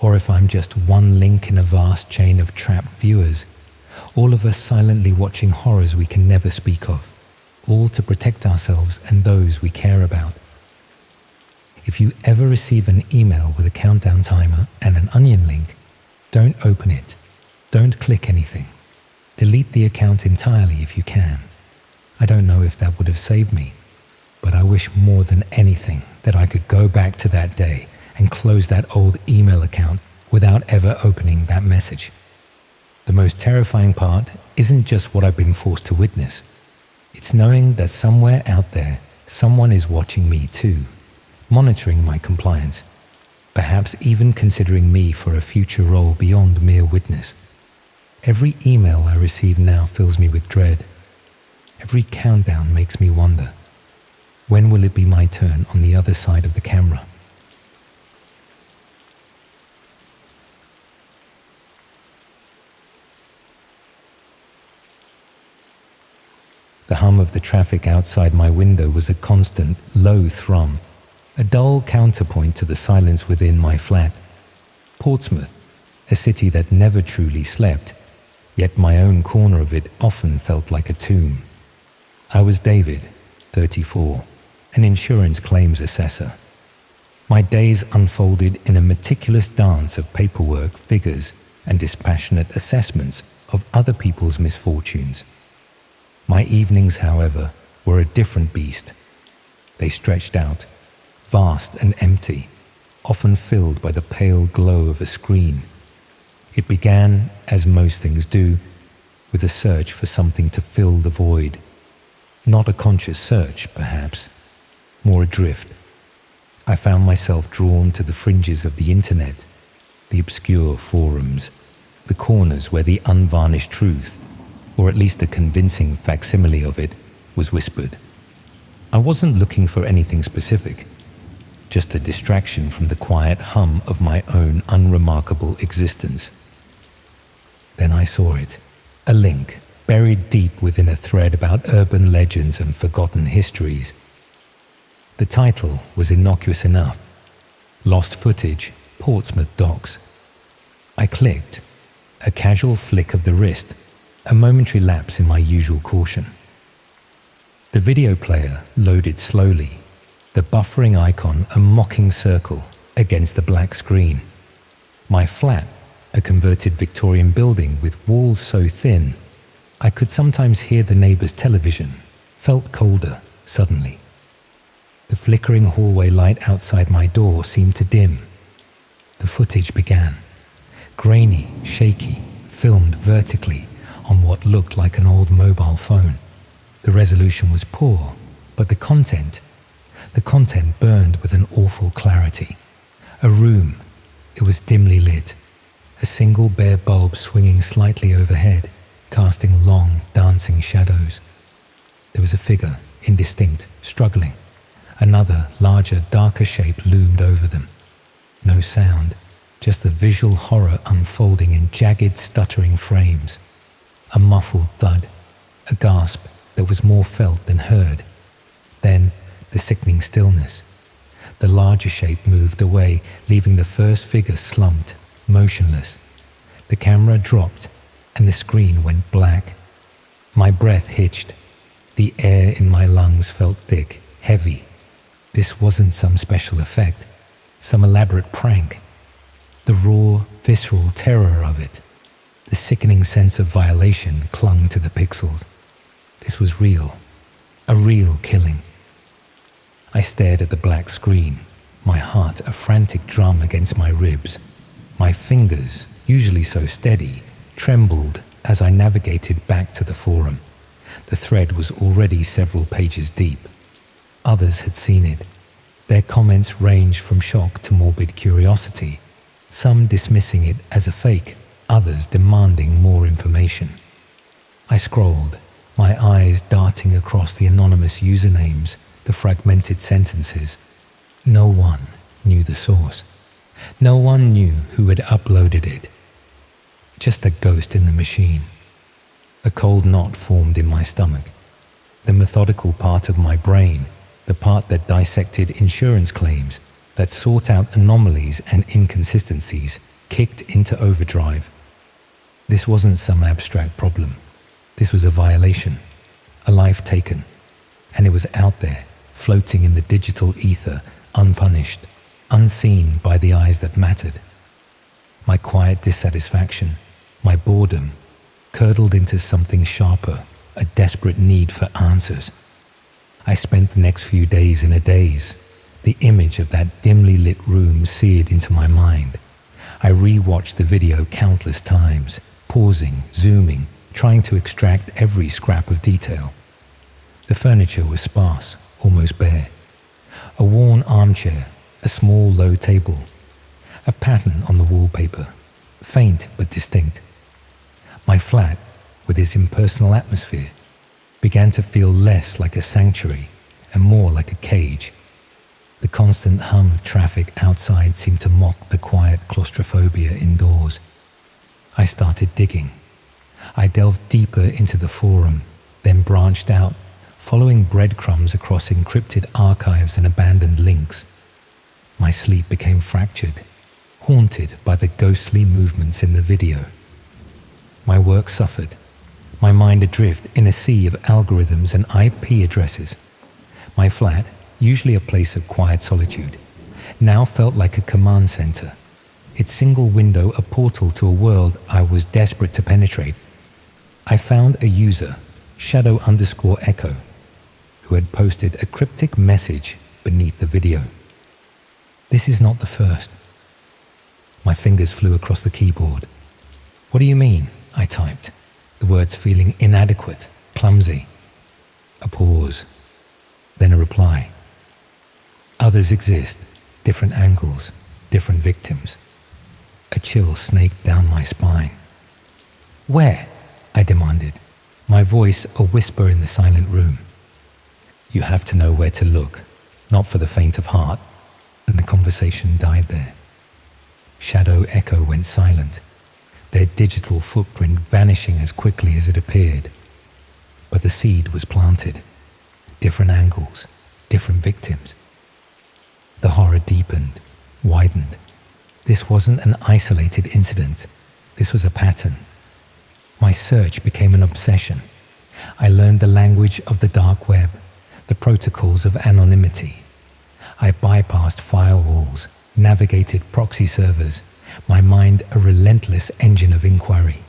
Speaker 1: or if I'm just one link in a vast chain of trapped viewers, all of us silently watching horrors we can never speak of, all to protect ourselves and those we care about. If you ever receive an email with a countdown timer and an onion link, don't open it. Don't click anything. Delete the account entirely if you can. I don't know if that would have saved me, but I wish more than anything that I could go back to that day and close that old email account without ever opening that message. The most terrifying part isn't just what I've been forced to witness. It's knowing that somewhere out there, someone is watching me too, monitoring my compliance, perhaps even considering me for a future role beyond mere witness. Every email I receive now fills me with dread. Every countdown makes me wonder, when will it be my turn on the other side of the camera? The hum of the traffic outside my window was a constant, low thrum, a dull counterpoint to the silence within my flat. Portsmouth, a city that never truly slept, yet my own corner of it often felt like a tomb. I was David, 34, an insurance claims assessor. My days unfolded in a meticulous dance of paperwork, figures, and dispassionate assessments of other people's misfortunes. My evenings, however, were a different beast. They stretched out, vast and empty, often filled by the pale glow of a screen. It began, as most things do, with a search for something to fill the void. Not a conscious search, perhaps, more adrift. I found myself drawn to the fringes of the internet, the obscure forums, the corners where the unvarnished truth, or at least a convincing facsimile of it, was whispered. I wasn't looking for anything specific, just a distraction from the quiet hum of my own unremarkable existence. Then I saw it, a link buried deep within a thread about urban legends and forgotten histories. The title was innocuous enough: Lost Footage, Portsmouth Docks. I clicked, a casual flick of the wrist, a momentary lapse in my usual caution. The video player loaded slowly, the buffering icon a mocking circle against the black screen. My flat, a converted Victorian building with walls so thin, I could sometimes hear the neighbour's television, felt colder suddenly. The flickering hallway light outside my door seemed to dim. The footage began, grainy, shaky, filmed vertically on what looked like an old mobile phone. The resolution was poor, but the content burned with an awful clarity. A room, it was dimly lit, a single bare bulb swinging slightly overhead, casting long, dancing shadows. There was a figure, indistinct, struggling. Another, larger, darker shape loomed over them. No sound, just the visual horror unfolding in jagged, stuttering frames. A muffled thud, a gasp that was more felt than heard. Then the sickening stillness. The larger shape moved away, leaving the first figure slumped, motionless. The camera dropped, and the screen went black. My breath hitched. The air in my lungs felt thick, heavy. This wasn't some special effect, some elaborate prank. The raw, visceral terror of it, the sickening sense of violation clung to the pixels. This was real, a real killing. I stared at the black screen, my heart a frantic drum against my ribs. My fingers, usually so steady, trembled as I navigated back to the forum. The thread was already several pages deep. Others had seen it. Their comments ranged from shock to morbid curiosity, some dismissing it as a fake, others demanding more information. I scrolled, my eyes darting across the anonymous usernames, the fragmented sentences. No one knew the source. No one knew who had uploaded it. Just a ghost in the machine. A cold knot formed in my stomach. The methodical part of my brain, the part that dissected insurance claims, that sought out anomalies and inconsistencies, kicked into overdrive. This wasn't some abstract problem. This was a violation, a life taken, and it was out there, floating in the digital ether, unpunished, unseen by the eyes that mattered. My quiet dissatisfaction, my boredom, curdled into something sharper, a desperate need for answers. I spent the next few days in a daze, the image of that dimly lit room seared into my mind. I re-watched the video countless times, pausing, zooming, trying to extract every scrap of detail. The furniture was sparse, almost bare. A worn armchair, a small low table, a pattern on the wallpaper, faint but distinct. My flat, with its impersonal atmosphere, began to feel less like a sanctuary and more like a cage. The constant hum of traffic outside seemed to mock the quiet claustrophobia indoors. I started digging. I delved deeper into the forum, then branched out, following breadcrumbs across encrypted archives and abandoned links. My sleep became fractured, haunted by the ghostly movements in the video. My work suffered, my mind adrift in a sea of algorithms and IP addresses. My flat, usually a place of quiet solitude, now felt like a command center, its single window a portal to a world I was desperate to penetrate. I found a user, Shadow_Echo, who had posted a cryptic message beneath the video. This is not the first. My fingers flew across the keyboard. "What do you mean?" I typed, the words feeling inadequate, clumsy. A pause, then a reply. "Others exist, different angles, different victims." A chill snaked down my spine. "Where?" I demanded, my voice a whisper in the silent room. "You have to know where to look, not for the faint of heart," and the conversation died there. Shadow Echo went silent, their digital footprint vanishing as quickly as it appeared. But the seed was planted. Different angles, different victims. The horror deepened, widened. This wasn't an isolated incident. This was a pattern. My search became an obsession. I learned the language of the dark web, the protocols of anonymity. I bypassed firewalls, navigated proxy servers, my mind a relentless engine of inquiry.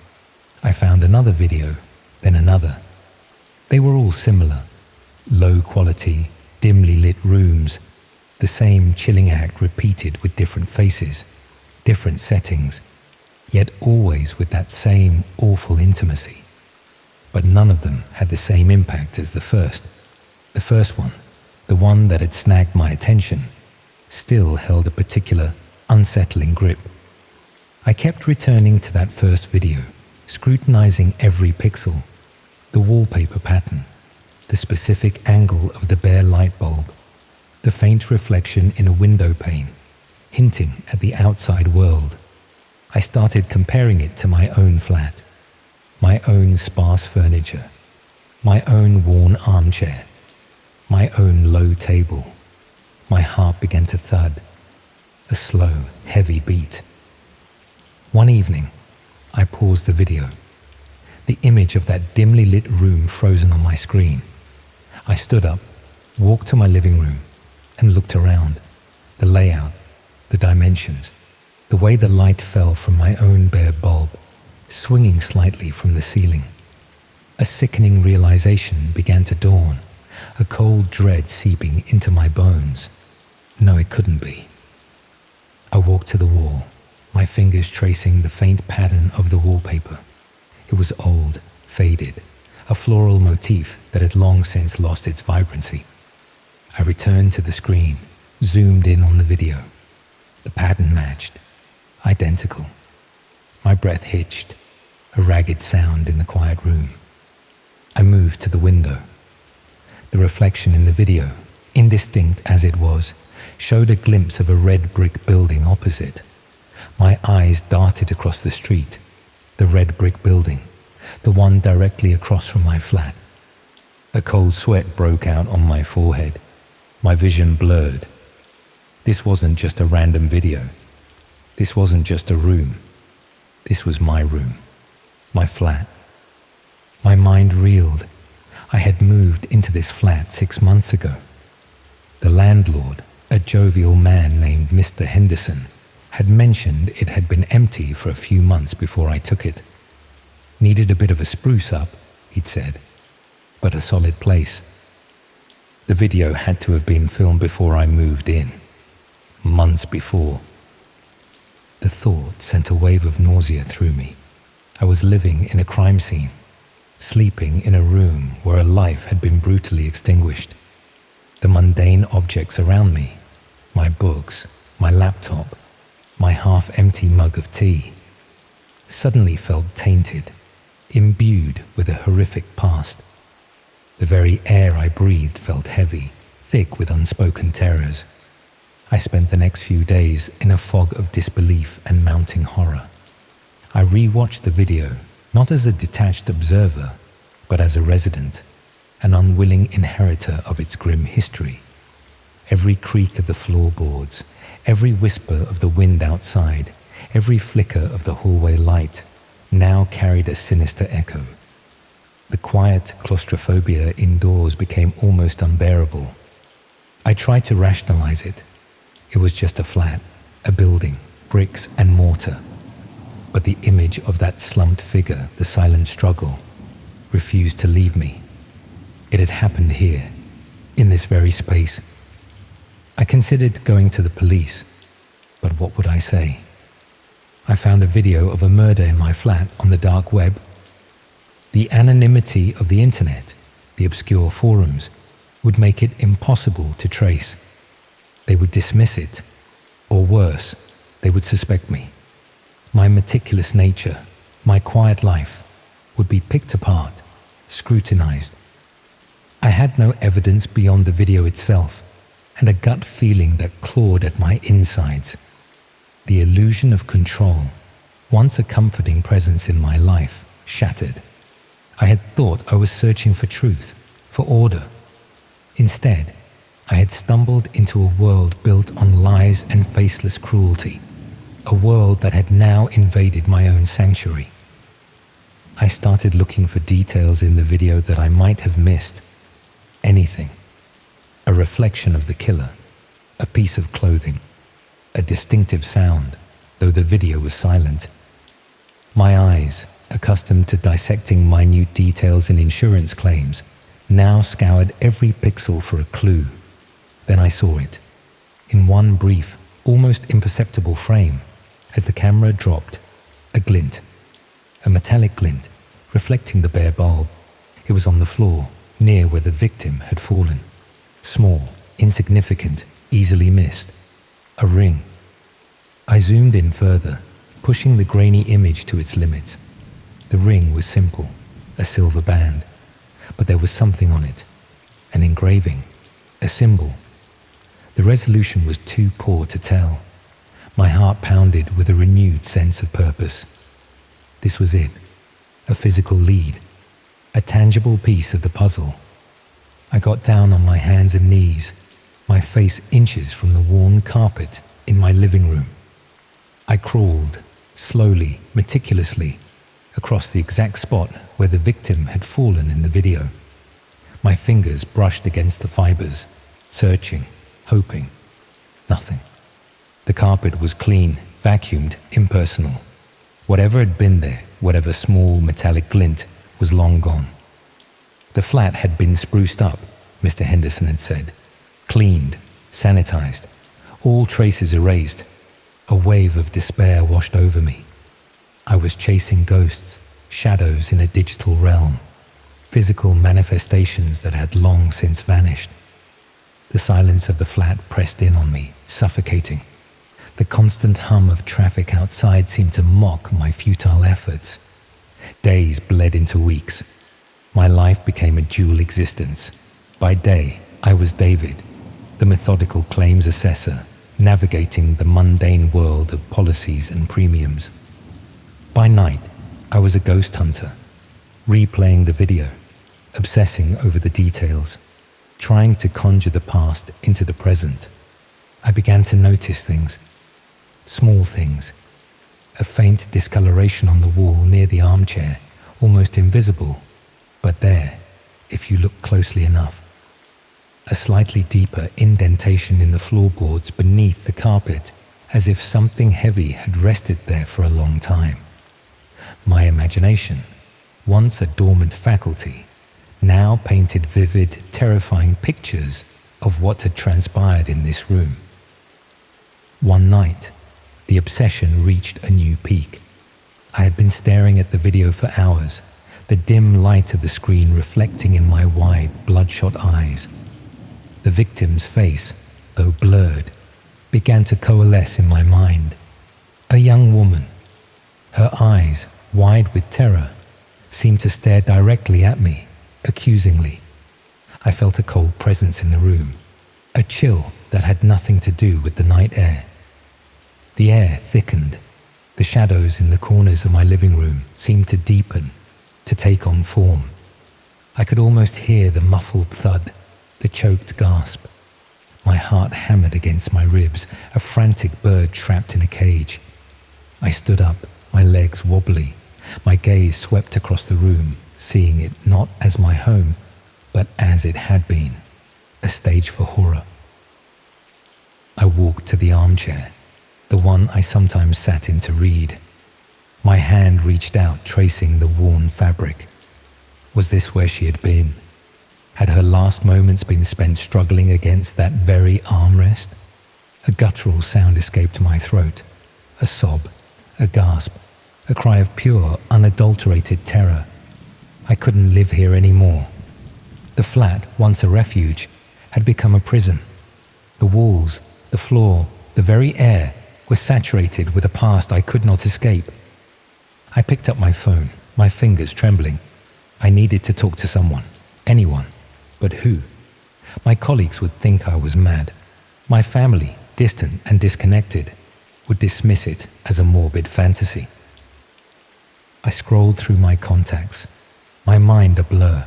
Speaker 1: I found another video, then another. They were all similar. Low quality, dimly lit rooms, the same chilling act repeated with different faces, different settings, yet always with that same awful intimacy. But none of them had the same impact as the first. The first one, the one that had snagged my attention, still held a particular, unsettling grip. I kept returning to that first video, scrutinizing every pixel, the wallpaper pattern, the specific angle of the bare light bulb, the faint reflection in a window pane, hinting at the outside world. I started comparing it to my own flat, my own sparse furniture, my own worn armchair, my own low table. My heart began to thud, a slow, heavy beat. One evening, I paused the video, the image of that dimly lit room frozen on my screen. I stood up, walked to my living room, and looked around, the layout, the dimensions, the way the light fell from my own bare bulb, swinging slightly from the ceiling. A sickening realization began to dawn, a cold dread seeping into my bones. No, it couldn't be. I walked to the wall, my fingers tracing the faint pattern of the wallpaper. It was old, faded, a floral motif that had long since lost its vibrancy. I returned to the screen, zoomed in on the video. The pattern matched, identical. My breath hitched, a ragged sound in the quiet room. I moved to the window. The reflection in the video, indistinct as it was, showed a glimpse of a red brick building opposite. My eyes darted across the street, the red brick building, the one directly across from my flat. A cold sweat broke out on my forehead, my vision blurred. This wasn't just a random video. This wasn't just a room. This was my room, my flat. My mind reeled. I had moved into this flat 6 months ago. The landlord, a jovial man named Mr. Henderson, had mentioned it had been empty for a few months before I took it. Needed a bit of a spruce up, he'd said, but a solid place. The video had to have been filmed before I moved in, months before. The thought sent a wave of nausea through me. I was living in a crime scene, sleeping in a room where a life had been brutally extinguished. The mundane objects around me, my books, my laptop, my half-empty mug of tea, suddenly felt tainted, imbued with a horrific past. The very air I breathed felt heavy, thick with unspoken terrors. I spent the next few days in a fog of disbelief and mounting horror. I re-watched the video, not as a detached observer, but as a resident, an unwilling inheritor of its grim history. Every creak of the floorboards, every whisper of the wind outside, every flicker of the hallway light now carried a sinister echo. The quiet claustrophobia indoors became almost unbearable. I tried to rationalize it. It was just a flat, a building, bricks and mortar. But the image of that slumped figure, the silent struggle, refused to leave me. It had happened here, in this very space. I considered going to the police, but what would I say? I found a video of a murder in my flat on the dark web. The anonymity of the internet, the obscure forums, would make it impossible to trace. They would dismiss it, or worse, they would suspect me. My meticulous nature, my quiet life, would be picked apart, scrutinized. I had no evidence beyond the video itself, and a gut feeling that clawed at my insides. The illusion of control, once a comforting presence in my life, shattered. I had thought I was searching for truth, for order. Instead, I had stumbled into a world built on lies and faceless cruelty, a world that had now invaded my own sanctuary. I started looking for details in the video that I might have missed. Anything. A reflection of the killer, a piece of clothing, a distinctive sound, though the video was silent. My eyes, accustomed to dissecting minute details in insurance claims, now scoured every pixel for a clue. Then I saw it, in one brief, almost imperceptible frame, as the camera dropped, a glint, a metallic glint, reflecting the bare bulb. It was on the floor, near where the victim had fallen. Small, insignificant, easily missed. A ring. I zoomed in further, pushing the grainy image to its limits. The ring was simple, a silver band, but there was something on it, an engraving, a symbol. The resolution was too poor to tell. My heart pounded with a renewed sense of purpose. This was it, a physical lead, a tangible piece of the puzzle. I got down on my hands and knees, my face inches from the worn carpet in my living room. I crawled, slowly, meticulously, across the exact spot where the victim had fallen in the video. My fingers brushed against the fibers, searching, hoping. Nothing. The carpet was clean, vacuumed, impersonal. Whatever had been there, whatever small metallic glint, was long gone. The flat had been spruced up, Mr. Henderson had said. Cleaned, sanitized, all traces erased. A wave of despair washed over me. I was chasing ghosts, shadows in a digital realm, physical manifestations that had long since vanished. The silence of the flat pressed in on me, suffocating. The constant hum of traffic outside seemed to mock my futile efforts. Days bled into weeks. My life became a dual existence. By day, I was David, the methodical claims assessor, navigating the mundane world of policies and premiums. By night, I was a ghost hunter, replaying the video, obsessing over the details, trying to conjure the past into the present. I began to notice things, small things, a faint discoloration on the wall near the armchair, almost invisible, but there, if you look closely enough. A slightly deeper indentation in the floorboards beneath the carpet, as if something heavy had rested there for a long time. My imagination, once a dormant faculty, now painted vivid, terrifying pictures of what had transpired in this room. One night, the obsession reached a new peak. I had been staring at the video for hours, the dim light of the screen reflecting in my wide, bloodshot eyes. The victim's face, though blurred, began to coalesce in my mind. A young woman. Her eyes, wide with terror, seemed to stare directly at me, accusingly. I felt a cold presence in the room, a chill that had nothing to do with the night air. The air thickened. The shadows in the corners of my living room seemed to deepen, to take on form. I could almost hear the muffled thud, the choked gasp. My heart hammered against my ribs, a frantic bird trapped in a cage. I stood up, my legs wobbly. My gaze swept across the room, seeing it not as my home, but as it had been, a stage for horror. I walked to the armchair, the one I sometimes sat in to read. My hand reached out, tracing the worn fabric. Was this where she had been? Had her last moments been spent struggling against that very armrest? A guttural sound escaped my throat, a sob, a gasp, a cry of pure, unadulterated terror. I couldn't live here anymore. The flat, once a refuge, had become a prison. The walls, the floor, the very air were saturated with a past I could not escape. I picked up my phone, my fingers trembling. I needed to talk to someone, anyone, but who? My colleagues would think I was mad. My family, distant and disconnected, would dismiss it as a morbid fantasy. I scrolled through my contacts, my mind a blur.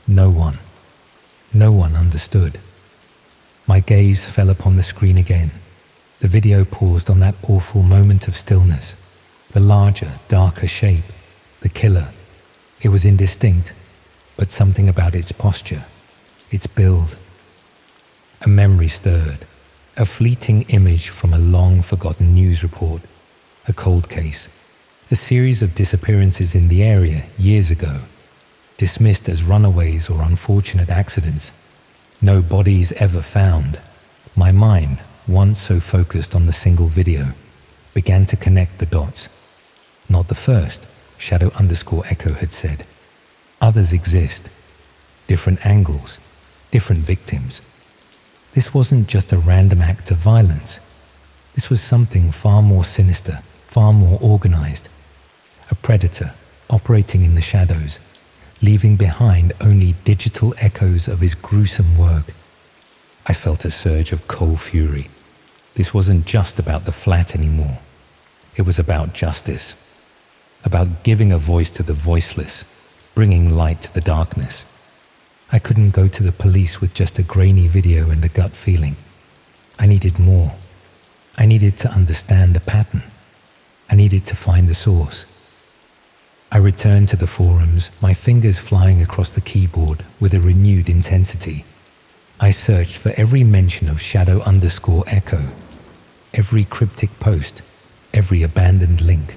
Speaker 1: No one understood. My gaze fell upon the screen again. The video paused on that awful moment of stillness. The larger, darker shape, the killer. It was indistinct, but something about its posture, its build. A memory stirred, a fleeting image from a long-forgotten news report, a cold case, a series of disappearances in the area years ago, dismissed as runaways or unfortunate accidents. No bodies ever found. My mind, once so focused on the single video, began to connect the dots. Not the first, Shadow_Echo had said. Others exist. Different angles, different victims. This wasn't just a random act of violence. This was something far more sinister, far more organized. A predator operating in the shadows, leaving behind only digital echoes of his gruesome work. I felt a surge of cold fury. This wasn't just about the flat anymore. It was about justice, about giving a voice to the voiceless, bringing light to the darkness. I couldn't go to the police with just a grainy video and a gut feeling. I needed more. I needed to understand the pattern. I needed to find the source. I returned to the forums, my fingers flying across the keyboard with a renewed intensity. I searched for every mention of Shadow_Echo, every cryptic post, every abandoned link.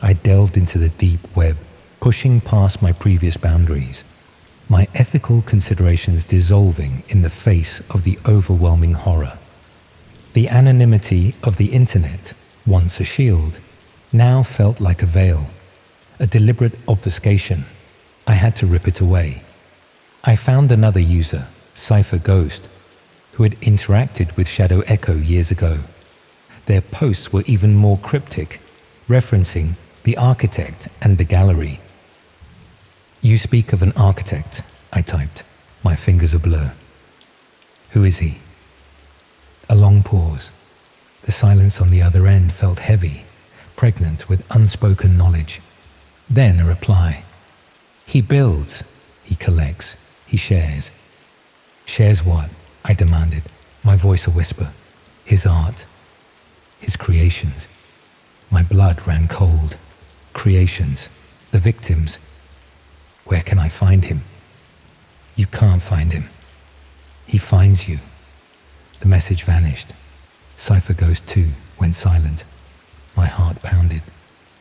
Speaker 1: I delved into the deep web, pushing past my previous boundaries, my ethical considerations dissolving in the face of the overwhelming horror. The anonymity of the internet, once a shield, now felt like a veil, a deliberate obfuscation. I had to rip it away. I found another user, Cypher Ghost, who had interacted with Shadow_Echo years ago. Their posts were even more cryptic, referencing the architect and the gallery. "You speak of an architect," I typed, my fingers a blur. "Who is he?" A long pause. The silence on the other end felt heavy, pregnant with unspoken knowledge. Then a reply. "He builds, he collects, he shares." "Shares what?" I demanded, my voice a whisper. "His art, his creations." My blood ran cold. Creations, the victims. Where can I find him? "You can't find him. He finds you." The message vanished. Cypher Ghost 2 went silent. My heart pounded.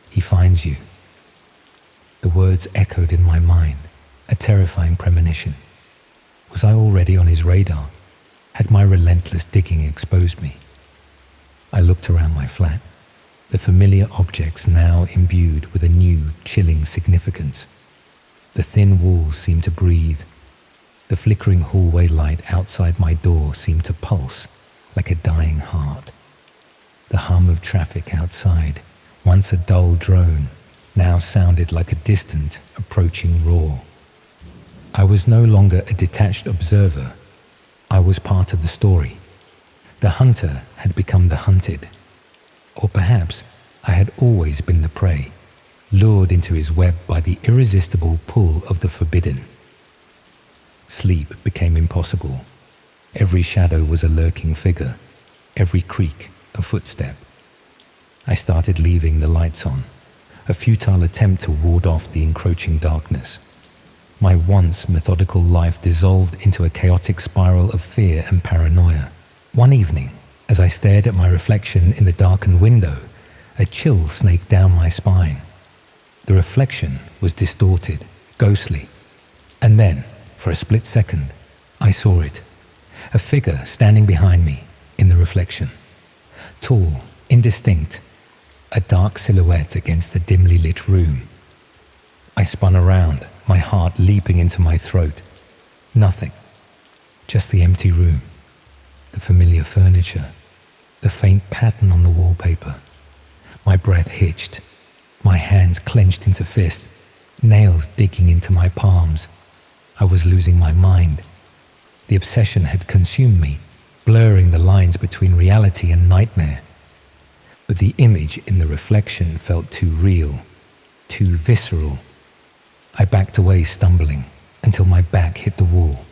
Speaker 1: "He finds you." The words echoed in my mind, a terrifying premonition. Was I already on his radar? Had my relentless digging exposed me? I looked around my flat, the familiar objects now imbued with a new, chilling significance. The thin walls seemed to breathe. The flickering hallway light outside my door seemed to pulse like a dying heart. The hum of traffic outside, once a dull drone, now sounded like a distant, approaching roar. I was no longer a detached observer. I was part of the story. The hunter had become the hunted. Or perhaps I had always been the prey, lured into his web by the irresistible pull of the forbidden. Sleep became impossible. Every shadow was a lurking figure, every creak a footstep. I started leaving the lights on, a futile attempt to ward off the encroaching darkness. My once methodical life dissolved into a chaotic spiral of fear and paranoia. One evening, as I stared at my reflection in the darkened window, a chill snaked down my spine. The reflection was distorted, ghostly. And then, for a split second, I saw it. A figure standing behind me in the reflection. Tall, indistinct, a dark silhouette against the dimly lit room. I spun around, my heart leaping into my throat. Nothing. Just the empty room, the familiar furniture, the faint pattern on the wallpaper. My breath hitched, my hands clenched into fists, nails digging into my palms. I was losing my mind. The obsession had consumed me, blurring the lines between reality and nightmare. But the image in the reflection felt too real, too visceral. I backed away, stumbling, until my back hit the wall.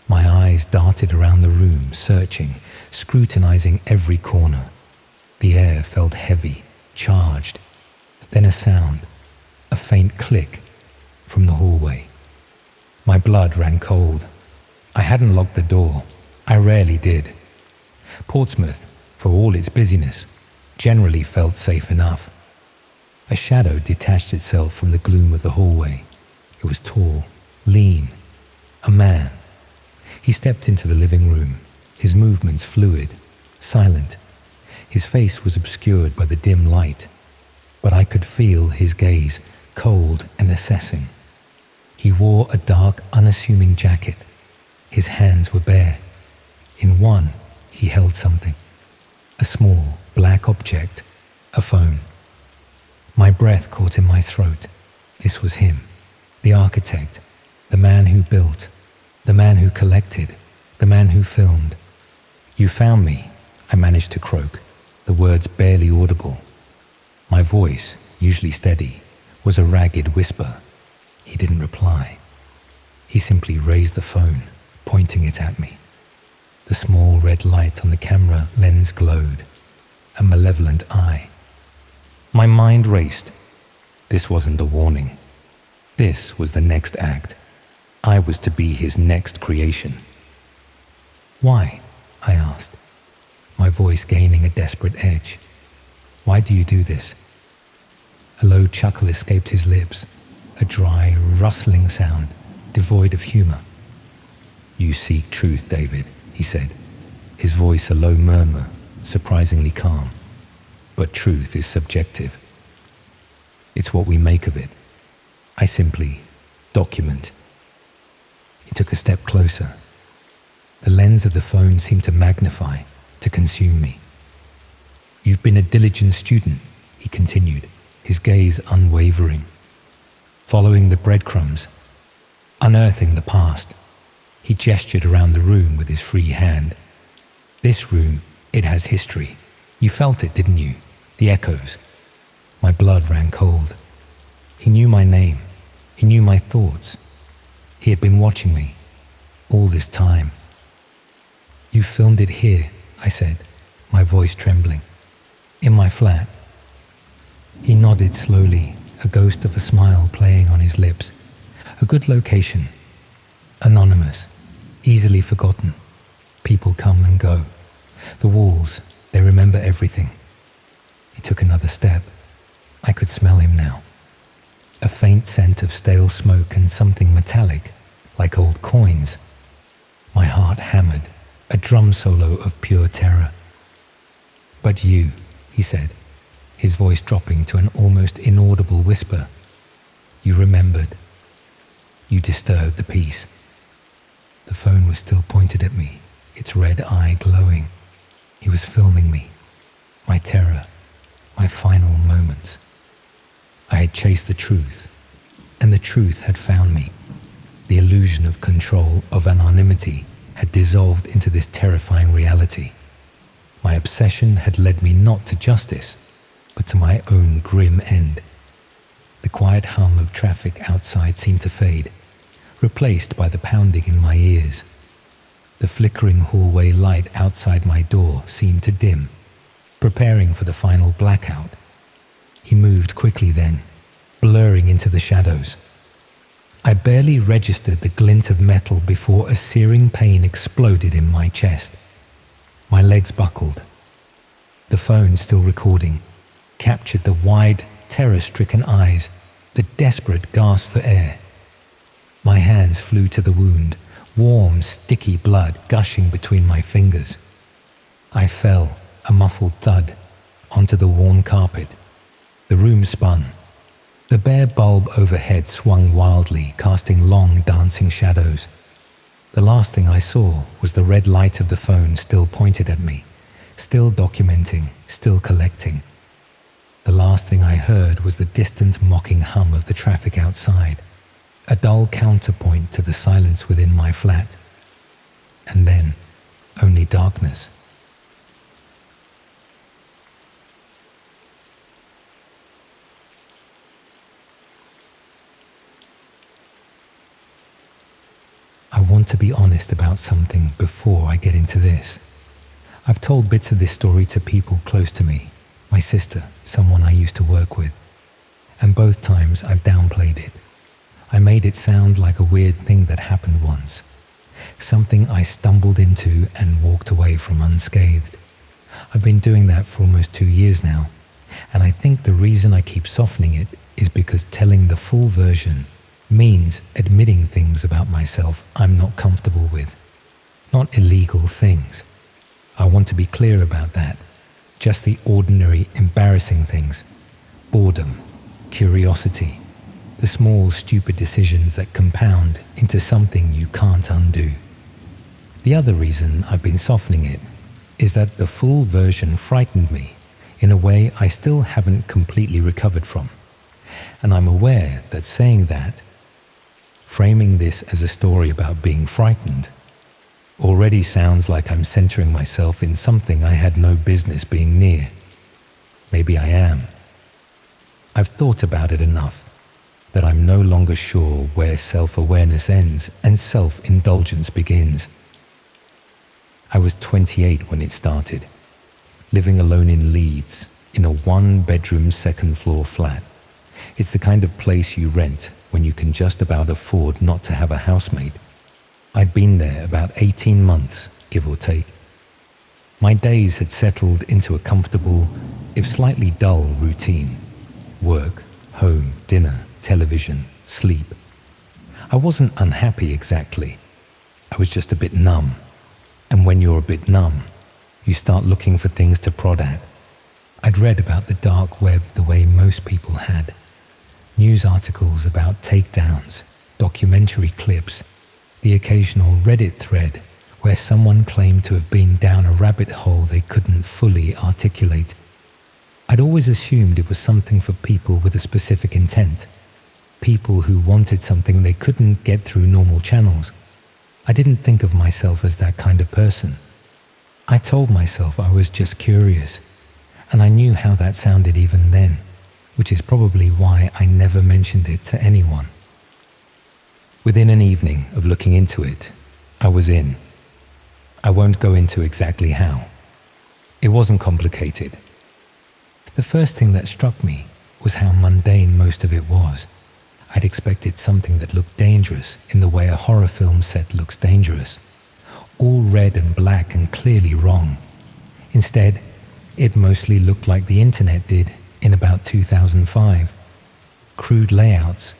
Speaker 1: My eyes darted around the room, searching, scrutinizing every corner. The air felt heavy, charged. Then a sound, a faint click, from the hallway. My blood ran cold. I hadn't locked the door. I rarely did. Portsmouth, for all its busyness, generally felt safe enough. A shadow detached itself from the gloom of the hallway. It was tall, lean, a man. He stepped into the living room, his movements fluid, silent. His face was obscured by the dim light, but I could feel his gaze, cold and assessing. He wore a dark, unassuming jacket. His hands were bare. In one, he held something. A small, black object, a phone. My breath caught in my throat. This was him, the architect, the man who built, the man who collected, the man who filmed. "You found me," I managed to croak, the words barely audible. My voice, usually steady, was a ragged whisper. He didn't reply. He simply raised the phone, pointing it at me. The small red light on the camera lens glowed, a malevolent eye. My mind raced. This wasn't a warning. This was the next act. I was to be his next creation. "Why?" I asked, my voice gaining a desperate edge. "Why do you do this?" A low chuckle escaped his lips, a dry, rustling sound, devoid of humor. "You seek truth, David," he said, his voice a low murmur, surprisingly calm. "But truth is subjective. It's what we make of it. I simply document." He took a step closer. The lens of the phone seemed to magnify, to consume me. "You've been a diligent student," he continued, his gaze unwavering. "Following the breadcrumbs, unearthing the past." He gestured around the room with his free hand. "This room, it has history. You felt it, didn't you? The echoes." My blood ran cold. He knew my name. He knew my thoughts. He had been watching me all this time. "You filmed it here," I said, my voice trembling. "In my flat." He nodded slowly, a ghost of a smile playing on his lips. "A good location. Anonymous. Easily forgotten. People come and go. The walls, they remember everything." He took another step. I could smell him now. A faint scent of stale smoke and something metallic, like old coins. My heart hammered, a drum solo of pure terror. "But you," he said, his voice dropping to an almost inaudible whisper. "You remembered. You disturbed the peace." The phone was still pointed at me, its red eye glowing. He was filming me, my terror, my final moments. I had chased the truth, and the truth had found me. The illusion of control, of anonymity, had dissolved into this terrifying reality. My obsession had led me not to justice, but to my own grim end. The quiet hum of traffic outside seemed to fade, replaced by the pounding in my ears. The flickering hallway light outside my door seemed to dim, preparing for the final blackout. He moved quickly then, blurring into the shadows. I barely registered the glint of metal before a searing pain exploded in my chest. My legs buckled. The phone, still recording, captured the wide, terror-stricken eyes, the desperate gasp for air. My hands flew to the wound, warm, sticky blood gushing between my fingers. I fell, a muffled thud, onto the worn carpet. The room spun. The bare bulb overhead swung wildly, casting long dancing shadows. The last thing I saw was the red light of the phone still pointed at me, still documenting, still collecting. The last thing I heard was the distant mocking hum of the traffic outside, a dull counterpoint to the silence within my flat. And then, only darkness. I want to be honest about something before I get into this. I've told bits of this story to people close to me, my sister, someone I used to work with, and both times I've downplayed it. I made it sound like a weird thing that happened once, something I stumbled into and walked away from unscathed. I've been doing that for almost 2 years now, and I think the reason I keep softening it is because telling the full version means admitting things about myself I'm not comfortable with, not illegal things. I want to be clear about that. Just the ordinary, embarrassing things. Boredom, curiosity, the small, stupid decisions that compound into something you can't undo. The other reason I've been softening it is that the full version frightened me in a way I still haven't completely recovered from. And I'm aware that saying that, framing this as a story about being frightened, already sounds like I'm centering myself in something I had no business being near. Maybe I am. I've thought about it enough that I'm no longer sure where self-awareness ends and self-indulgence begins. I was 28 when it started, living alone in Leeds in a one-bedroom second-floor flat. It's the kind of place you rent when you can just about afford not to have a housemate. I'd been there about 18 months, give or take. My days had settled into a comfortable, if slightly dull, routine. Work, home, dinner, television, sleep. I wasn't unhappy exactly. I was just a bit numb. And when you're a bit numb, you start looking for things to prod at. I'd read about the dark web the way most people had. News articles about takedowns, documentary clips, the occasional Reddit thread where someone claimed to have been down a rabbit hole they couldn't fully articulate. I'd always assumed it was something for people with a specific intent, people who wanted something they couldn't get through normal channels. I didn't think of myself as that kind of person. I told myself I was just curious, and I knew how that sounded even then, which is probably why I never mentioned it to anyone. Within an evening of looking into it, I was in. I won't go into exactly how. It wasn't complicated. The first thing that struck me was how mundane most of it was. I'd expected something that looked dangerous in the way a horror film set looks dangerous. All red and black and clearly wrong. Instead, it mostly looked like the internet did in about 2005. Crude layouts,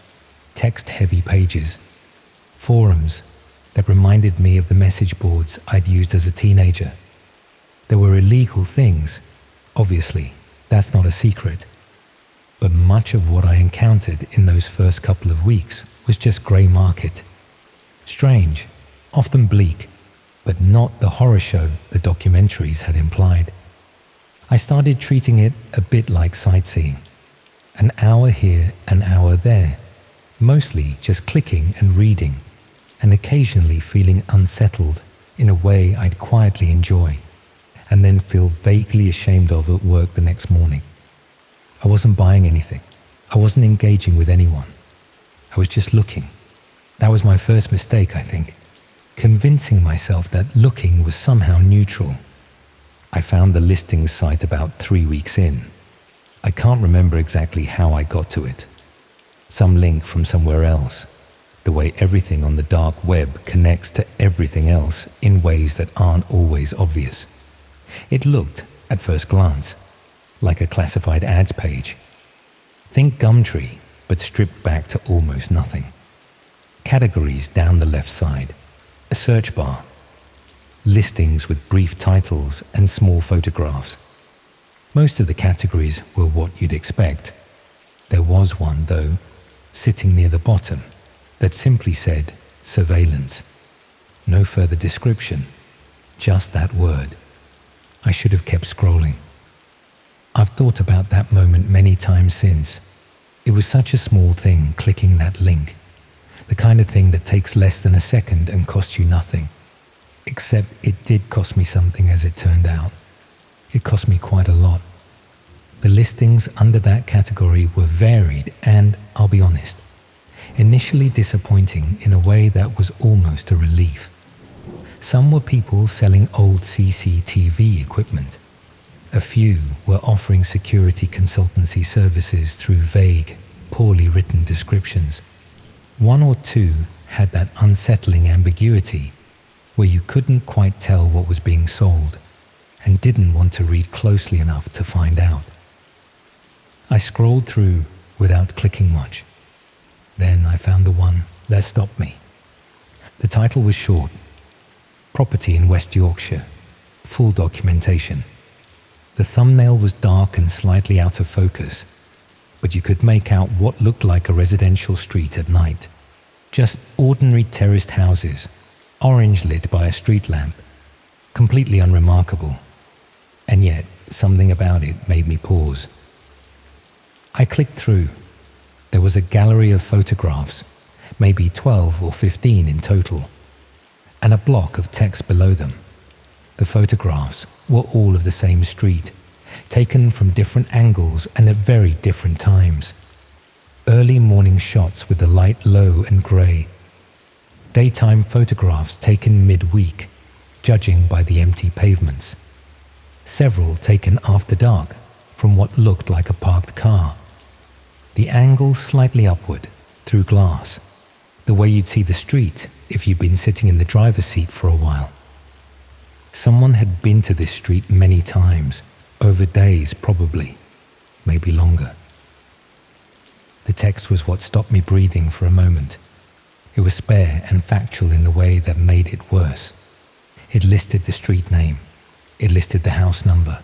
Speaker 1: text-heavy pages, forums that reminded me of the message boards I'd used as a teenager. There were illegal things, obviously, that's not a secret. But much of what I encountered in those first couple of weeks was just grey market. Strange, often bleak, but not the horror show the documentaries had implied. I started treating it a bit like sightseeing. An hour here, an hour there, mostly just clicking and reading, and occasionally feeling unsettled in a way I'd quietly enjoy, and then feel vaguely ashamed of at work the next morning. I wasn't buying anything. I wasn't engaging with anyone. I was just looking. That was my first mistake, I think. Convincing myself that looking was somehow neutral. I found the listings site about 3 weeks in. I can't remember exactly how I got to it. Some link from somewhere else. The way everything on the dark web connects to everything else in ways that aren't always obvious. It looked, at first glance, like a classified ads page. Think Gumtree, but stripped back to almost nothing. Categories down the left side, a search bar, listings with brief titles and small photographs. Most of the categories were what you'd expect. There was one, though, sitting near the bottom, that simply said surveillance. No further description, just that word. I should have kept scrolling. I've thought about that moment many times since. It was such a small thing, clicking that link. The kind of thing that takes less than a second and costs you nothing. Except it did cost me something, as it turned out. It cost me quite a lot. The listings under that category were varied and, I'll be honest, initially disappointing in a way that was almost a relief. Some were people selling old CCTV equipment. A few were offering security consultancy services through vague, poorly written descriptions. One or two had that unsettling ambiguity where you couldn't quite tell what was being sold and didn't want to read closely enough to find out. I scrolled through without clicking much. Then I found the one that stopped me. The title was short: Property in West Yorkshire, full documentation. The thumbnail was dark and slightly out of focus, but you could make out what looked like a residential street at night. Just ordinary terraced houses, orange lit by a street lamp. Completely unremarkable. And yet, something about it made me pause. I clicked through. There was a gallery of photographs, maybe 12 or 15 in total, and a block of text below them. The photographs were all of the same street, taken from different angles and at very different times. Early morning shots with the light low and grey. Daytime photographs taken midweek, judging by the empty pavements. Several taken after dark from what looked like a parked car. The angle slightly upward, through glass, the way you'd see the street if you'd been sitting in the driver's seat for a while. Someone had been to this street many times, over days probably, maybe longer. The text was what stopped me breathing for a moment. It was spare and factual in the way that made it worse. It listed the street name. It listed the house number.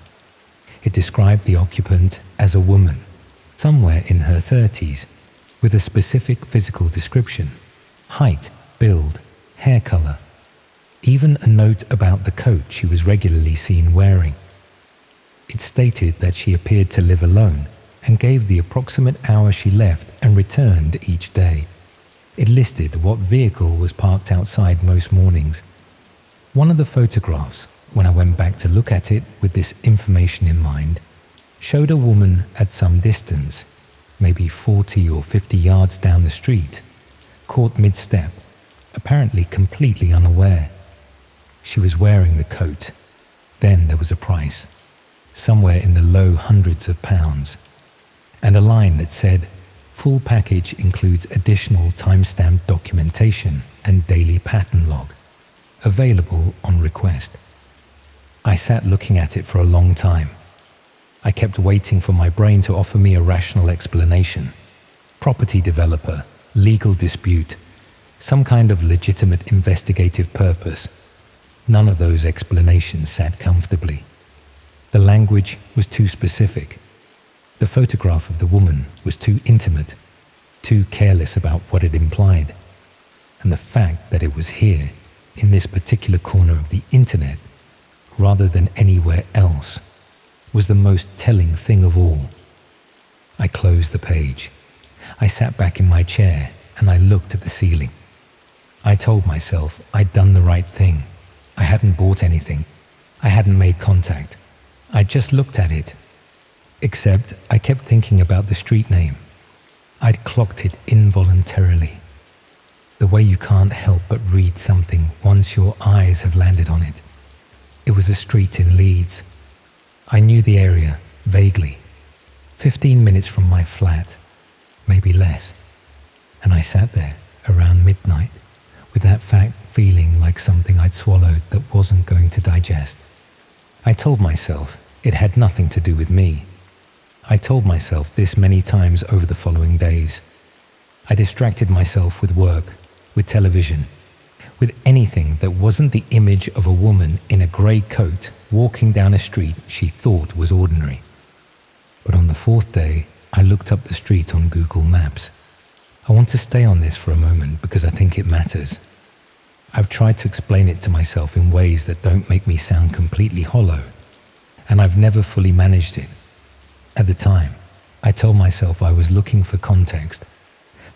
Speaker 1: It described the occupant as a woman, somewhere in her 30s, with a specific physical description: height, build, hair color. Even a note about the coat she was regularly seen wearing. It stated that she appeared to live alone and gave the approximate hour she left and returned each day. It listed what vehicle was parked outside most mornings. One of the photographs, when I went back to look at it with this information in mind, showed a woman at some distance, maybe 40 or 50 yards down the street, caught mid-step, apparently completely unaware. She was wearing the coat. Then there was a price, somewhere in the low hundreds of pounds, and a line that said, full package includes additional timestamped documentation and daily pattern log, available on request. I sat looking at it for a long time. I kept waiting for my brain to offer me a rational explanation. Property developer, legal dispute, some kind of legitimate investigative purpose. None of those explanations sat comfortably. The language was too specific. The photograph of the woman was too intimate, too careless about what it implied. And the fact that it was here, in this particular corner of the internet, rather than anywhere else, was the most telling thing of all. I closed the page. I sat back in my chair and I looked at the ceiling. I told myself I'd done the right thing. I hadn't bought anything. I hadn't made contact. I just looked at it. Except I kept thinking about the street name. I'd clocked it involuntarily. The way you can't help but read something once your eyes have landed on it. It was a street in Leeds. I knew the area, vaguely. 15 minutes from my flat, maybe less. And I sat there, around midnight, with that fact feeling like something I'd swallowed that wasn't going to digest. I told myself it had nothing to do with me. I told myself this many times over the following days. I distracted myself with work, with television, with anything that wasn't the image of a woman in a grey coat walking down a street she thought was ordinary. But on the fourth day, I looked up the street on Google Maps. I want to stay on this for a moment because I think it matters. I've tried to explain it to myself in ways that don't make me sound completely hollow, and I've never fully managed it. At the time, I told myself I was looking for context,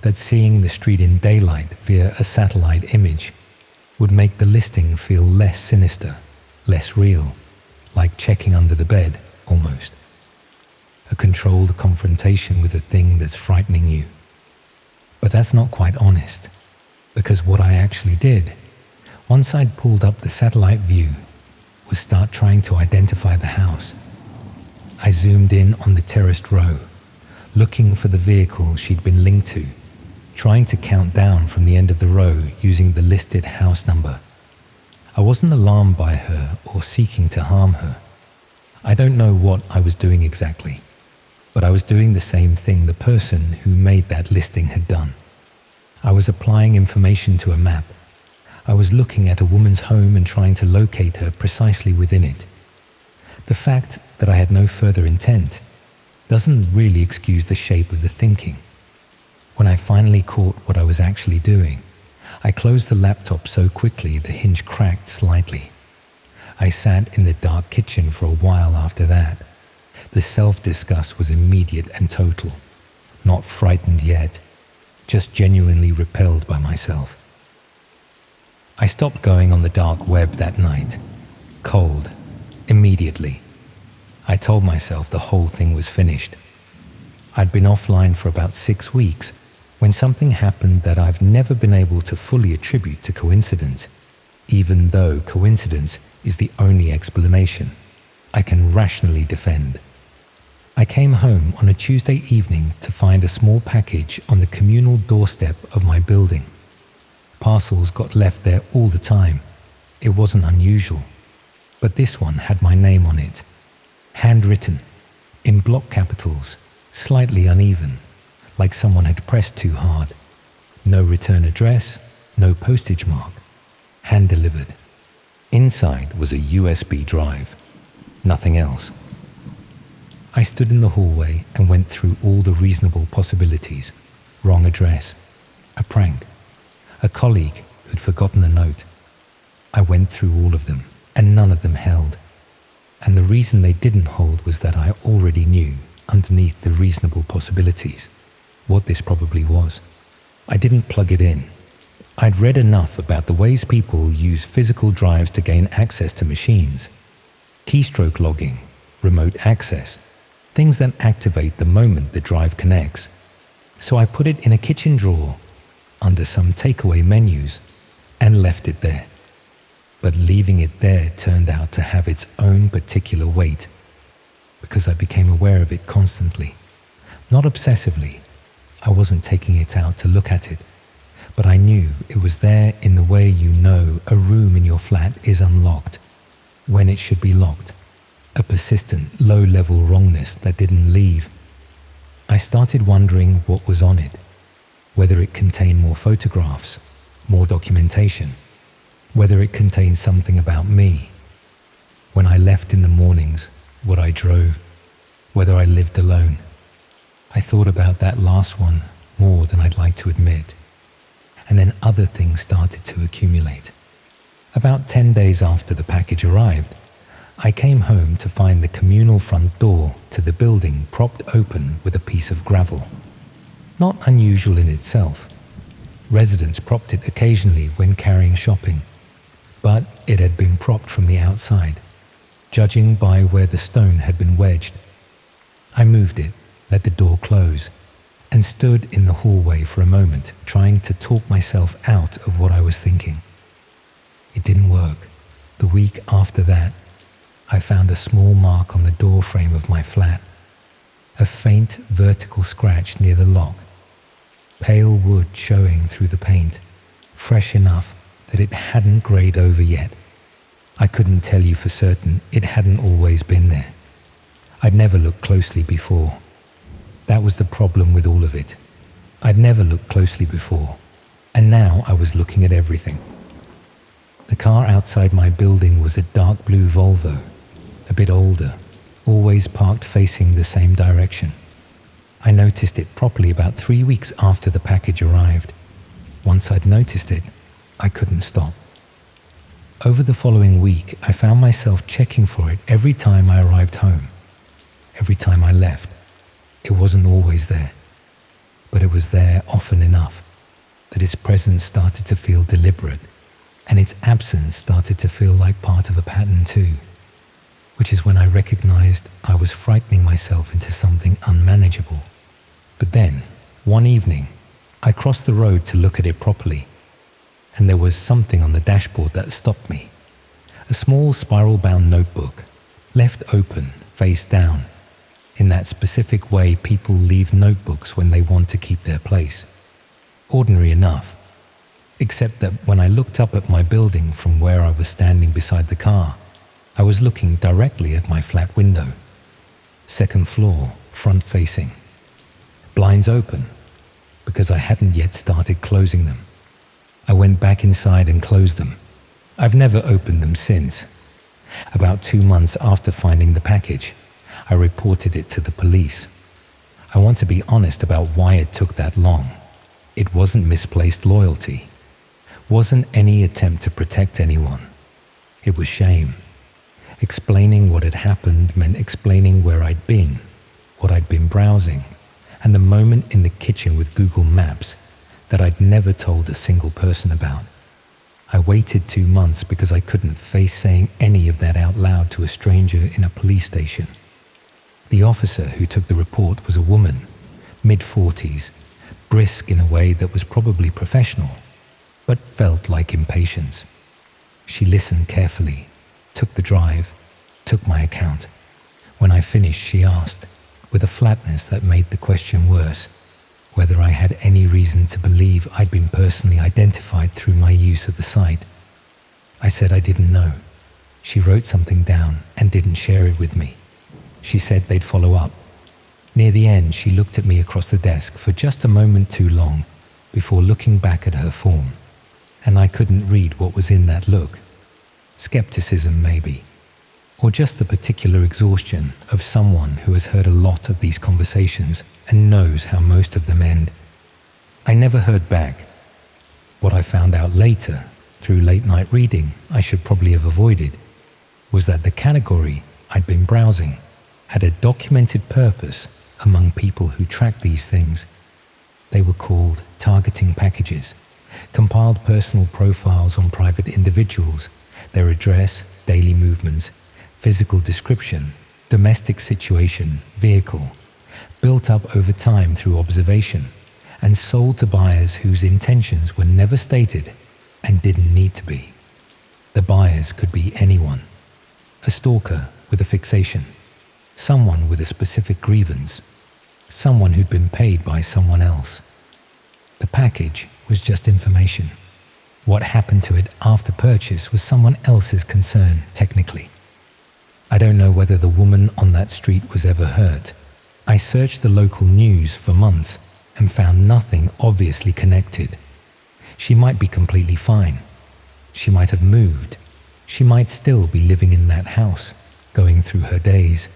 Speaker 1: that seeing the street in daylight via a satellite image would make the listing feel less sinister, less real, like checking under the bed, almost. A controlled confrontation with a thing that's frightening you. But that's not quite honest, because what I actually did, once I'd pulled up the satellite view, was start trying to identify the house. I zoomed in on the terraced row, looking for the vehicle she'd been linked to, trying to count down from the end of the row using the listed house number. I wasn't alarmed by her or seeking to harm her. I don't know what I was doing exactly, but I was doing the same thing the person who made that listing had done. I was applying information to a map. I was looking at a woman's home and trying to locate her precisely within it. The fact that I had no further intent doesn't really excuse the shape of the thinking. When I finally caught what I was actually doing, I closed the laptop so quickly the hinge cracked slightly. I sat in the dark kitchen for a while after that. The self-disgust was immediate and total. Not frightened yet, just genuinely repelled by myself. I stopped going on the dark web that night. Cold. Immediately. I told myself the whole thing was finished. I'd been offline for about 6 weeks when something happened that I've never been able to fully attribute to coincidence, even though coincidence is the only explanation I can rationally defend. I came home on a Tuesday evening to find a small package on the communal doorstep of my building. Parcels got left there all the time. It wasn't unusual. But this one had my name on it, handwritten, in block capitals, slightly uneven, like someone had pressed too hard. No return address, no postage mark, hand-delivered. Inside was a USB drive, nothing else. I stood in the hallway and went through all the reasonable possibilities. Wrong address, a prank, a colleague who'd forgotten a note. I went through all of them, and none of them held. And the reason they didn't hold was that I already knew, underneath the reasonable possibilities, what this probably was. I didn't plug it in. I'd read enough about the ways people use physical drives to gain access to machines. Keystroke logging, remote access, things that activate the moment the drive connects. So I put it in a kitchen drawer, under some takeaway menus, and left it there. But leaving it there turned out to have its own particular weight, because I became aware of it constantly. Not obsessively. I wasn't taking it out to look at it, but I knew it was there in the way you know a room in your flat is unlocked, when it should be locked. A persistent, low-level wrongness that didn't leave. I started wondering what was on it, whether it contained more photographs, more documentation, whether it contained something about me. When I left in the mornings, what I drove, whether I lived alone. I thought about that last one more than I'd like to admit. And then other things started to accumulate. About 10 days after the package arrived, I came home to find the communal front door to the building propped open with a piece of gravel. Not unusual in itself. Residents propped it occasionally when carrying shopping, but it had been propped from the outside, judging by where the stone had been wedged. I moved it, let the door close, and stood in the hallway for a moment, trying to talk myself out of what I was thinking. It didn't work. The week after that, I found a small mark on the door frame of my flat, a faint vertical scratch near the lock, pale wood showing through the paint, fresh enough that it hadn't grayed over yet. I couldn't tell you for certain it hadn't always been there. I'd never looked closely before. That was the problem with all of it. I'd never looked closely before, and now I was looking at everything. The car outside my building was a dark blue Volvo, a bit older, always parked facing the same direction. I noticed it properly about 3 weeks after the package arrived. Once I'd noticed it, I couldn't stop. Over the following week, I found myself checking for it every time I arrived home. Every time I left, it wasn't always there, but it was there often enough that its presence started to feel deliberate, and its absence started to feel like part of a pattern too, which is when I recognized I was frightening myself into something unmanageable. But then, one evening, I crossed the road to look at it properly, and there was something on the dashboard that stopped me. A small spiral-bound notebook, left open, face down, in that specific way people leave notebooks when they want to keep their place. Ordinary enough, except that when I looked up at my building from where I was standing beside the car, I was looking directly at my flat window. Second floor, front facing. Blinds open, because I hadn't yet started closing them. I went back inside and closed them. I've never opened them since. About 2 months after finding the package, I reported it to the police. I want to be honest about why it took that long. It wasn't misplaced loyalty. Wasn't any attempt to protect anyone. It was shame. Explaining what had happened meant explaining where I'd been, what I'd been browsing, and the moment in the kitchen with Google Maps that I'd never told a single person about. I waited 2 months because I couldn't face saying any of that out loud to a stranger in a police station. The officer who took the report was a woman, mid-40s, brisk in a way that was probably professional, but felt like impatience. She listened carefully, took the drive, took my account. When I finished, she asked, with a flatness that made the question worse, whether I had any reason to believe I'd been personally identified through my use of the site. I said I didn't know. She wrote something down and didn't share it with me. She said they'd follow up. Near the end, she looked at me across the desk for just a moment too long before looking back at her form, and I couldn't read what was in that look. Skepticism, maybe, or just the particular exhaustion of someone who has heard a lot of these conversations and knows how most of them end. I never heard back. What I found out later, through late-night reading I should probably have avoided, was that the category I'd been browsing had a documented purpose among people who track these things. They were called targeting packages, compiled personal profiles on private individuals, their address, daily movements, physical description, domestic situation, vehicle, built up over time through observation, and sold to buyers whose intentions were never stated and didn't need to be. The buyers could be anyone: a stalker with a fixation, someone with a specific grievance, someone who'd been paid by someone else. The package was just information. What happened to it after purchase was someone else's concern, technically. I don't know whether the woman on that street was ever hurt. I searched the local news for months and found nothing obviously connected. She might be completely fine. She might have moved. She might still be living in that house, going through her days,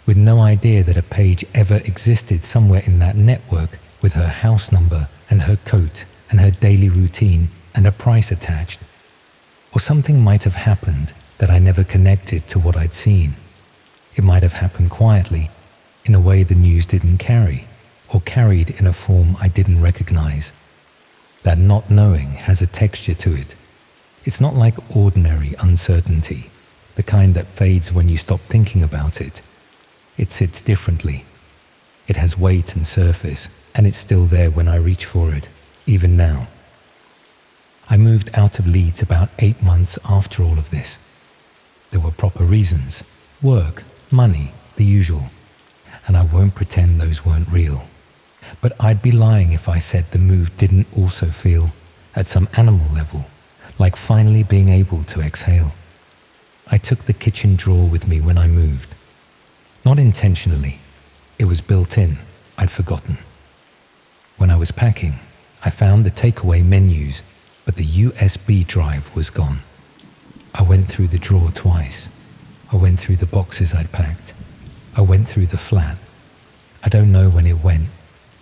Speaker 1: with no idea that a page ever existed somewhere in that network with her house number and her coat and her daily routine and a price attached. Or something might have happened that I never connected to what I'd seen. It might have happened quietly, in a way the news didn't carry, or carried in a form I didn't recognize. That not knowing has a texture to it. It's not like ordinary uncertainty, the kind that fades when you stop thinking about it. It sits differently. It has weight and surface, and it's still there when I reach for it, even now. I moved out of Leeds about 8 months after all of this. There were proper reasons: work, money, the usual. And I won't pretend those weren't real. But I'd be lying if I said the move didn't also feel, at some animal level, like finally being able to exhale. I took the kitchen drawer with me when I moved. Not intentionally. It was built in. I'd forgotten. When I was packing, I found the takeaway menus, but the USB drive was gone. I went through the drawer twice. I went through the boxes I'd packed. I went through the flat. I don't know when it went.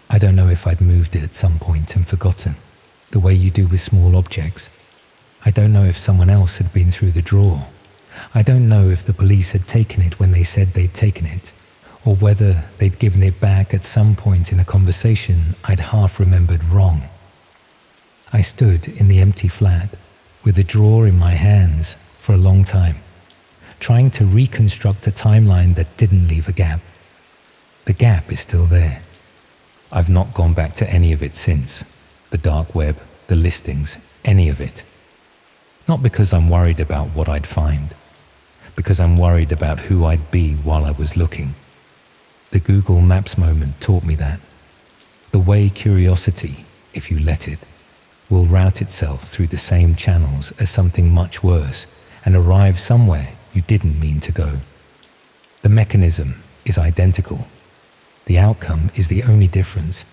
Speaker 1: I don't know if I'd moved it at some point and forgotten, the way you do with small objects. I don't know if someone else had been through the drawer. I don't know if the police had taken it when they said they'd taken it, or whether they'd given it back at some point in a conversation I'd half remembered wrong. I stood in the empty flat with the drawer in my hands for a long time, trying to reconstruct a timeline that didn't leave a gap. The gap is still there. I've not gone back to any of it since. The dark web, the listings, any of it. Not because I'm worried about what I'd find, because I'm worried about who I'd be while I was looking. The Google Maps moment taught me that. The way curiosity, if you let it, will route itself through the same channels as something much worse and arrive somewhere you didn't mean to go. The mechanism is identical. The outcome is the only difference.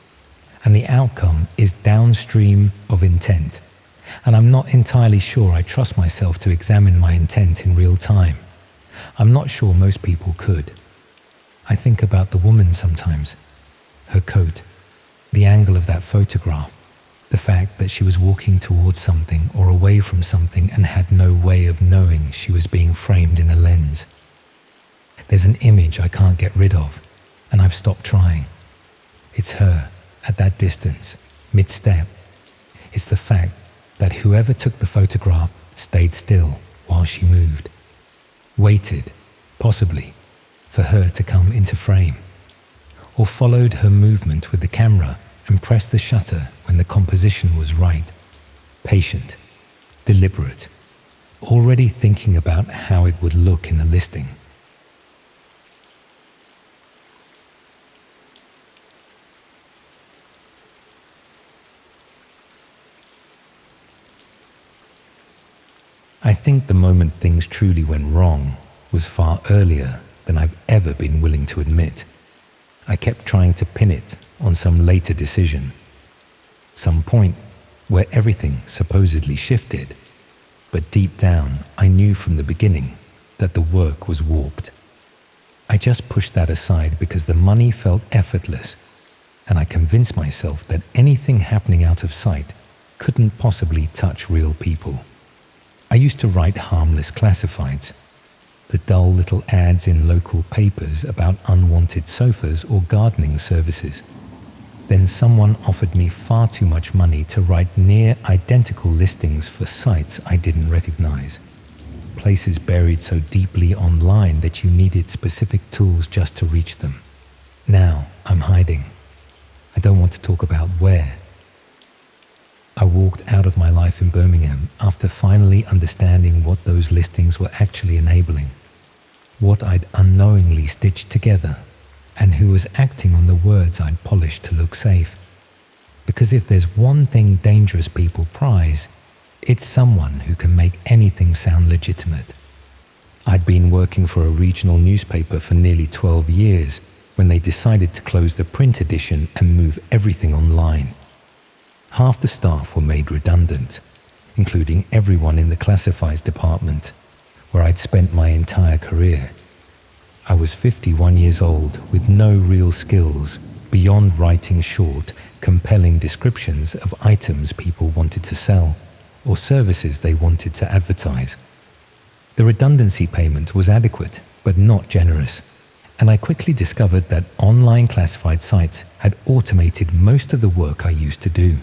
Speaker 1: And the outcome is downstream of intent. And I'm not entirely sure I trust myself to examine my intent in real time. I'm not sure most people could. I think about the woman sometimes, her coat, the angle of that photograph, the fact that she was walking towards something or away from something and had no way of knowing she was being framed in a lens. There's an image I can't get rid of, and I've stopped trying. It's her, at that distance, mid-step. It's the fact that whoever took the photograph stayed still while she moved. Waited, possibly, for her to come into frame, or followed her movement with the camera and pressed the shutter when the composition was right. Patient, deliberate, already thinking about how it would look in the listing. I think the moment things truly went wrong was far earlier than I've ever been willing to admit. I kept trying to pin it on some later decision, some point where everything supposedly shifted, but deep down I knew from the beginning that the work was warped. I just pushed that aside because the money felt effortless, and I convinced myself that anything happening out of sight couldn't possibly touch real people. I used to write harmless classifieds, the dull little ads in local papers about unwanted sofas or gardening services. Then someone offered me far too much money to write near identical listings for sites I didn't recognize. Places buried so deeply online that you needed specific tools just to reach them. Now I'm hiding. I don't want to talk about where. I walked out of my life in Birmingham after finally understanding what those listings were actually enabling, what I'd unknowingly stitched together, and who was acting on the words I'd polished to look safe. Because if there's one thing dangerous people prize, it's someone who can make anything sound legitimate. I'd been working for a regional newspaper for nearly 12 years when they decided to close the print edition and move everything online. Half the staff were made redundant, including everyone in the classifieds department, where I'd spent my entire career. I was 51 years old with no real skills beyond writing short, compelling descriptions of items people wanted to sell or services they wanted to advertise. The redundancy payment was adequate, but not generous, and I quickly discovered that online classified sites had automated most of the work I used to do.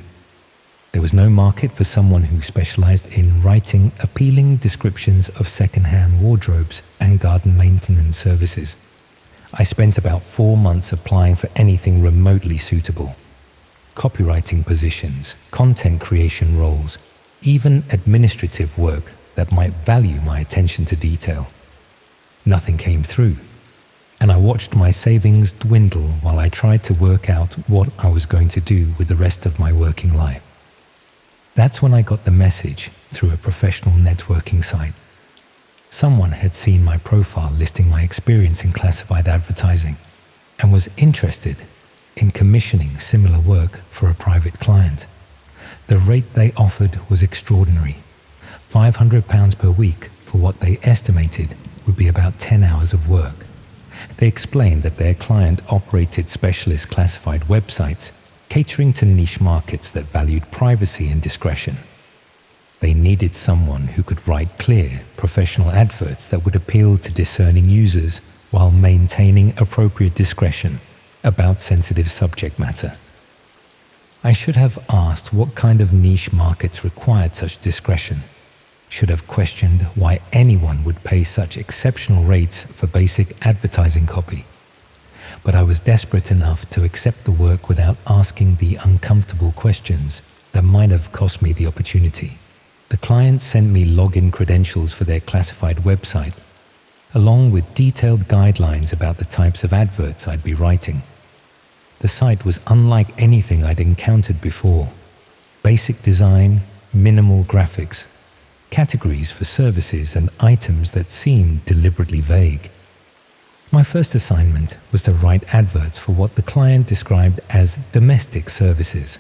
Speaker 1: There was no market for someone who specialized in writing appealing descriptions of second-hand wardrobes and garden maintenance services. I spent about 4 months applying for anything remotely suitable. Copywriting positions, content creation roles, even administrative work that might value my attention to detail. Nothing came through, and I watched my savings dwindle while I tried to work out what I was going to do with the rest of my working life. That's when I got the message through a professional networking site. Someone had seen my profile listing my experience in classified advertising and was interested in commissioning similar work for a private client. The rate they offered was extraordinary, £500 per week for what they estimated would be about 10 hours of work, They explained that their client operated specialist classified websites catering to niche markets that valued privacy and discretion. They needed someone who could write clear, professional adverts that would appeal to discerning users while maintaining appropriate discretion about sensitive subject matter. I should have asked what kind of niche markets required such discretion. Should have questioned why anyone would pay such exceptional rates for basic advertising copy. But I was desperate enough to accept the work without asking the uncomfortable questions that might have cost me the opportunity. The client sent me login credentials for their classified website, along with detailed guidelines about the types of adverts I'd be writing. The site was unlike anything I'd encountered before. Basic design, minimal graphics, categories for services and items that seemed deliberately vague. My first assignment was to write adverts for what the client described as domestic services.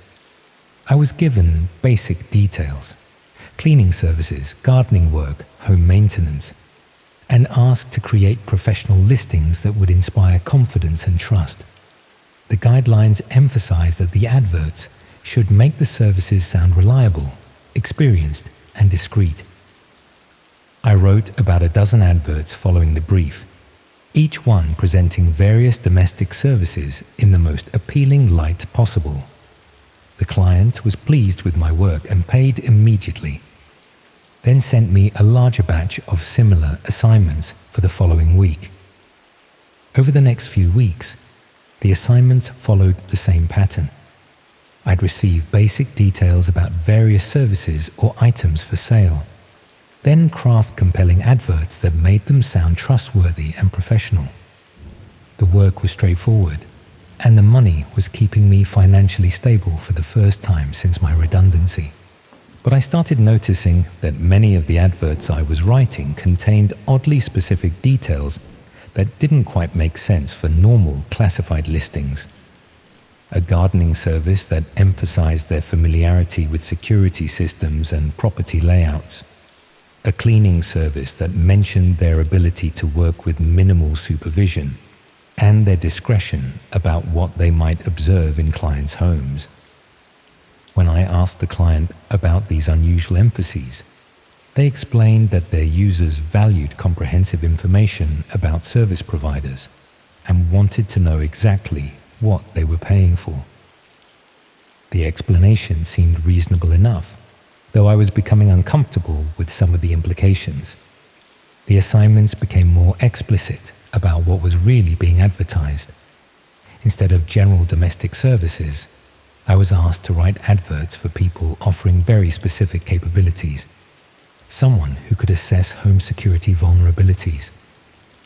Speaker 1: I was given basic details: cleaning services, gardening work, home maintenance, and asked to create professional listings that would inspire confidence and trust. The guidelines emphasized that the adverts should make the services sound reliable, experienced, and discreet. I wrote about a dozen adverts following the brief, each one presenting various domestic services in the most appealing light possible. The client was pleased with my work and paid immediately, then sent me a larger batch of similar assignments for the following week. Over the next few weeks, the assignments followed the same pattern. I'd receive basic details about various services or items for sale, then craft compelling adverts that made them sound trustworthy and professional. The work was straightforward, and the money was keeping me financially stable for the first time since my redundancy. But I started noticing that many of the adverts I was writing contained oddly specific details that didn't quite make sense for normal classified listings. A gardening service that emphasized their familiarity with security systems and property layouts. A cleaning service that mentioned their ability to work with minimal supervision and their discretion about what they might observe in clients' homes. When I asked the client about these unusual emphases, they explained that their users valued comprehensive information about service providers and wanted to know exactly what they were paying for. The explanation seemed reasonable enough, though I was becoming uncomfortable with some of the implications. The assignments became more explicit about what was really being advertised. Instead of general domestic services, I was asked to write adverts for people offering very specific capabilities. Someone who could assess home security vulnerabilities.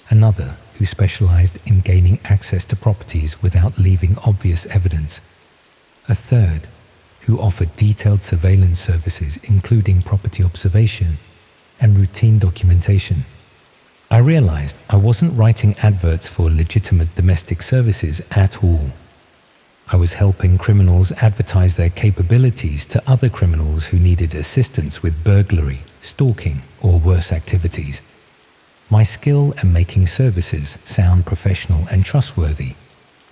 Speaker 1: Another who specialized in gaining access to properties without leaving obvious evidence. A third who offered detailed surveillance services including property observation and routine documentation. I realized I wasn't writing adverts for legitimate domestic services at all. I was helping criminals advertise their capabilities to other criminals who needed assistance with burglary, stalking, or worse activities. My skill at making services sound professional and trustworthy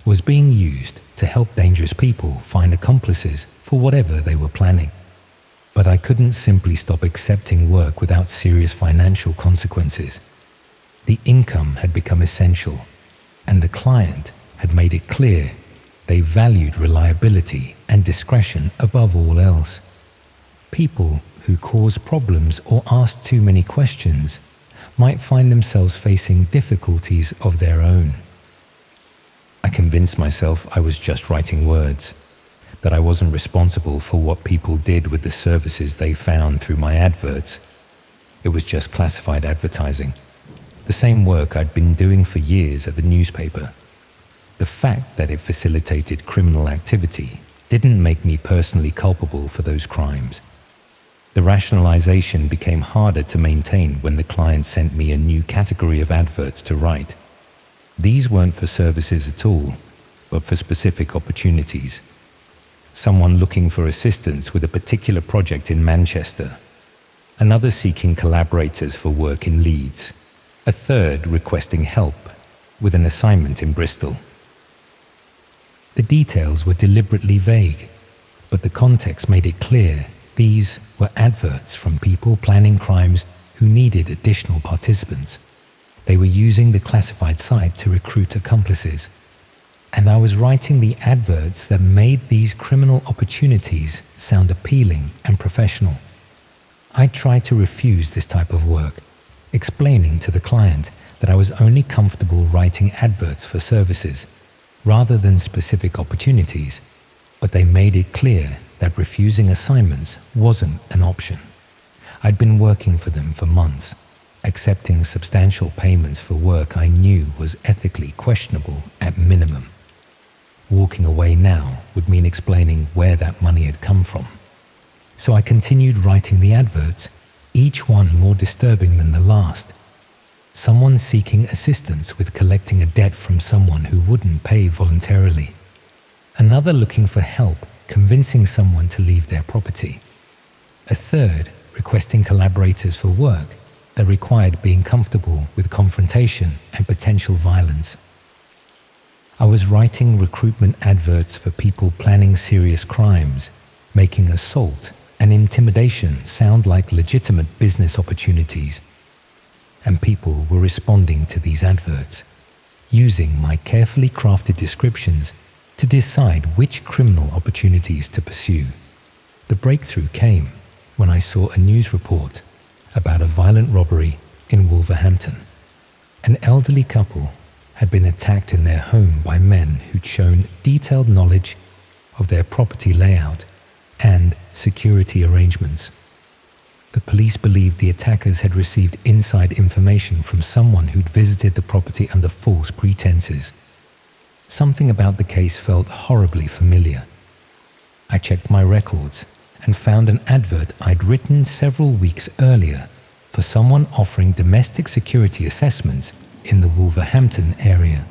Speaker 1: was being used to help dangerous people find accomplices for whatever they were planning. But I couldn't simply stop accepting work without serious financial consequences. The income had become essential, and the client had made it clear they valued reliability and discretion above all else. People who caused problems or asked too many questions might find themselves facing difficulties of their own. I convinced myself I was just writing words, that I wasn't responsible for what people did with the services they found through my adverts. It was just classified advertising, the same work I'd been doing for years at the newspaper. The fact that it facilitated criminal activity didn't make me personally culpable for those crimes. The rationalization became harder to maintain when the client sent me a new category of adverts to write. These weren't for services at all, but for specific opportunities. Someone looking for assistance with a particular project in Manchester, another seeking collaborators for work in Leeds, a third requesting help with an assignment in Bristol. The details were deliberately vague, but the context made it clear these were adverts from people planning crimes who needed additional participants. They were using the classified site to recruit accomplices, and I was writing the adverts that made these criminal opportunities sound appealing and professional. I tried to refuse this type of work, explaining to the client that I was only comfortable writing adverts for services rather than specific opportunities, but they made it clear that refusing assignments wasn't an option. I'd been working for them for months, accepting substantial payments for work I knew was ethically questionable at minimum. Walking away now would mean explaining where that money had come from. So I continued writing the adverts, each one more disturbing than the last. Someone seeking assistance with collecting a debt from someone who wouldn't pay voluntarily. Another looking for help convincing someone to leave their property. A third requesting collaborators for work that required being comfortable with confrontation and potential violence. I was writing recruitment adverts for people planning serious crimes, making assault and intimidation sound like legitimate business opportunities. And people were responding to these adverts, using my carefully crafted descriptions to decide which criminal opportunities to pursue. The breakthrough came when I saw a news report about a violent robbery in Wolverhampton. An elderly couple had been attacked in their home by men who'd shown detailed knowledge of their property layout and security arrangements. The police believed the attackers had received inside information from someone who'd visited the property under false pretenses. Something about the case felt horribly familiar. I checked my records and found an advert I'd written several weeks earlier for someone offering domestic security assessments in the Wolverhampton area.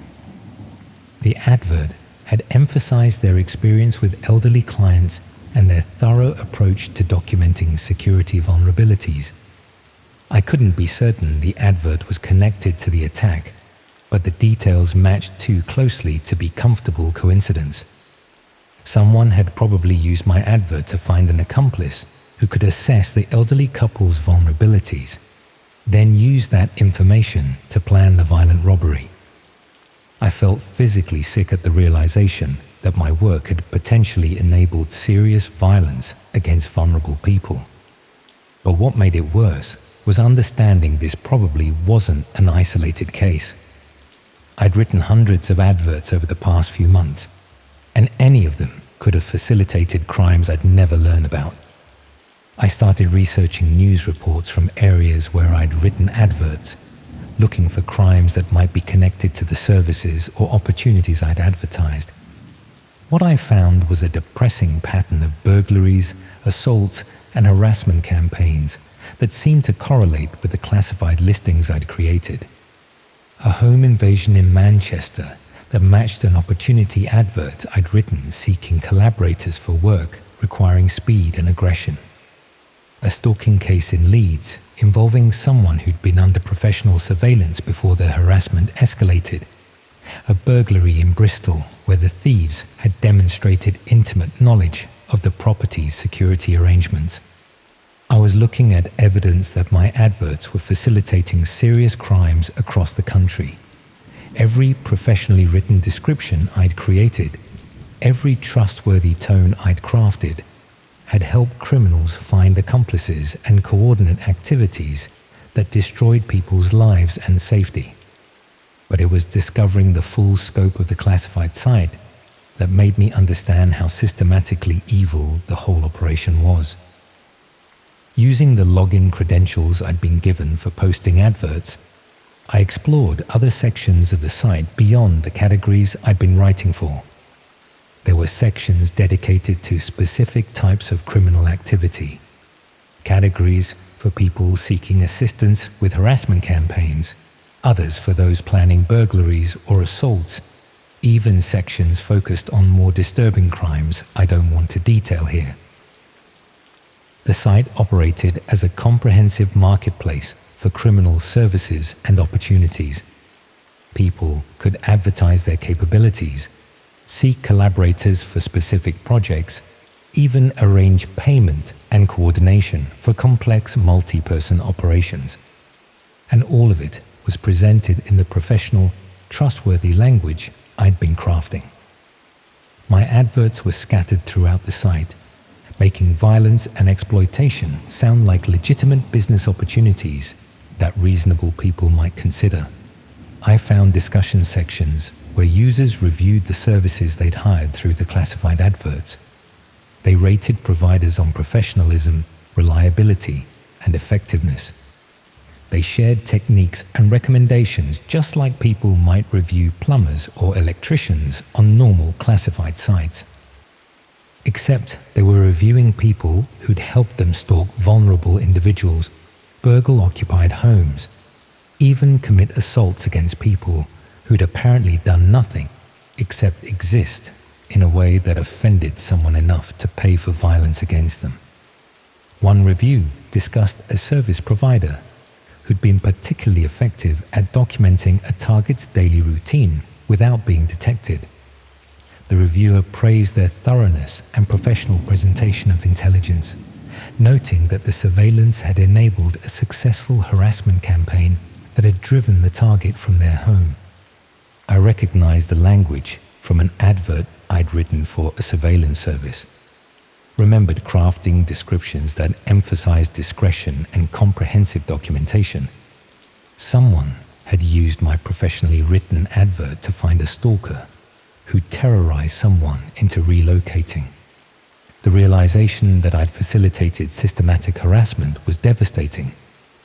Speaker 1: The advert had emphasized their experience with elderly clients and their thorough approach to documenting security vulnerabilities. I couldn't be certain the advert was connected to the attack, but the details matched too closely to be comfortable coincidence. Someone had probably used my advert to find an accomplice who could assess the elderly couple's vulnerabilities, then use that information to plan the violent robbery. I felt physically sick at the realization that my work had potentially enabled serious violence against vulnerable people. But what made it worse was understanding this probably wasn't an isolated case. I'd written hundreds of adverts over the past few months, and any of them could have facilitated crimes I'd never learn about. I started researching news reports from areas where I'd written adverts, looking for crimes that might be connected to the services or opportunities I'd advertised. What I found was a depressing pattern of burglaries, assaults, and harassment campaigns that seemed to correlate with the classified listings I'd created. A home invasion in Manchester that matched an opportunity advert I'd written seeking collaborators for work requiring speed and aggression. A stalking case in Leeds involving someone who'd been under professional surveillance before their harassment escalated. A burglary in Bristol where the thieves had demonstrated intimate knowledge of the property's security arrangements. I was looking at evidence that my adverts were facilitating serious crimes across the country. Every professionally written description I'd created, every trustworthy tone I'd crafted, had helped criminals find accomplices and coordinate activities that destroyed people's lives and safety. But it was discovering the full scope of the classified site that made me understand how systematically evil the whole operation was. Using the login credentials I'd been given for posting adverts, I explored other sections of the site beyond the categories I'd been writing for. There were sections dedicated to specific types of criminal activity, categories for people seeking assistance with harassment campaigns, others for those planning burglaries or assaults, even sections focused on more disturbing crimes I don't want to detail here. The site operated as a comprehensive marketplace for criminal services and opportunities. people could advertise their capabilities, seek collaborators for specific projects, even arrange payment and coordination for complex multi-person operations. And all of it was presented in the professional, trustworthy language I'd been crafting. My adverts were scattered throughout the site, making violence and exploitation sound like legitimate business opportunities that reasonable people might consider. I found discussion sections where users reviewed the services they'd hired through the classified adverts. They rated providers on professionalism, reliability, and effectiveness. They shared techniques and recommendations just like people might review plumbers or electricians on normal classified sites. Except they were reviewing people who'd helped them stalk vulnerable individuals, burgle occupied homes, even commit assaults against people who'd apparently done nothing except exist in a way that offended someone enough to pay for violence against them. One review discussed a service provider who'd been particularly effective at documenting a target's daily routine without being detected. The reviewer praised their thoroughness and professional presentation of intelligence, noting that the surveillance had enabled a successful harassment campaign that had driven the target from their home. I recognized the language from an advert I'd written for a surveillance service, remembered crafting descriptions that emphasized discretion and comprehensive documentation. Someone had used my professionally written advert to find a stalker who terrorized someone into relocating. The realization that I'd facilitated systematic harassment was devastating,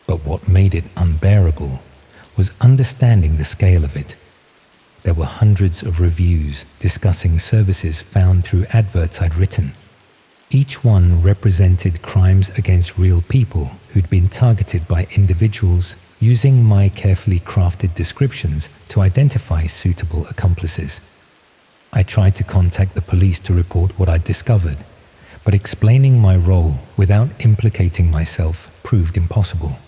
Speaker 1: but what made it unbearable was understanding the scale of it. There were hundreds of reviews discussing services found through adverts I'd written. Each one represented crimes against real people who'd been targeted by individuals using my carefully crafted descriptions to identify suitable accomplices. I tried to contact the police to report what I'd discovered, but explaining my role without implicating myself proved impossible.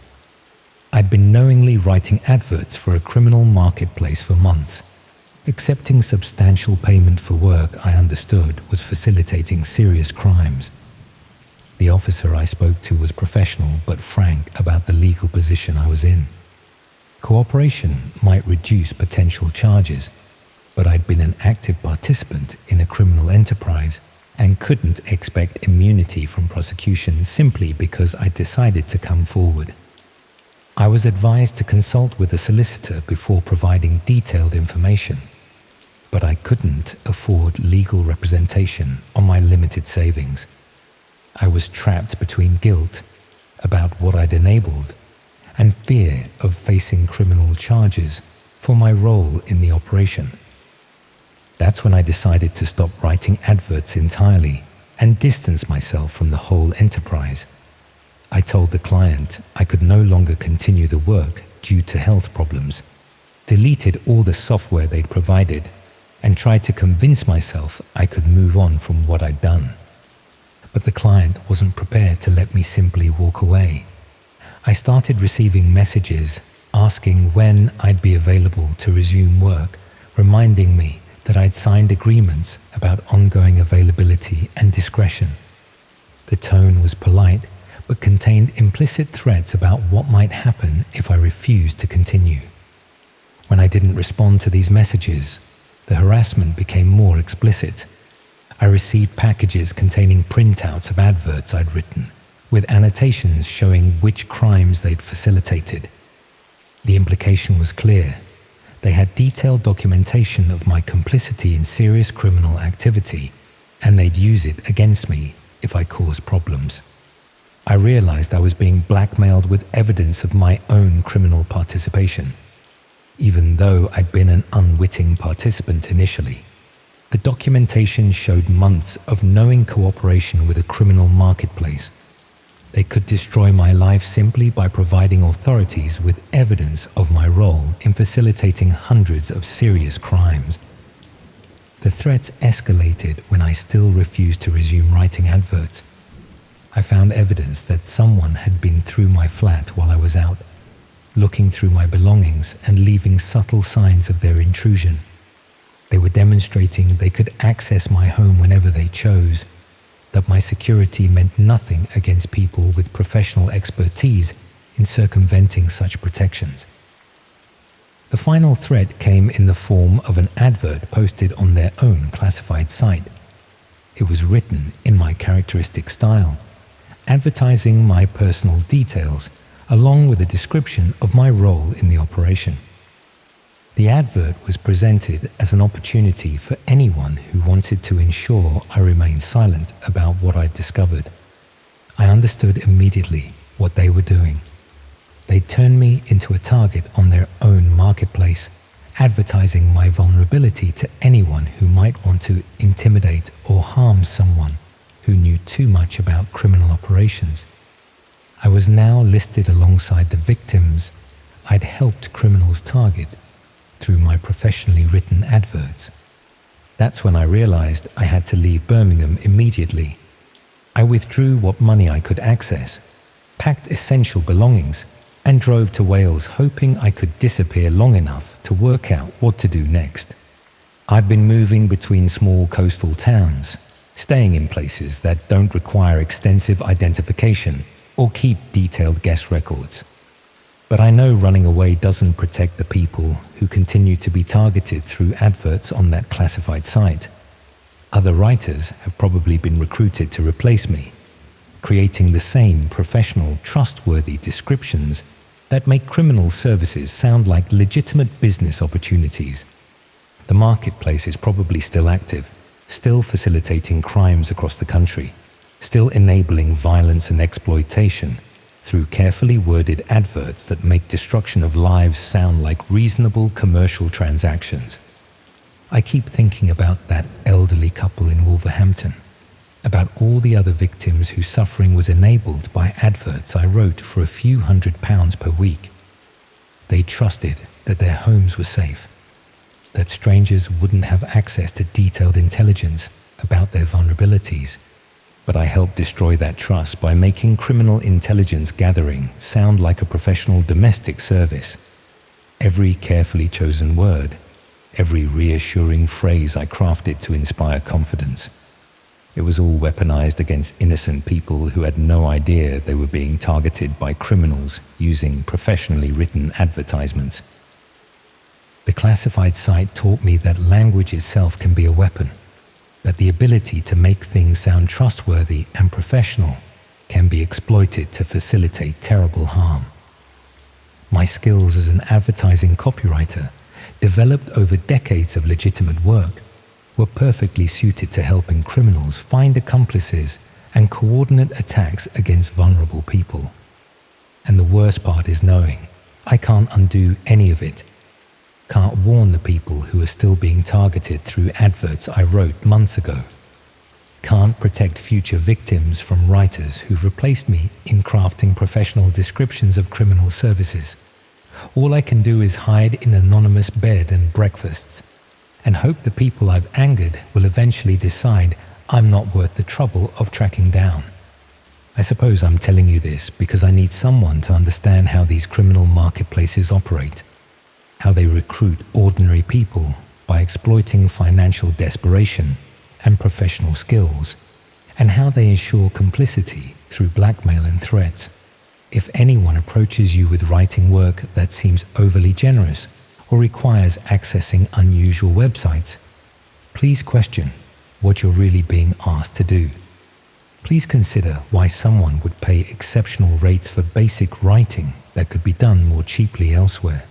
Speaker 1: I'd been knowingly writing adverts for a criminal marketplace for months. Accepting substantial payment for work I understood was facilitating serious crimes. The officer I spoke to was professional but frank about the legal position I was in. Cooperation might reduce potential charges, but I'd been an active participant in a criminal enterprise and couldn't expect immunity from prosecution simply because I decided to come forward. I was advised to consult with a solicitor before providing detailed information, but I couldn't afford legal representation on my limited savings. I was trapped between guilt about what I'd enabled and fear of facing criminal charges for my role in the operation. That's when I decided to stop writing adverts entirely and distance myself from the whole enterprise. I told the client I could no longer continue the work due to health problems, deleted all the software they'd provided, and tried to convince myself I could move on from what I'd done. But the client wasn't prepared to let me simply walk away. I started receiving messages asking when I'd be available to resume work, reminding me that I'd signed agreements about ongoing availability and discretion. The tone was polite, but contained implicit threats about what might happen if I refused to continue. When I didn't respond to these messages, the harassment became more explicit. I received packages containing printouts of adverts I'd written, with annotations showing which crimes they'd facilitated. The implication was clear. They had detailed documentation of my complicity in serious criminal activity, and they'd use it against me if I caused problems. I realized I was being blackmailed with evidence of my own criminal participation. Even though I'd been an unwitting participant initially, the documentation showed months of knowing cooperation with a criminal marketplace. They could destroy my life simply by providing authorities with evidence of my role in facilitating hundreds of serious crimes. The threats escalated when I still refused to resume writing adverts. I found evidence that someone had been through my flat while I was out. looking through my belongings and leaving subtle signs of their intrusion. They were demonstrating they could access my home whenever they chose, that my security meant nothing against people with professional expertise in circumventing such protections. The final threat came in the form of an advert posted on their own classified site. It was written in my characteristic style, advertising my personal details along with a description of my role in the operation. The advert was presented as an opportunity for anyone who wanted to ensure I remained silent about what I'd discovered. I understood immediately what they were doing. They turned me into a target on their own marketplace, advertising my vulnerability to anyone who might want to intimidate or harm someone who knew too much about criminal operations. I was now listed alongside the victims I'd helped criminals target through my professionally written adverts. That's when I realized I had to leave Birmingham immediately. I withdrew what money I could access, packed essential belongings, and drove to Wales hoping I could disappear long enough to work out what to do next. I've been moving between small coastal towns, staying in places that don't require extensive identification or keep detailed guest records. But I know running away doesn't protect the people who continue to be targeted through adverts on that classified site. Other writers have probably been recruited to replace me, creating the same professional, trustworthy descriptions that make criminal services sound like legitimate business opportunities. The marketplace is probably still active, still facilitating crimes across the country, still enabling violence and exploitation through carefully worded adverts that make destruction of lives sound like reasonable commercial transactions. I keep thinking about that elderly couple in Wolverhampton, about all the other victims whose suffering was enabled by adverts I wrote for a few £100s per week. They trusted that their homes were safe, that strangers wouldn't have access to detailed intelligence about their vulnerabilities. But I helped destroy that trust by making criminal intelligence gathering sound like a professional domestic service. Every carefully chosen word, every reassuring phrase I crafted to inspire confidence. It was all weaponized against innocent people who had no idea they were being targeted by criminals using professionally written advertisements. The classified site taught me that language itself can be a weapon, that the ability to make things sound trustworthy and professional can be exploited to facilitate terrible harm. My skills as an advertising copywriter, developed over decades of legitimate work, were perfectly suited to helping criminals find accomplices and coordinate attacks against vulnerable people. And the worst part is knowing I can't undo any of it. Can't warn the people who are still being targeted through adverts I wrote months ago. Can't protect future victims from writers who've replaced me in crafting professional descriptions of criminal services. All I can do is hide in anonymous bed and breakfasts and hope the people I've angered will eventually decide I'm not worth the trouble of tracking down. I suppose I'm telling you this because I need someone to understand how these criminal marketplaces operate, how they recruit ordinary people by exploiting financial desperation and professional skills, and how they ensure complicity through blackmail and threats. If anyone approaches you with writing work that seems overly generous or requires accessing unusual websites, please question what you're really being asked to do. Please consider why someone would pay exceptional rates for basic writing that could be done more cheaply elsewhere.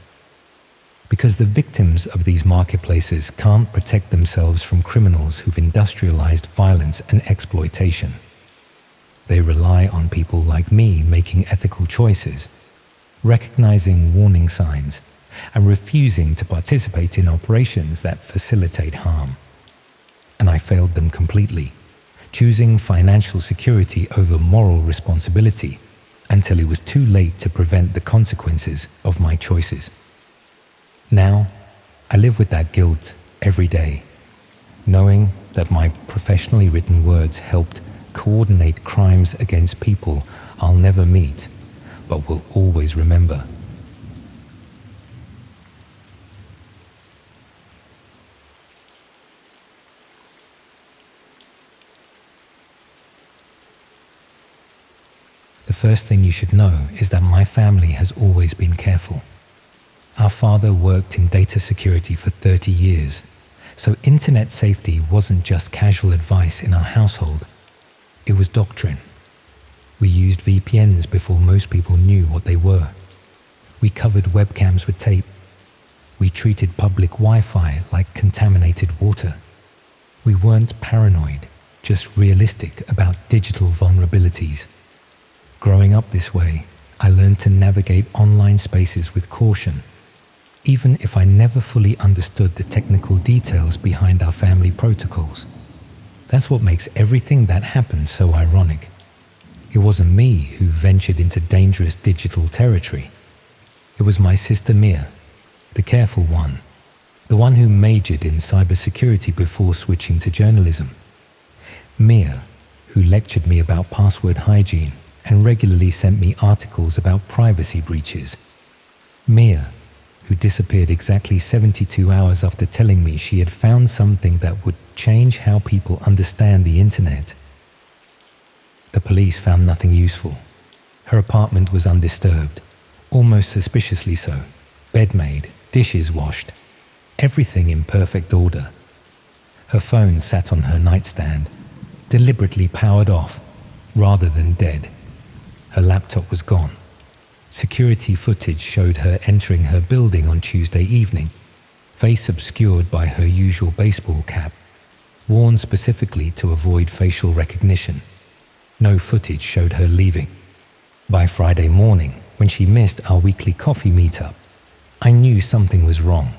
Speaker 1: Because the victims of these marketplaces can't protect themselves from criminals who've industrialized violence and exploitation. They rely on people like me making ethical choices, recognizing warning signs, and refusing to participate in operations that facilitate harm. And I failed them completely, choosing financial security over moral responsibility until it was too late to prevent the consequences of my choices. Now, I live with that guilt every day, knowing that my professionally written words helped coordinate crimes against people I'll never meet, but will always remember. first thing you should know is that my family has always been careful. Our father worked in data security for 30 years, so internet safety wasn't just casual advice in our household. It was doctrine. We used VPNs before most people knew what they were. We covered webcams with tape. We treated public Wi-Fi like contaminated water. We weren't paranoid, just realistic about digital vulnerabilities. Growing up this way, I learned to navigate online spaces with caution, even if I never fully understood the technical details behind our family protocols. That's what makes everything that happened so ironic. It wasn't me who ventured into dangerous digital territory. It was my sister Mia, the careful one, the one who majored in cybersecurity before switching to journalism. Mia, who lectured me about password hygiene and regularly sent me articles about privacy breaches. Mia, who disappeared exactly 72 hours after telling me she had found something that would change how people understand the internet. The police found nothing useful. Her apartment was undisturbed, almost suspiciously so. Bed made, dishes washed, everything in perfect order. Her phone sat on her nightstand, deliberately powered off, rather than dead. Her laptop was gone. Security footage showed her entering her building on Tuesday evening, face obscured by her usual baseball cap, worn specifically to avoid facial recognition. No footage showed her leaving. By Friday morning, when she missed our weekly coffee meetup, I knew something was wrong.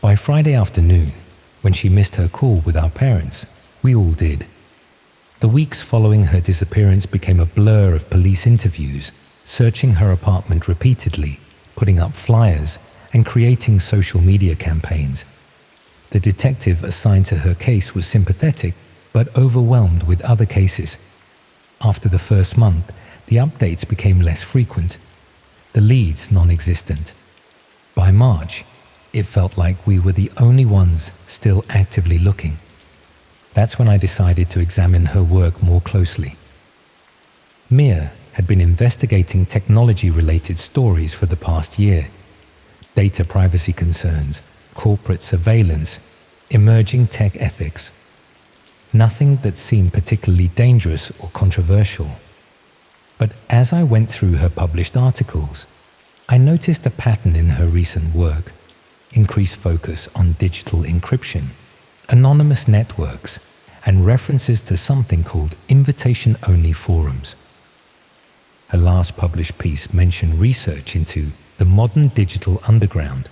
Speaker 1: By Friday afternoon, when she missed her call with our parents, we all did. The weeks following her disappearance became a blur of police interviews, searching her apartment repeatedly, putting up flyers, and creating social media campaigns. The detective assigned to her case was sympathetic, but overwhelmed with other cases. After the first month, the updates became less frequent, the leads non-existent. By March, it felt like we were the only ones still actively looking. That's when I decided to examine her work more closely. Mia had been investigating technology-related stories for the past year. Data privacy concerns, corporate surveillance, emerging tech ethics. Nothing that seemed particularly dangerous or controversial. But as I went through her published articles, I noticed a pattern in her recent work: increased focus on digital encryption, anonymous networks, and references to something called invitation-only forums. Her last published piece mentioned research into the modern digital underground,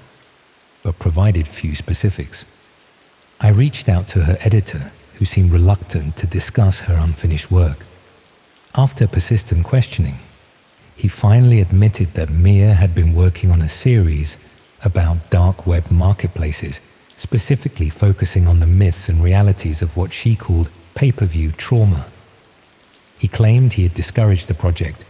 Speaker 1: but provided few specifics. I reached out to her editor, who seemed reluctant to discuss her unfinished work. After persistent questioning, he finally admitted that Mia had been working on a series about dark web marketplaces, specifically focusing on the myths and realities of what she called pay-per-view trauma. He claimed he had discouraged the project,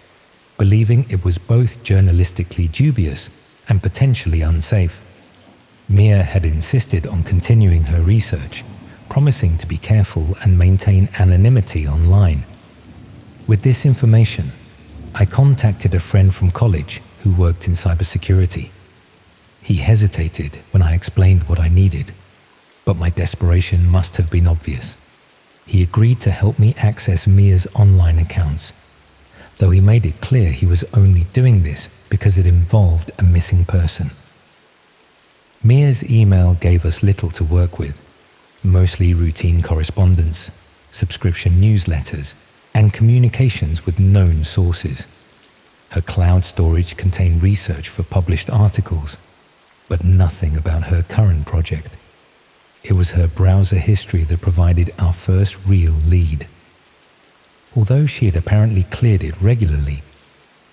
Speaker 1: believing it was both journalistically dubious and potentially unsafe. Mia had insisted on continuing her research, promising to be careful and maintain anonymity online. With this information, I contacted a friend from college who worked in cybersecurity. He hesitated when I explained what I needed, but my desperation must have been obvious. He agreed to help me access Mia's online accounts, though he made it clear he was only doing this because it involved a missing person. Mia's email gave us little to work with, mostly routine correspondence, subscription newsletters, and communications with known sources. Her cloud storage contained research for published articles, but nothing about her current project. It was her browser history that provided our first real lead. Although she had apparently cleared it regularly,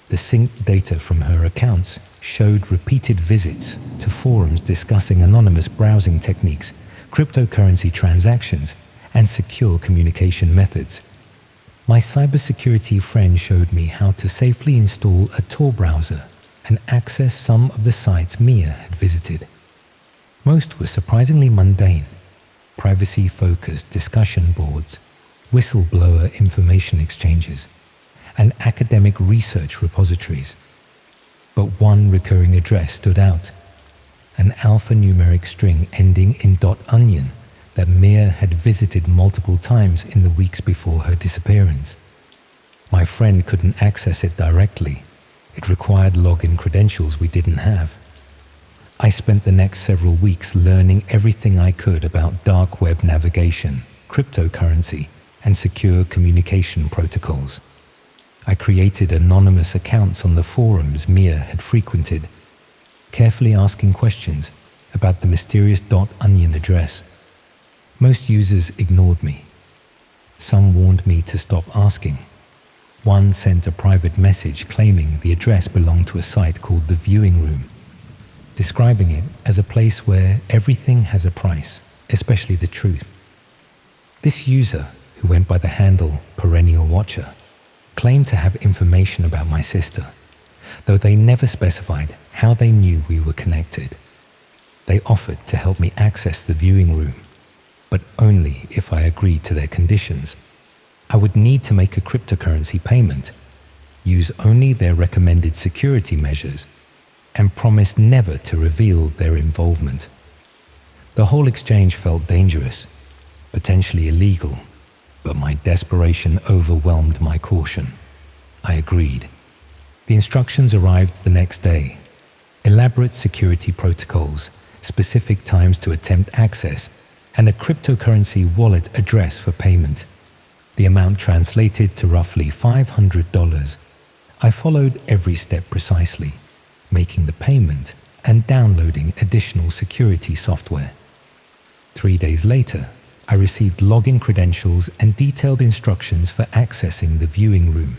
Speaker 1: the synced data from her accounts showed repeated visits to forums discussing anonymous browsing techniques, cryptocurrency transactions, and secure communication methods. My cybersecurity friend showed me how to safely install a Tor browser and access some of the sites Mia had visited. Most were surprisingly mundane: privacy-focused discussion boards, whistleblower information exchanges, and academic research repositories. But one recurring address stood out, an alphanumeric string ending in .onion that Mia had visited multiple times in the weeks before her disappearance. My friend couldn't access it directly. It required login credentials we didn't have. I spent the next several weeks learning everything I could about dark web navigation, cryptocurrency, and secure communication protocols. I created anonymous accounts on the forums Mia had frequented, carefully asking questions about the mysterious .onion address. Most users ignored me. Some warned me to stop asking. One sent a private message claiming the address belonged to a site called The Viewing Room, describing it as a place where everything has a price, especially the truth. This user, who went by the handle Perennial Watcher, claimed to have information about my sister, though they never specified how they knew we were connected. They offered to help me access the viewing room, but only if I agreed to their conditions. I would need to make a cryptocurrency payment, use only their recommended security measures, and promise never to reveal their involvement. The whole exchange felt dangerous, potentially illegal, but my desperation overwhelmed my caution. I agreed. The instructions arrived the next day. Elaborate security protocols, specific times to attempt access, and a cryptocurrency wallet address for payment. The amount translated to roughly $500. I followed every step precisely, making the payment and downloading additional security software. 3 days later, I received login credentials and detailed instructions for accessing the viewing room.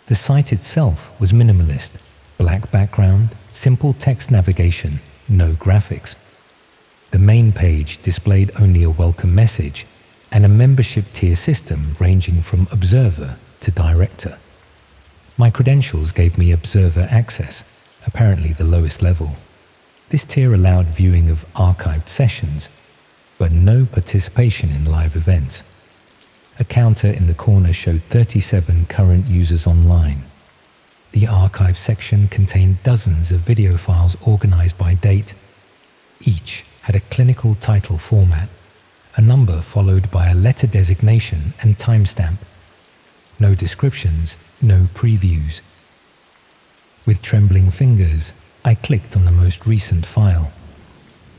Speaker 1: The site itself was minimalist, black background, simple text navigation, no graphics. The main page displayed only a welcome message and a membership tier system ranging from observer to director. My credentials gave me observer access, apparently the lowest level. This tier allowed viewing of archived sessions, but no participation in live events. A counter in the corner showed 37 current users online. The archive section contained dozens of video files organized by date. Each had a clinical title format, a number followed by a letter designation and timestamp. No descriptions, no previews. With trembling fingers, I clicked on the most recent file.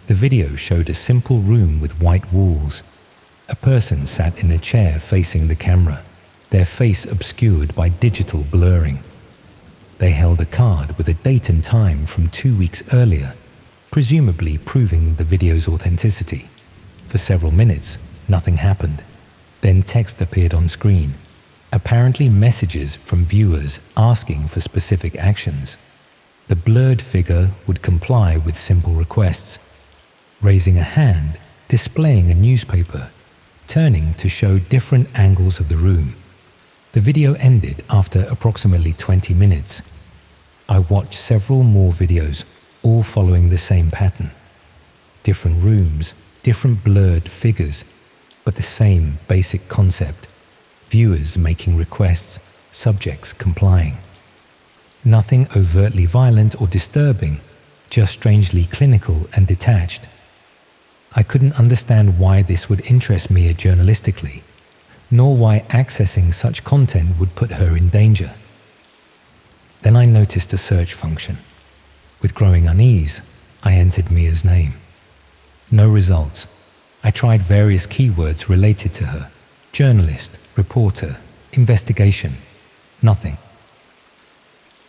Speaker 1: The video showed a simple room with white walls. A person sat in a chair facing the camera, their face obscured by digital blurring. They held a card with a date and time from 2 weeks earlier, presumably proving the video's authenticity. For several minutes, nothing happened. Then text appeared on screen, apparently messages from viewers asking for specific actions. The blurred figure would comply with simple requests, raising a hand, displaying a newspaper, turning to show different angles of the room. The video ended after approximately 20 minutes. I watched several more videos, all following the same pattern. Different rooms, different blurred figures, but the same basic concept. Viewers making requests, subjects complying. Nothing overtly violent or disturbing, just strangely clinical and detached. I couldn't understand why this would interest Mia journalistically, nor why accessing such content would put her in danger. Then I noticed a search function. With growing unease, I entered Mia's name. No results. I tried various keywords related to her: journalist, reporter, investigation. Nothing.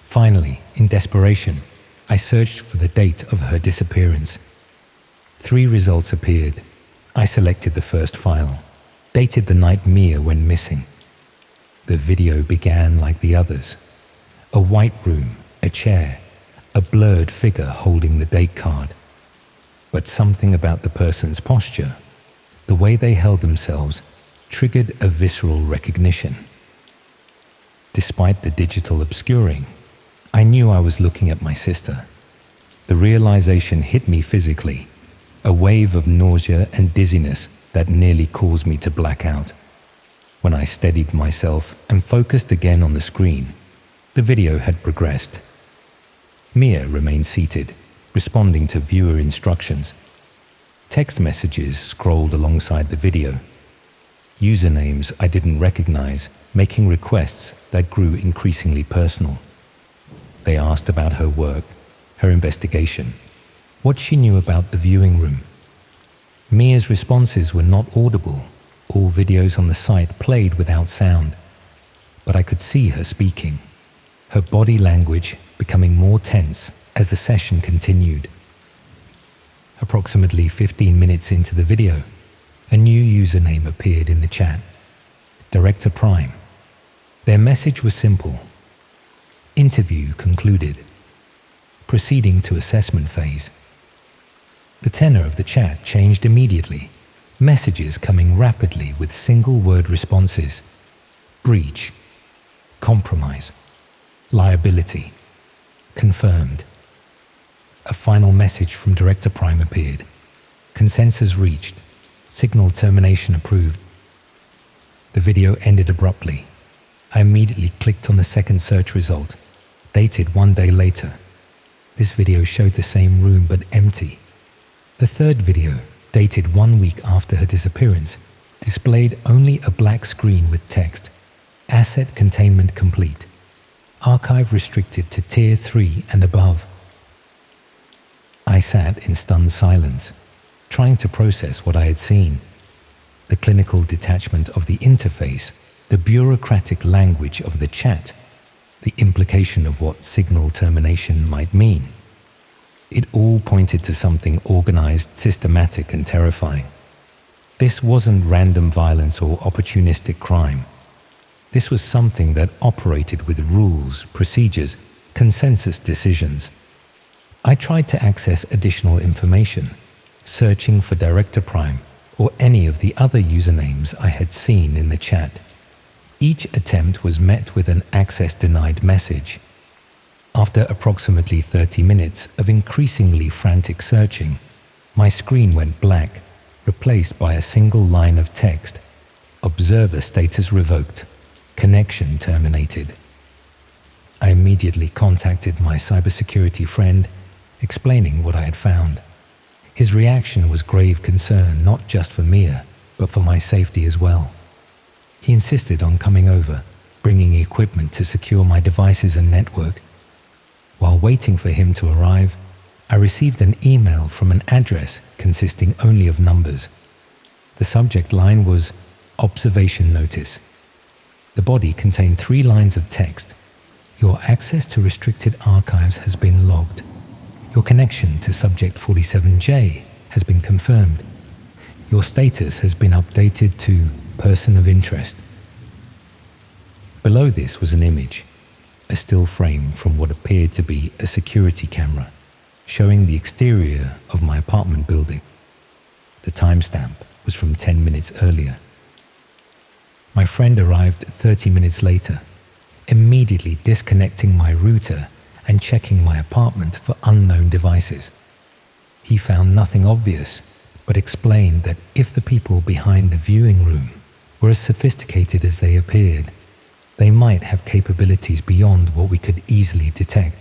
Speaker 1: Finally, in desperation, I searched for the date of her disappearance. 3 results appeared. I selected the first file, dated the night Mia went missing. The video began like the others. A white room, a chair, a blurred figure holding the date card. But something about the person's posture, the way they held themselves, triggered a visceral recognition. Despite the digital obscuring, I knew I was looking at my sister. The realization hit me physically, a wave of nausea and dizziness that nearly caused me to black out. When I steadied myself and focused again on the screen, the video had progressed. Mia remained seated, responding to viewer instructions. Text messages scrolled alongside the video. Usernames I didn't recognize, making requests that grew increasingly personal. They asked about her work, her investigation, what she knew about the viewing room. Mia's responses were not audible. All videos on the site played without sound, but I could see her speaking, her body language becoming more tense as the session continued. Approximately 15 minutes into the video, a new username appeared in the chat, Director Prime. Their message was simple: interview concluded. Proceeding to assessment phase. The tenor of the chat changed immediately, messages coming rapidly with single-word responses: breach, compromise, liability, confirmed. A final message from Director Prime appeared: consensus reached, signal termination approved. The video ended abruptly. I immediately clicked on the second search result, dated 1 day later. This video showed the same room but empty. The third video, dated 1 week after her disappearance, displayed only a black screen with text: asset containment complete. Archive restricted to Tier 3 and above. I sat in stunned silence, trying to process what I had seen. The clinical detachment of the interface, the bureaucratic language of the chat, the implication of what signal termination might mean. It all pointed to something organized, systematic, and terrifying. This wasn't random violence or opportunistic crime. This was something that operated with rules, procedures, consensus decisions. I tried to access additional information, searching for Director Prime or any of the other usernames I had seen in the chat. Each attempt was met with an access denied message. After approximately 30 minutes of increasingly frantic searching, my screen went black, replaced by a single line of text: observer status revoked, connection terminated. I immediately contacted my cybersecurity friend, explaining what I had found. His reaction was grave concern, not just for Mia, but for my safety as well. He insisted on coming over, bringing equipment to secure my devices and network. While waiting for him to arrive, I received an email from an address consisting only of numbers. The subject line was observation notice. The body contained 3 lines of text: your access to restricted archives has been logged. Your connection to subject 47J has been confirmed. Your status has been updated to person of interest. Below this was an image, a still frame from what appeared to be a security camera, showing the exterior of my apartment building. The timestamp was from 10 minutes earlier. My friend arrived 30 minutes later, immediately disconnecting my router and checking my apartment for unknown devices. He found nothing obvious, but explained that if the people behind the viewing room were as sophisticated as they appeared, they might have capabilities beyond what we could easily detect.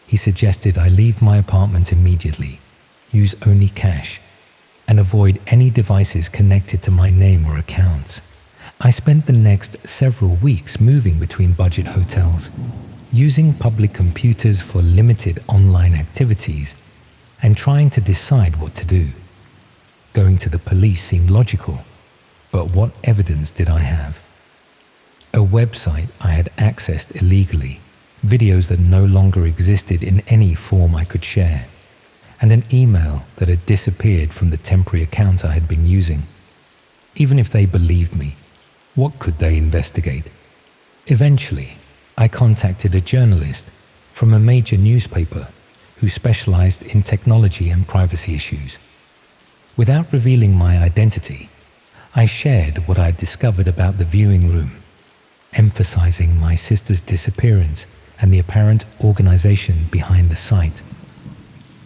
Speaker 1: He suggested I leave my apartment immediately, use only cash, and avoid any devices connected to my name or accounts. I spent the next several weeks moving between budget hotels, using public computers for limited online activities, and trying to decide what to do. Going to the police seemed logical, but what evidence did I have? A website I had accessed illegally, videos that no longer existed in any form I could share, and an email that had disappeared from the temporary account I had been using. Even if they believed me, what could they investigate? Eventually, I contacted a journalist from a major newspaper who specialized in technology and privacy issues. Without revealing my identity, I shared what I had discovered about the viewing room, emphasizing my sister's disappearance and the apparent organization behind the site.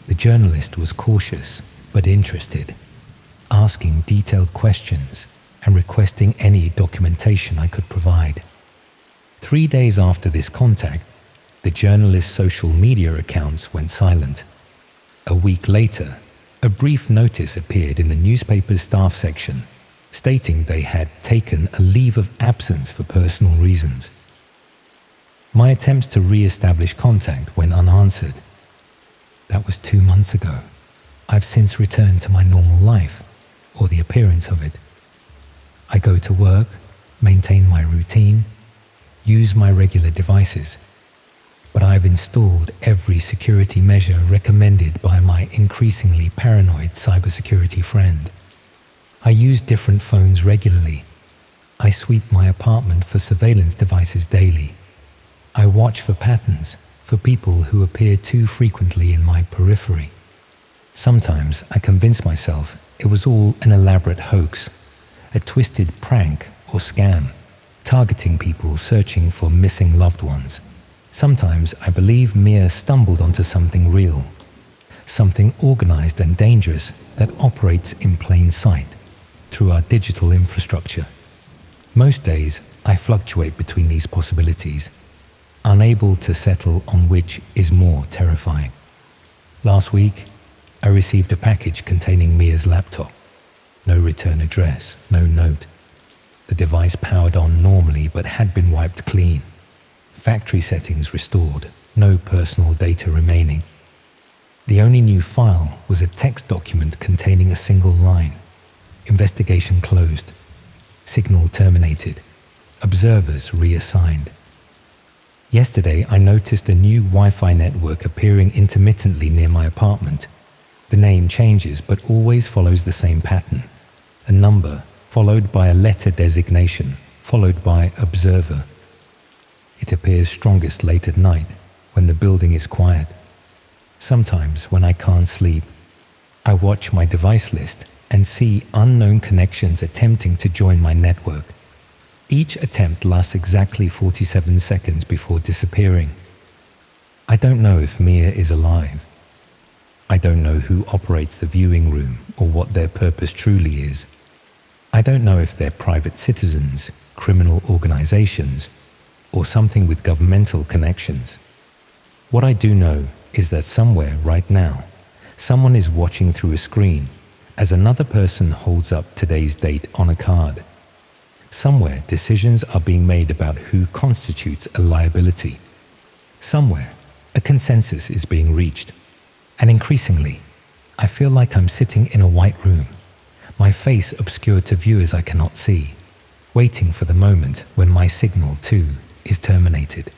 Speaker 1: The journalist was cautious but interested, asking detailed questions, and requesting any documentation I could provide. 3 days after this contact, the journalist's social media accounts went silent. A week later, a brief notice appeared in the newspaper's staff section stating they had taken a leave of absence for personal reasons. My attempts to re-establish contact went unanswered. That was 2 months ago. I've since returned to my normal life, or the appearance of it. I go to work, maintain my routine, use my regular devices, but I've installed every security measure recommended by my increasingly paranoid cybersecurity friend. I use different phones regularly. I sweep my apartment for surveillance devices daily. I watch for patterns, for people who appear too frequently in my periphery. Sometimes I convince myself it was all an elaborate hoax, a twisted prank or scam, targeting people searching for missing loved ones. Sometimes I believe Mia stumbled onto something real, something organized and dangerous that operates in plain sight through our digital infrastructure. Most days I fluctuate between these possibilities, unable to settle on which is more terrifying. Last week, I received a package containing Mia's laptop. No return address, no note. The device powered on normally but had been wiped clean. Factory settings restored, no personal data remaining. The only new file was a text document containing a single line. Investigation closed. Signal terminated. Observers reassigned. Yesterday, I noticed a new Wi-Fi network appearing intermittently near my apartment. The name changes but always follows the same pattern. A number, followed by a letter designation, followed by observer. It appears strongest late at night, when the building is quiet. Sometimes, when I can't sleep, I watch my device list and see unknown connections attempting to join my network. Each attempt lasts exactly 47 seconds before disappearing. I don't know if Mia is alive. I don't know who operates the viewing room or what their purpose truly is. I don't know if they're private citizens, criminal organizations, or something with governmental connections. What I do know is that somewhere right now, someone is watching through a screen as another person holds up today's date on a card. Somewhere decisions are being made about who constitutes a liability. Somewhere a consensus is being reached. And increasingly, I feel like I'm sitting in a white room, my face obscured to viewers I cannot see, waiting for the moment when my signal too is terminated.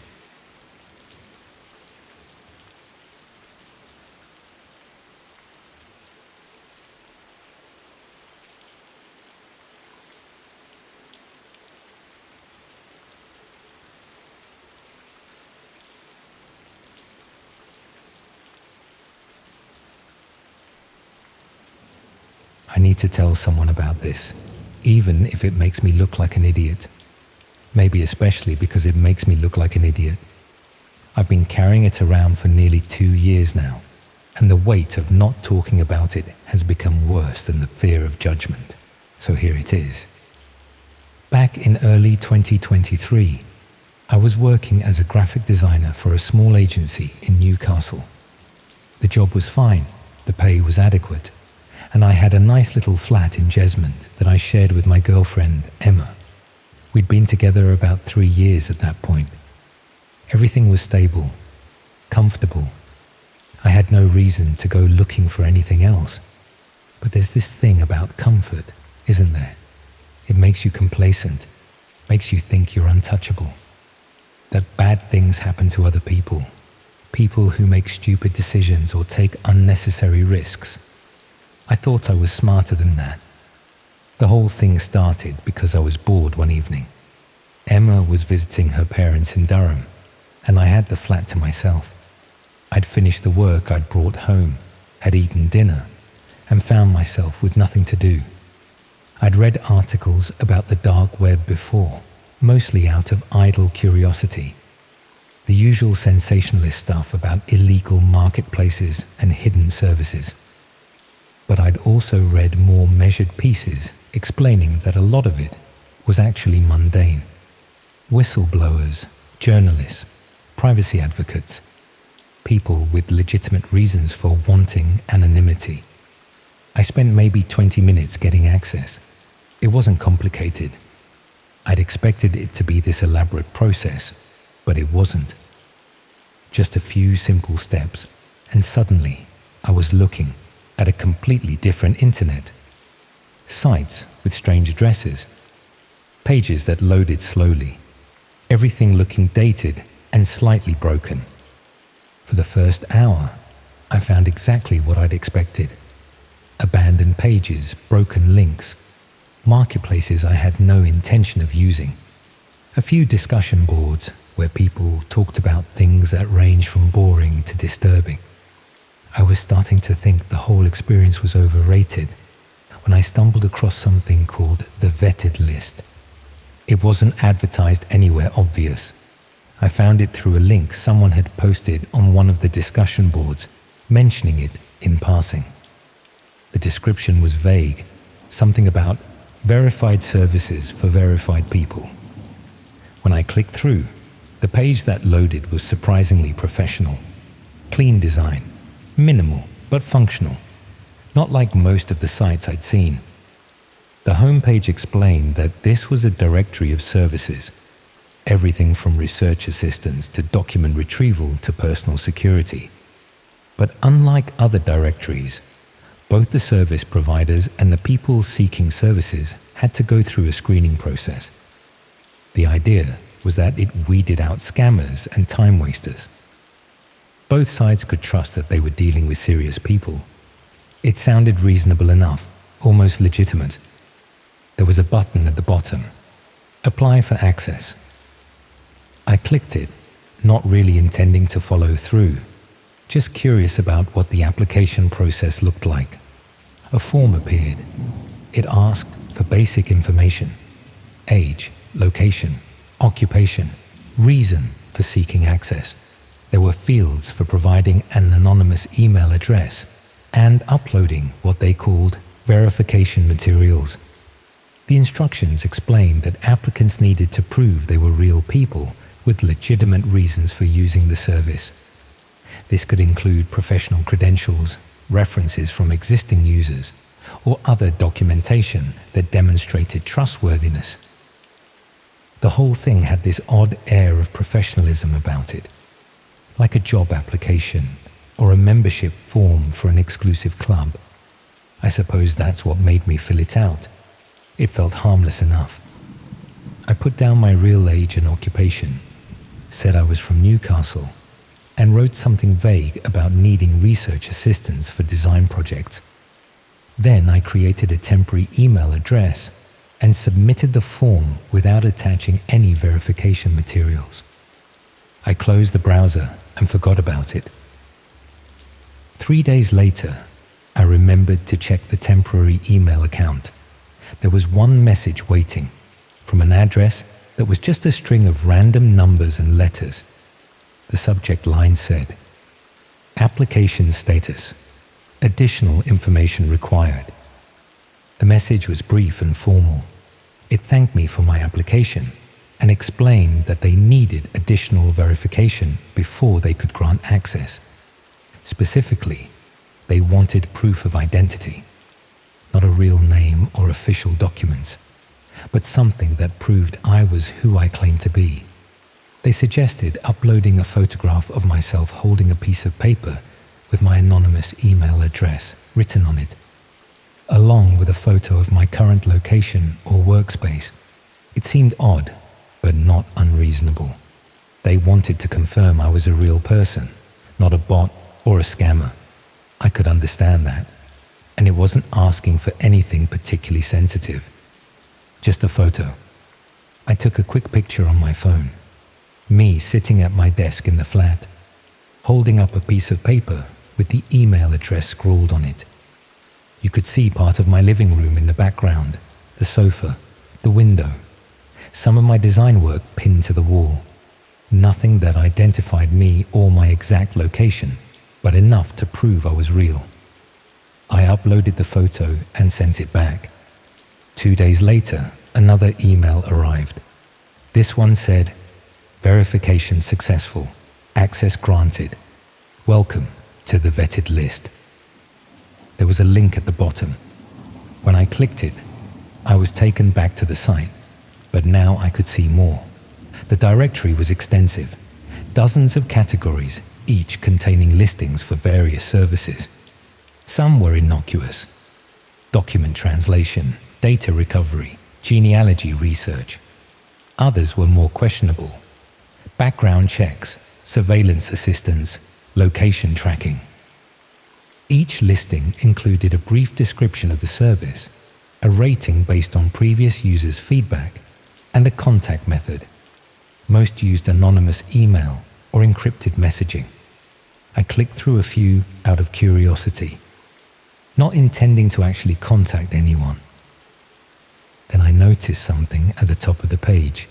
Speaker 1: I need to tell someone about this, even if it makes me look like an idiot. Maybe especially because it makes me look like an idiot. I've been carrying it around for nearly 2 years now, and the weight of not talking about it has become worse than the fear of judgment. So here it is. Back in early 2023, I was working as a graphic designer for a small agency in Newcastle. The job was fine, the pay was adequate, and I had a nice little flat in Jesmond that I shared with my girlfriend, Emma. We'd been together about 3 years at that point. Everything was stable, comfortable. I had no reason to go looking for anything else. But there's this thing about comfort, isn't there? It makes you complacent, makes you think you're untouchable. That bad things happen to other people, people who make stupid decisions or take unnecessary risks. I thought I was smarter than that. The whole thing started because I was bored one evening. Emma was visiting her parents in Durham, and I had the flat to myself. I'd finished the work I'd brought home, had eaten dinner, and found myself with nothing to do. I'd read articles about the dark web before, mostly out of idle curiosity. The usual sensationalist stuff about illegal marketplaces and hidden services. But I'd also read more measured pieces explaining that a lot of it was actually mundane. Whistleblowers, journalists, privacy advocates, people with legitimate reasons for wanting anonymity. I spent maybe 20 minutes getting access. It wasn't complicated. I'd expected it to be this elaborate process, but it wasn't. Just a few simple steps, and suddenly I was looking at a completely different internet. Sites with strange addresses, pages that loaded slowly, everything looking dated and slightly broken. For the first hour, I found exactly what I'd expected. Abandoned pages, broken links, marketplaces I had no intention of using. A few discussion boards where people talked about things that range from boring to disturbing. I was starting to think the whole experience was overrated when I stumbled across something called the vetted list. It wasn't advertised anywhere obvious. I found it through a link someone had posted on one of the discussion boards, mentioning it in passing. The description was vague, something about verified services for verified people. When I clicked through, the page that loaded was surprisingly professional. Clean design, minimal but functional, not like most of the sites I'd seen. The homepage explained that this was a directory of services, everything from research assistance to document retrieval to personal security. But unlike other directories, both the service providers and the people seeking services had to go through a screening process. The idea was that it weeded out scammers and time wasters. Both sides could trust that they were dealing with serious people. It sounded reasonable enough, almost legitimate. There was a button at the bottom, Apply for Access. I clicked it, not really intending to follow through, just curious about what the application process looked like. A form appeared. It asked for basic information: age, location, occupation, reason for seeking access. There were fields for providing an anonymous email address and uploading what they called verification materials. The instructions explained that applicants needed to prove they were real people with legitimate reasons for using the service. This could include professional credentials, references from existing users, or other documentation that demonstrated trustworthiness. The whole thing had this odd air of professionalism about it, like a job application or a membership form for an exclusive club. I suppose that's what made me fill it out. It felt harmless enough. I put down my real age and occupation, said I was from Newcastle, and wrote something vague about needing research assistance for design projects. Then I created a temporary email address and submitted the form without attaching any verification materials. I closed the browser and forgot about it. 3 days later, I remembered to check the temporary email account. There was one message waiting from an address that was just a string of random numbers and letters. The subject line said, "Application status. Additional information required." The message was brief and formal. It thanked me for my application and explained that they needed additional verification before they could grant access. Specifically, they wanted proof of identity, not a real name or official documents, but something that proved I was who I claimed to be. They suggested uploading a photograph of myself holding a piece of paper with my anonymous email address written on it, along with a photo of my current location or workspace. It seemed odd, but not unreasonable. They wanted to confirm I was a real person, not a bot or a scammer. I could understand that, and it wasn't asking for anything particularly sensitive. Just a photo. I took a quick picture on my phone. Me sitting at my desk in the flat, holding up a piece of paper with the email address scrawled on it. You could see part of my living room in the background, the sofa, the window, some of my design work pinned to the wall. Nothing that identified me or my exact location, but enough to prove I was real. I uploaded the photo and sent it back. 2 days later, another email arrived. This one said, "Verification successful. Access granted. Welcome to the vetted list." There was a link at the bottom. When I clicked it, I was taken back to the site, but now I could see more. The directory was extensive, dozens of categories, each containing listings for various services. Some were innocuous: document translation, data recovery, genealogy research. Others were more questionable: background checks, surveillance assistance, location tracking. Each listing included a brief description of the service, a rating based on previous users' feedback, and a contact method. Most used anonymous email or encrypted messaging. I clicked through a few out of curiosity, not intending to actually contact anyone. Then I noticed something at the top of the page,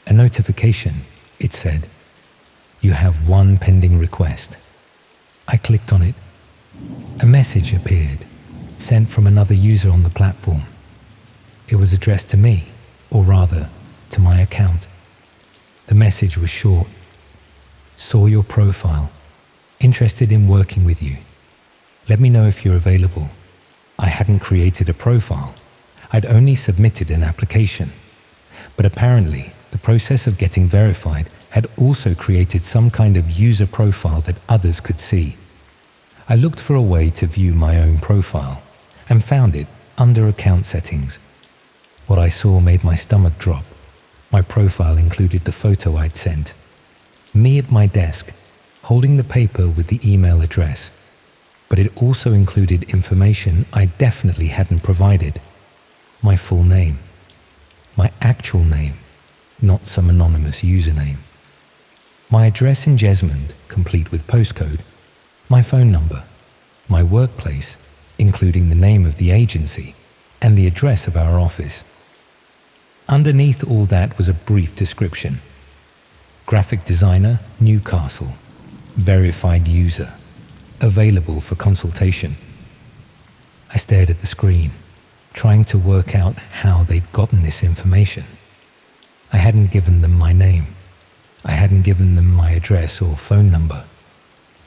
Speaker 1: a notification. It said, "You have one pending request." I clicked on it. A message appeared, sent from another user on the platform. It was addressed to me, or rather, to my account. The message was short. "Saw your profile. Interested in working with you. Let me know if you're available." I hadn't created a profile. I'd only submitted an application. But apparently, the process of getting verified had also created some kind of user profile that others could see. I looked for a way to view my own profile and found it under account settings. What I saw made my stomach drop. My profile included the photo I'd sent. Me at my desk, holding the paper with the email address. But it also included information I definitely hadn't provided. My full name. My actual name, not some anonymous username. My address in Jesmond, complete with postcode. My phone number. My workplace, including the name of the agency and the address of our office. Underneath all that was a brief description. Graphic designer, Newcastle. Verified user. Available for consultation. I stared at the screen, trying to work out how they'd gotten this information. I hadn't given them my name. I hadn't given them my address or phone number.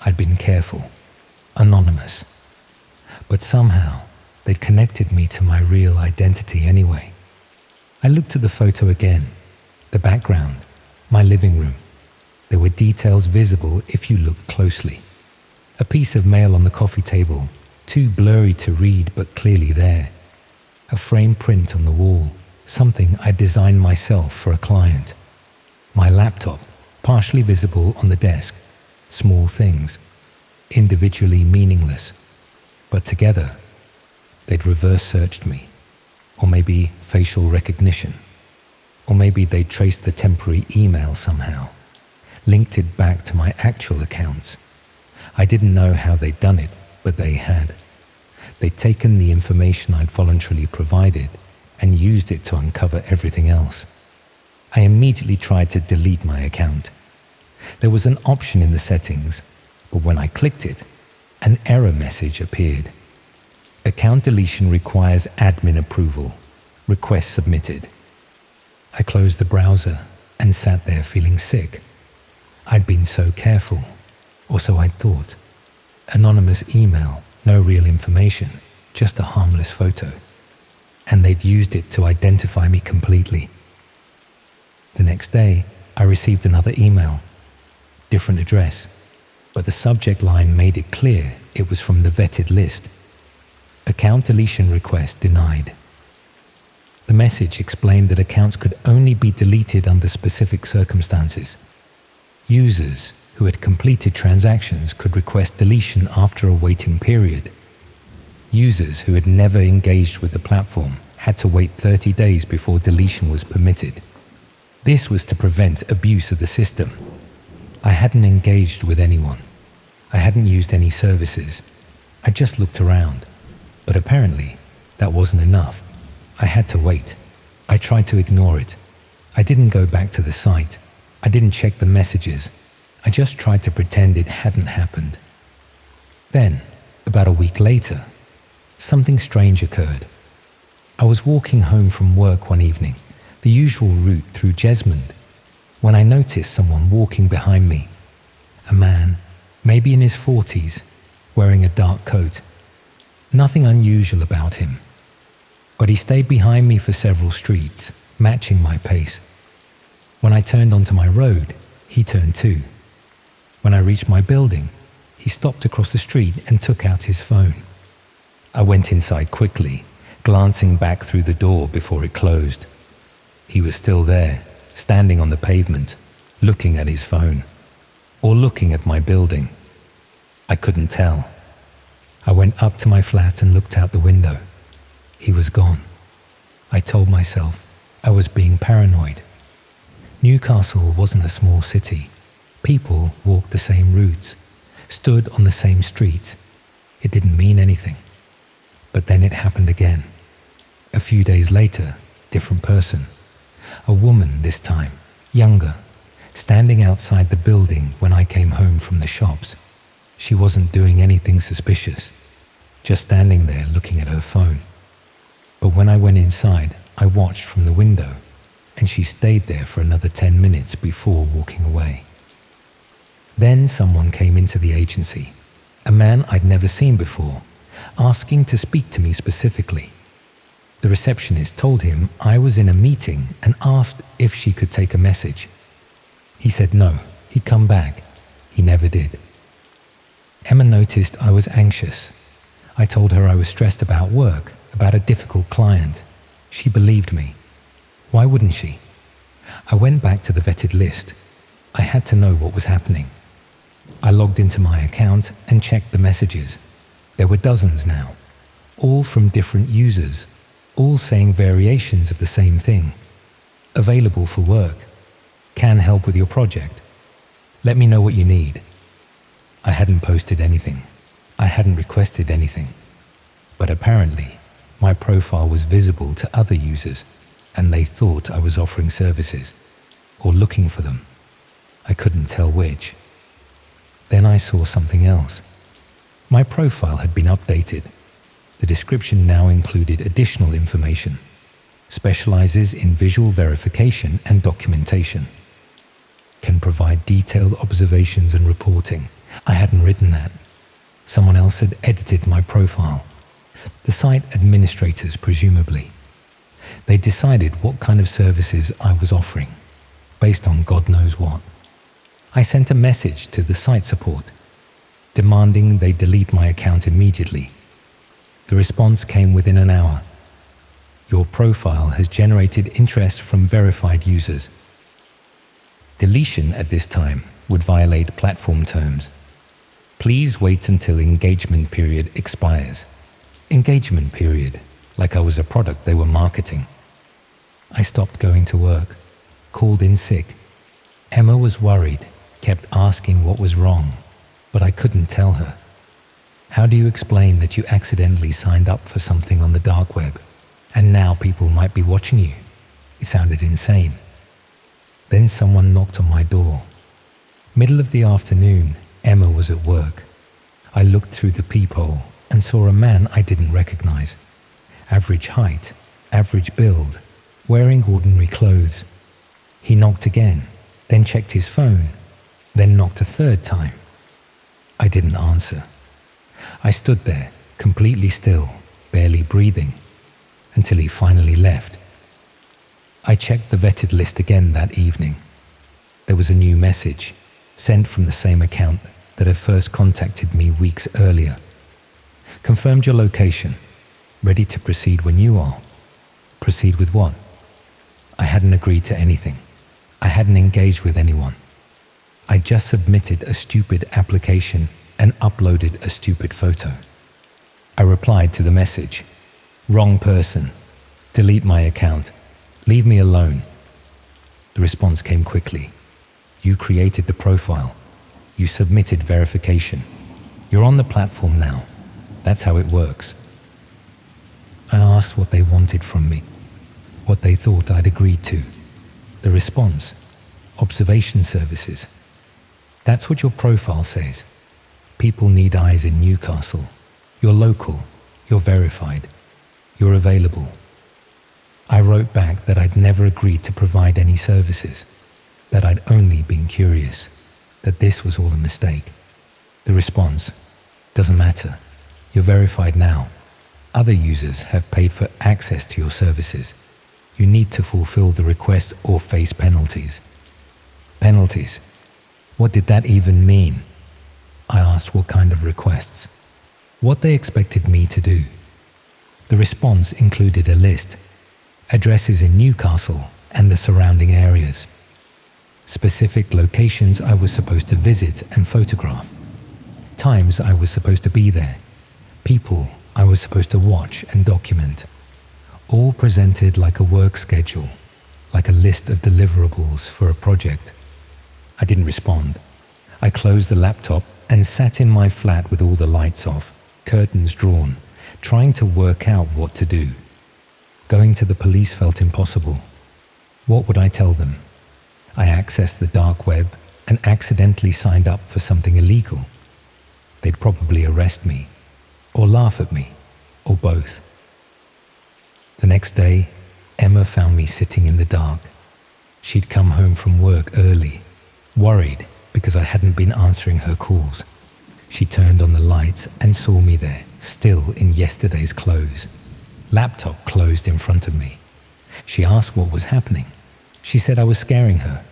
Speaker 1: I'd been careful, anonymous. But somehow, they'd connected me to my real identity anyway. I looked at the photo again, the background, my living room. There were details visible if you looked closely. A piece of mail on the coffee table, too blurry to read but clearly there. A frame print on the wall, something I designed myself for a client. My laptop, partially visible on the desk. Small things, individually meaningless, but together, they'd reverse searched me. Or maybe facial recognition. Or maybe they'd traced the temporary email somehow, linked it back to my actual accounts. I didn't know how they'd done it, but they had. They'd taken the information I'd voluntarily provided and used it to uncover everything else. I immediately tried to delete my account. There was an option in the settings, but when I clicked it, an error message appeared. Account deletion requires admin approval. Request submitted. I closed the browser and sat there feeling sick. I'd been so careful, or so I'd thought. Anonymous email, no real information, just a harmless photo. And they'd used it to identify me completely. The next day, I received another email. Different address, but the subject line made it clear it was from the vetted list. Account deletion request denied. The message explained that accounts could only be deleted under specific circumstances. Users who had completed transactions could request deletion after a waiting period. Users who had never engaged with the platform had to wait 30 days before deletion was permitted. This was to prevent abuse of the system. I hadn't engaged with anyone. I hadn't used any services. I just looked around. But apparently, that wasn't enough. I had to wait. I tried to ignore it. I didn't go back to the site. I didn't check the messages. I just tried to pretend it hadn't happened. Then, about a week later, something strange occurred. I was walking home from work one evening, the usual route through Jesmond, when I noticed someone walking behind me. A man, maybe in his 40s, wearing a dark coat. Nothing unusual about him. But he stayed behind me for several streets, matching my pace. When I turned onto my road, he turned too. When I reached my building, he stopped across the street and took out his phone. I went inside quickly, glancing back through the door before it closed. He was still there, standing on the pavement, looking at his phone, or looking at my building. I couldn't tell. I went up to my flat and looked out the window. He was gone. I told myself I was being paranoid. Newcastle wasn't a small city. People walked the same routes, stood on the same streets. It didn't mean anything. But then it happened again. A few days later, different person. A woman this time, younger, standing outside the building when I came home from the shops. She wasn't doing anything suspicious, just standing there looking at her phone. But when I went inside, I watched from the window, and she stayed there for another 10 minutes before walking away. Then someone came into the agency, a man I'd never seen before, asking to speak to me specifically. The receptionist told him I was in a meeting and asked if she could take a message. He said no, he'd come back. He never did. Emma noticed I was anxious. I told her I was stressed about work, about a difficult client. She believed me. Why wouldn't she? I went back to the vetted list. I had to know what was happening. I logged into my account and checked the messages. There were dozens now, all from different users, all saying variations of the same thing. Available for work. Can help with your project. Let me know what you need. I hadn't posted anything. I hadn't requested anything. But apparently, my profile was visible to other users, and they thought I was offering services, or looking for them. I couldn't tell which. Then I saw something else. My profile had been updated. The description now included additional information. Specializes in visual verification and documentation. Can provide detailed observations and reporting. I hadn't written that. Someone else had edited my profile. The site administrators, presumably. They decided what kind of services I was offering, based on God knows what. I sent a message to the site support, demanding they delete my account immediately. The response came within an hour. Your profile has generated interest from verified users. Deletion at this time would violate platform terms. Please wait until engagement period expires. Engagement period, like I was a product they were marketing. I stopped going to work, called in sick. Emma was worried, kept asking what was wrong, but I couldn't tell her. How do you explain that you accidentally signed up for something on the dark web, and now people might be watching you? It sounded insane. Then someone knocked on my door. Middle of the afternoon, Emma was at work. I looked through the peephole and saw a man I didn't recognize. Average height, average build, wearing ordinary clothes. He knocked again, then checked his phone, then knocked a third time. I didn't answer. I stood there, completely still, barely breathing, until he finally left. I checked the vetted list again that evening. There was a new message, sent from the same account that had first contacted me weeks earlier. Confirmed your location. Ready to proceed when you are. Proceed with what? I hadn't agreed to anything. I hadn't engaged with anyone. I just submitted a stupid application and uploaded a stupid photo. I replied to the message. Wrong person. Delete my account. Leave me alone. The response came quickly. You created the profile. You submitted verification. You're on the platform now. That's how it works. I asked what they wanted from me, what they thought I'd agreed to. The response, observation services. That's what your profile says. People need eyes in Newcastle. You're local. You're verified. You're available. I wrote back that I'd never agreed to provide any services, that I'd only been curious, that this was all a mistake. The response: doesn't matter. You're verified now. Other users have paid for access to your services. You need to fulfill the request or face penalties. Penalties? What did that even mean? I asked what kind of requests, what they expected me to do. The response included a list: addresses in Newcastle and the surrounding areas, specific locations I was supposed to visit and photograph, times I was supposed to be there, people I was supposed to watch and document, all presented like a work schedule, like a list of deliverables for a project. I didn't respond. I closed the laptop and sat in my flat with all the lights off, curtains drawn, trying to work out what to do. Going to the police felt impossible. What would I tell them? I accessed the dark web and accidentally signed up for something illegal. They'd probably arrest me, or laugh at me, or both. The next day, Emma found me sitting in the dark. She'd come home from work early, worried because I hadn't been answering her calls. She turned on the lights and saw me there, still in yesterday's clothes. Laptop closed in front of me. She asked what was happening. She said I was scaring her.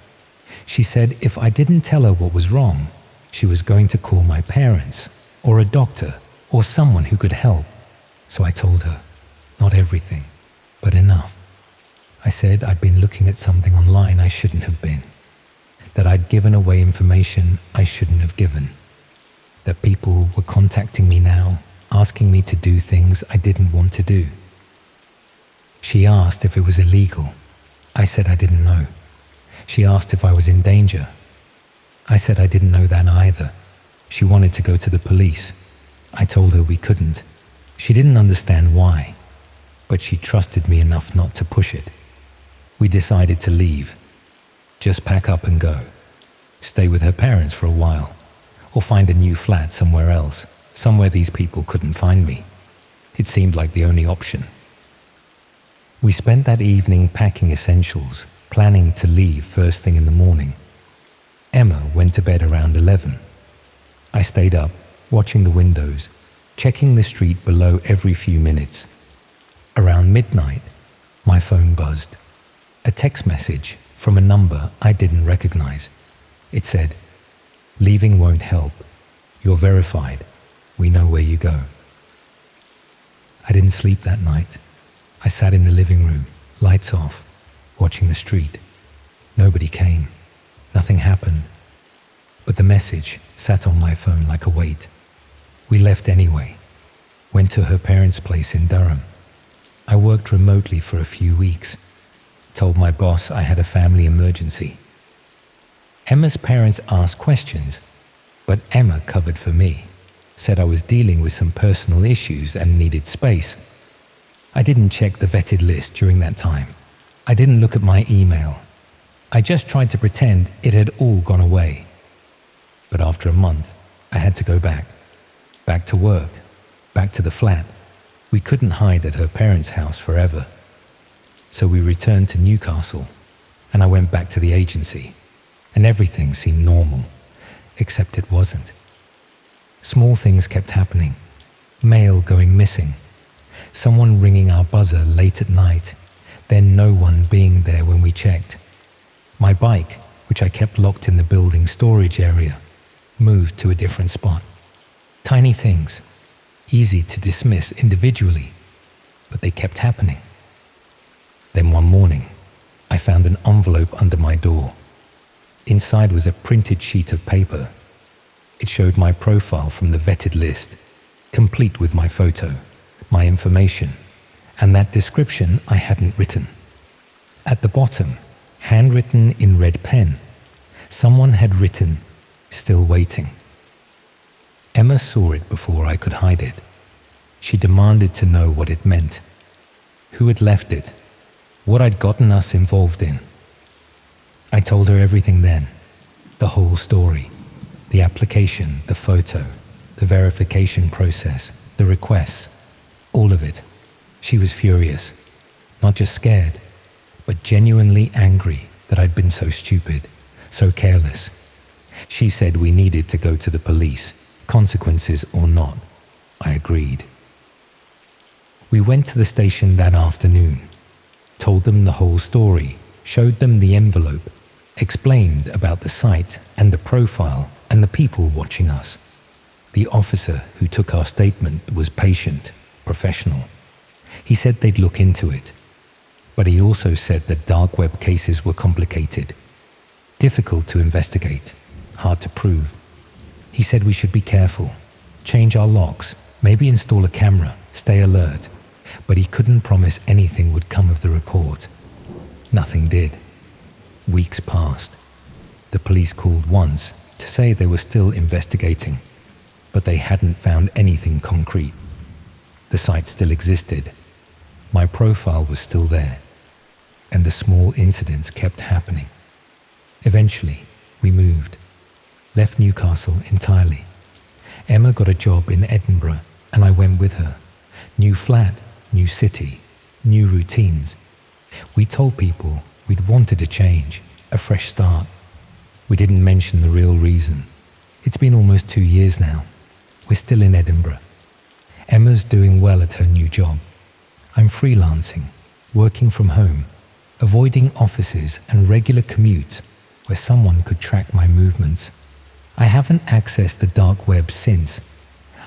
Speaker 1: She said if I didn't tell her what was wrong, she was going to call my parents, or a doctor, or someone who could help. So I told her, not everything, but enough. I said I'd been looking at something online I shouldn't have been, that I'd given away information I shouldn't have given, that people were contacting me now, asking me to do things I didn't want to do. She asked if it was illegal. I said I didn't know. She asked if I was in danger. I said I didn't know that either. She wanted to go to the police. I told her we couldn't. She didn't understand why, but she trusted me enough not to push it. We decided to leave. Just pack up and go. Stay with her parents for a while, or find a new flat somewhere else, somewhere these people couldn't find me. It seemed like the only option. We spent that evening packing essentials, planning to leave first thing in the morning. Emma went to bed around 11. I stayed up, watching the windows, checking the street below every few minutes. Around midnight, my phone buzzed. A text message from a number I didn't recognize. It said, "Leaving won't help. You're verified. We know where you go." I didn't sleep that night. I sat in the living room, lights off, watching the street. Nobody came. Nothing happened. But the message sat on my phone like a weight. We left anyway. Went to her parents' place in Durham. I worked remotely for a few weeks. Told my boss I had a family emergency. Emma's parents asked questions, but Emma covered for me. Said I was dealing with some personal issues and needed space. I didn't check the vetted list during that time. I didn't look at my email. I just tried to pretend it had all gone away. But after a month, I had to go back. Back to work. Back to the flat. We couldn't hide at her parents' house forever. So we returned to Newcastle, and I went back to the agency, and everything seemed normal, except it wasn't. Small things kept happening. Mail going missing. Someone ringing our buzzer late at night, then no one being there when we checked. My bike, which I kept locked in the building storage area, moved to a different spot. Tiny things, easy to dismiss individually, but they kept happening. Then one morning, I found an envelope under my door. Inside was a printed sheet of paper. It showed my profile from the vetted list, complete with my photo, my information, and that description I hadn't written. At the bottom, handwritten in red pen, someone had written, "Still waiting." Emma saw it before I could hide it. She demanded to know what it meant, who had left it, what I'd gotten us involved in. I told her everything then, the whole story, the application, the photo, the verification process, the requests, all of it. She was furious. Not just scared, but genuinely angry that I'd been so stupid, so careless. She said we needed to go to the police, consequences or not. I agreed. We went to the station that afternoon, told them the whole story, showed them the envelope, explained about the site and the profile and the people watching us. The officer who took our statement was patient, professional. He said they'd look into it, but he also said that dark web cases were complicated, difficult to investigate, hard to prove. He said we should be careful, change our locks, maybe install a camera, stay alert, but he couldn't promise anything would come of the report. Nothing did. Weeks passed. The police called once to say they were still investigating, but they hadn't found anything concrete. The site still existed. My profile was still there, and the small incidents kept happening. Eventually, we moved, left Newcastle entirely. Emma got a job in Edinburgh, and I went with her. New flat, new city, new routines. We told people we'd wanted a change, a fresh start. We didn't mention the real reason. It's been almost 2 years now. We're still in Edinburgh. Emma's doing well at her new job. I'm freelancing, working from home, avoiding offices and regular commutes where someone could track my movements. I haven't accessed the dark web since.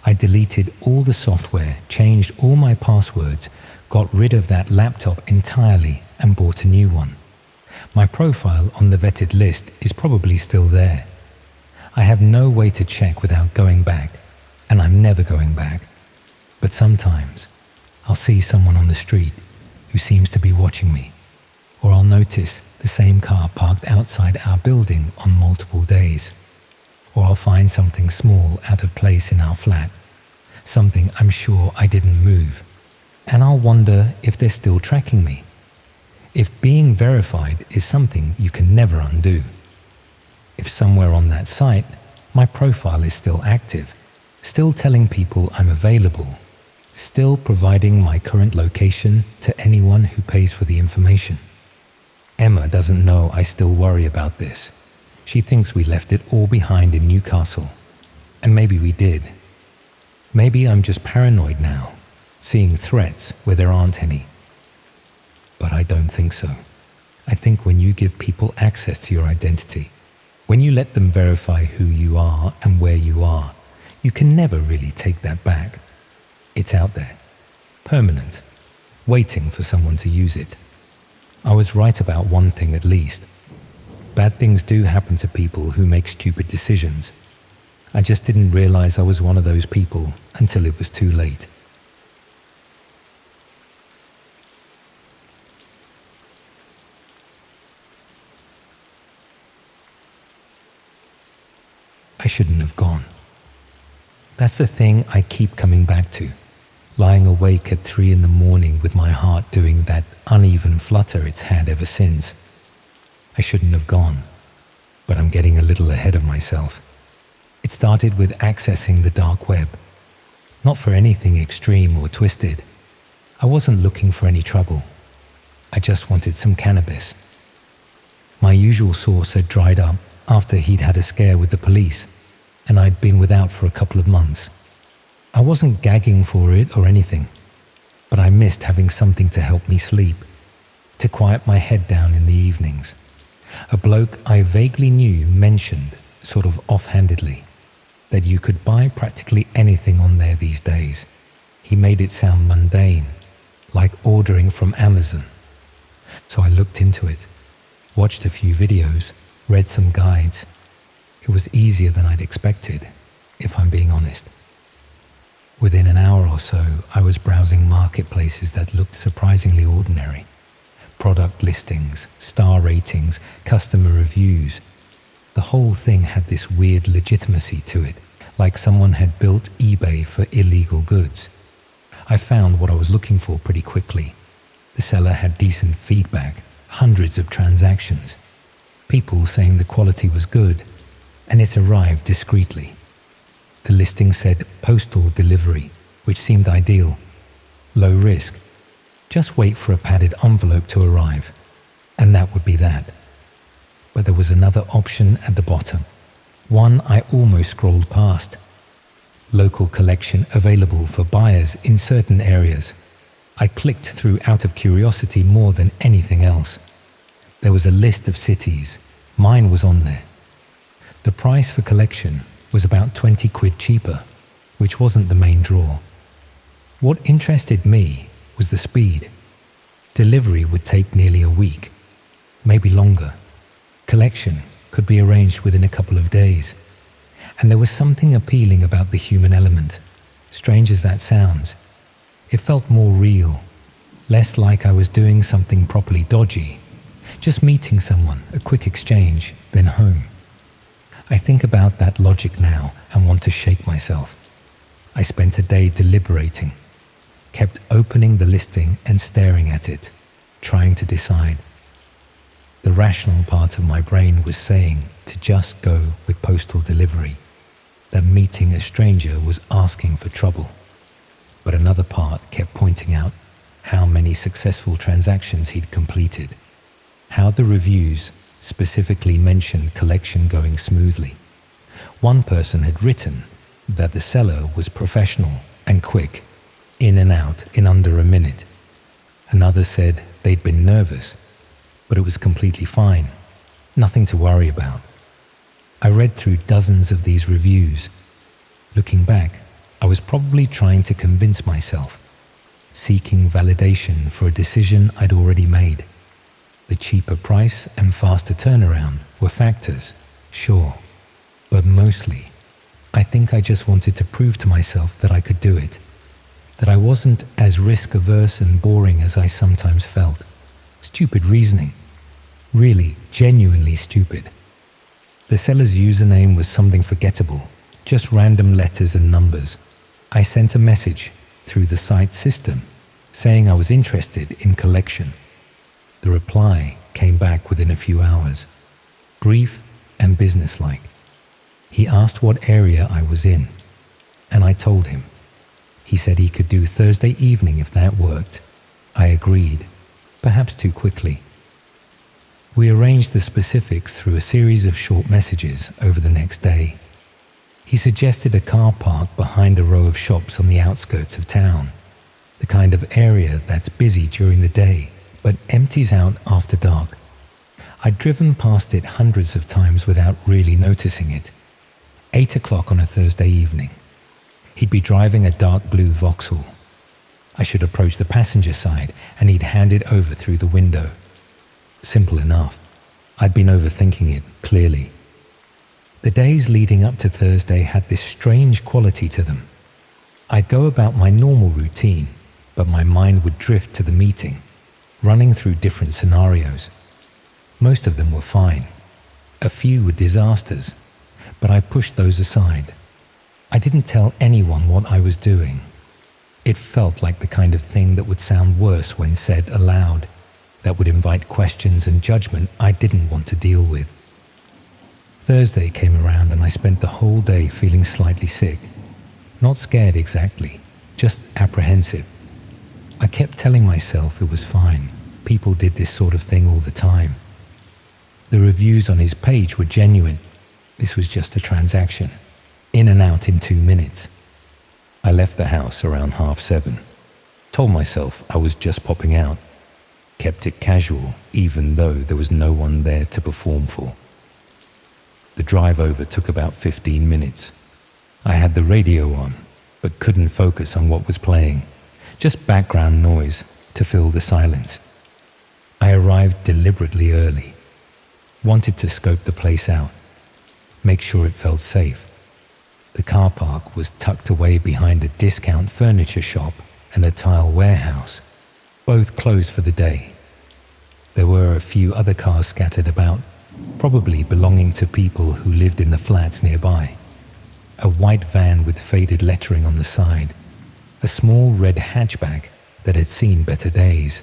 Speaker 1: I deleted all the software, changed all my passwords, got rid of that laptop entirely and bought a new one. My profile on the vetted list is probably still there. I have no way to check without going back, and I'm never going back. But sometimes I'll see someone on the street who seems to be watching me, or I'll notice the same car parked outside our building on multiple days, or I'll find something small out of place in our flat, something I'm sure I didn't move, and I'll wonder if they're still tracking me. If being verified is something you can never undo. If somewhere on that site, my profile is still active, still telling people I'm available, still providing my current location to anyone who pays for the information. Emma doesn't know I still worry about this. She thinks we left it all behind in Newcastle. And maybe we did. Maybe I'm just paranoid now, seeing threats where there aren't any. But I don't think so. I think when you give people access to your identity, when you let them verify who you are and where you are, you can never really take that back. It's out there, permanent, waiting for someone to use it. I was right about one thing at least. Bad things do happen to people who make stupid decisions. I just didn't realize I was one of those people until it was too late. I shouldn't have gone. That's the thing I keep coming back to, lying awake at 3 a.m. with my heart doing that uneven flutter it's had ever since. I shouldn't have gone, but I'm getting a little ahead of myself. It started with accessing the dark web, not for anything extreme or twisted. I wasn't looking for any trouble. I just wanted some cannabis. My usual source had dried up after he'd had a scare with the police, and I'd been without for a couple of months. I wasn't gagging for it or anything, but I missed having something to help me sleep, to quiet my head down in the evenings. A bloke I vaguely knew mentioned, sort of offhandedly, that you could buy practically anything on there these days. He made it sound mundane, like ordering from Amazon. So I looked into it, watched a few videos, read some guides. It was easier than I'd expected, if I'm being honest. Within an hour or so, I was browsing marketplaces that looked surprisingly ordinary. Product listings, star ratings, customer reviews. The whole thing had this weird legitimacy to it, like someone had built eBay for illegal goods. I found what I was looking for pretty quickly. The seller had decent feedback, hundreds of transactions, people saying the quality was good, and it arrived discreetly. The listing said postal delivery, which seemed ideal. Low risk. Just wait for a padded envelope to arrive, and that would be that. But there was another option at the bottom, one I almost scrolled past. Local collection available for buyers in certain areas. I clicked through out of curiosity more than anything else. There was a list of cities. Mine was on there. The price for collection was about 20 quid cheaper, which wasn't the main draw. What interested me was the speed. Delivery would take nearly a week, maybe longer. Collection could be arranged within a couple of days. And there was something appealing about the human element. Strange as that sounds, it felt more real, less like I was doing something properly dodgy, just meeting someone, a quick exchange, then home. I think about that logic now and want to shake myself. I spent a day deliberating, kept opening the listing and staring at it, trying to decide. The rational part of my brain was saying to just go with postal delivery, that meeting a stranger was asking for trouble. But another part kept pointing out how many successful transactions he'd completed, how the reviews specifically mentioned collection going smoothly. One person had written that the seller was professional and quick, in and out in under a minute. Another said they'd been nervous, but it was completely fine, nothing to worry about. I read through dozens of these reviews. Looking back, I was probably trying to convince myself, seeking validation for a decision I'd already made. The cheaper price and faster turnaround were factors, sure, but mostly, I think I just wanted to prove to myself that I could do it, that I wasn't as risk-averse and boring as I sometimes felt. Stupid reasoning. Really, genuinely stupid. The seller's username was something forgettable, just random letters and numbers. I sent a message through the site system saying I was interested in collection. The reply came back within a few hours, brief and businesslike. He asked what area I was in, and I told him. He said he could do Thursday evening if that worked. I agreed, perhaps too quickly. We arranged the specifics through a series of short messages over the next day. He suggested a car park behind a row of shops on the outskirts of town, the kind of area that's busy during the day but empties out after dark. I'd driven past it hundreds of times without really noticing it. 8 o'clock on a Thursday evening. He'd be driving a dark blue Vauxhall. I should approach the passenger side and he'd hand it over through the window. Simple enough. I'd been overthinking it, clearly. The days leading up to Thursday had this strange quality to them. I'd go about my normal routine, but my mind would drift to the meeting, running through different scenarios. Most of them were fine. A few were disasters, but I pushed those aside. I didn't tell anyone what I was doing. It felt like the kind of thing that would sound worse when said aloud, that would invite questions and judgment I didn't want to deal with. Thursday came around and I spent the whole day feeling slightly sick. Not scared exactly, just apprehensive. I kept telling myself it was fine. People did this sort of thing all the time. The reviews on his page were genuine. This was just a transaction. In and out in 2 minutes. I left the house around 7:30. Told myself I was just popping out. Kept it casual, even though there was no one there to perform for. The drive over took about 15 minutes. I had the radio on, but couldn't focus on what was playing. Just background noise to fill the silence. I arrived deliberately early. Wanted to scope the place out. Make sure it felt safe. The car park was tucked away behind a discount furniture shop and a tile warehouse, both closed for the day. There were a few other cars scattered about, probably belonging to people who lived in the flats nearby. A white van with faded lettering on the side, a small red hatchback that had seen better days,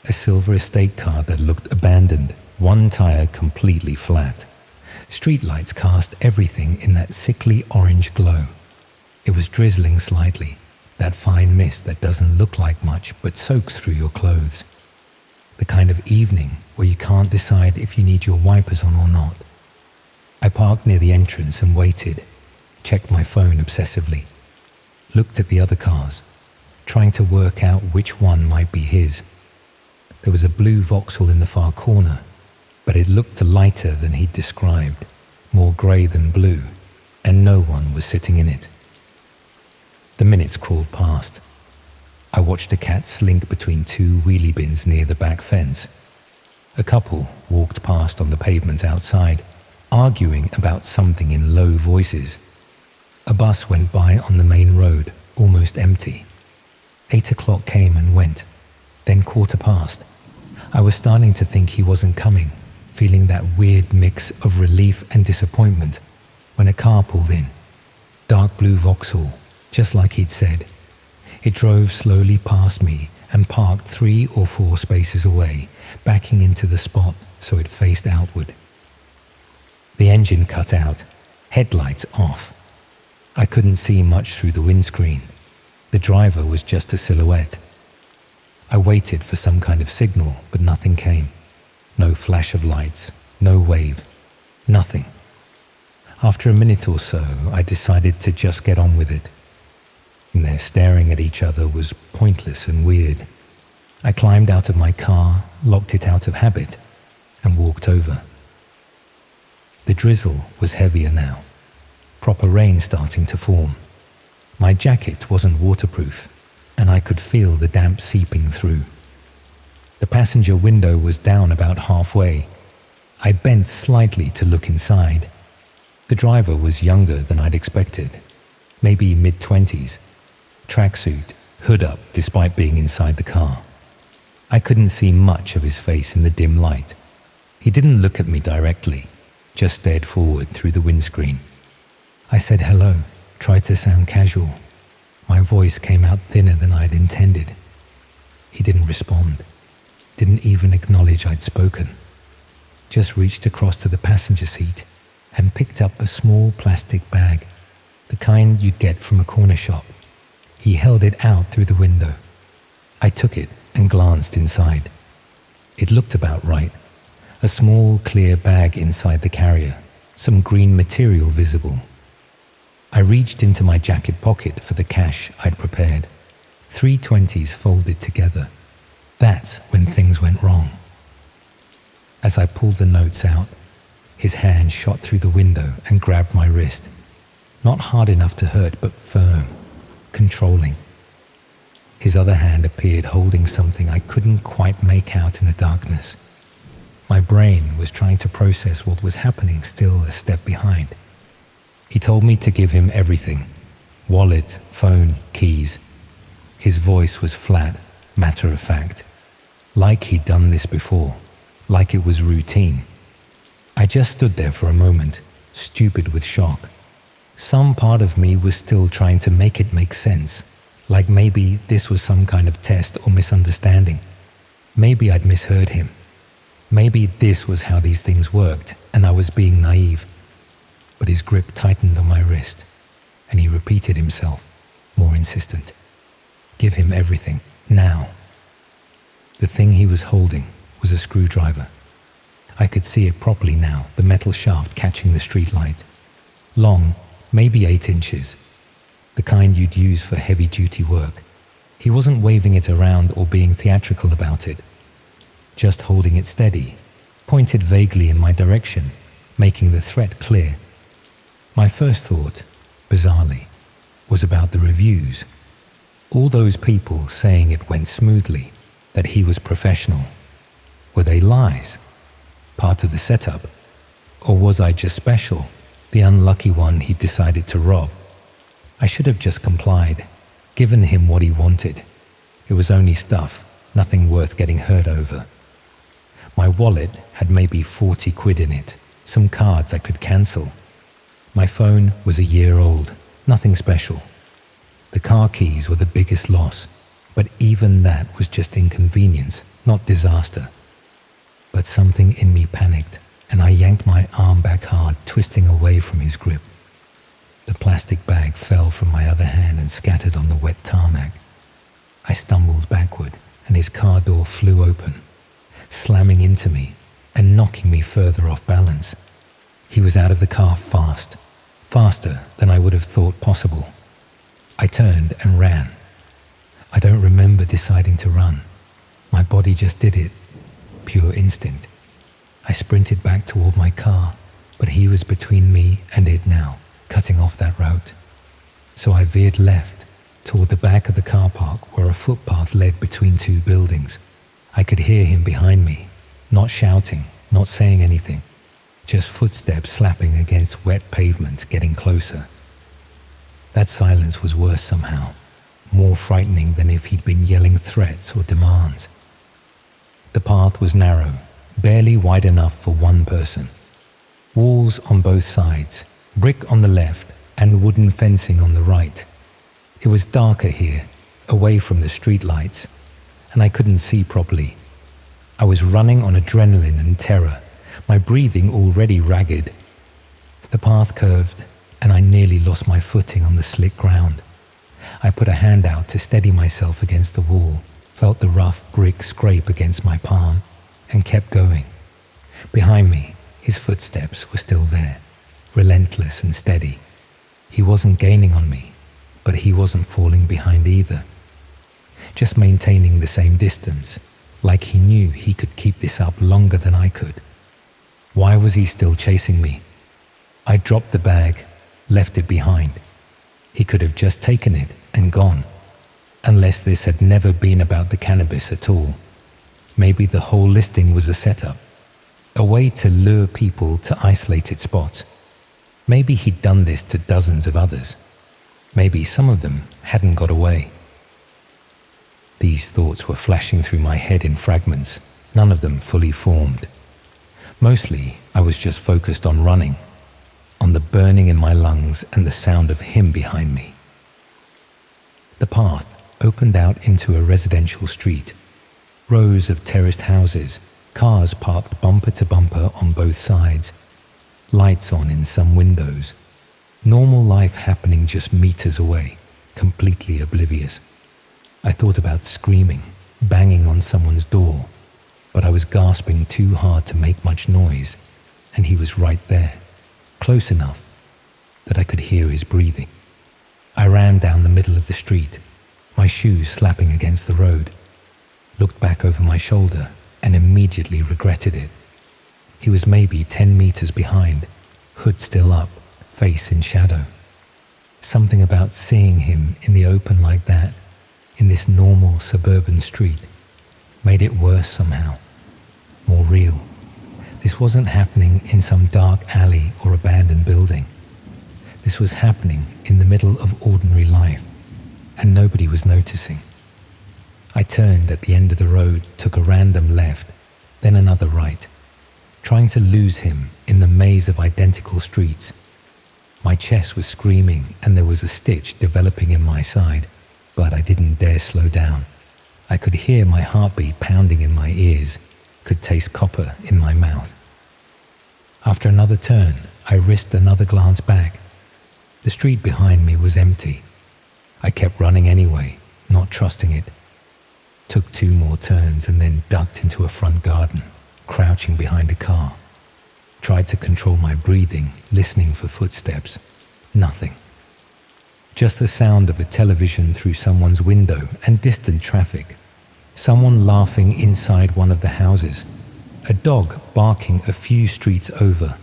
Speaker 1: a silver estate car that looked abandoned, one tire completely flat. Streetlights cast everything in that sickly orange glow. It was drizzling slightly, That fine mist that doesn't look like much but soaks through your clothes. The kind of evening where you can't decide if you need your wipers on or not. I parked near the entrance and waited, checked my phone obsessively, looked at the other cars, trying to work out which one might be his. There was a blue Vauxhall in the far corner, but it looked lighter than he'd described, more grey than blue, and no one was sitting in it. The minutes crawled past. I watched a cat slink between two wheelie bins near the back fence. A couple walked past on the pavement outside, arguing about something in low voices. A bus went by on the main road, almost empty. 8 o'clock came and went, then 15:15. I was starting to think he wasn't coming, feeling that weird mix of relief and disappointment, when a car pulled in. Dark blue Vauxhall, just like he'd said. It drove slowly past me and parked 3 or 4 spaces away, backing into the spot so it faced outward. The engine cut out, headlights off. I couldn't see much through the windscreen. The driver was just a silhouette. I waited for some kind of signal, but nothing came. No flash of lights, no wave, nothing. After a minute or so, I decided to just get on with it. And their staring at each other was pointless and weird. I climbed out of my car, locked it out of habit, and walked over. The drizzle was heavier now, proper rain starting to form. My jacket wasn't waterproof, and I could feel the damp seeping through. The passenger window was down about halfway. I bent slightly to look inside. The driver was younger than I'd expected, maybe mid-20s, tracksuit, hood up despite being inside the car. I couldn't see much of his face in the dim light. He didn't look at me directly, just stared forward through the windscreen. I said hello, tried to sound casual. My voice came out thinner than I'd intended. He didn't respond, didn't even acknowledge I'd spoken. Just reached across to the passenger seat and picked up a small plastic bag, the kind you'd get from a corner shop. He held it out through the window. I took it and glanced inside. It looked about right. A small, clear bag inside the carrier, some green material visible. I reached into my jacket pocket for the cash I'd prepared. 3 20s folded together. That's when things went wrong. As I pulled the notes out, his hand shot through the window and grabbed my wrist. Not hard enough to hurt, but firm, controlling. His other hand appeared holding something I couldn't quite make out in the darkness. My brain was trying to process what was happening, still a step behind. He told me to give him everything. Wallet, phone, keys. His voice was flat, matter of fact. Like he'd done this before. Like it was routine. I just stood there for a moment, stupid with shock. Some part of me was still trying to make it make sense. Like maybe this was some kind of test or misunderstanding. Maybe I'd misheard him. Maybe this was how these things worked and I was being naive. But his grip tightened on my wrist and he repeated himself, more insistent. Give him everything, now. The thing he was holding was a screwdriver. I could see it properly now, the metal shaft catching the streetlight. Long, maybe 8 inches. The kind you'd use for heavy-duty work. He wasn't waving it around or being theatrical about it. Just holding it steady, pointed vaguely in my direction, making the threat clear. My first thought, bizarrely, was about the reviews. All those people saying it went smoothly, that he was professional. Were they lies? Part of the setup? Or was I just special, the unlucky one he decided to rob? I should have just complied, given him what he wanted. It was only stuff, nothing worth getting hurt over. My wallet had maybe 40 quid in it, some cards I could cancel. My phone was a year old, nothing special. The car keys were the biggest loss, but even that was just inconvenience, not disaster. But something in me panicked, and I yanked my arm back hard, twisting away from his grip. The plastic bag fell from my other hand and scattered on the wet tarmac. I stumbled backward and his car door flew open, slamming into me and knocking me further off balance. He was out of the car fast, faster than I would have thought possible. I turned and ran. I don't remember deciding to run. My body just did it, pure instinct. I sprinted back toward my car, but he was between me and it now, cutting off that route. So I veered left, toward the back of the car park where a footpath led between two buildings. I could hear him behind me, not shouting, not saying anything, just footsteps slapping against wet pavement getting closer. That silence was worse somehow, more frightening than if he'd been yelling threats or demands. The path was narrow, barely wide enough for one person. Walls on both sides, brick on the left and wooden fencing on the right. It was darker here, away from the street lights, and I couldn't see properly. I was running on adrenaline and terror, my breathing already ragged. The path curved, and I nearly lost my footing on the slick ground. I put a hand out to steady myself against the wall, felt the rough brick scrape against my palm, and kept going. Behind me, his footsteps were still there, relentless and steady. He wasn't gaining on me, but he wasn't falling behind either. Just maintaining the same distance, like he knew he could keep this up longer than I could. Why was he still chasing me? I dropped the bag, left it behind. He could have just taken it and gone, unless this had never been about the cannabis at all. Maybe the whole listing was a setup, a way to lure people to isolated spots. Maybe he'd done this to dozens of others. Maybe some of them hadn't got away. These thoughts were flashing through my head in fragments, none of them fully formed. Mostly, I was just focused on running, on the burning in my lungs and the sound of him behind me. The path opened out into a residential street. Rows of terraced houses, cars parked bumper to bumper on both sides, lights on in some windows. Normal life happening just meters away, completely oblivious. I thought about screaming, banging on someone's door, but I was gasping too hard to make much noise, and he was right there, close enough that I could hear his breathing. I ran down the middle of the street, my shoes slapping against the road, looked back over my shoulder and immediately regretted it. He was maybe 10 meters behind, hood still up, face in shadow. Something about seeing him in the open like that, in this normal suburban street, made it worse somehow, more real. This wasn't happening in some dark alley or abandoned building. This was happening in the middle of ordinary life, and nobody was noticing. I turned at the end of the road, took a random left, then another right, trying to lose him in the maze of identical streets. My chest was screaming and there was a stitch developing in my side, but I didn't dare slow down. I could hear my heartbeat pounding in my ears, could taste copper in my mouth. After another turn, I risked another glance back. The street behind me was empty. I kept running anyway, not trusting it. Took 2 more turns and then ducked into a front garden, crouching behind a car. Tried to control my breathing, listening for footsteps. Nothing. Just the sound of a television through someone's window and distant traffic. Someone laughing inside one of the houses. A dog barking a few streets over.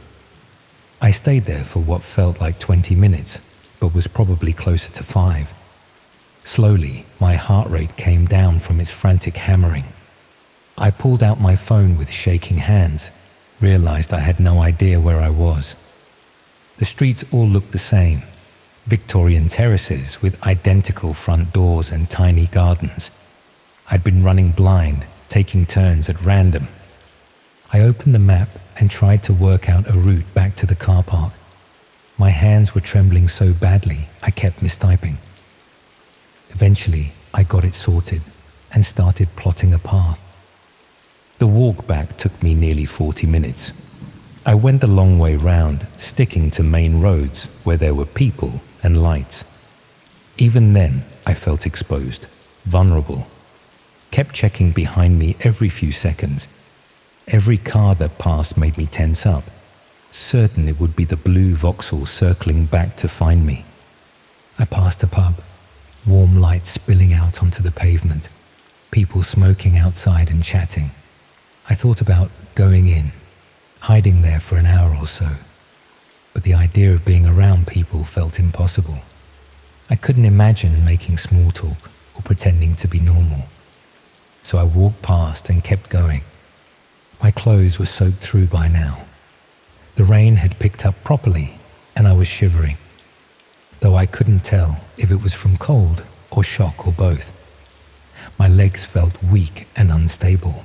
Speaker 1: I stayed there for what felt like 20 minutes, but was probably closer to 5. Slowly, my heart rate came down from its frantic hammering. I pulled out my phone with shaking hands, realized I had no idea where I was. The streets all looked the same. Victorian terraces with identical front doors and tiny gardens. I'd been running blind, taking turns at random. I opened the map and tried to work out a route back to the car park. My hands were trembling so badly I kept mistyping. Eventually, I got it sorted and started plotting a path. The walk back took me nearly 40 minutes. I went the long way round, sticking to main roads where there were people and lights. Even then, I felt exposed, vulnerable. Kept checking behind me every few seconds. Every car that passed made me tense up, certain it would be the blue Vauxhall circling back to find me. I passed a pub, warm light spilling out onto the pavement, people smoking outside and chatting. I thought about going in, hiding there for an hour or so, but the idea of being around people felt impossible. I couldn't imagine making small talk or pretending to be normal. So I walked past and kept going. My clothes were soaked through by now. The rain had picked up properly and I was shivering, though I couldn't tell if it was from cold or shock or both. My legs felt weak and unstable,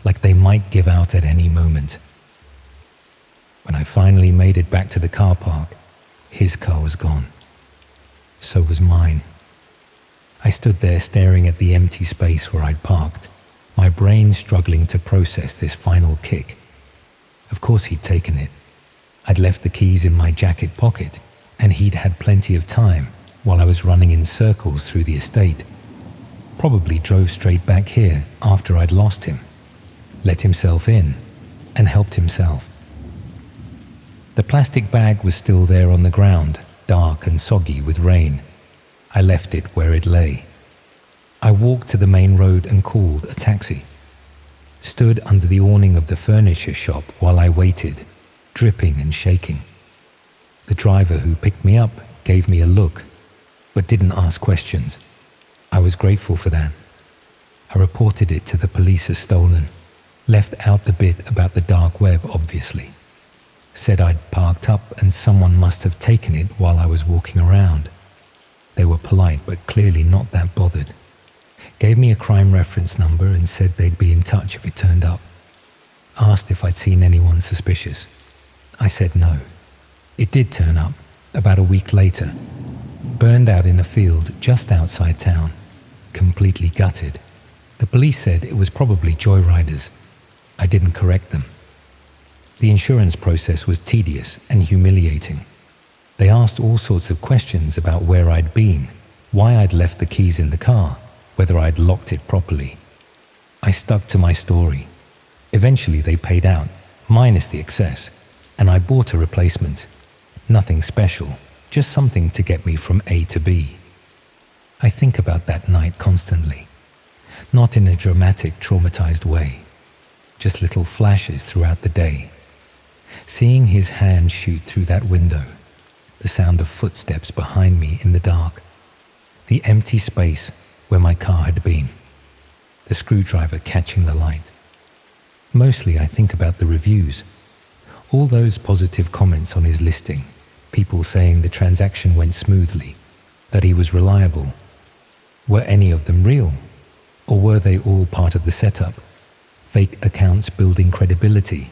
Speaker 1: like they might give out at any moment. When I finally made it back to the car park, his car was gone. So was mine. I stood there staring at the empty space where I'd parked, my brain struggling to process this final kick. Of course he'd taken it. I'd left the keys in my jacket pocket, and he'd had plenty of time while I was running in circles through the estate. Probably drove straight back here after I'd lost him, let himself in, and helped himself. The plastic bag was still there on the ground, dark and soggy with rain. I left it where it lay. I walked to the main road and called a taxi. Stood under the awning of the furniture shop while I waited, dripping and shaking. The driver who picked me up gave me a look, but didn't ask questions. I was grateful for that. I reported it to the police as stolen, left out the bit about the dark web, obviously. Said I'd parked up and someone must have taken it while I was walking around. They were polite but clearly not that bothered. Gave me a crime reference number and said they'd be in touch if it turned up. Asked if I'd seen anyone suspicious. I said no. It did turn up, about a week later. Burned out in a field just outside town. Completely gutted. The police said it was probably joyriders. I didn't correct them. The insurance process was tedious and humiliating. They asked all sorts of questions about where I'd been, why I'd left the keys in the car, whether I'd locked it properly. I stuck to my story. Eventually they paid out, minus the excess, and I bought a replacement. Nothing special, just something to get me from A to B. I think about that night constantly, not in a dramatic, traumatized way, just little flashes throughout the day. Seeing his hand shoot through that window, the sound of footsteps behind me in the dark, the empty space where my car had been, the screwdriver catching the light. Mostly I think about the reviews, all those positive comments on his listing, people saying the transaction went smoothly, that he was reliable. Were any of them real? Or were they all part of the setup? Fake accounts building credibility?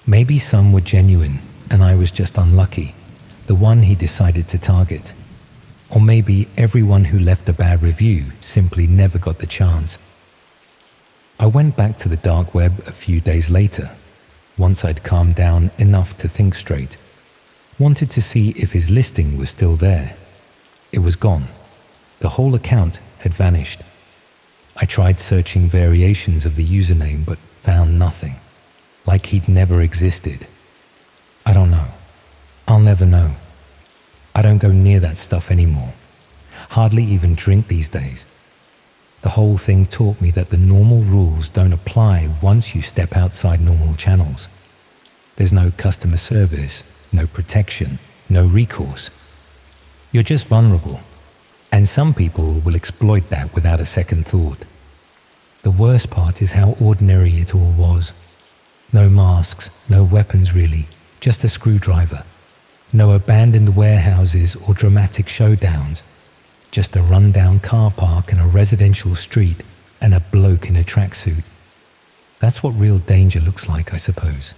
Speaker 1: Maybe some were genuine and I was just unlucky, the one he decided to target. Or maybe everyone who left a bad review simply never got the chance. I went back to the dark web a few days later, once I'd calmed down enough to think straight. Wanted to see if his listing was still there. It was gone. The whole account had vanished. I tried searching variations of the username but found nothing. Like he'd never existed. I don't know. I'll never know. I don't go near that stuff anymore. Hardly even drink these days. The whole thing taught me that the normal rules don't apply once you step outside normal channels. There's no customer service, no protection, no recourse. You're just vulnerable, and some people will exploit that without a second thought. The worst part is how ordinary it all was. No masks, no weapons really, just a screwdriver. No abandoned warehouses or dramatic showdowns. Just a rundown car park and a residential street and a bloke in a tracksuit. That's what real danger looks like, I suppose.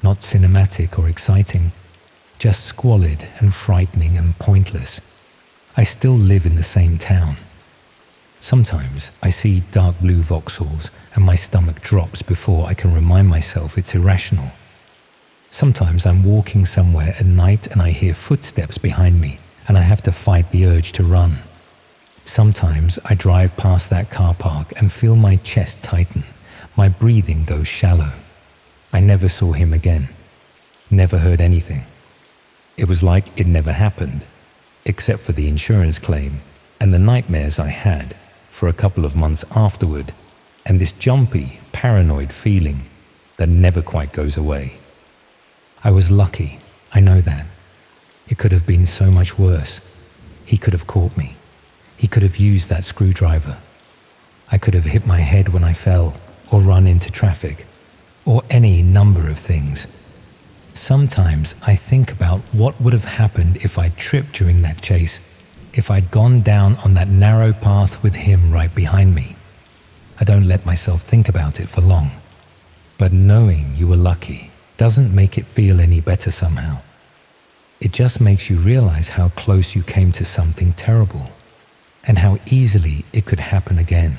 Speaker 1: Not cinematic or exciting, just squalid and frightening and pointless. I still live in the same town. Sometimes I see dark blue Vauxhalls and my stomach drops before I can remind myself it's irrational. Sometimes I'm walking somewhere at night and I hear footsteps behind me and I have to fight the urge to run. Sometimes I drive past that car park and feel my chest tighten, my breathing goes shallow. I never saw him again, never heard anything. It was like it never happened, except for the insurance claim and the nightmares I had for a couple of months afterward, and this jumpy, paranoid feeling that never quite goes away. I was lucky, I know that. It could have been so much worse. He could have caught me. He could have used that screwdriver. I could have hit my head when I fell, or run into traffic, or any number of things. Sometimes I think about what would have happened if I'd tripped during that chase, if I'd gone down on that narrow path with him right behind me. I don't let myself think about it for long. But knowing you were lucky doesn't make it feel any better somehow. It just makes you realize how close you came to something terrible, and how easily it could happen again.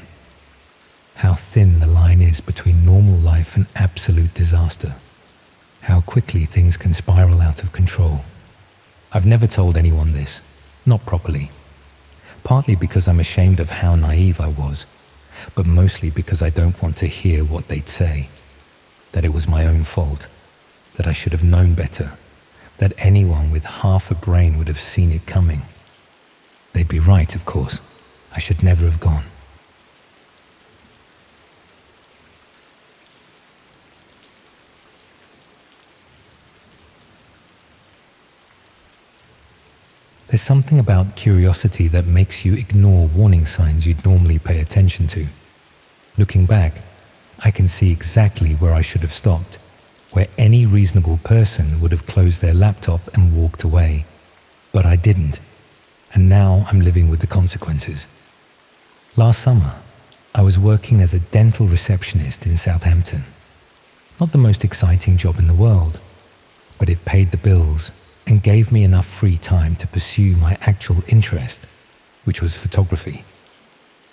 Speaker 1: How thin the line is between normal life and absolute disaster. How quickly things can spiral out of control. I've never told anyone this, not properly. Partly because I'm ashamed of how naive I was, but mostly because I don't want to hear what they'd say. That it was my own fault, that I should have known better, that anyone with half a brain would have seen it coming. They'd be right, of course. I should never have gone. There's something about curiosity that makes you ignore warning signs you'd normally pay attention to. Looking back, I can see exactly where I should have stopped, where any reasonable person would have closed their laptop and walked away. But I didn't, and now I'm living with the consequences. Last summer, I was working as a dental receptionist in Southampton. Not the most exciting job in the world, but it paid the bills and gave me enough free time to pursue my actual interest, which was photography.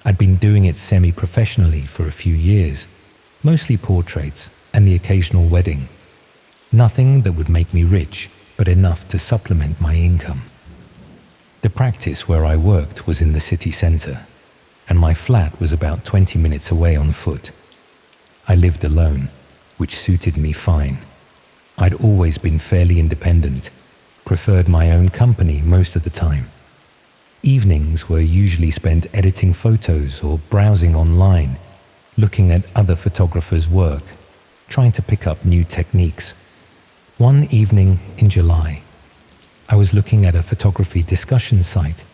Speaker 1: I'd been doing it semi-professionally for a few years, mostly portraits and the occasional wedding. Nothing that would make me rich, but enough to supplement my income. The practice where I worked was in the city centre, and my flat was about 20 minutes away on foot. I lived alone, which suited me fine. I'd always been fairly independent, preferred my own company most of the time. Evenings were usually spent editing photos or browsing online, looking at other photographers' work, trying to pick up new techniques. One evening in July, I was looking at a photography discussion site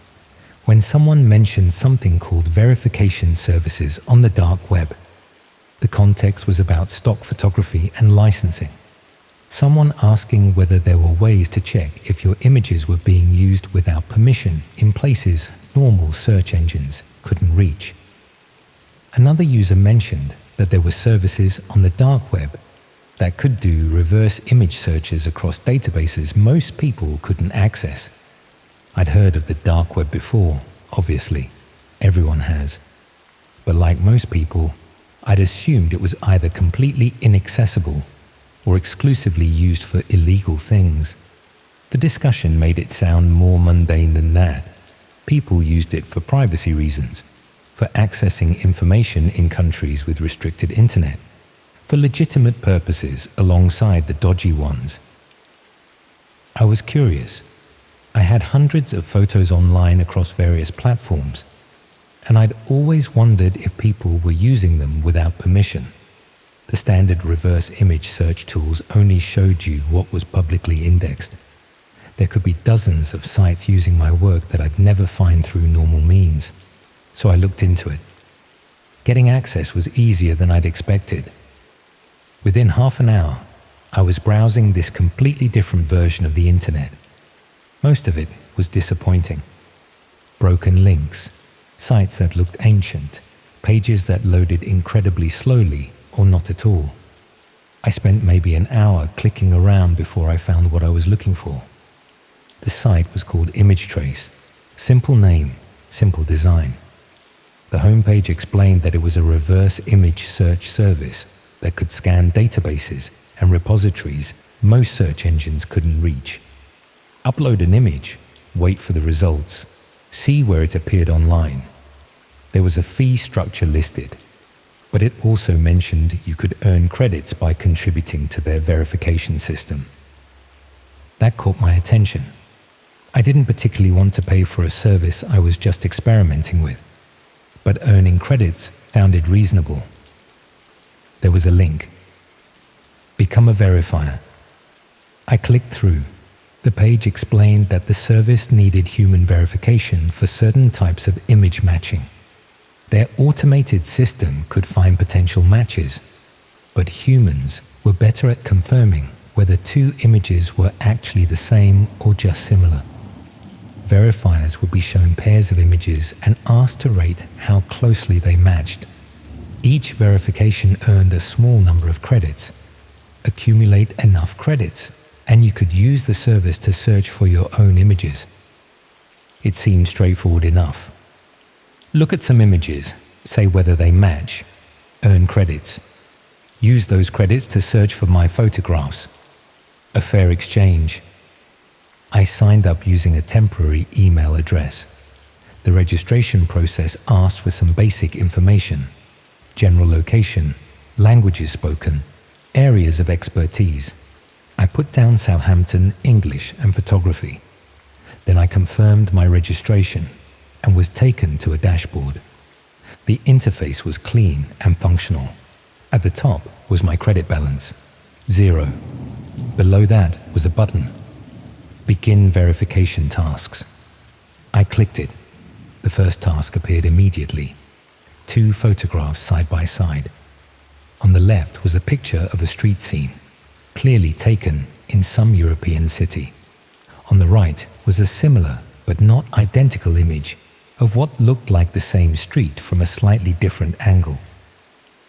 Speaker 1: when someone mentioned something called verification services on the dark web. The context was about stock photography and licensing. Someone asking whether there were ways to check if your images were being used without permission in places normal search engines couldn't reach. Another user mentioned that there were services on the dark web that could do reverse image searches across databases most people couldn't access. I'd heard of the dark web before, obviously. Everyone has. But like most people, I'd assumed it was either completely inaccessible or exclusively used for illegal things. The discussion made it sound more mundane than that. People used it for privacy reasons, for accessing information in countries with restricted internet, for legitimate purposes alongside the dodgy ones. I was curious. I had hundreds of photos online across various platforms, and I'd always wondered if people were using them without permission. The standard reverse image search tools only showed you what was publicly indexed. There could be dozens of sites using my work that I'd never find through normal means, so I looked into it. Getting access was easier than I'd expected. Within half an hour, I was browsing this completely different version of the internet. Most of it was disappointing. Broken links, sites that looked ancient, pages that loaded incredibly slowly or not at all. I spent maybe an hour clicking around before I found what I was looking for. The site was called ImageTrace. Simple name, simple design. The homepage explained that it was a reverse image search service that could scan databases and repositories most search engines couldn't reach. Upload an image, wait for the results, see where it appeared online. There was a fee structure listed, but it also mentioned you could earn credits by contributing to their verification system. That caught my attention. I didn't particularly want to pay for a service I was just experimenting with, but earning credits sounded reasonable. There was a link. Become a verifier. I clicked through. The page explained that the service needed human verification for certain types of image matching. Their automated system could find potential matches, but humans were better at confirming whether two images were actually the same or just similar. Verifiers would be shown pairs of images and asked to rate how closely they matched. Each verification earned a small number of credits. Accumulate enough credits, and you could use the service to search for your own images. It seemed straightforward enough. Look at some images, say whether they match, earn credits. Use those credits to search for my photographs. A fair exchange. I signed up using a temporary email address. The registration process asked for some basic information: general location, languages spoken, areas of expertise. I put down Southampton, English, and photography. Then I confirmed my registration and was taken to a dashboard. The interface was clean and functional. At the top was my credit balance, 0. Below that was a button, Begin Verification Tasks. I clicked it. The first task appeared immediately. 2 photographs side by side. On the left was a picture of a street scene, clearly taken in some European city. On the right was a similar but not identical image of what looked like the same street from a slightly different angle.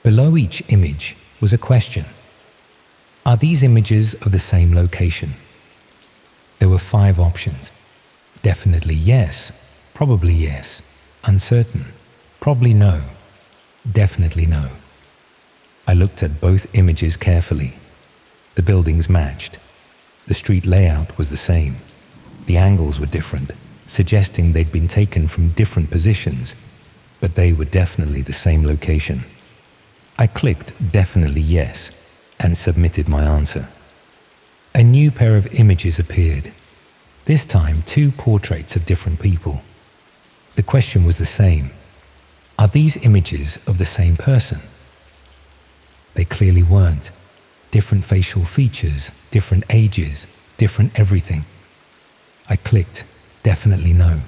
Speaker 1: Below each image was a question. Are these images of the same location? There were 5 options. Definitely yes, probably yes, uncertain, probably no, definitely no. I looked at both images carefully. The buildings matched. The street layout was the same. The angles were different, suggesting they'd been taken from different positions, but they were definitely the same location. I clicked definitely yes and submitted my answer. A new pair of images appeared. This time 2 portraits of different people. The question was the same. Are these images of the same person? They clearly weren't. Different facial features, different ages, different everything. I clicked definitely no.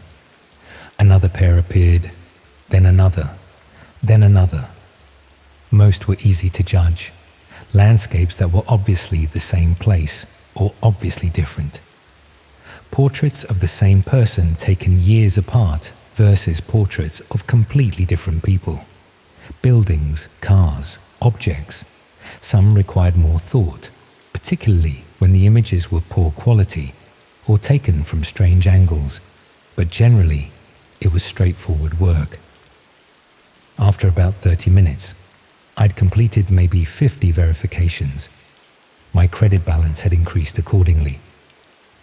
Speaker 1: Another pair appeared, then another, then another. Most were easy to judge. Landscapes that were obviously the same place or obviously different. Portraits of the same person taken years apart versus portraits of completely different people. Buildings, cars, objects. Some required more thought, particularly when the images were poor quality or taken from strange angles, but generally it was straightforward work. After about 30 minutes, I'd completed maybe 50 verifications. My credit balance had increased accordingly.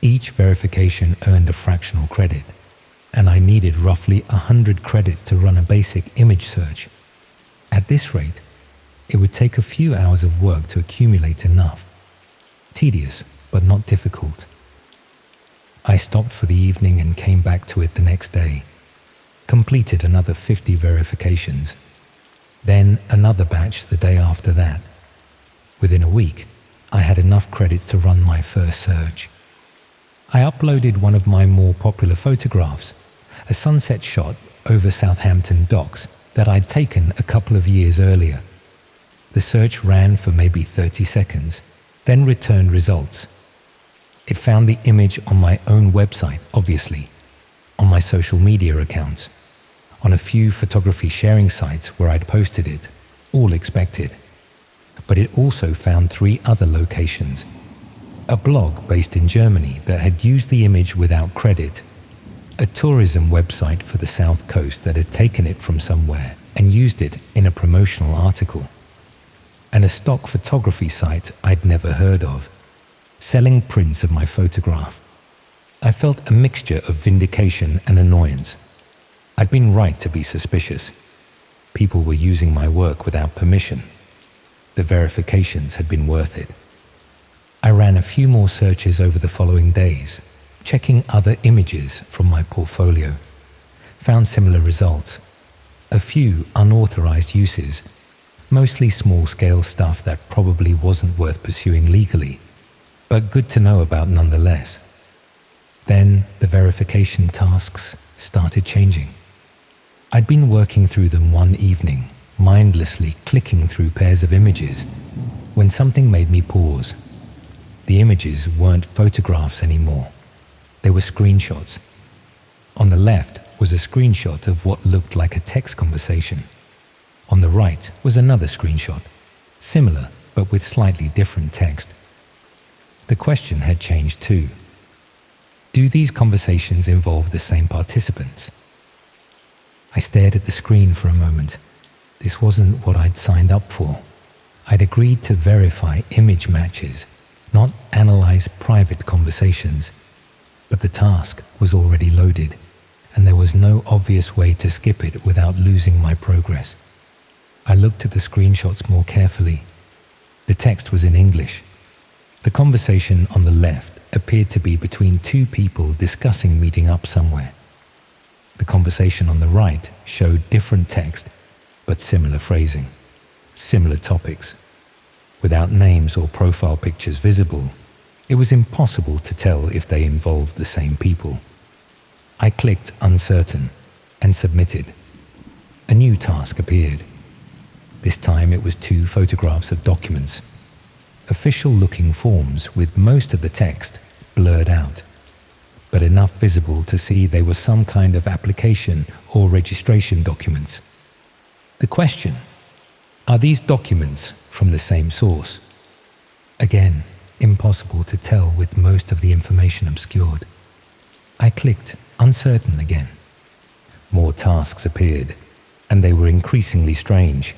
Speaker 1: Each verification earned a fractional credit, and I needed roughly 100 credits to run a basic image search. At this rate, it would take a few hours of work to accumulate enough. Tedious, but not difficult. I stopped for the evening and came back to it the next day. Completed another 50 verifications. Then another batch the day after that. Within a week, I had enough credits to run my first search. I uploaded one of my more popular photographs, a sunset shot over Southampton docks that I'd taken a couple of years earlier. The search ran for maybe 30 seconds, then returned results. It found the image on my own website, obviously, on my social media accounts, on a few photography sharing sites where I'd posted it, all expected. But it also found 3 other locations. A blog based in Germany that had used the image without credit, a tourism website for the South Coast that had taken it from somewhere and used it in a promotional article, and a stock photography site I'd never heard of. selling prints of my photograph. I felt a mixture of vindication and annoyance. I'd been right to be suspicious. People were using my work without permission. The verifications had been worth it. I ran a few more searches over the following days, checking other images from my portfolio. Found similar results. A few unauthorized uses, mostly small-scale stuff that probably wasn't worth pursuing legally, but good to know about nonetheless. Then the verification tasks started changing. I'd been working through them one evening, mindlessly clicking through pairs of images, when something made me pause. The images weren't photographs anymore. They were screenshots. On the left was a screenshot of what looked like a text conversation. On the right was another screenshot, similar but with slightly different text. The question had changed too. Do these conversations involve the same participants? I stared at the screen for a moment. This wasn't what I'd signed up for. I'd agreed to verify image matches, not analyze private conversations. But the task was already loaded, and there was no obvious way to skip it without losing my progress. I looked at the screenshots more carefully. The text was in English. The conversation on the left appeared to be between two people discussing meeting up somewhere. The conversation on the right showed different text, but similar phrasing, similar topics. Without names or profile pictures visible, it was impossible to tell if they involved the same people. I clicked uncertain and submitted. A new task appeared. This time it was 2 photographs of documents. Official-looking forms with most of the text blurred out, but enough visible to see they were some kind of application or registration documents. The question: are these documents from the same source? Again, impossible to tell with most of the information obscured. I clicked uncertain again. More tasks appeared, and they were increasingly strange.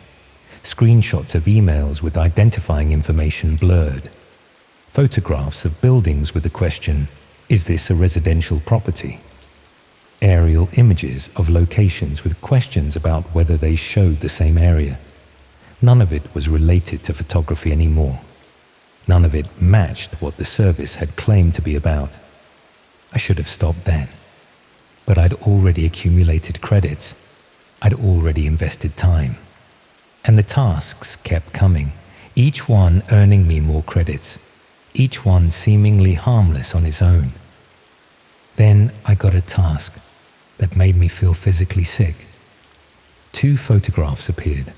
Speaker 1: Screenshots of emails with identifying information blurred. Photographs of buildings with the question, "Is this a residential property?" Aerial images of locations with questions about whether they showed the same area. None of it was related to photography anymore. None of it matched what the service had claimed to be about. I should have stopped then. But I'd already accumulated credits. I'd already invested time. And the tasks kept coming, each one earning me more credits, each one seemingly harmless on its own. Then I got a task that made me feel physically sick. 2 photographs appeared.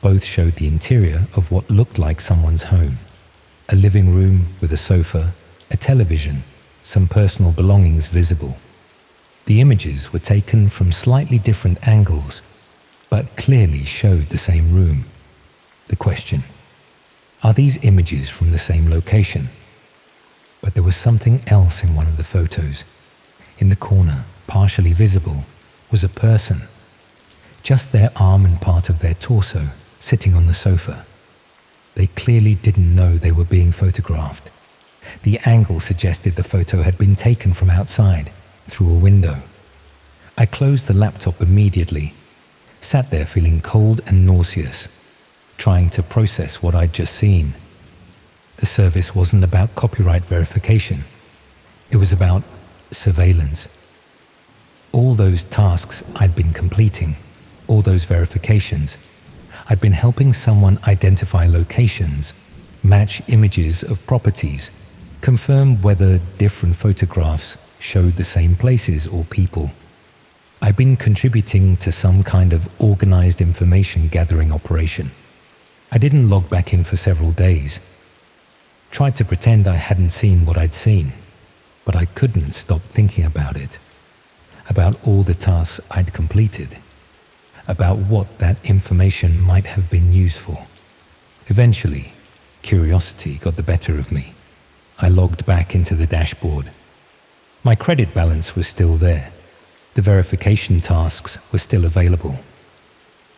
Speaker 1: Both showed the interior of what looked like someone's home. A living room with a sofa, a television, some personal belongings visible. The images were taken from slightly different angles, but clearly showed the same room. The question: are these images from the same location? But there was something else in one of the photos. In the corner, partially visible, was a person. Just their arm and part of their torso sitting on the sofa. They clearly didn't know they were being photographed. The angle suggested the photo had been taken from outside, through a window. I closed the laptop immediately, sat there feeling cold and nauseous, trying to process what I'd just seen. The service wasn't about copyright verification. It was about surveillance. All those tasks I'd been completing, all those verifications, I'd been helping someone identify locations, match images of properties, confirm whether different photographs showed the same places or people. I'd been contributing to some kind of organized information gathering operation. I didn't log back in for several days. Tried to pretend I hadn't seen what I'd seen, but I couldn't stop thinking about it, about all the tasks I'd completed, about what that information might have been used for. Eventually, curiosity got the better of me. I logged back into the dashboard. My credit balance was still there. The verification tasks were still available.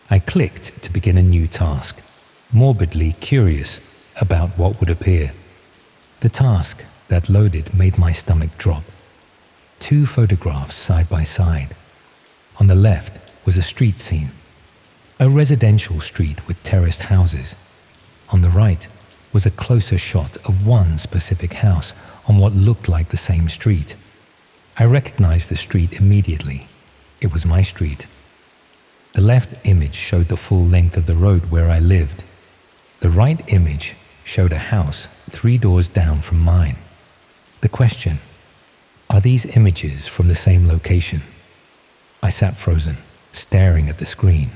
Speaker 1: I clicked to begin a new task, morbidly curious about what would appear. The task that loaded made my stomach drop. 2 photographs side by side. On the left was a street scene, a residential street with terraced houses. On the right was a closer shot of one specific house on what looked like the same street. I recognized the street immediately. It was my street. The left image showed the full length of the road where I lived. The right image showed a house 3 doors down from mine. The question: are these images from the same location? I sat frozen, staring at the screen.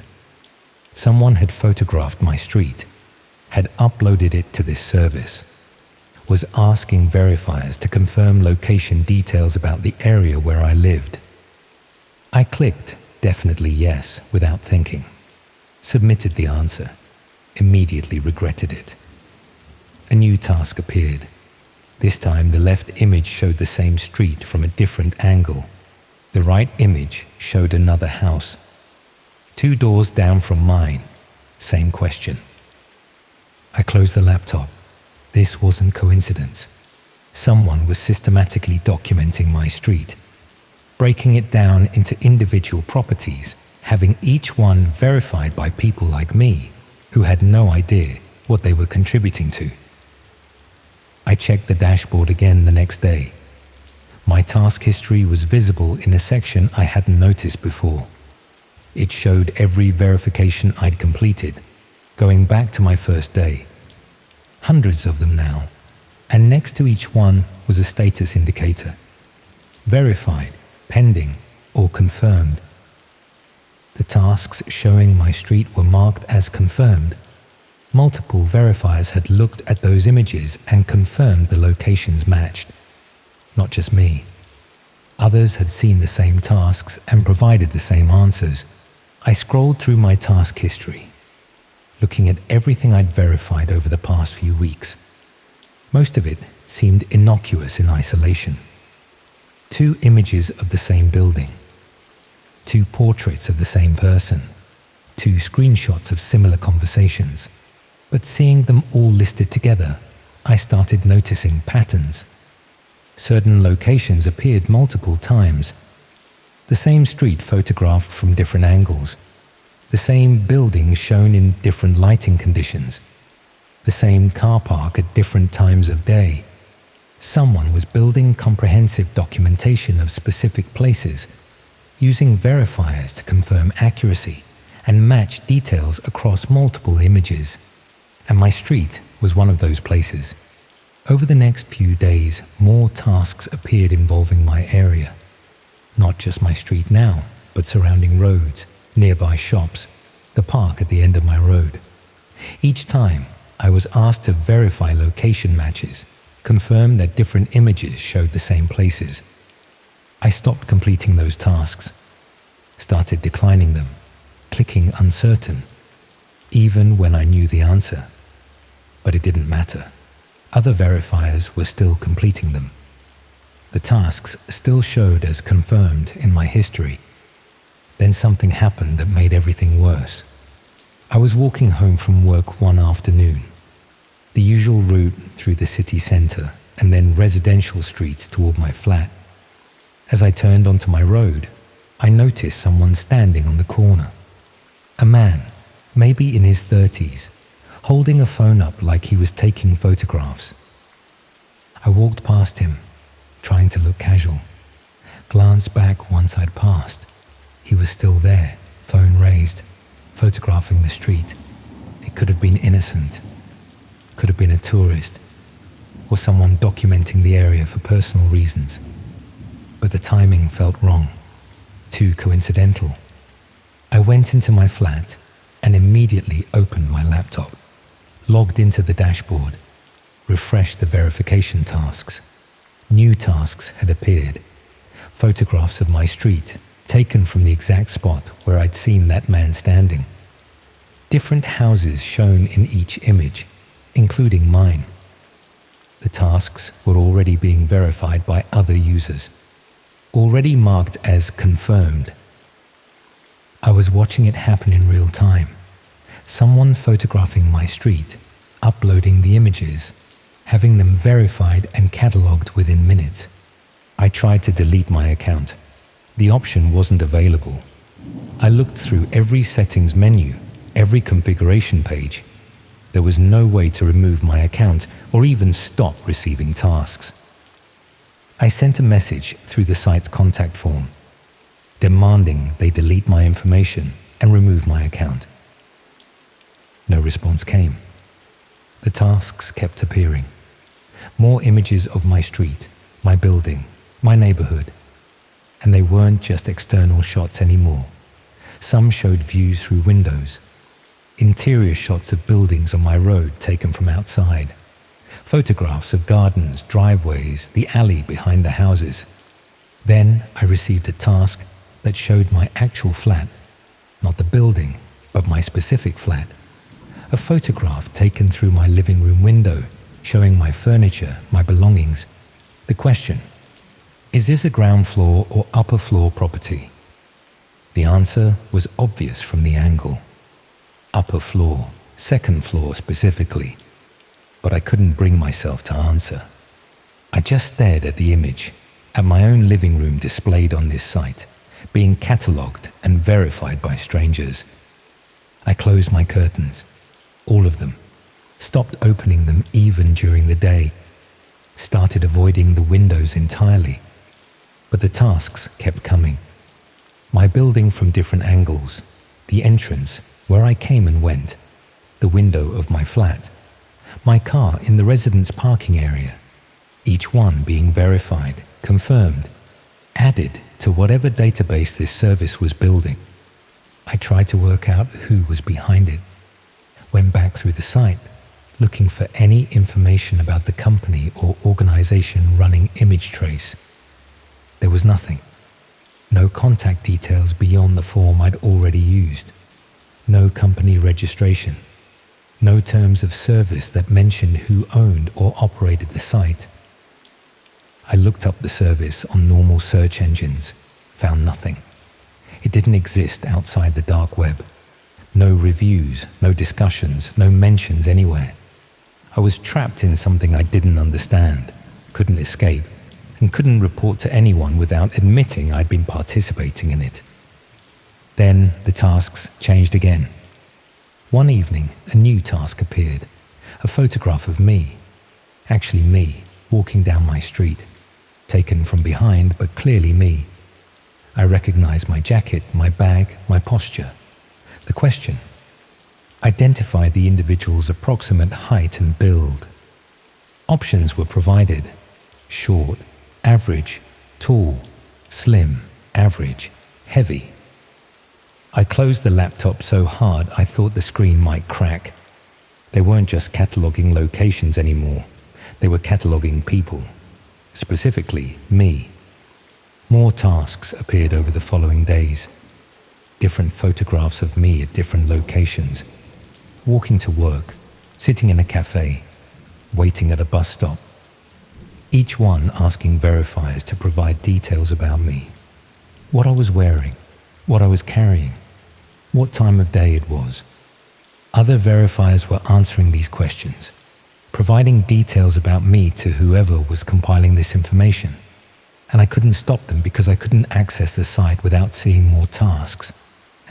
Speaker 1: Someone had photographed my street, had uploaded it to this service, was asking verifiers to confirm location details about the area where I lived. I clicked definitely yes without thinking, submitted the answer, immediately regretted it. A new task appeared. This time the left image showed the same street from a different angle. The right image showed another house 2 doors down from mine. Same question. I closed the laptop. This wasn't coincidence. Someone was systematically documenting my street, breaking it down into individual properties, having each one verified by people like me who had no idea what they were contributing to. I checked the dashboard again the next day. My task history was visible in a section I hadn't noticed before. It showed every verification I'd completed, going back to my first day. Hundreds of them now, and next to each one was a status indicator. Verified, pending, or confirmed. The tasks showing my street were marked as confirmed. Multiple verifiers had looked at those images and confirmed the locations matched. Not just me. Others had seen the same tasks and provided the same answers. I scrolled through my task history, looking at everything I'd verified over the past few weeks. Most of it seemed innocuous in isolation. 2 images of the same building, 2 portraits of the same person, 2 screenshots of similar conversations. But seeing them all listed together, I started noticing patterns. Certain locations appeared multiple times. The same street photographed from different angles. The same building shown in different lighting conditions. The same car park at different times of day. Someone was building comprehensive documentation of specific places, using verifiers to confirm accuracy and match details across multiple images. And my street was one of those places. Over the next few days, more tasks appeared involving my area. Not just my street now, but surrounding roads, nearby shops, the park at the end of my road. Each time, I was asked to verify location matches, confirm that different images showed the same places. I stopped completing those tasks, started declining them, clicking uncertain, even when I knew the answer. But it didn't matter. Other verifiers were still completing them. The tasks still showed as confirmed in my history. Then something happened that made everything worse. I was walking home from work one afternoon, the usual route through the city centre and then residential streets toward my flat. As I turned onto my road, I noticed someone standing on the corner. A man, maybe in his 30s, holding a phone up like he was taking photographs. I walked past him, trying to look casual. Glanced back once I'd passed. He was still there, phone raised, photographing the street. It could have been innocent. Could have been a tourist, or someone documenting the area for personal reasons. But the timing felt wrong, too coincidental. I went into my flat and immediately opened my laptop, logged into the dashboard, refreshed the verification tasks. New tasks had appeared, photographs of my street taken from the exact spot where I'd seen that man standing. Different houses shown in each image, including mine. The tasks were already being verified by other users, already marked as confirmed. I was watching it happen in real time. Someone photographing my street, uploading the images, having them verified and catalogued within minutes. I tried to delete my account. The option wasn't available. I looked through every settings menu, every configuration page. There was no way to remove my account or even stop receiving tasks. I sent a message through the site's contact form, demanding they delete my information and remove my account. No response came. The tasks kept appearing. More images of my street, my building, my neighborhood. And they weren't just external shots anymore. Some showed views through windows, interior shots of buildings on my road taken from outside, photographs of gardens, driveways, the alley behind the houses. Then I received a task that showed my actual flat, not the building, but my specific flat. A photograph taken through my living room window, showing my furniture, my belongings. The question: is this a ground floor or upper floor property? The answer was obvious from the angle. Upper floor, second floor specifically. But I couldn't bring myself to answer. I just stared at the image, at my own living room displayed on this site, being catalogued and verified by strangers. I closed my curtains, all of them, stopped opening them even during the day, started avoiding the windows entirely. But the tasks kept coming. My building from different angles, the entrance where I came and went, the window of my flat, my car in the residence parking area, each one being verified, confirmed, added to whatever database this service was building. I tried to work out who was behind it, went back through the site, looking for any information about the company or organization running ImageTrace. There was nothing. No contact details beyond the form I'd already used. No company registration. No terms of service that mentioned who owned or operated the site. I looked up the service on normal search engines, found nothing. It didn't exist outside the dark web. No reviews, no discussions, no mentions anywhere. I was trapped in something I didn't understand, couldn't escape, and couldn't report to anyone without admitting I'd been participating in it. Then the tasks changed again. One evening, a new task appeared, a photograph of me, actually me, walking down my street, taken from behind, but clearly me. I recognized my jacket, my bag, my posture. The question: identify the individual's approximate height and build. Options were provided: short, average, tall, slim, average, heavy. I closed the laptop so hard I thought the screen might crack. They weren't just cataloging locations anymore. They were cataloging people, specifically me. More tasks appeared over the following days. Different photographs of me at different locations. Walking to work, sitting in a cafe, waiting at a bus stop. Each one asking verifiers to provide details about me. What I was wearing, what I was carrying, what time of day it was. Other verifiers were answering these questions, providing details about me to whoever was compiling this information. And I couldn't stop them because I couldn't access the site without seeing more tasks.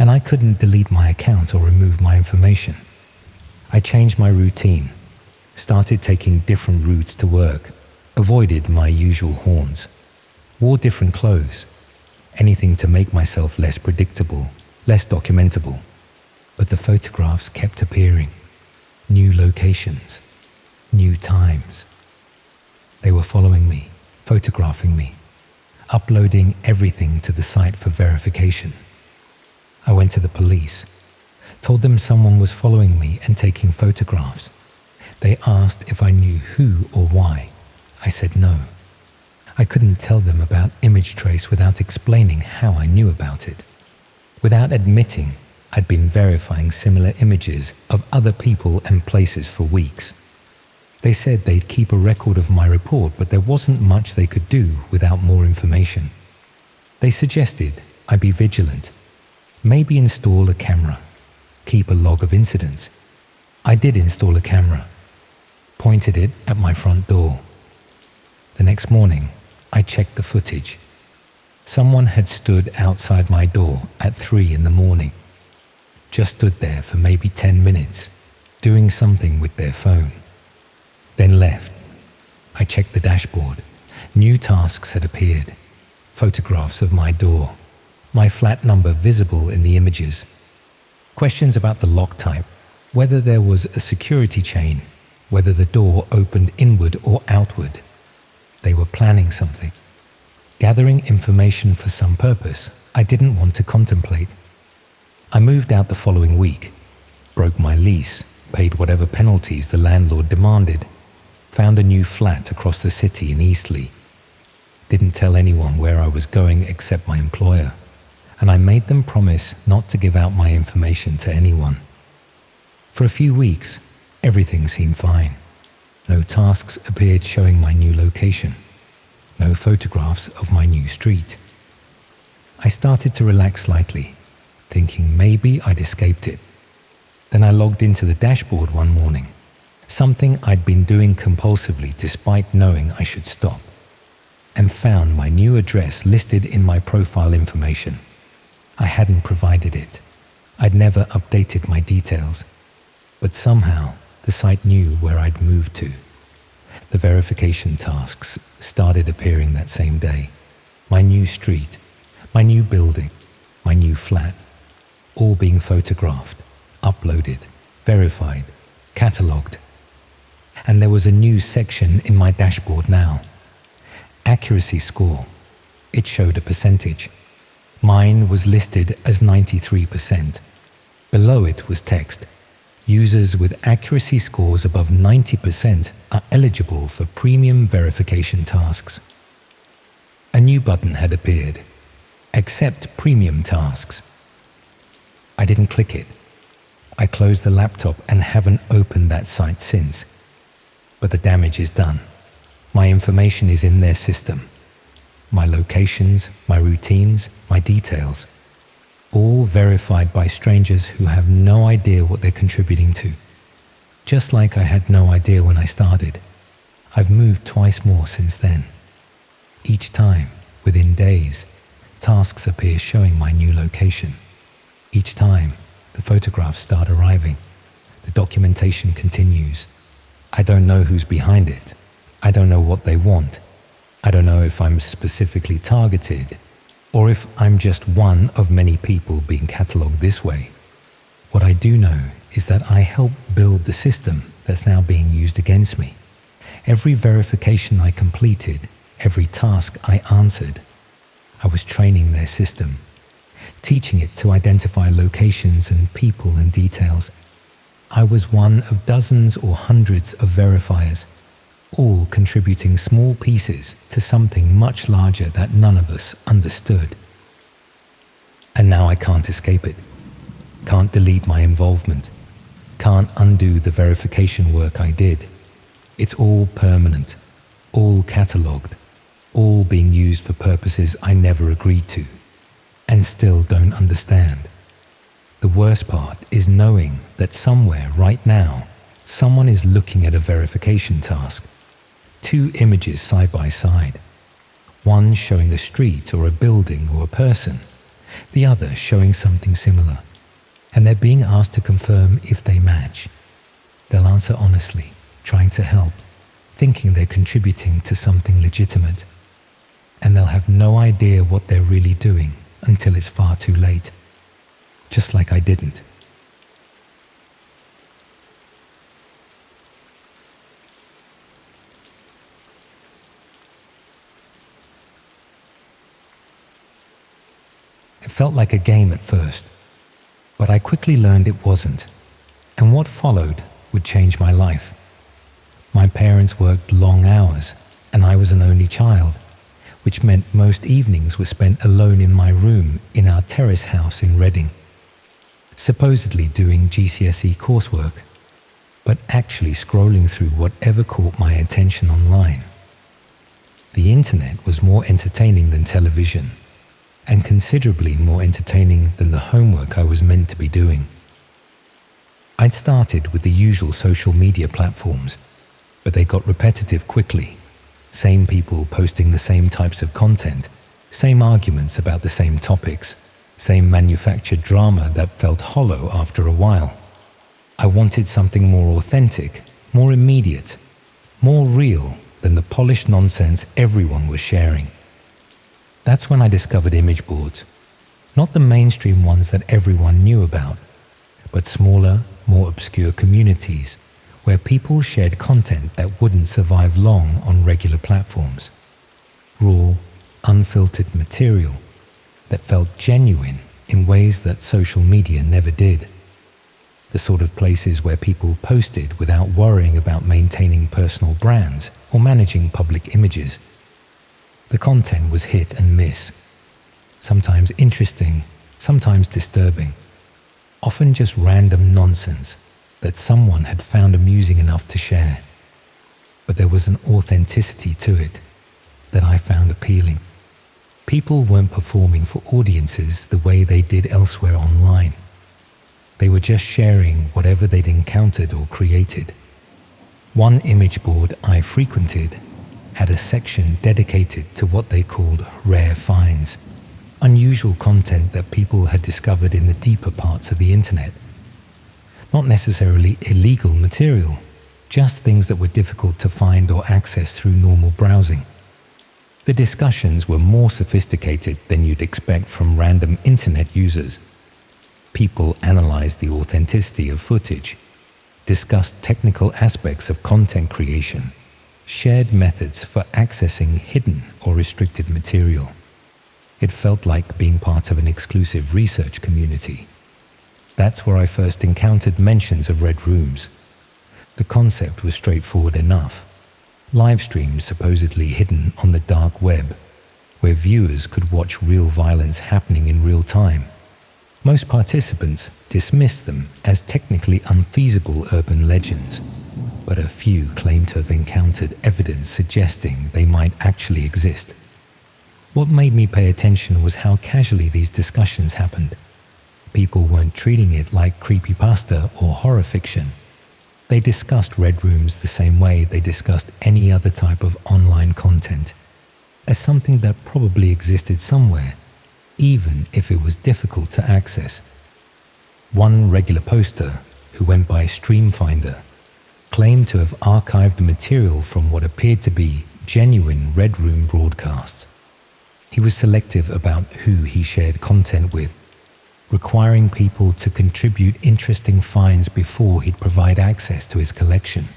Speaker 1: And I couldn't delete my account or remove my information. I changed my routine, started taking different routes to work, avoided my usual haunts, wore different clothes, anything to make myself less predictable, less documentable. But the photographs kept appearing. New locations, new times. They were following me, photographing me, uploading everything to the site for verification. I went to the police, told them someone was following me and taking photographs. They asked if I knew who or why. I said no. I couldn't tell them about ImageTrace without explaining how I knew about it, without admitting I'd been verifying similar images of other people and places for weeks. They said they'd keep a record of my report, but there wasn't much they could do without more information. They suggested I be vigilant, maybe install a camera, keep a log of incidents. I did install a camera. pointed it at my front door. The next morning, I checked the footage. Someone had stood outside my door at 3 in the morning, just stood there for maybe 10 minutes, doing something with their phone, then left. I checked the dashboard. New tasks had appeared, photographs of my door, my flat number visible in the images, questions about the lock type, whether there was a security chain, whether the door opened inward or outward. They were planning something, gathering information for some purpose I didn't want to contemplate. I moved out the following week, broke my lease, paid whatever penalties the landlord demanded, found a new flat across the city in Eastleigh. Didn't tell anyone where I was going except my employer, and I made them promise not to give out my information to anyone. For a few weeks, everything seemed fine. No tasks appeared showing my new location. No photographs of my new street. I started to relax slightly, thinking maybe I'd escaped it. Then I logged into the dashboard one morning, something I'd been doing compulsively despite knowing I should stop, and found my new address listed in my profile information. I hadn't provided it. I'd never updated my details, but somehow the site knew where I'd moved to. The verification tasks started appearing that same day. My new street, my new building, my new flat, all being photographed, uploaded, verified, catalogued. And there was a new section in my dashboard now. Accuracy score. It showed a percentage. Mine was listed as 93%. Below it was text. Users with accuracy scores above 90% are eligible for premium verification tasks. A new button had appeared. Accept premium tasks. I didn't click it. I closed the laptop and haven't opened that site since. But the damage is done. My information is in their system. My locations, my routines, my details. All verified by strangers who have no idea what they're contributing to. Just like I had no idea when I started. I've moved twice more since then. Each time, within days, tasks appear showing my new location. Each time, the photographs start arriving. The documentation continues. I don't know who's behind it. I don't know what they want. I don't know if I'm specifically targeted, or if I'm just one of many people being catalogued this way. What I do know is that I helped build the system that's now being used against me. Every verification I completed, every task I answered, I was training their system, teaching it to identify locations and people and details. I was one of dozens or hundreds of verifiers, all contributing small pieces to something much larger that none of us understood. And now I can't escape it. Can't delete my involvement. Can't undo the verification work I did. It's all permanent, all catalogued, all being used for purposes I never agreed to, and still don't understand. The worst part is knowing that somewhere right now, someone is looking at a verification task. 2 images side by side. One showing a street or a building or a person, the other showing something similar. And they're being asked to confirm if they match. They'll answer honestly, trying to help, thinking they're contributing to something legitimate. And they'll have no idea what they're really doing until it's far too late. Just like I didn't. It felt like a game at first, but I quickly learned it wasn't, and what followed would change my life. My parents worked long hours, and I was an only child, which meant most evenings were spent alone in my room in our terrace house in Reading, supposedly doing GCSE coursework, but actually scrolling through whatever caught my attention online. The internet was more entertaining than television, and considerably more entertaining than the homework I was meant to be doing. I'd started with the usual social media platforms, but they got repetitive quickly. Same people posting the same types of content, same arguments about the same topics, same manufactured drama that felt hollow after a while. I wanted something more authentic, more immediate, more real than the polished nonsense everyone was sharing. That's when I discovered image boards. Not the mainstream ones that everyone knew about, but smaller, more obscure communities where people shared content that wouldn't survive long on regular platforms. Raw, unfiltered material that felt genuine in ways that social media never did. The sort of places where people posted without worrying about maintaining personal brands or managing public images. The content was hit and miss, sometimes interesting, sometimes disturbing, often just random nonsense that someone had found amusing enough to share. But there was an authenticity to it that I found appealing. People weren't performing for audiences the way they did elsewhere online. They were just sharing whatever they'd encountered or created. One image board I frequented had a section dedicated to what they called rare finds, unusual content that people had discovered in the deeper parts of the internet. Not necessarily illegal material, just things that were difficult to find or access through normal browsing. The discussions were more sophisticated than you'd expect from random internet users. People analyzed the authenticity of footage, discussed technical aspects of content creation, shared methods for accessing hidden or restricted material. It felt like being part of an exclusive research community. That's where I first encountered mentions of red rooms. The concept was straightforward enough. Live streams supposedly hidden on the dark web, where viewers could watch real violence happening in real time. Most participants dismissed them as technically unfeasible urban legends, but a few claimed to have encountered evidence suggesting they might actually exist. What made me pay attention was how casually these discussions happened. People weren't treating it like creepypasta or horror fiction. They discussed red rooms the same way they discussed any other type of online content, as something that probably existed somewhere, even if it was difficult to access. One regular poster, who went by Streamfinder, claimed to have archived material from what appeared to be genuine red room broadcasts. He was selective about who he shared content with, requiring people to contribute interesting finds before he'd provide access to his collection.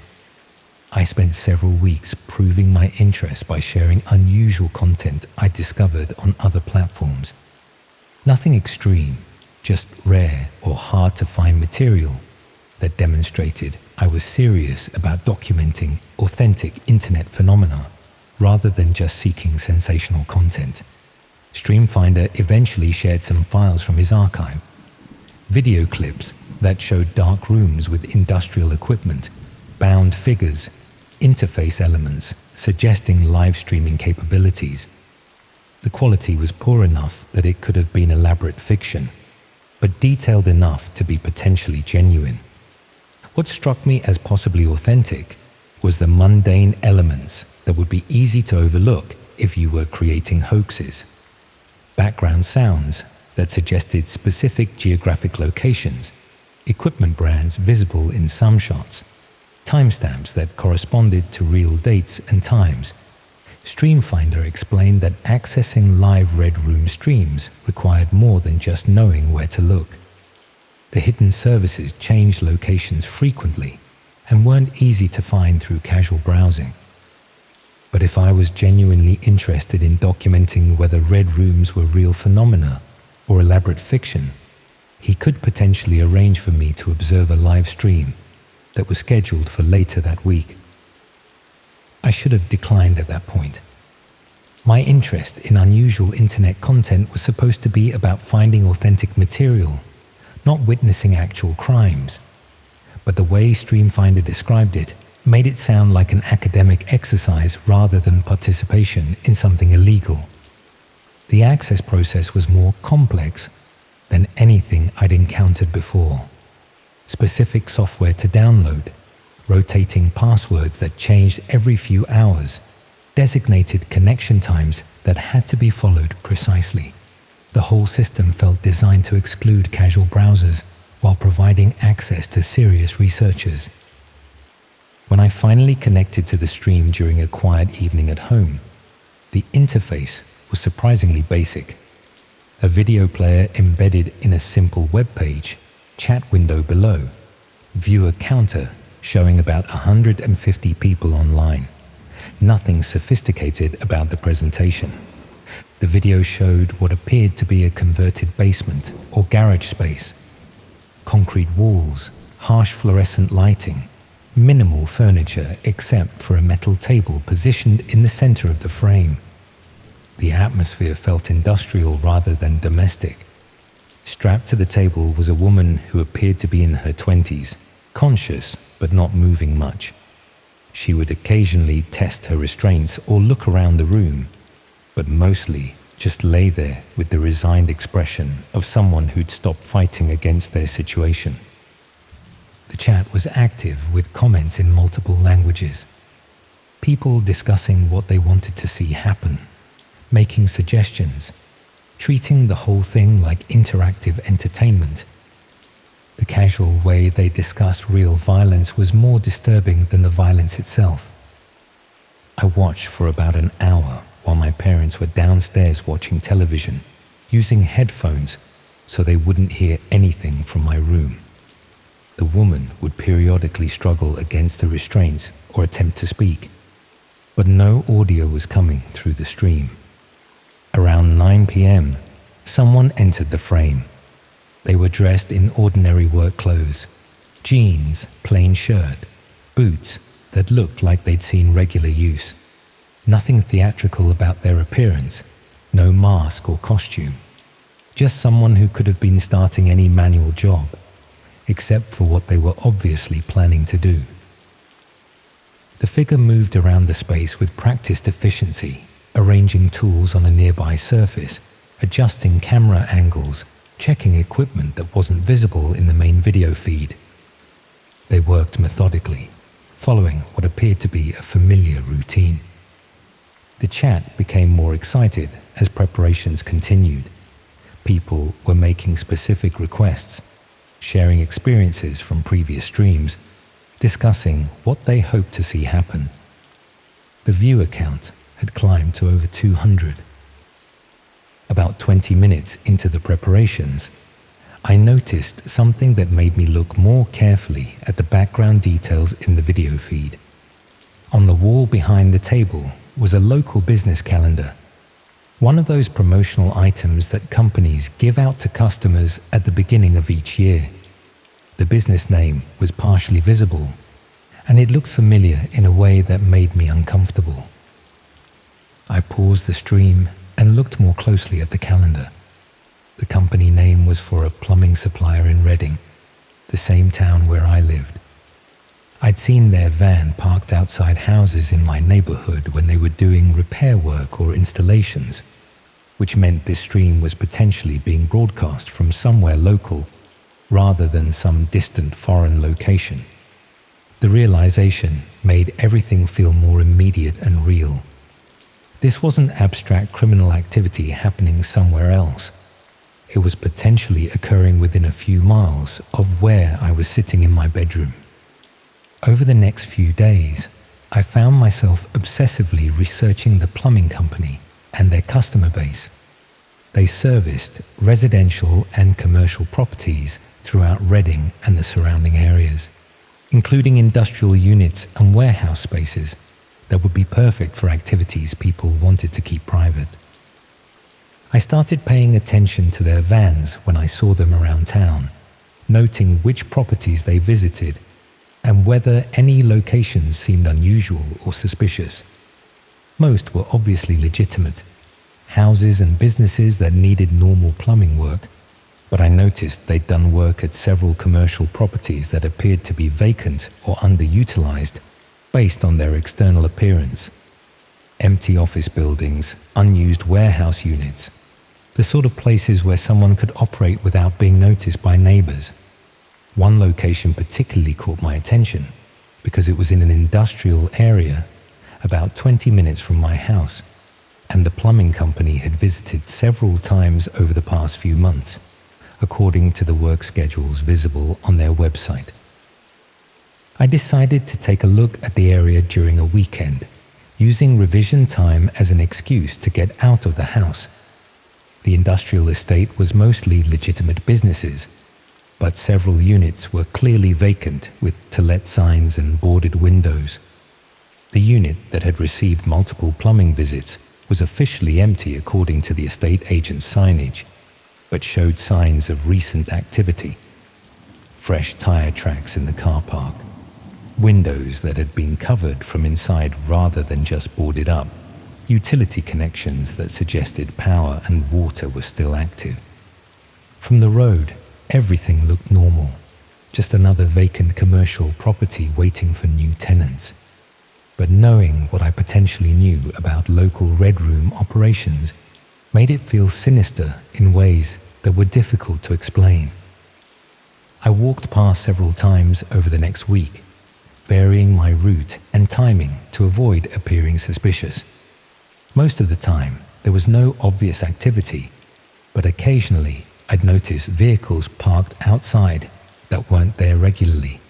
Speaker 1: I spent several weeks proving my interest by sharing unusual content I discovered on other platforms. Nothing extreme, just rare or hard to find material that demonstrated I was serious about documenting authentic internet phenomena rather than just seeking sensational content. Streamfinder eventually shared some files from his archive, video clips that showed dark rooms with industrial equipment, bound figures, interface elements suggesting live streaming capabilities. The quality was poor enough that it could have been elaborate fiction, but detailed enough to be potentially genuine. What struck me as possibly authentic was the mundane elements that would be easy to overlook if you were creating hoaxes. Background sounds that suggested specific geographic locations, equipment brands visible in some shots, timestamps that corresponded to real dates and times. Streamfinder explained that accessing live red room streams required more than just knowing where to look. The hidden services changed locations frequently and weren't easy to find through casual browsing. But if I was genuinely interested in documenting whether red rooms were real phenomena or elaborate fiction, he could potentially arrange for me to observe a live stream that was scheduled for later that week. I should have declined at that point. My interest in unusual internet content was supposed to be about finding authentic material, not witnessing actual crimes. But the way Streamfinder described it made it sound like an academic exercise rather than participation in something illegal. The access process was more complex than anything I'd encountered before. Specific software to download, rotating passwords that changed every few hours, designated connection times that had to be followed precisely. The whole system felt designed to exclude casual browsers while providing access to serious researchers. When I finally connected to the stream during a quiet evening at home, the interface was surprisingly basic. A video player embedded in a simple web page, chat window below, viewer counter showing about 150 people online. Nothing sophisticated about the presentation. The video showed what appeared to be a converted basement or garage space. Concrete walls, harsh fluorescent lighting, minimal furniture except for a metal table positioned in the center of the frame. The atmosphere felt industrial rather than domestic. Strapped to the table was a woman who appeared to be in her 20s, conscious but not moving much. She would occasionally test her restraints or look around the room, but mostly just lay there with the resigned expression of someone who'd stopped fighting against their situation. The chat was active with comments in multiple languages. People discussing what they wanted to see happen, making suggestions, treating the whole thing like interactive entertainment. The casual way they discussed real violence was more disturbing than the violence itself. I watched for about an hour while my parents were downstairs watching television, using headphones so they wouldn't hear anything from my room. The woman would periodically struggle against the restraints or attempt to speak, but no audio was coming through the stream. Around 9 p.m., someone entered the frame. They were dressed in ordinary work clothes, jeans, plain shirt, boots that looked like they'd seen regular use. Nothing theatrical about their appearance, no mask or costume. Just someone who could have been starting any manual job, except for what they were obviously planning to do. The figure moved around the space with practiced efficiency, arranging tools on a nearby surface, adjusting camera angles, checking equipment that wasn't visible in the main video feed. They worked methodically, following what appeared to be a familiar routine. The chat became more excited as preparations continued. People were making specific requests, sharing experiences from previous streams, discussing what they hoped to see happen. The viewer count had climbed to over 200. About 20 minutes into the preparations, I noticed something that made me look more carefully at the background details in the video feed. On the wall behind the table was a local business calendar, one of those promotional items that companies give out to customers at the beginning of each year. The business name was partially visible, and it looked familiar in a way that made me uncomfortable. I paused the stream and looked more closely at the calendar. The company name was for a plumbing supplier in Reading, the same town where I lived. I'd seen their van parked outside houses in my neighborhood when they were doing repair work or installations, which meant this stream was potentially being broadcast from somewhere local rather than some distant foreign location. The realization made everything feel more immediate and real. This wasn't abstract criminal activity happening somewhere else. It was potentially occurring within a few miles of where I was sitting in my bedroom. Over the next few days, I found myself obsessively researching the plumbing company and their customer base. They serviced residential and commercial properties throughout Reading and the surrounding areas, including industrial units and warehouse spaces that would be perfect for activities people wanted to keep private. I started paying attention to their vans when I saw them around town, noting which properties they visited and whether any locations seemed unusual or suspicious. Most were obviously legitimate, houses and businesses that needed normal plumbing work, but I noticed they'd done work at several commercial properties that appeared to be vacant or underutilized based on their external appearance. Empty office buildings, unused warehouse units, the sort of places where someone could operate without being noticed by neighbors. One location particularly caught my attention. because it was in an industrial area about 20 minutes from my house, and the plumbing company had visited several times over the past few months, according to the work schedules visible on their website. I decided to take a look at the area during a weekend, using revision time as an excuse to get out of the house. The industrial estate was mostly legitimate businesses, but several units were clearly vacant with to let signs and boarded windows. The unit that had received multiple plumbing visits was officially empty according to the estate agent's signage, but showed signs of recent activity. Fresh tire tracks in the car park, windows that had been covered from inside rather than just boarded up, utility connections that suggested power and water were still active. From the road, everything looked normal, just another vacant commercial property waiting for new tenants. But knowing what I potentially knew about local Red Room operations made it feel sinister in ways that were difficult to explain. I walked past several times over the next week, varying my route and timing to avoid appearing suspicious. Most of the time, there was no obvious activity, but occasionally I'd notice vehicles parked outside that weren't there regularly.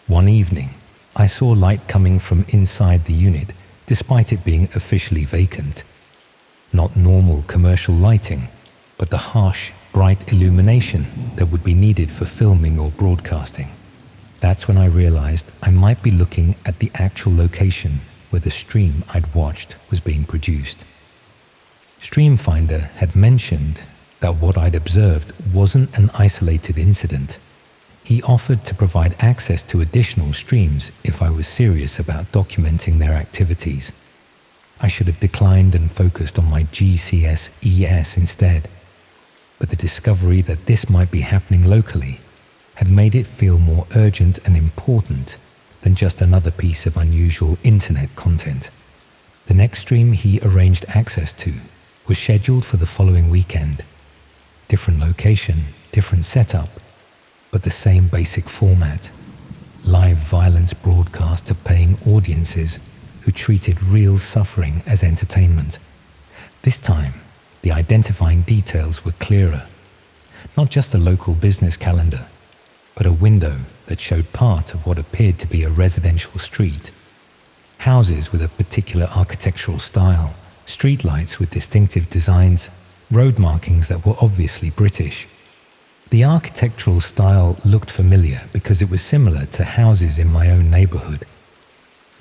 Speaker 1: One evening, I saw light coming from inside the unit despite it being officially vacant. Not normal commercial lighting, but the harsh, bright illumination that would be needed for filming or broadcasting. That's when I realized I might be looking at the actual location where the stream I'd watched was being produced. Streamfinder had mentioned that what I'd observed wasn't an isolated incident. He offered to provide access to additional streams if I was serious about documenting their activities. I should have declined and focused on my GCS-ES instead, but the discovery that this might be happening locally had made it feel more urgent and important than just another piece of unusual internet content. The next stream he arranged access to was scheduled for the following weekend. Different location, different setup, but the same basic format. Live violence broadcast to paying audiences who treated real suffering as entertainment. This time, the identifying details were clearer. Not just a local business calendar, but a window that showed part of what appeared to be a residential street. Houses with a particular architectural style, streetlights with distinctive designs, road markings that were obviously British. The architectural style looked familiar because it was similar to houses in my own neighborhood.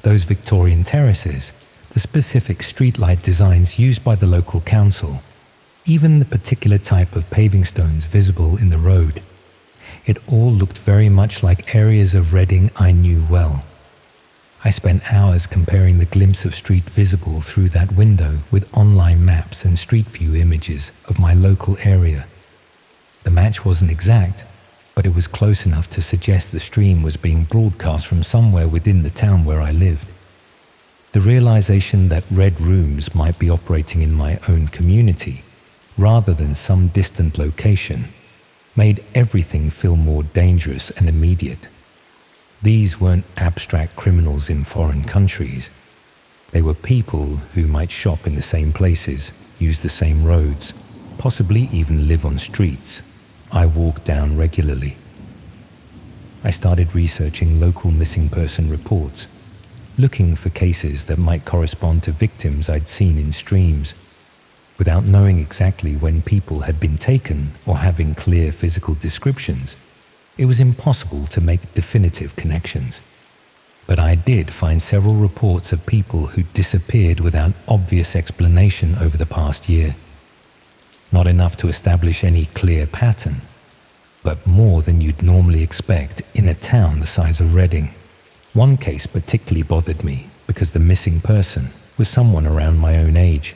Speaker 1: Those Victorian terraces, the specific streetlight designs used by the local council, even the particular type of paving stones visible in the road. It all looked very much like areas of Reading I knew well. I spent hours comparing the glimpse of street visible through that window with online maps and street view images of my local area. The match wasn't exact, but it was close enough to suggest the stream was being broadcast from somewhere within the town where I lived. The realization that Red Rooms might be operating in my own community, rather than some distant location, made everything feel more dangerous and immediate. These weren't abstract criminals in foreign countries. They were people who might shop in the same places, use the same roads, possibly even live on streets I walked down regularly. I started researching local missing person reports, looking for cases that might correspond to victims I'd seen in streams. Without knowing exactly when people had been taken or having clear physical descriptions, it was impossible to make definitive connections. But I did find several reports of people who disappeared without obvious explanation over the past year. Not enough to establish any clear pattern, but more than you'd normally expect in a town the size of Reading. One case particularly bothered me because the missing person was someone around my own age.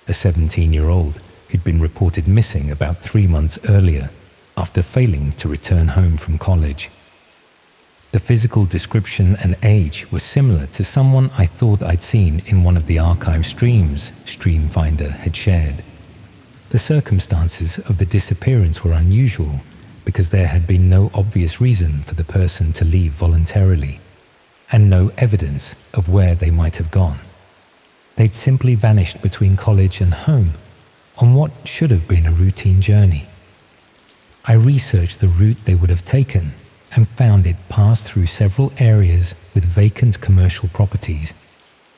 Speaker 1: A 17-year-old who'd been reported missing about 3 months earlier after failing to return home from college. The physical description and age were similar to someone I thought I'd seen in one of the archive streams Streamfinder had shared. The circumstances of the disappearance were unusual because there had been no obvious reason for the person to leave voluntarily and no evidence of where they might have gone. They'd simply vanished between college and home on what should have been a routine journey. I researched the route they would have taken and found it passed through several areas with vacant commercial properties,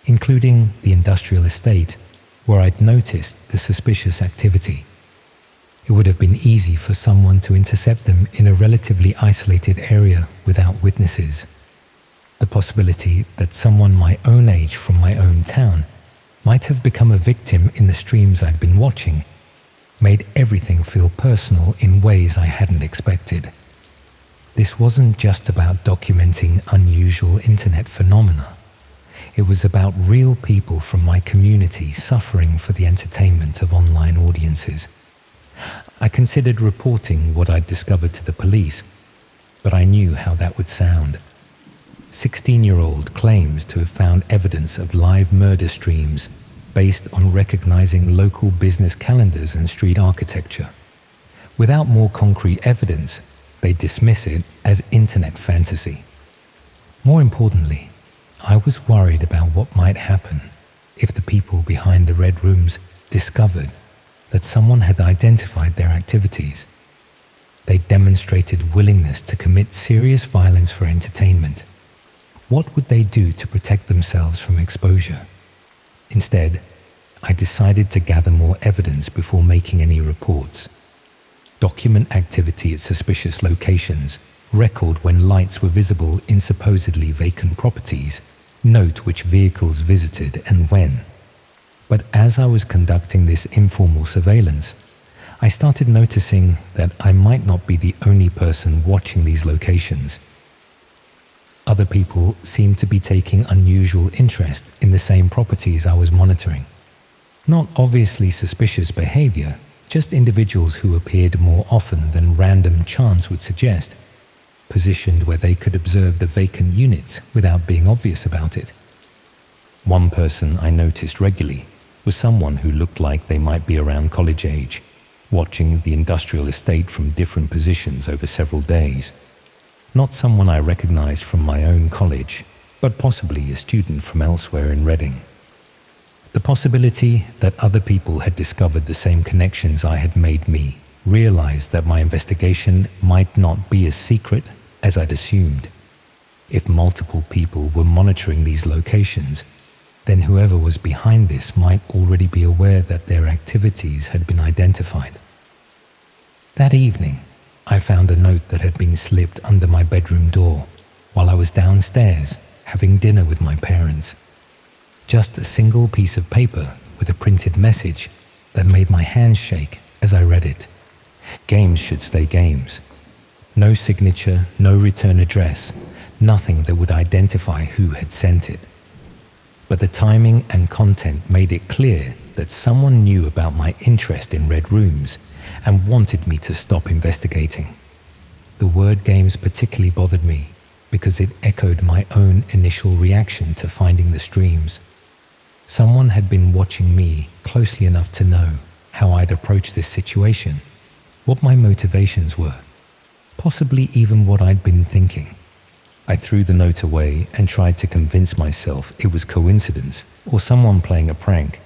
Speaker 1: including the industrial estate where I'd noticed the suspicious activity. It would have been easy for someone to intercept them in a relatively isolated area without witnesses. The possibility that someone my own age from my own town might have become a victim in the streams I'd been watching made everything feel personal in ways I hadn't expected. This wasn't just about documenting unusual internet phenomena. It was about real people from my community suffering for the entertainment of online audiences. I considered reporting what I'd discovered to the police, but I knew how that would sound. 16-year-old claims to have found evidence of live murder streams based on recognizing local business calendars and street architecture. Without more concrete evidence, they dismiss it as internet fantasy. More importantly, I was worried about what might happen if the people behind the red rooms discovered that someone had identified their activities. They demonstrated willingness to commit serious violence for entertainment. What would they do to protect themselves from exposure? Instead, I decided to gather more evidence before making any reports. Document activity at suspicious locations, record when lights were visible in supposedly vacant properties, note which vehicles visited and when. But as I was conducting this informal surveillance, I started noticing that I might not be the only person watching these locations. Other people seemed to be taking unusual interest in the same properties I was monitoring. Not obviously suspicious behavior, just individuals who appeared more often than random chance would suggest, positioned where they could observe the vacant units without being obvious about it. One person I noticed regularly was someone who looked like they might be around college age, watching the industrial estate from different positions over several days. Not someone I recognized from my own college, but possibly a student from elsewhere in Reading. The possibility that other people had discovered the same connections I had made me realize that my investigation might not be as secret as I'd assumed. If multiple people were monitoring these locations, then whoever was behind this might already be aware that their activities had been identified. That evening, I found a note that had been slipped under my bedroom door while I was downstairs having dinner with my parents. Just a single piece of paper with a printed message that made my hands shake as I read it. Games should stay games. No signature, no return address, nothing that would identify who had sent it. But the timing and content made it clear that someone knew about my interest in red rooms and wanted me to stop investigating. The word games particularly bothered me because it echoed my own initial reaction to finding the streams. Someone had been watching me closely enough to know how I'd approach this situation, what my motivations were, possibly even what I'd been thinking. I threw the note away and tried to convince myself it was coincidence or someone playing a prank,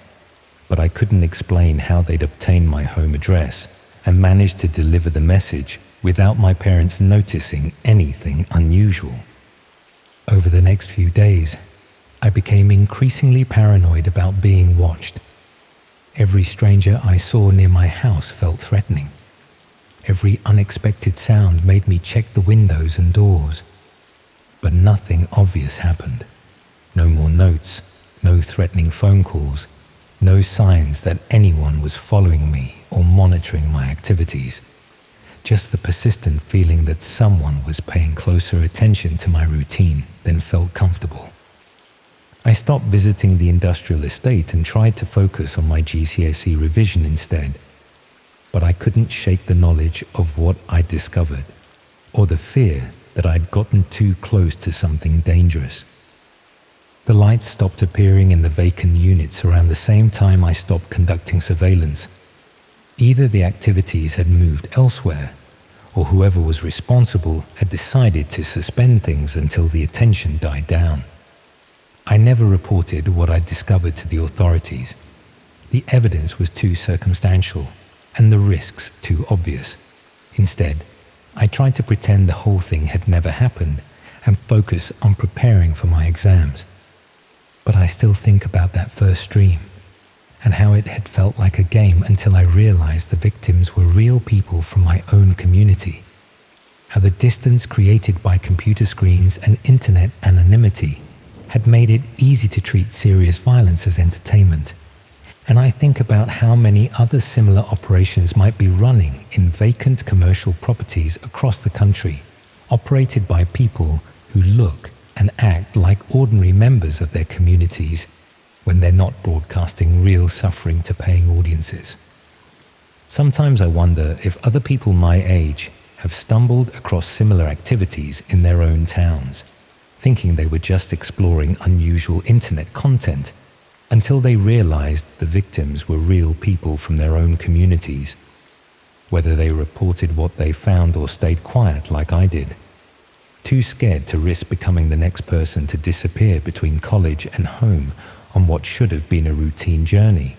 Speaker 1: but I couldn't explain how they'd obtained my home address and managed to deliver the message without my parents noticing anything unusual. Over the next few days, I became increasingly paranoid about being watched. Every stranger I saw near my house felt threatening. Every unexpected sound made me check the windows and doors. But nothing obvious happened. No more notes, no threatening phone calls, no signs that anyone was following me or monitoring my activities. Just the persistent feeling that someone was paying closer attention to my routine than felt comfortable. I stopped visiting the industrial estate and tried to focus on my GCSE revision instead. But I couldn't shake the knowledge of what I'd discovered, or the fear that I'd gotten too close to something dangerous. The lights stopped appearing in the vacant units around the same time I stopped conducting surveillance. Either the activities had moved elsewhere, or whoever was responsible had decided to suspend things until the attention died down. I never reported what I'd discovered to the authorities. The evidence was too circumstantial, and the risks too obvious. Instead, I tried to pretend the whole thing had never happened and focus on preparing for my exams. But I still think about that first dream, and how it had felt like a game until I realized the victims were real people from my own community. How the distance created by computer screens and internet anonymity had made it easy to treat serious violence as entertainment. And I think about how many other similar operations might be running in vacant commercial properties across the country, operated by people who look and act like ordinary members of their communities when they're not broadcasting real suffering to paying audiences. Sometimes I wonder if other people my age have stumbled across similar activities in their own towns, thinking they were just exploring unusual internet content until they realized the victims were real people from their own communities, whether they reported what they found or stayed quiet like I did, too scared to risk becoming the next person to disappear between college and home on what should have been a routine journey.